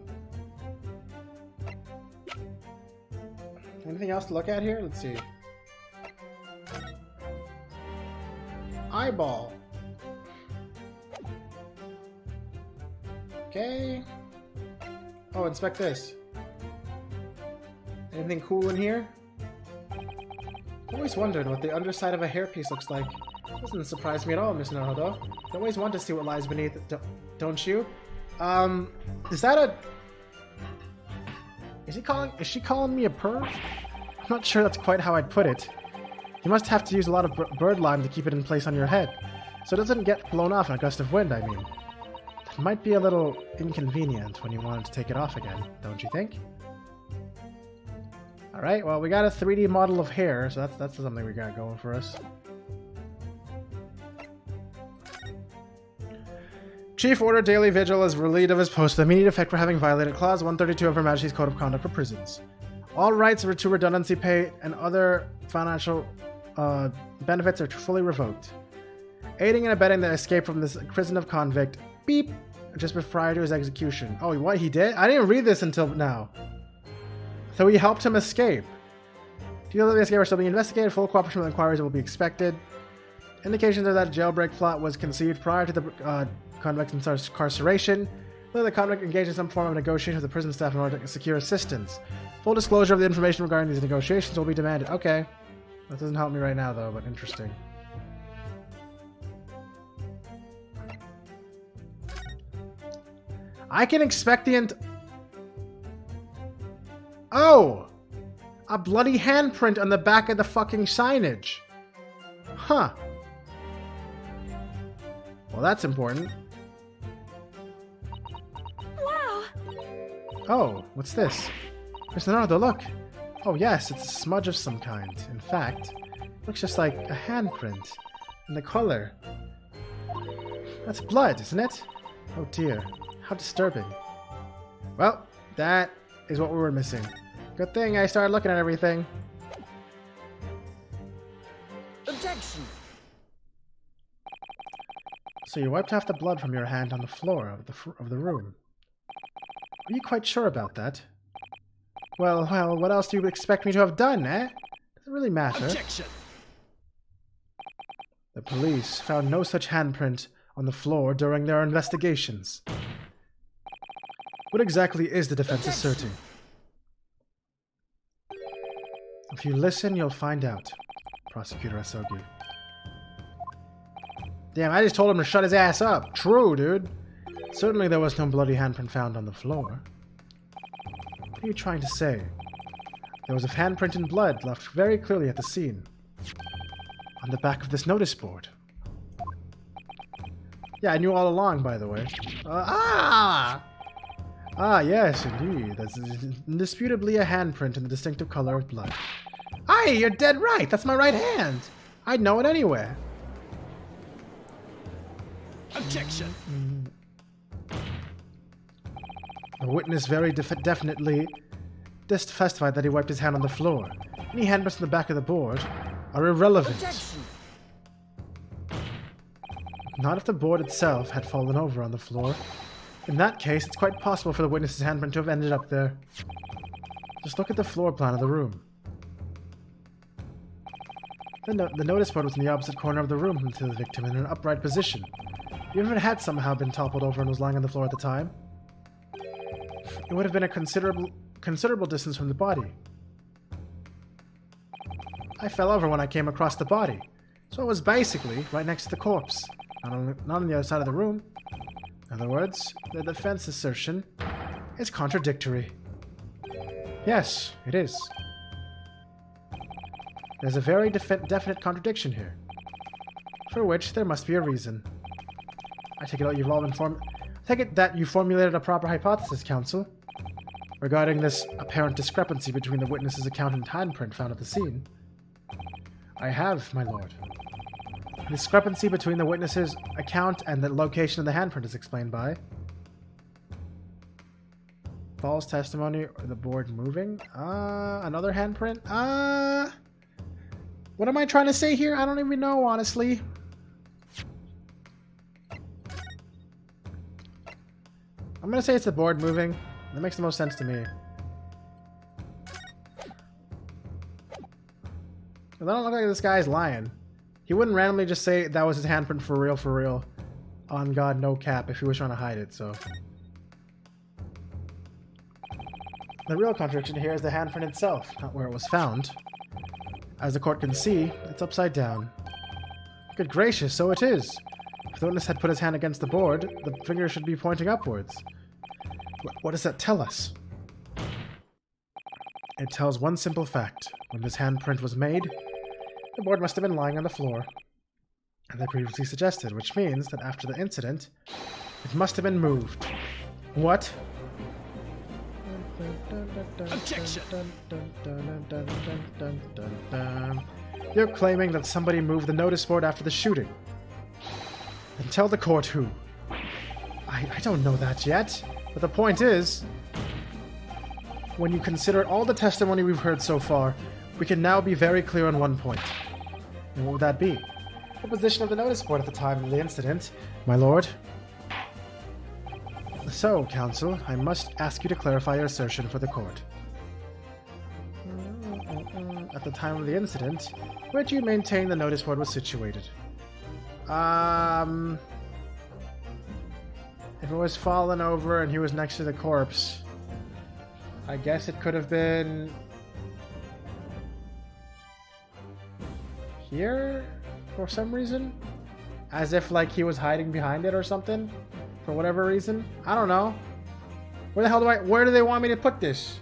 Anything else to look at here? Let's see. Eyeball. Okay. Oh, inspect this. Anything cool in here? I've always wondered what the underside of a hairpiece looks like. Doesn't surprise me at all, Miss Naruto. I always want to see what lies beneath it, don't you? Is that a... Is she calling me a perv? I'm not sure that's quite how I'd put it. You must have to use a lot of bird lime to keep it in place on your head, so it doesn't get blown off in a gust of wind, I mean. That might be a little inconvenient when you wanted to take it off again, don't you think? Alright, well, we got a 3D model of hair, so that's something we got going for us. Chief ordered daily vigil as relieved of his post with immediate effect for having violated Clause 132 of Her Majesty's Code of Conduct for Prisons. All rights to redundancy pay and other financial benefits are fully revoked. Aiding and abetting the escape from this prison of convict, beep, just prior to his execution. Oh, what, he did? I didn't read this until now. So he helped him escape. Details of the escape are still being investigated. Full cooperation with inquiries will be expected. Indications are that a jailbreak plot was conceived prior to the convict's incarceration. Whether the convict engaged in some form of negotiation with the prison staff in order to secure assistance. Full disclosure of the information regarding these negotiations will be demanded. Okay. That doesn't help me right now, though, but interesting. I can expect the Oh! A bloody handprint on the back of the fucking signage. Huh. Well, that's important. Wow! Oh, what's this? Mr. Naruto, look! Oh yes, it's a smudge of some kind. In fact, it looks just like a handprint. And the color. That's blood, isn't it? Oh dear. How disturbing. Well, that is what we were missing. Good thing I started looking at everything. Objection! So you wiped off the blood from your hand on the floor of the room. Are you quite sure about that? Well, what else do you expect me to have done, eh? Doesn't really matter. Objection! The police found no such handprint on the floor during their investigations. What exactly is the defense asserting? If you listen, you'll find out, Prosecutor Asogi. Damn, I just told him to shut his ass up. True, dude. Certainly there was no bloody handprint found on the floor. What are you trying to say? There was a handprint in blood left very clearly at the scene. on the back of this notice board. Yeah, I knew all along, by the way. Yes, indeed. That's indisputably a handprint in the distinctive color of blood. Aye, you're dead right. That's my right hand. I'd know it anywhere. Objection! The witness very definitely testified that he wiped his hand on the floor. Any handprints on the back of the board are irrelevant. Objection! Not if the board itself had fallen over on the floor. In that case, it's quite possible for the witness's handprint to have ended up there. Just look at the floor plan of the room. The notice board was in the opposite corner of the room to the victim in an upright position. Even if it had somehow been toppled over and was lying on the floor at the time, it would have been a considerable distance from the body. I fell over when I came across the body, so it was basically right next to the corpse, not on the other side of the room. In other words, the defense assertion is contradictory. Yes, it is. There's a very definite contradiction here, for which there must be a reason. I take it that you formulated a proper hypothesis, counsel, regarding this apparent discrepancy between the witness's account and handprint found at the scene. I have, my lord. The discrepancy between the witness's account and the location of the handprint is explained by false testimony or the board moving. Another handprint. What am I trying to say here? I don't even know, honestly. I'm gonna say it's the board moving. That makes the most sense to me. It don't look like this guy's lying. He wouldn't randomly just say that was his handprint for real. On God, no cap, if he was trying to hide it, so. The real contradiction here is the handprint itself, not where it was found. As the court can see, it's upside down. Good gracious, so it is. If the witness had put his hand against the board, the finger should be pointing upwards. What does that tell us? It tells one simple fact. When this handprint was made, the board must have been lying on the floor, as I previously suggested, which means that after the incident, it must have been moved. What? Objection! You're claiming that somebody moved the notice board after the shooting. Then tell the court who. I don't know that yet, but the point is, when you consider all the testimony we've heard so far, we can now be very clear on one point. And what would that be? The position of the notice board at the time of the incident, my lord. So, counsel, I must ask you to clarify your assertion for the court. At the time of the incident, where do you maintain the notice board was situated? If it was fallen over and he was next to the corpse, I guess it could have been here for some reason, as if like he was hiding behind it or something for whatever reason. I don't know. Where do they want me to put this?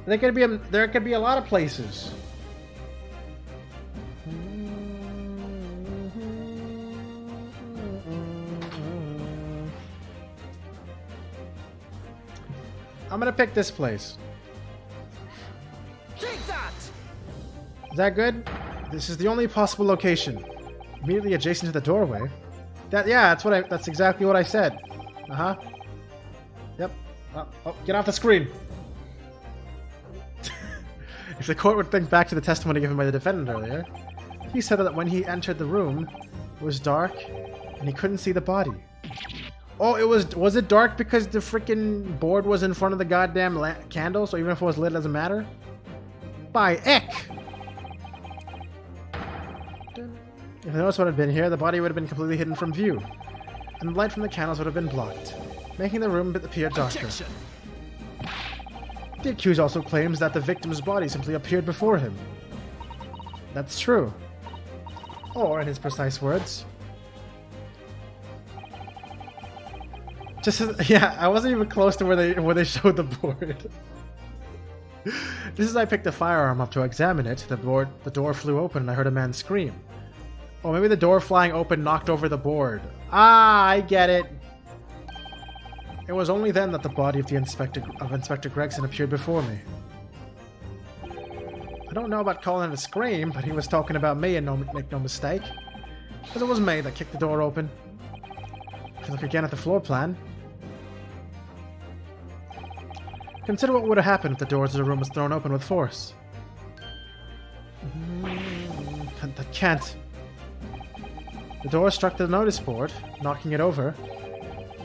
There could be a lot of places. I'm gonna pick this place. Take that! Is that good? This is the only possible location. Immediately adjacent to the doorway. That's exactly what I said. Uh-huh. Yep. Oh, get off the screen. If the court would think back to the testimony given by the defendant earlier, he said that when he entered the room, it was dark and he couldn't see the body. Oh, was it dark because the freaking board was in front of the goddamn candle, so even if it was lit, it doesn't matter? By Eck! If the notice would have been here, the body would have been completely hidden from view, and the light from the candles would have been blocked, making the room appear darker. Objection! The accused also claims that the victim's body simply appeared before him. That's true. Or, in his precise words, I wasn't even close to where they showed the board. Just as I picked the firearm up to examine it, the door flew open and I heard a man scream. Oh, maybe the door flying open knocked over the board. Ah, I get it. It was only then that the body of Inspector Gregson appeared before me. I don't know about calling it a scream, but he was talking about me and make no mistake. Because it was me that kicked the door open. If you look again at the floor plan, consider what would have happened if the doors of the room was thrown open with force. That can't. The door struck the notice board, knocking it over,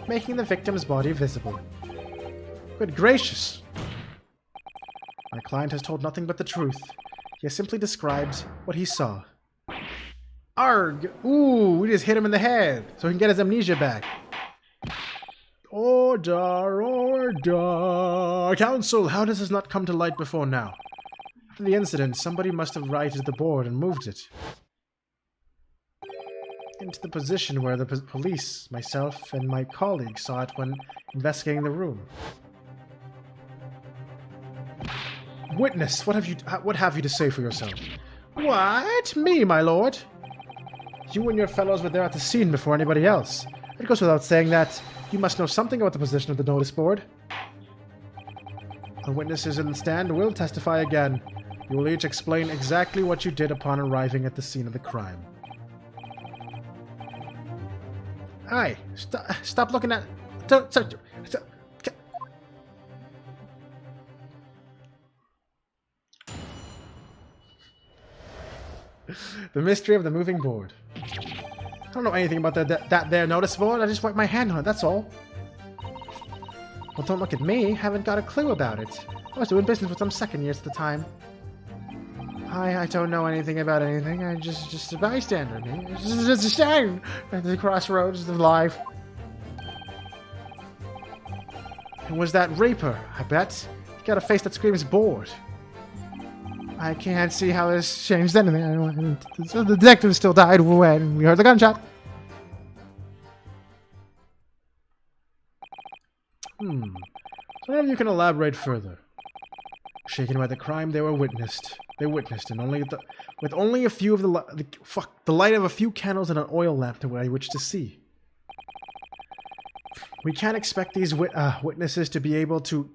making the victim's body visible. Good gracious! My client has told nothing but the truth. He has simply described what he saw. Arg! Ooh, we just hit him in the head, so he can get his amnesia back. Order, order! Counsel, how does this not come to light before now? After the incident, somebody must have righted the board and moved it into the position where the police, myself, and my colleagues saw it when investigating the room. Witness, what have you to say for yourself? What? Me, my lord? You and your fellows were there at the scene before anybody else. It goes without saying that you must know something about the position of the notice board. The witnesses in the stand will testify again. You will each explain exactly what you did upon arriving at the scene of the crime. Aye, stop looking at... The mystery of the moving board. I don't know anything about that there notice board. I just wiped my hand on it, that's all. Well, don't look at me. Haven't got a clue about it. I was doing business with some second years at the time. I don't know anything about anything. I'm just a bystander. Just a stand at the crossroads of life. And was that Reaper, I bet. He got a face that screams bored. I can't see how this changed anything. So the detective still died when we heard the gunshot. So now you can elaborate further. Shaken by the crime they witnessed, and with only a few of the light of a few candles and an oil lamp to which to see. We can't expect these witnesses to be able to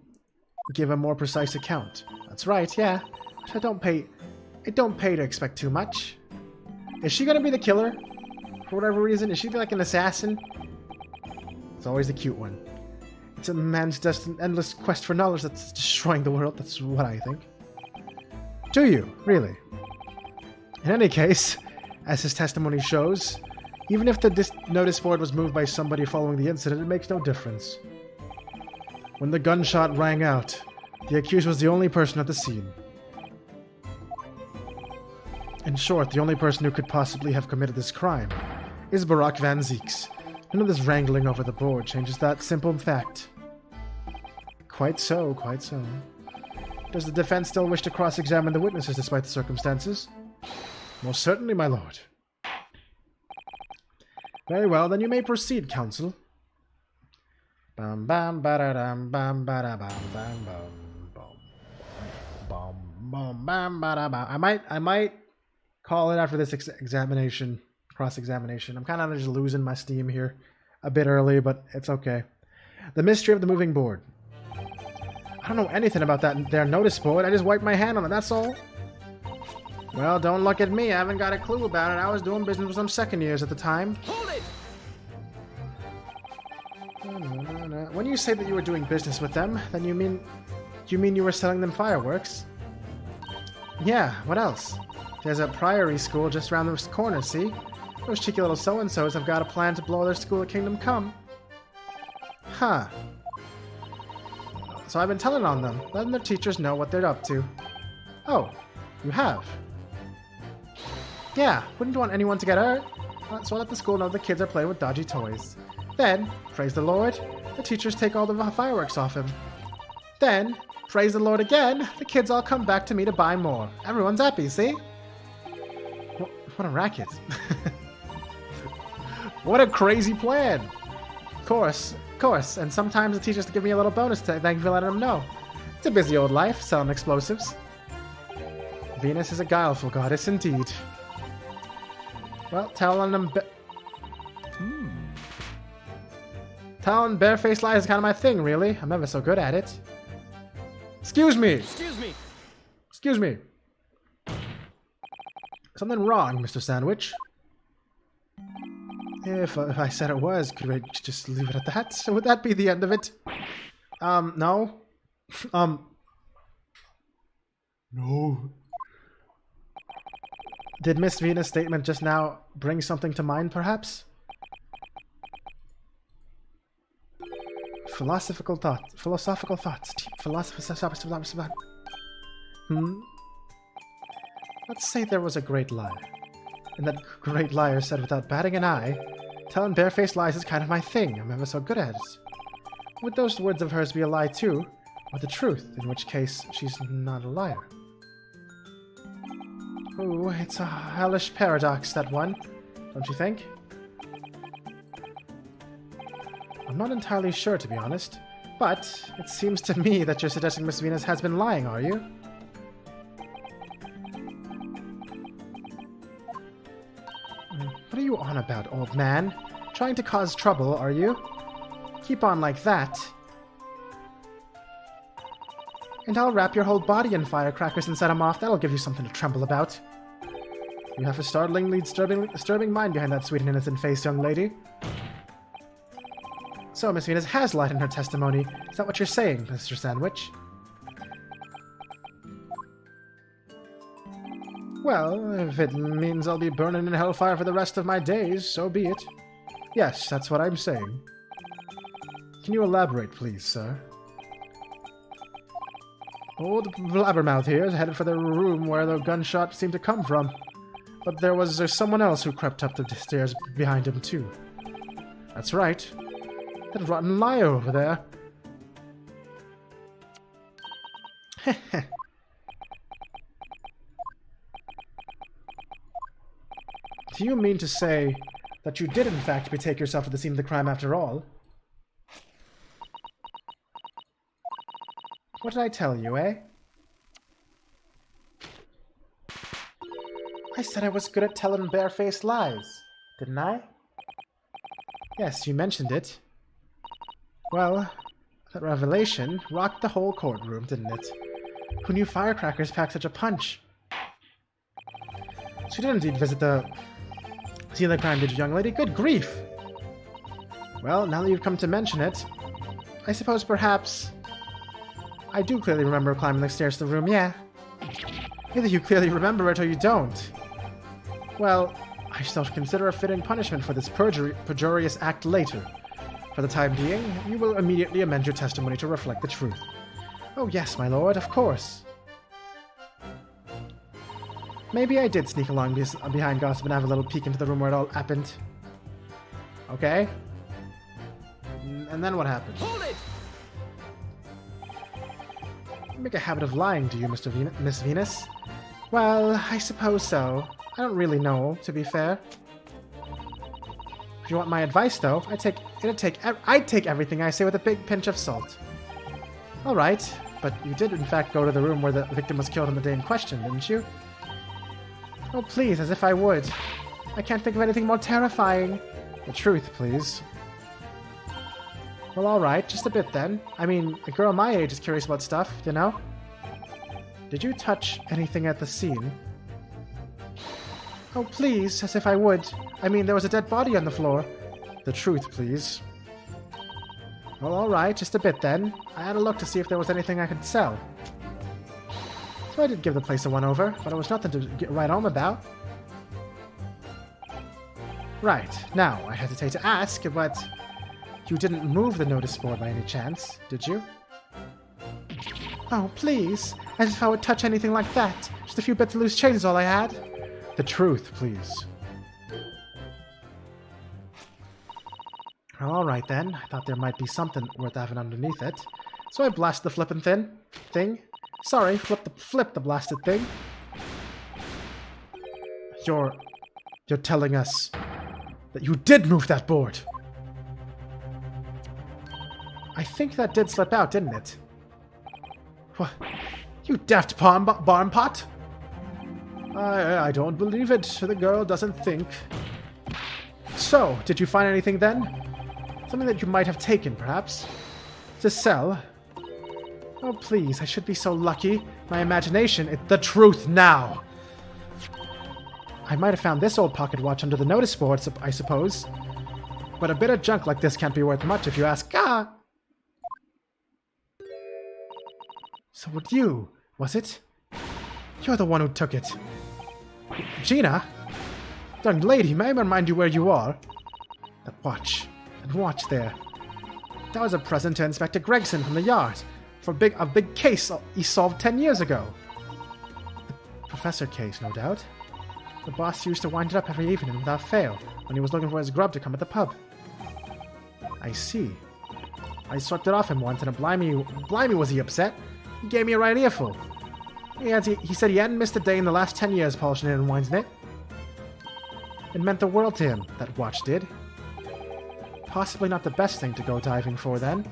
give a more precise account. That's right, yeah. It don't pay to expect too much. Is she gonna be the killer? For whatever reason, is she like an assassin? It's always the cute one. It's a man's destined endless quest for knowledge that's destroying the world. That's what I think. Do you? Really? In any case, as his testimony shows, even if the notice board was moved by somebody following the incident, it makes no difference. When the gunshot rang out, the accused was the only person at the scene. In short, the only person who could possibly have committed this crime is Barack Van Zieks. None of this wrangling over the board changes that simple fact. Quite so, quite so. Does the defense still wish to cross-examine the witnesses despite the circumstances? Most certainly, my lord. Very well, then you may proceed, counsel. Bam bam ba-da-dam bam ba-da-bam bam bam bam bam bam ba-da-bam. I might call it after this cross-examination. I'm kind of just losing my steam here a bit early, but it's okay. The mystery of the moving board. I don't know anything about that there notice board. I just wiped my hand on it, that's all. Well, don't look at me. I haven't got a clue about it. I was doing business with some second years at the time. Hold it! When you say that you were doing business with them, then you mean you were selling them fireworks? Yeah, what else? There's a priory school just around the corner, see? Those cheeky little so-and-sos have got a plan to blow their school at Kingdom Come. Huh. So I've been telling on them, letting their teachers know what they're up to. Oh, you have? Yeah, wouldn't want anyone to get hurt. So I let the school know the kids are playing with dodgy toys. Then, praise the Lord, the teachers take all the fireworks off him. Then, praise the Lord again, the kids all come back to me to buy more. Everyone's happy, see? What a racket. What a crazy plan. Of course. And sometimes the teachers give me a little bonus to thank you for letting them know. It's a busy old life, selling explosives. Venus is a guileful goddess indeed. Well, telling barefaced lies is kind of my thing, really. I'm never so good at it. Excuse me! Excuse me! Excuse me. Something wrong, Mr. Sandwich? If I said it was, could I just leave it at that? Would that be the end of it? No. No. Did Miss Venus' statement just now bring something to mind, perhaps? Philosophical thoughts. Let's say there was a great liar. And that great liar said without batting an eye, telling barefaced lies is kind of my thing. I'm ever so good at it. Would those words of hers be a lie too? Or the truth, in which case she's not a liar? Ooh, it's a hellish paradox, that one. Don't you think? I'm not entirely sure, to be honest. But it seems to me that you're suggesting Miss Venus has been lying, are you? What are you on about, old man? Trying to cause trouble, are you? Keep on like that. And I'll wrap your whole body in firecrackers and set them off. That'll give you something to tremble about. You have a startlingly disturbing mind behind that sweet and innocent face, young lady. So, Miss Venus has lied in her testimony. Is that what you're saying, Mr. Sandwich? Well, if it means I'll be burning in hellfire for the rest of my days, so be it. Yes, that's what I'm saying. Can you elaborate, please, sir? Old Blabbermouth here is headed for the room where the gunshot seemed to come from. But there's someone else who crept up the stairs behind him, too. That's right. That rotten liar over there. Do you mean to say that you did in fact betake yourself to the scene of the crime after all? What did I tell you, eh? I said I was good at telling barefaced lies, didn't I? Yes, you mentioned it. Well, that revelation rocked the whole courtroom, didn't it? Who knew firecrackers packed such a punch? So you did indeed visit the scene of the crime, did you, young lady? Good grief! Well, now that you've come to mention it, I suppose perhaps I do clearly remember climbing the stairs to the room, yeah. Either you clearly remember it or you don't. Well, I shall consider a fitting punishment for this perjurious act later. For the time being, you will immediately amend your testimony to reflect the truth. Oh yes, my lord, of course. Maybe I did sneak along behind gossip and have a little peek into the room where it all happened. Okay. And then what happened? Hold it! You make a habit of lying, do you, Miss Venus? Well, I suppose so. I don't really know, to be fair. If you want my advice, though, I'd take everything I say with a big pinch of salt. All right, but you did in fact go to the room where the victim was killed on the day in question, didn't you? Oh, please, as if I would. I can't think of anything more terrifying. The truth, please. Well, all right, just a bit then. I mean, a girl my age is curious about stuff, you know? Did you touch anything at the scene? Oh, please, as if I would. I mean, there was a dead body on the floor. The truth, please. Well, all right, just a bit then. I had a look to see if there was anything I could sell. So I did give the place a one-over, but it was nothing to write home about. Right, now, I hesitate to ask, but you didn't move the notice board by any chance, did you? Oh, please, as if I would touch anything like that. Just a few bits of loose change is all I had. The truth, please. All right, then. I thought there might be something worth having underneath it. So I blasted the flippin' thing. Sorry, flip the blasted thing. You're telling us that you did move that board. I think that did slip out, didn't it? What? You daft barn pot? I don't believe it. The girl doesn't think. So, did you find anything then? Something that you might have taken, perhaps? To sell? Oh, please, I should be so lucky. My imagination, it's the truth now. I might have found this old pocket watch under the notice board, I suppose. But a bit of junk like this can't be worth much if you ask. Ah! So what you, was it? You're the one who took it. Gina? Young lady, may I remind you where you are? That watch there. That was a present to Inspector Gregson from the yard for a big case he solved 10 years ago. The professor case, no doubt. The boss used to wind it up every evening without fail when he was looking for his grub to come at the pub. I see. I swept it off him once, and blimey was he upset. He gave me a right earful. He said he hadn't missed a day in the last 10 years polishing it and winding it. It meant the world to him, that watch did. Possibly not the best thing to go diving for, then.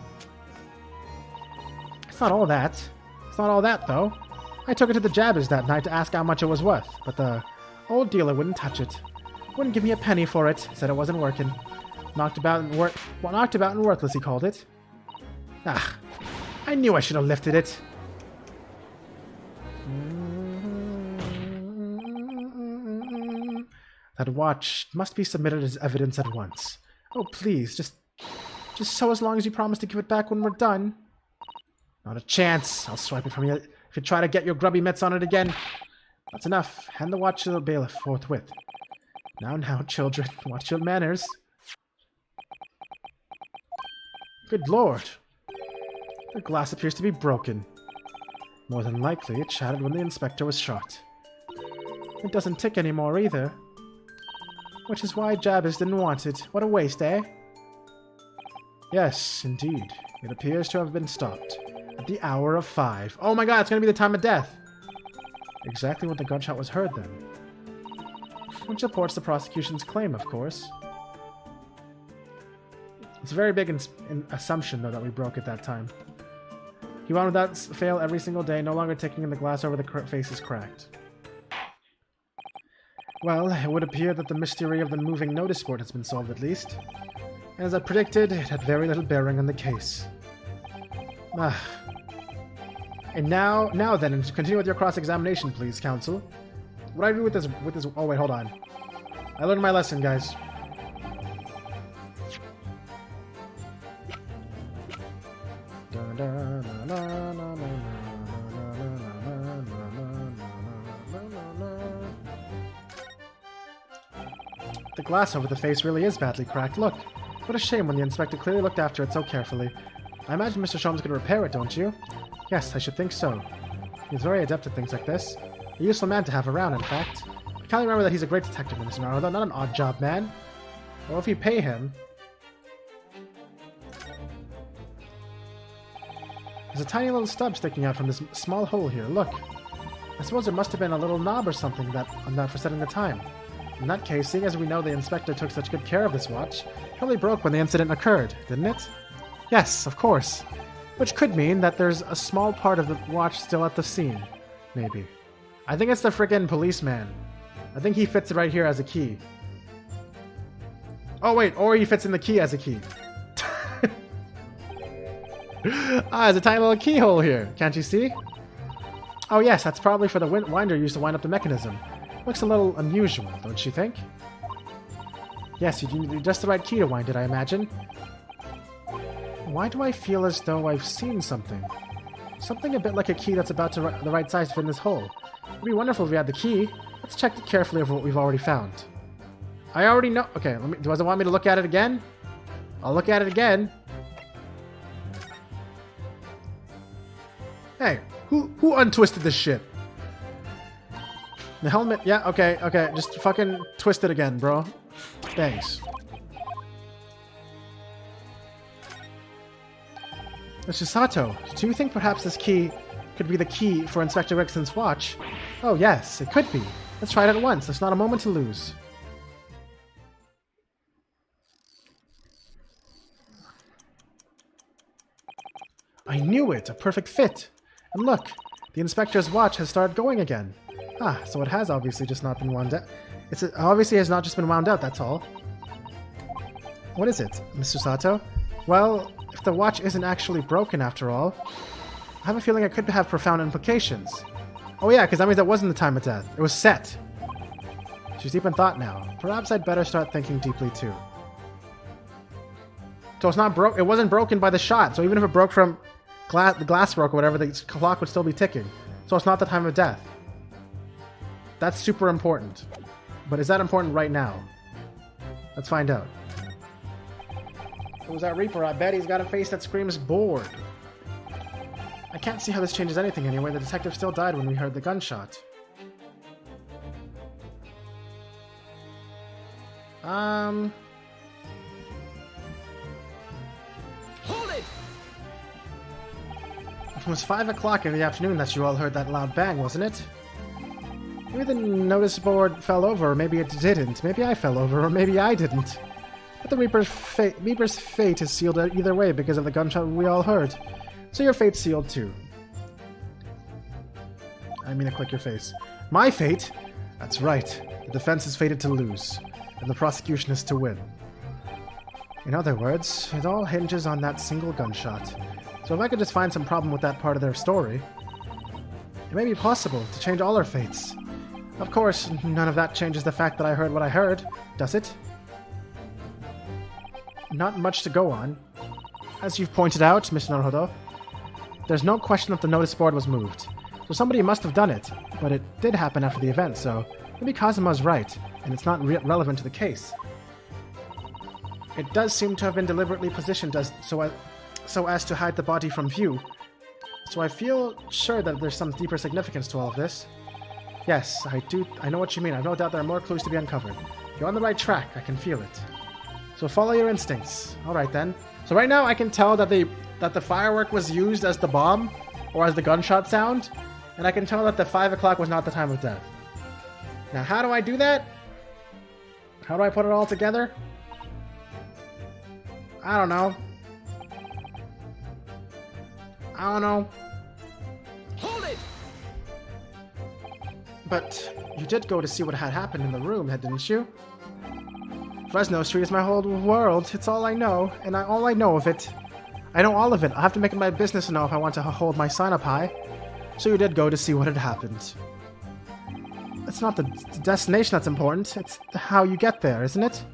It's not all that. It's not all that, though. I took it to the Jabbers that night to ask how much it was worth, but the old dealer wouldn't touch it. Wouldn't give me a penny for it, said it wasn't working. Knocked about and worthless, he called it. Ah, I knew I should have lifted it. That watch must be submitted as evidence at once. Oh, please, just so as long as you promise to give it back when we're done. Not a chance. I'll swipe it from you if you try to get your grubby mitts on it again. That's enough. Hand the watch to the bailiff forthwith. Now, children, watch your manners. Good lord. The glass appears to be broken. More than likely, it shattered when the inspector was shot. It doesn't tick anymore either. Which is why Jabbers didn't want it. What a waste, eh? Yes, indeed. It appears to have been stopped. At the hour of 5. Oh my god, it's gonna be the time of death! Exactly when the gunshot was heard, then. Which supports the prosecution's claim, of course. It's a very big assumption, though, that we broke at that time. He wound without fail every single day, no longer ticking in the glass over the face is cracked. Well, it would appear that the mystery of the moving notice board has been solved at least. As I predicted, it had very little bearing on the case. And now then, continue with your cross-examination, please, counsel. What do I do with this... Oh, wait, hold on. I learned my lesson, guys. The glass over the face really is badly cracked. Look, what a shame when the inspector clearly looked after it so carefully. I imagine Mr. Sholmes could repair it, don't you? Yes, I should think so. He's very adept at things like this. A useful man to have around, in fact. I can't remember that he's a great detective in this scenario, though, not an odd job man. Or if you pay him... There's a tiny little stub sticking out from this small hole here, look. I suppose there must have been a little knob or something on that for setting the time. In that case, seeing as we know the inspector took such good care of this watch, it probably broke when the incident occurred, didn't it? Yes, of course. Which could mean that there's a small part of the watch still at the scene. Maybe. I think it's the frickin' policeman. I think he fits it right here as a key. Oh wait, or he fits in the key as a key. There's a tiny little keyhole here. Can't you see? Oh yes, that's probably for the winder used to wind up the mechanism. Looks a little unusual, don't you think? Yes, you need just the right key to wind it, I imagine. Why do I feel as though I've seen something? Something a bit like a key that's about to the right size to fit in this hole. It'd be wonderful if we had the key. Let's check carefully over what we've already found. I already know... Okay, does it want me to look at it again? I'll look at it again. Hey, who untwisted this shit? The helmet... Yeah, okay. Just fucking twist it again, bro. Thanks. Mr. Sato, do you think perhaps this key could be the key for Inspector Gregson's watch? Oh yes, it could be. Let's try it at once. There's not a moment to lose. I knew it! A perfect fit! And look, the inspector's watch has started going again. Ah, so it has obviously just not been wound out. It obviously has not just been wound out, that's all. What is it, Mr. Sato? Well, if the watch isn't actually broken after all, I have a feeling it could have profound implications. Oh yeah, because that means that wasn't the time of death. It was set. She's deep in thought now. Perhaps I'd better start thinking deeply too. So it's not broke. It wasn't broken by the shot. So even if it broke from the glass broke or whatever, the clock would still be ticking. So it's not the time of death. That's super important. But is that important right now? Let's find out. Who's that Reaper? I bet he's got a face that screams bored. I can't see how this changes anything anyway. The detective still died when we heard the gunshot. Hold it! It was 5 o'clock in the afternoon that you all heard that loud bang, wasn't it? Maybe the notice board fell over, or maybe it didn't. Maybe I fell over, or maybe I didn't. But the Reaper's fate is sealed either way because of the gunshot we all heard. So your fate's sealed too. I mean to click your face. My fate? That's right. The defense is fated to lose, and the prosecution is to win. In other words, it all hinges on that single gunshot. So if I could just find some problem with that part of their story, it may be possible to change all our fates. Of course, none of that changes the fact that I heard what I heard, does it? Not much to go on. As you've pointed out, Mr. Naruhodo, there's no question that the notice board was moved. So somebody must have done it, but it did happen after the event, so maybe Kazuma's right, and it's not relevant to the case. It does seem to have been deliberately positioned so as to hide the body from view, so I feel sure that there's some deeper significance to all of this. Yes, I know what you mean. I have no doubt there are more clues to be uncovered. You're on the right track, I can feel it. So follow your instincts. Alright then. So right now I can tell that the firework was used as the bomb, or as the gunshot sound, and I can tell that the 5 o'clock was not the time of death. Now how do I do that? How do I put it all together? I don't know. Hold it! But you did go to see what had happened in the room, didn't you? Fresno Street is my whole world. It's all I know, and all I know of it. I know all of it. I have to make it my business to know if I want to hold my sign up high. So you did go to see what had happened. It's not the destination that's important. It's how you get there, isn't it?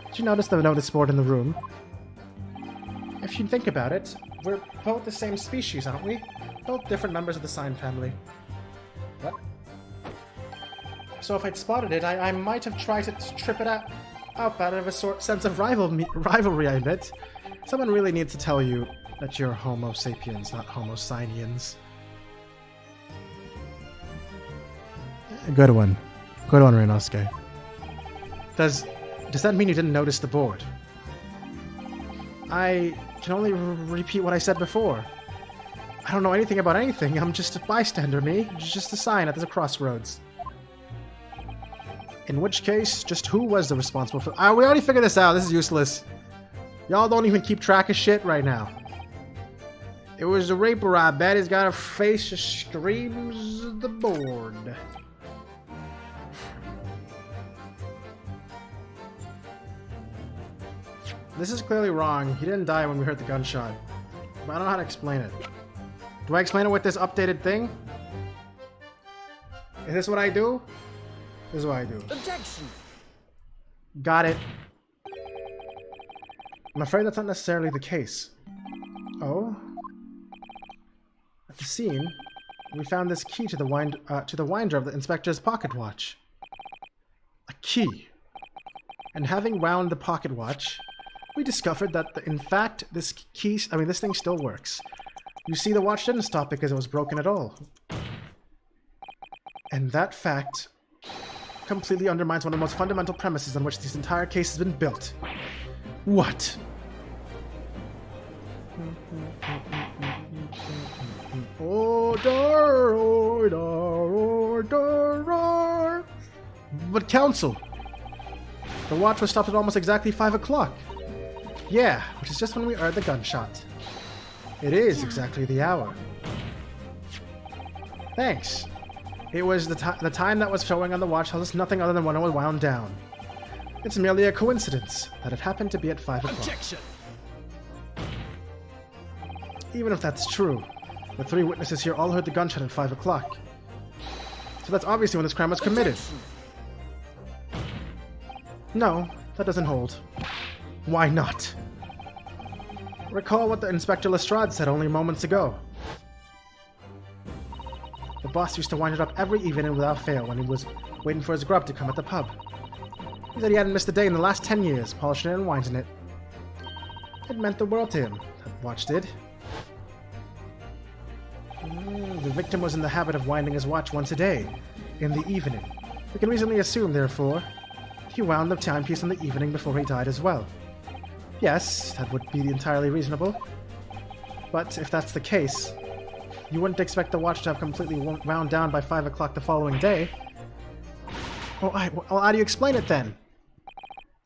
Did you notice the notice board in the room? If you think about it, we're both the same species, aren't we? Both different members of the sign family. What? So if I'd spotted it, I might have tried to trip it up out of a sense of rivalry, I admit. Someone really needs to tell you that you're Homo sapiens, not Homo sinians. Good one. Good one, Ryonosuke. Does that mean you didn't notice the board? I can only repeat what I said before. I don't know anything about anything. I'm just a bystander, me. Just a sign at the crossroads. In which case, just who was the responsible for... we already figured this out. This is useless. Y'all don't even keep track of shit right now. It was the Reaper, I bet. He's got a face that screams the board. This is clearly wrong. He didn't die when we heard the gunshot. But I don't know how to explain it. Do I explain it with this updated thing? Is this what I do? This is what I do. Objection! Got it. I'm afraid that's not necessarily the case. Oh? At the scene, we found this key to the winder of the inspector's pocket watch. A key. And having wound the pocket watch, we discovered that, in fact, this thing still works. You see, the watch didn't stop because it was broken at all. And that fact completely undermines one of the most fundamental premises on which this entire case has been built. What? Order, order, order. But counsel, the watch was stopped at almost exactly 5 o'clock. Yeah, which is just when we heard the gunshot. It is exactly the hour. Thanks. It was the time that was showing on the watch tells us nothing other than when it was wound down. It's merely a coincidence that it happened to be at 5 o'clock. Objection! Even if that's true, the 3 witnesses here all heard the gunshot at 5 o'clock. So that's obviously when this crime was committed. No, that doesn't hold. Why not? Recall what the Inspector Lestrade said only moments ago. The boss used to wind it up every evening without fail when he was waiting for his grub to come at the pub. He said he hadn't missed a day in the last 10 years, polishing it and winding it. It meant the world to him, that watch did. The victim was in the habit of winding his watch once a day, in the evening. We can reasonably assume, therefore, he wound the timepiece in the evening before he died as well. Yes, that would be entirely reasonable. But if that's the case, you wouldn't expect the watch to have completely wound down by 5 o'clock the following day. Well, how do you explain it then?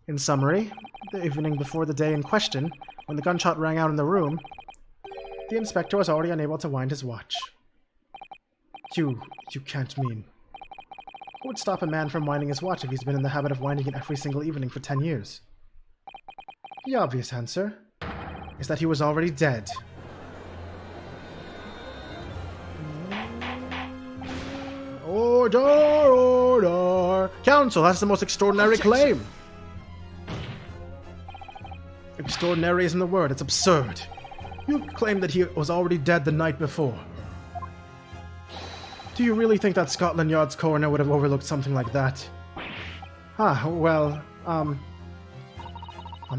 In summary, the evening before the day in question, when the gunshot rang out in the room, the inspector was already unable to wind his watch. You can't mean... What would stop a man from winding his watch if he's been in the habit of winding it every single evening for 10 years? The obvious answer is that he was already dead. Order, order! Counsel, that's the most extraordinary claim! Extraordinary isn't the word, it's absurd. You claim that he was already dead the night before. Do you really think that Scotland Yard's coroner would have overlooked something like that? Well, on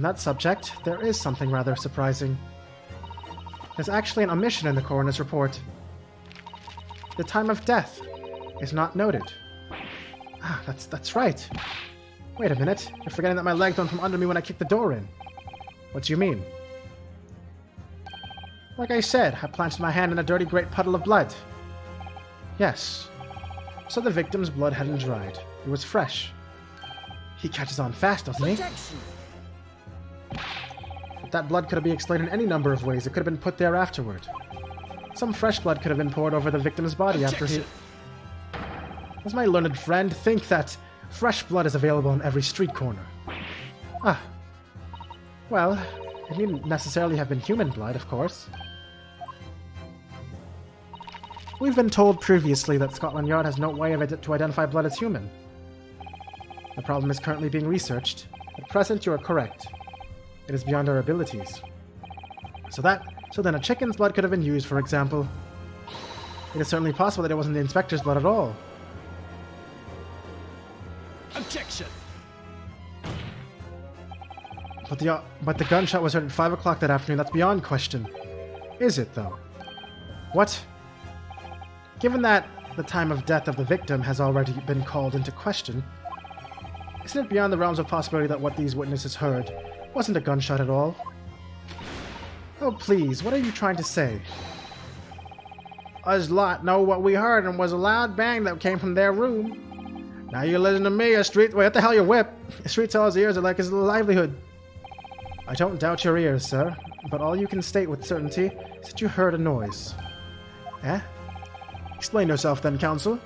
that subject, there is something rather surprising. There's actually an omission in the coroner's report. The time of death is not noted. That's right. Wait a minute, you're forgetting that my legs went from under me when I kicked the door in. What do you mean? Like I said, I planted my hand in a dirty great puddle of blood. Yes. So the victim's blood hadn't dried. It was fresh. He catches on fast, doesn't he? But that blood could be explained in any number of ways. It could have been put there afterward. Some fresh blood could have been poured over the victim's body after he... Does my learned friend think that fresh blood is available in every street corner? Well, it needn't necessarily have been human blood, of course. We've been told previously that Scotland Yard has no way to identify blood as human. The problem is currently being researched. At present, you are correct. It is beyond our abilities. So then a chicken's blood could have been used, for example. It is certainly possible that it wasn't the inspector's blood at all. Objection! But the gunshot was heard at 5 o'clock that afternoon. That's beyond question. Is it, though? What? Given that the time of death of the victim has already been called into question, isn't it beyond the realms of possibility that what these witnesses heard wasn't a gunshot at all? Oh, please, what are you trying to say? Us lot know what we heard and was a loud bang that came from their room. Now you listen to me, a street... Wait, what the hell, you whip? A street teller's ears are like his livelihood. I don't doubt your ears, sir, but all you can state with certainty is that you heard a noise. Eh? Explain yourself then, counsel.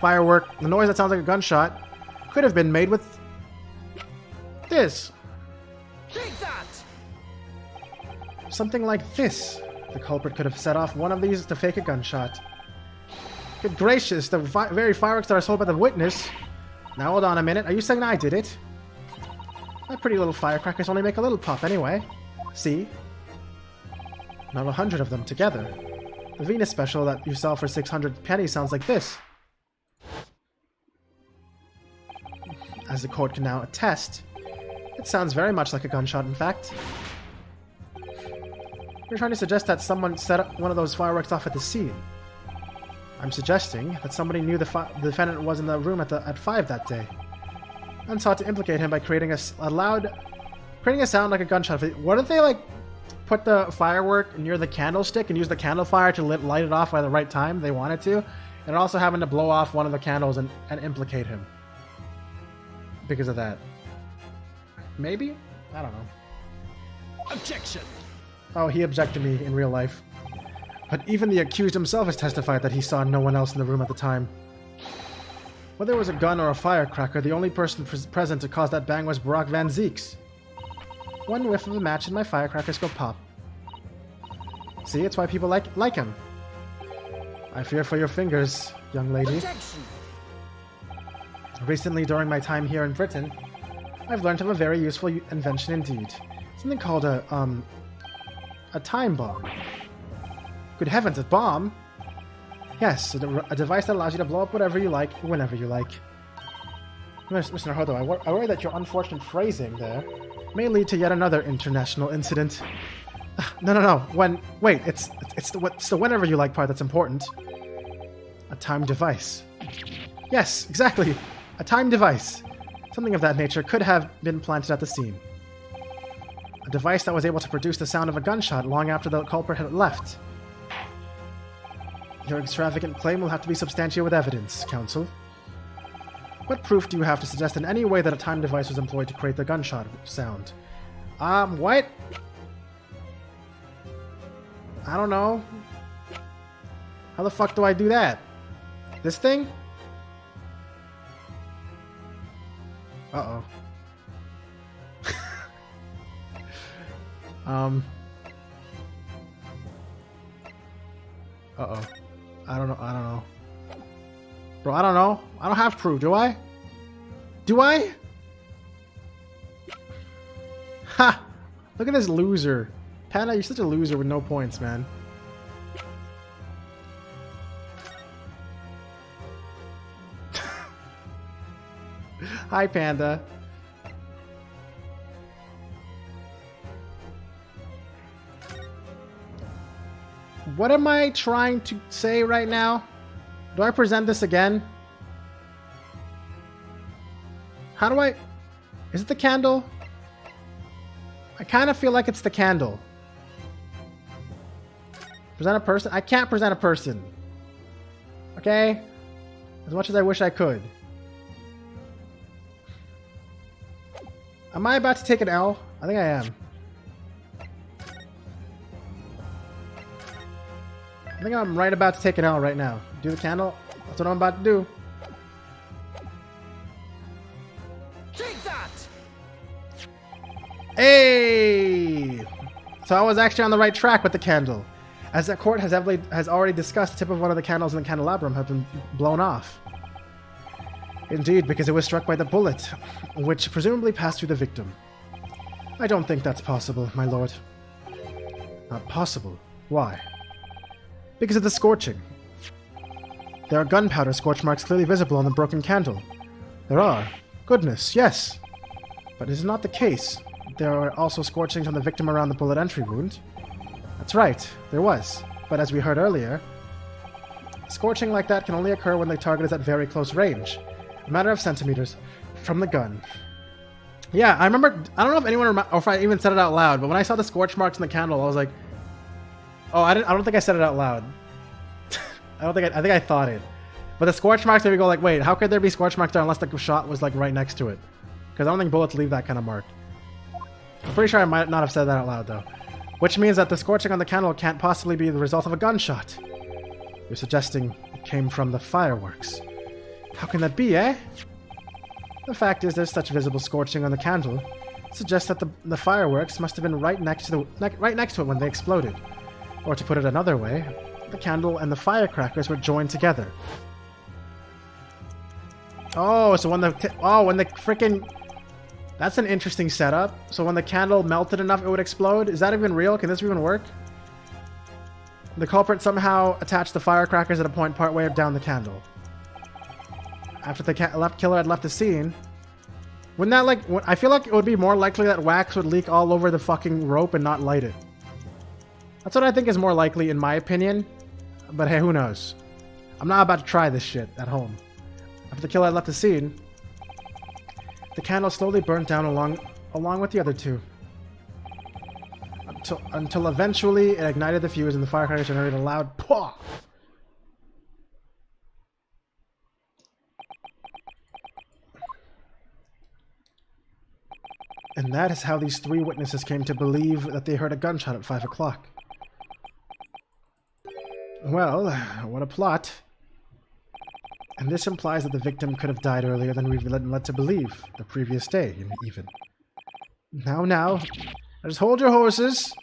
Firework, the noise that sounds like a gunshot, could have been made with... this. Take that! Something like this. The culprit could have set off one of these to fake a gunshot. Good gracious, the very fireworks that are sold by the witness. Now hold on a minute, are you saying I did it? My pretty little firecrackers only make a little pop anyway. See? Not 100 of them together. The Venus special that you sell for 600 pennies sounds like this. As the court can now attest, it sounds very much like a gunshot, in fact. You're trying to suggest that someone set up one of those fireworks off at the scene. I'm suggesting that somebody knew the defendant was in the room at 5 that day, and sought to implicate him by creating a sound like a gunshot. What if they, like, put the firework near the candlestick and use the candle fire to light it off by the right time they wanted to, and also having to blow off one of the candles and implicate him because of that? Maybe? I don't know. Objection! Oh, he objected me in real life. But even the accused himself has testified that he saw no one else in the room at the time. Whether it was a gun or a firecracker, the only person present to cause that bang was Brock Van Zeeks. One whiff of the match and my firecrackers go pop. See, it's why people like him. I fear for your fingers, young lady. Objection. Recently, during my time here in Britain, I've learned of a very useful invention indeed. Something called a time bomb. Good heavens, a bomb? Yes, a device that allows you to blow up whatever you like, whenever you like. Mr. Naruto, I worry that your unfortunate phrasing there may lead to yet another international incident. No. Wait, it's the whenever you like part that's important. A time device. Yes, exactly. A time device. Something of that nature could have been planted at the scene. A device that was able to produce the sound of a gunshot long after the culprit had left. Your extravagant claim will have to be substantiated with evidence, counsel. What proof do you have to suggest in any way that a time device was employed to create the gunshot sound? What? I don't know. How the fuck do I do that? This thing? Uh-oh. Uh-oh. I don't know. Bro, I don't know. I don't have proof, do I? Do I? Ha! Look at this loser. Panda, you're such a loser with no points, man. Hi, Panda. What am I trying to say right now? Do I present this again? How do I... Is it the candle? I kind of feel like it's the candle. Present a person? I can't present a person. Okay? As much as I wish I could. Am I about to take an L? I think I am. I think I'm right about to take an L right now. Do the candle. That's what I'm about to do. Take that! Hey! So I was actually on the right track with the candle. As the court has already discussed, the tip of one of the candles in the candelabrum have been blown off. Indeed, because it was struck by the bullet, which presumably passed through the victim. I don't think that's possible, my lord. Not possible. Why? Because of the scorching. There are gunpowder scorch marks clearly visible on the broken candle. There are. Goodness, yes. But it is not the case. There are also scorchings on the victim around the bullet entry wound. That's right, there was. But as we heard earlier, scorching like that can only occur when the target is at very close range. A matter of centimeters from the gun. Yeah, I remember, I don't know if anyone or if I even said it out loud, but when I saw the scorch marks in the candle, I was like, oh, I don't think I said it out loud. I think I thought it. But the scorch marks made me go like, wait, how could there be scorch marks there unless the shot was like right next to it? Because I don't think bullets leave that kind of mark. I'm pretty sure I might not have said that out loud though. Which means that the scorching on the candle can't possibly be the result of a gunshot. You're suggesting it came from the fireworks. How can that be, eh? The fact is there's such visible scorching on the candle. It suggests that the fireworks must have been right next to it when they exploded. Or to put it another way, the candle and the firecrackers were joined together. Oh, so when the freaking... That's an interesting setup. So when the candle melted enough, it would explode? Is that even real? Can this even work? The culprit somehow attached the firecrackers at a point partway down the candle. After the killer had left the scene, wouldn't that like... I feel like it would be more likely that wax would leak all over the fucking rope and not light it. That's what I think is more likely in my opinion. But hey, who knows? I'm not about to try this shit at home. After the killer had left the scene, the candle slowly burnt down along with the other two. Until eventually it ignited the fuse and the firecrackers generated a loud pop. And that is how these three witnesses came to believe that they heard a gunshot at 5 o'clock. Well, what a plot. And this implies that the victim could have died earlier than we've been led to believe, the previous day, even. Now, just hold your horses.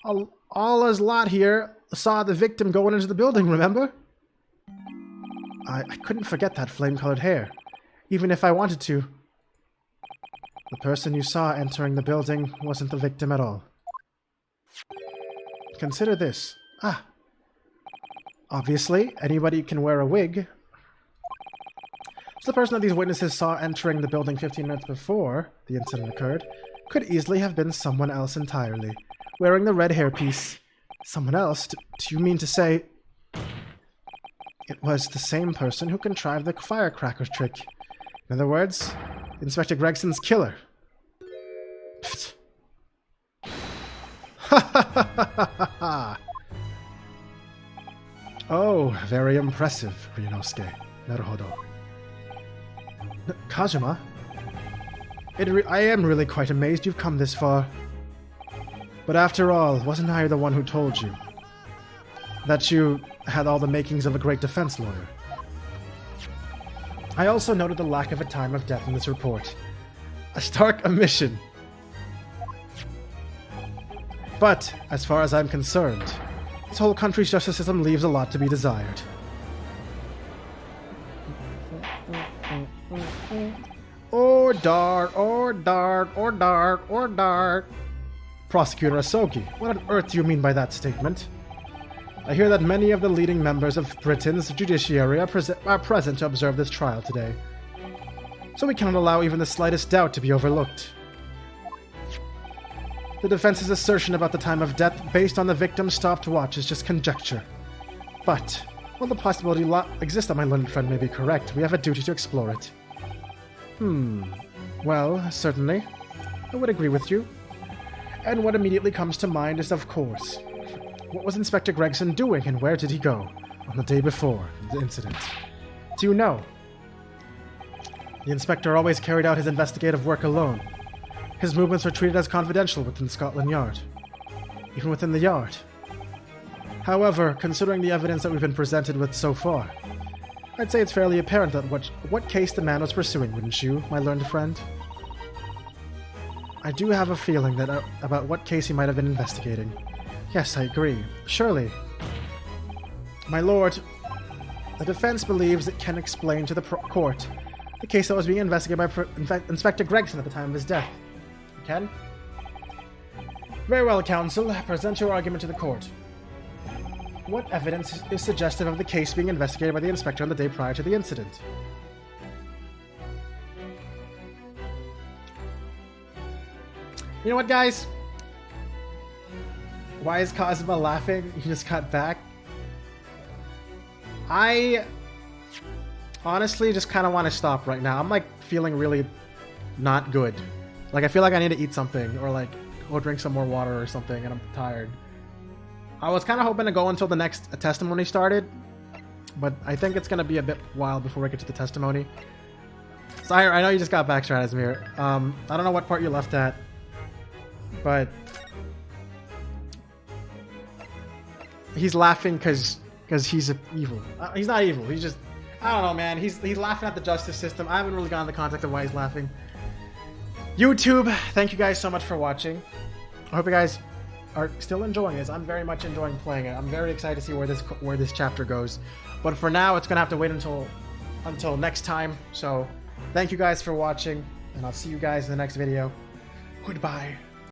All us lot here saw the victim going into the building, remember? I couldn't forget that flame-colored hair, even if I wanted to. The person you saw entering the building wasn't the victim at all. Consider this. Obviously, anybody can wear a wig. So the person that these witnesses saw entering the building 15 minutes before the incident occurred could easily have been someone else entirely, wearing the red hairpiece. Someone else? Do you mean to say it was the same person who contrived the firecracker trick? In other words, Inspector Gregson's killer. Pfft. Oh, very impressive, Ryonosuke. Naruhodo. Kazuma? I am really quite amazed you've come this far. But after all, wasn't I the one who told you that you had all the makings of a great defense lawyer? I also noted the lack of a time of death in this report. A stark omission. But, as far as I'm concerned, this whole country's justice system leaves a lot to be desired. Or dark, or dark, or dark, or dark. Prosecutor Asogi, what on earth do you mean by that statement? I hear that many of the leading members of Britain's judiciary are present to observe this trial today. So we cannot allow even the slightest doubt to be overlooked. The defense's assertion about the time of death based on the victim's stopwatch is just conjecture. But, while the possibility exists that my learned friend may be correct, we have a duty to explore it. Well, certainly. I would agree with you. And what immediately comes to mind is, of course, what was Inspector Gregson doing and where did he go on the day before the incident? Do you know? The inspector always carried out his investigative work alone. His movements were treated as confidential within Scotland Yard, even within the Yard. However, considering the evidence that we've been presented with so far, I'd say it's fairly apparent that what case the man was pursuing, wouldn't you, my learned friend? I do have a feeling that about what case he might have been investigating. Yes, I agree. Surely. My lord, the defense believes it can explain to the court the case that was being investigated by Inspector Gregson at the time of his death. You can? Very well, counsel. Present your argument to the court. What evidence is suggestive of the case being investigated by the inspector on the day prior to the incident? You know what, guys? Why is Kazuma laughing? He just got back. I honestly just kind of want to stop right now. I'm like feeling really not good. Like I feel like I need to eat something or like go drink some more water or something, and I'm tired. I was kind of hoping to go until the next testimony started, but I think it's going to be a bit while before we get to the testimony. Sire, I know you just got back, Stratasmir. I don't know what part you left at, but he's laughing because he's evil. He's not evil. He's just, I don't know, man. He's laughing at the justice system. I haven't really gotten the context of why he's laughing. YouTube, thank you guys so much for watching. I hope you guys are still enjoying this. I'm very much enjoying playing it. I'm very excited to see where this chapter goes. But for now, it's gonna have to wait until next time. So thank you guys for watching, and I'll see you guys in the next video. Goodbye.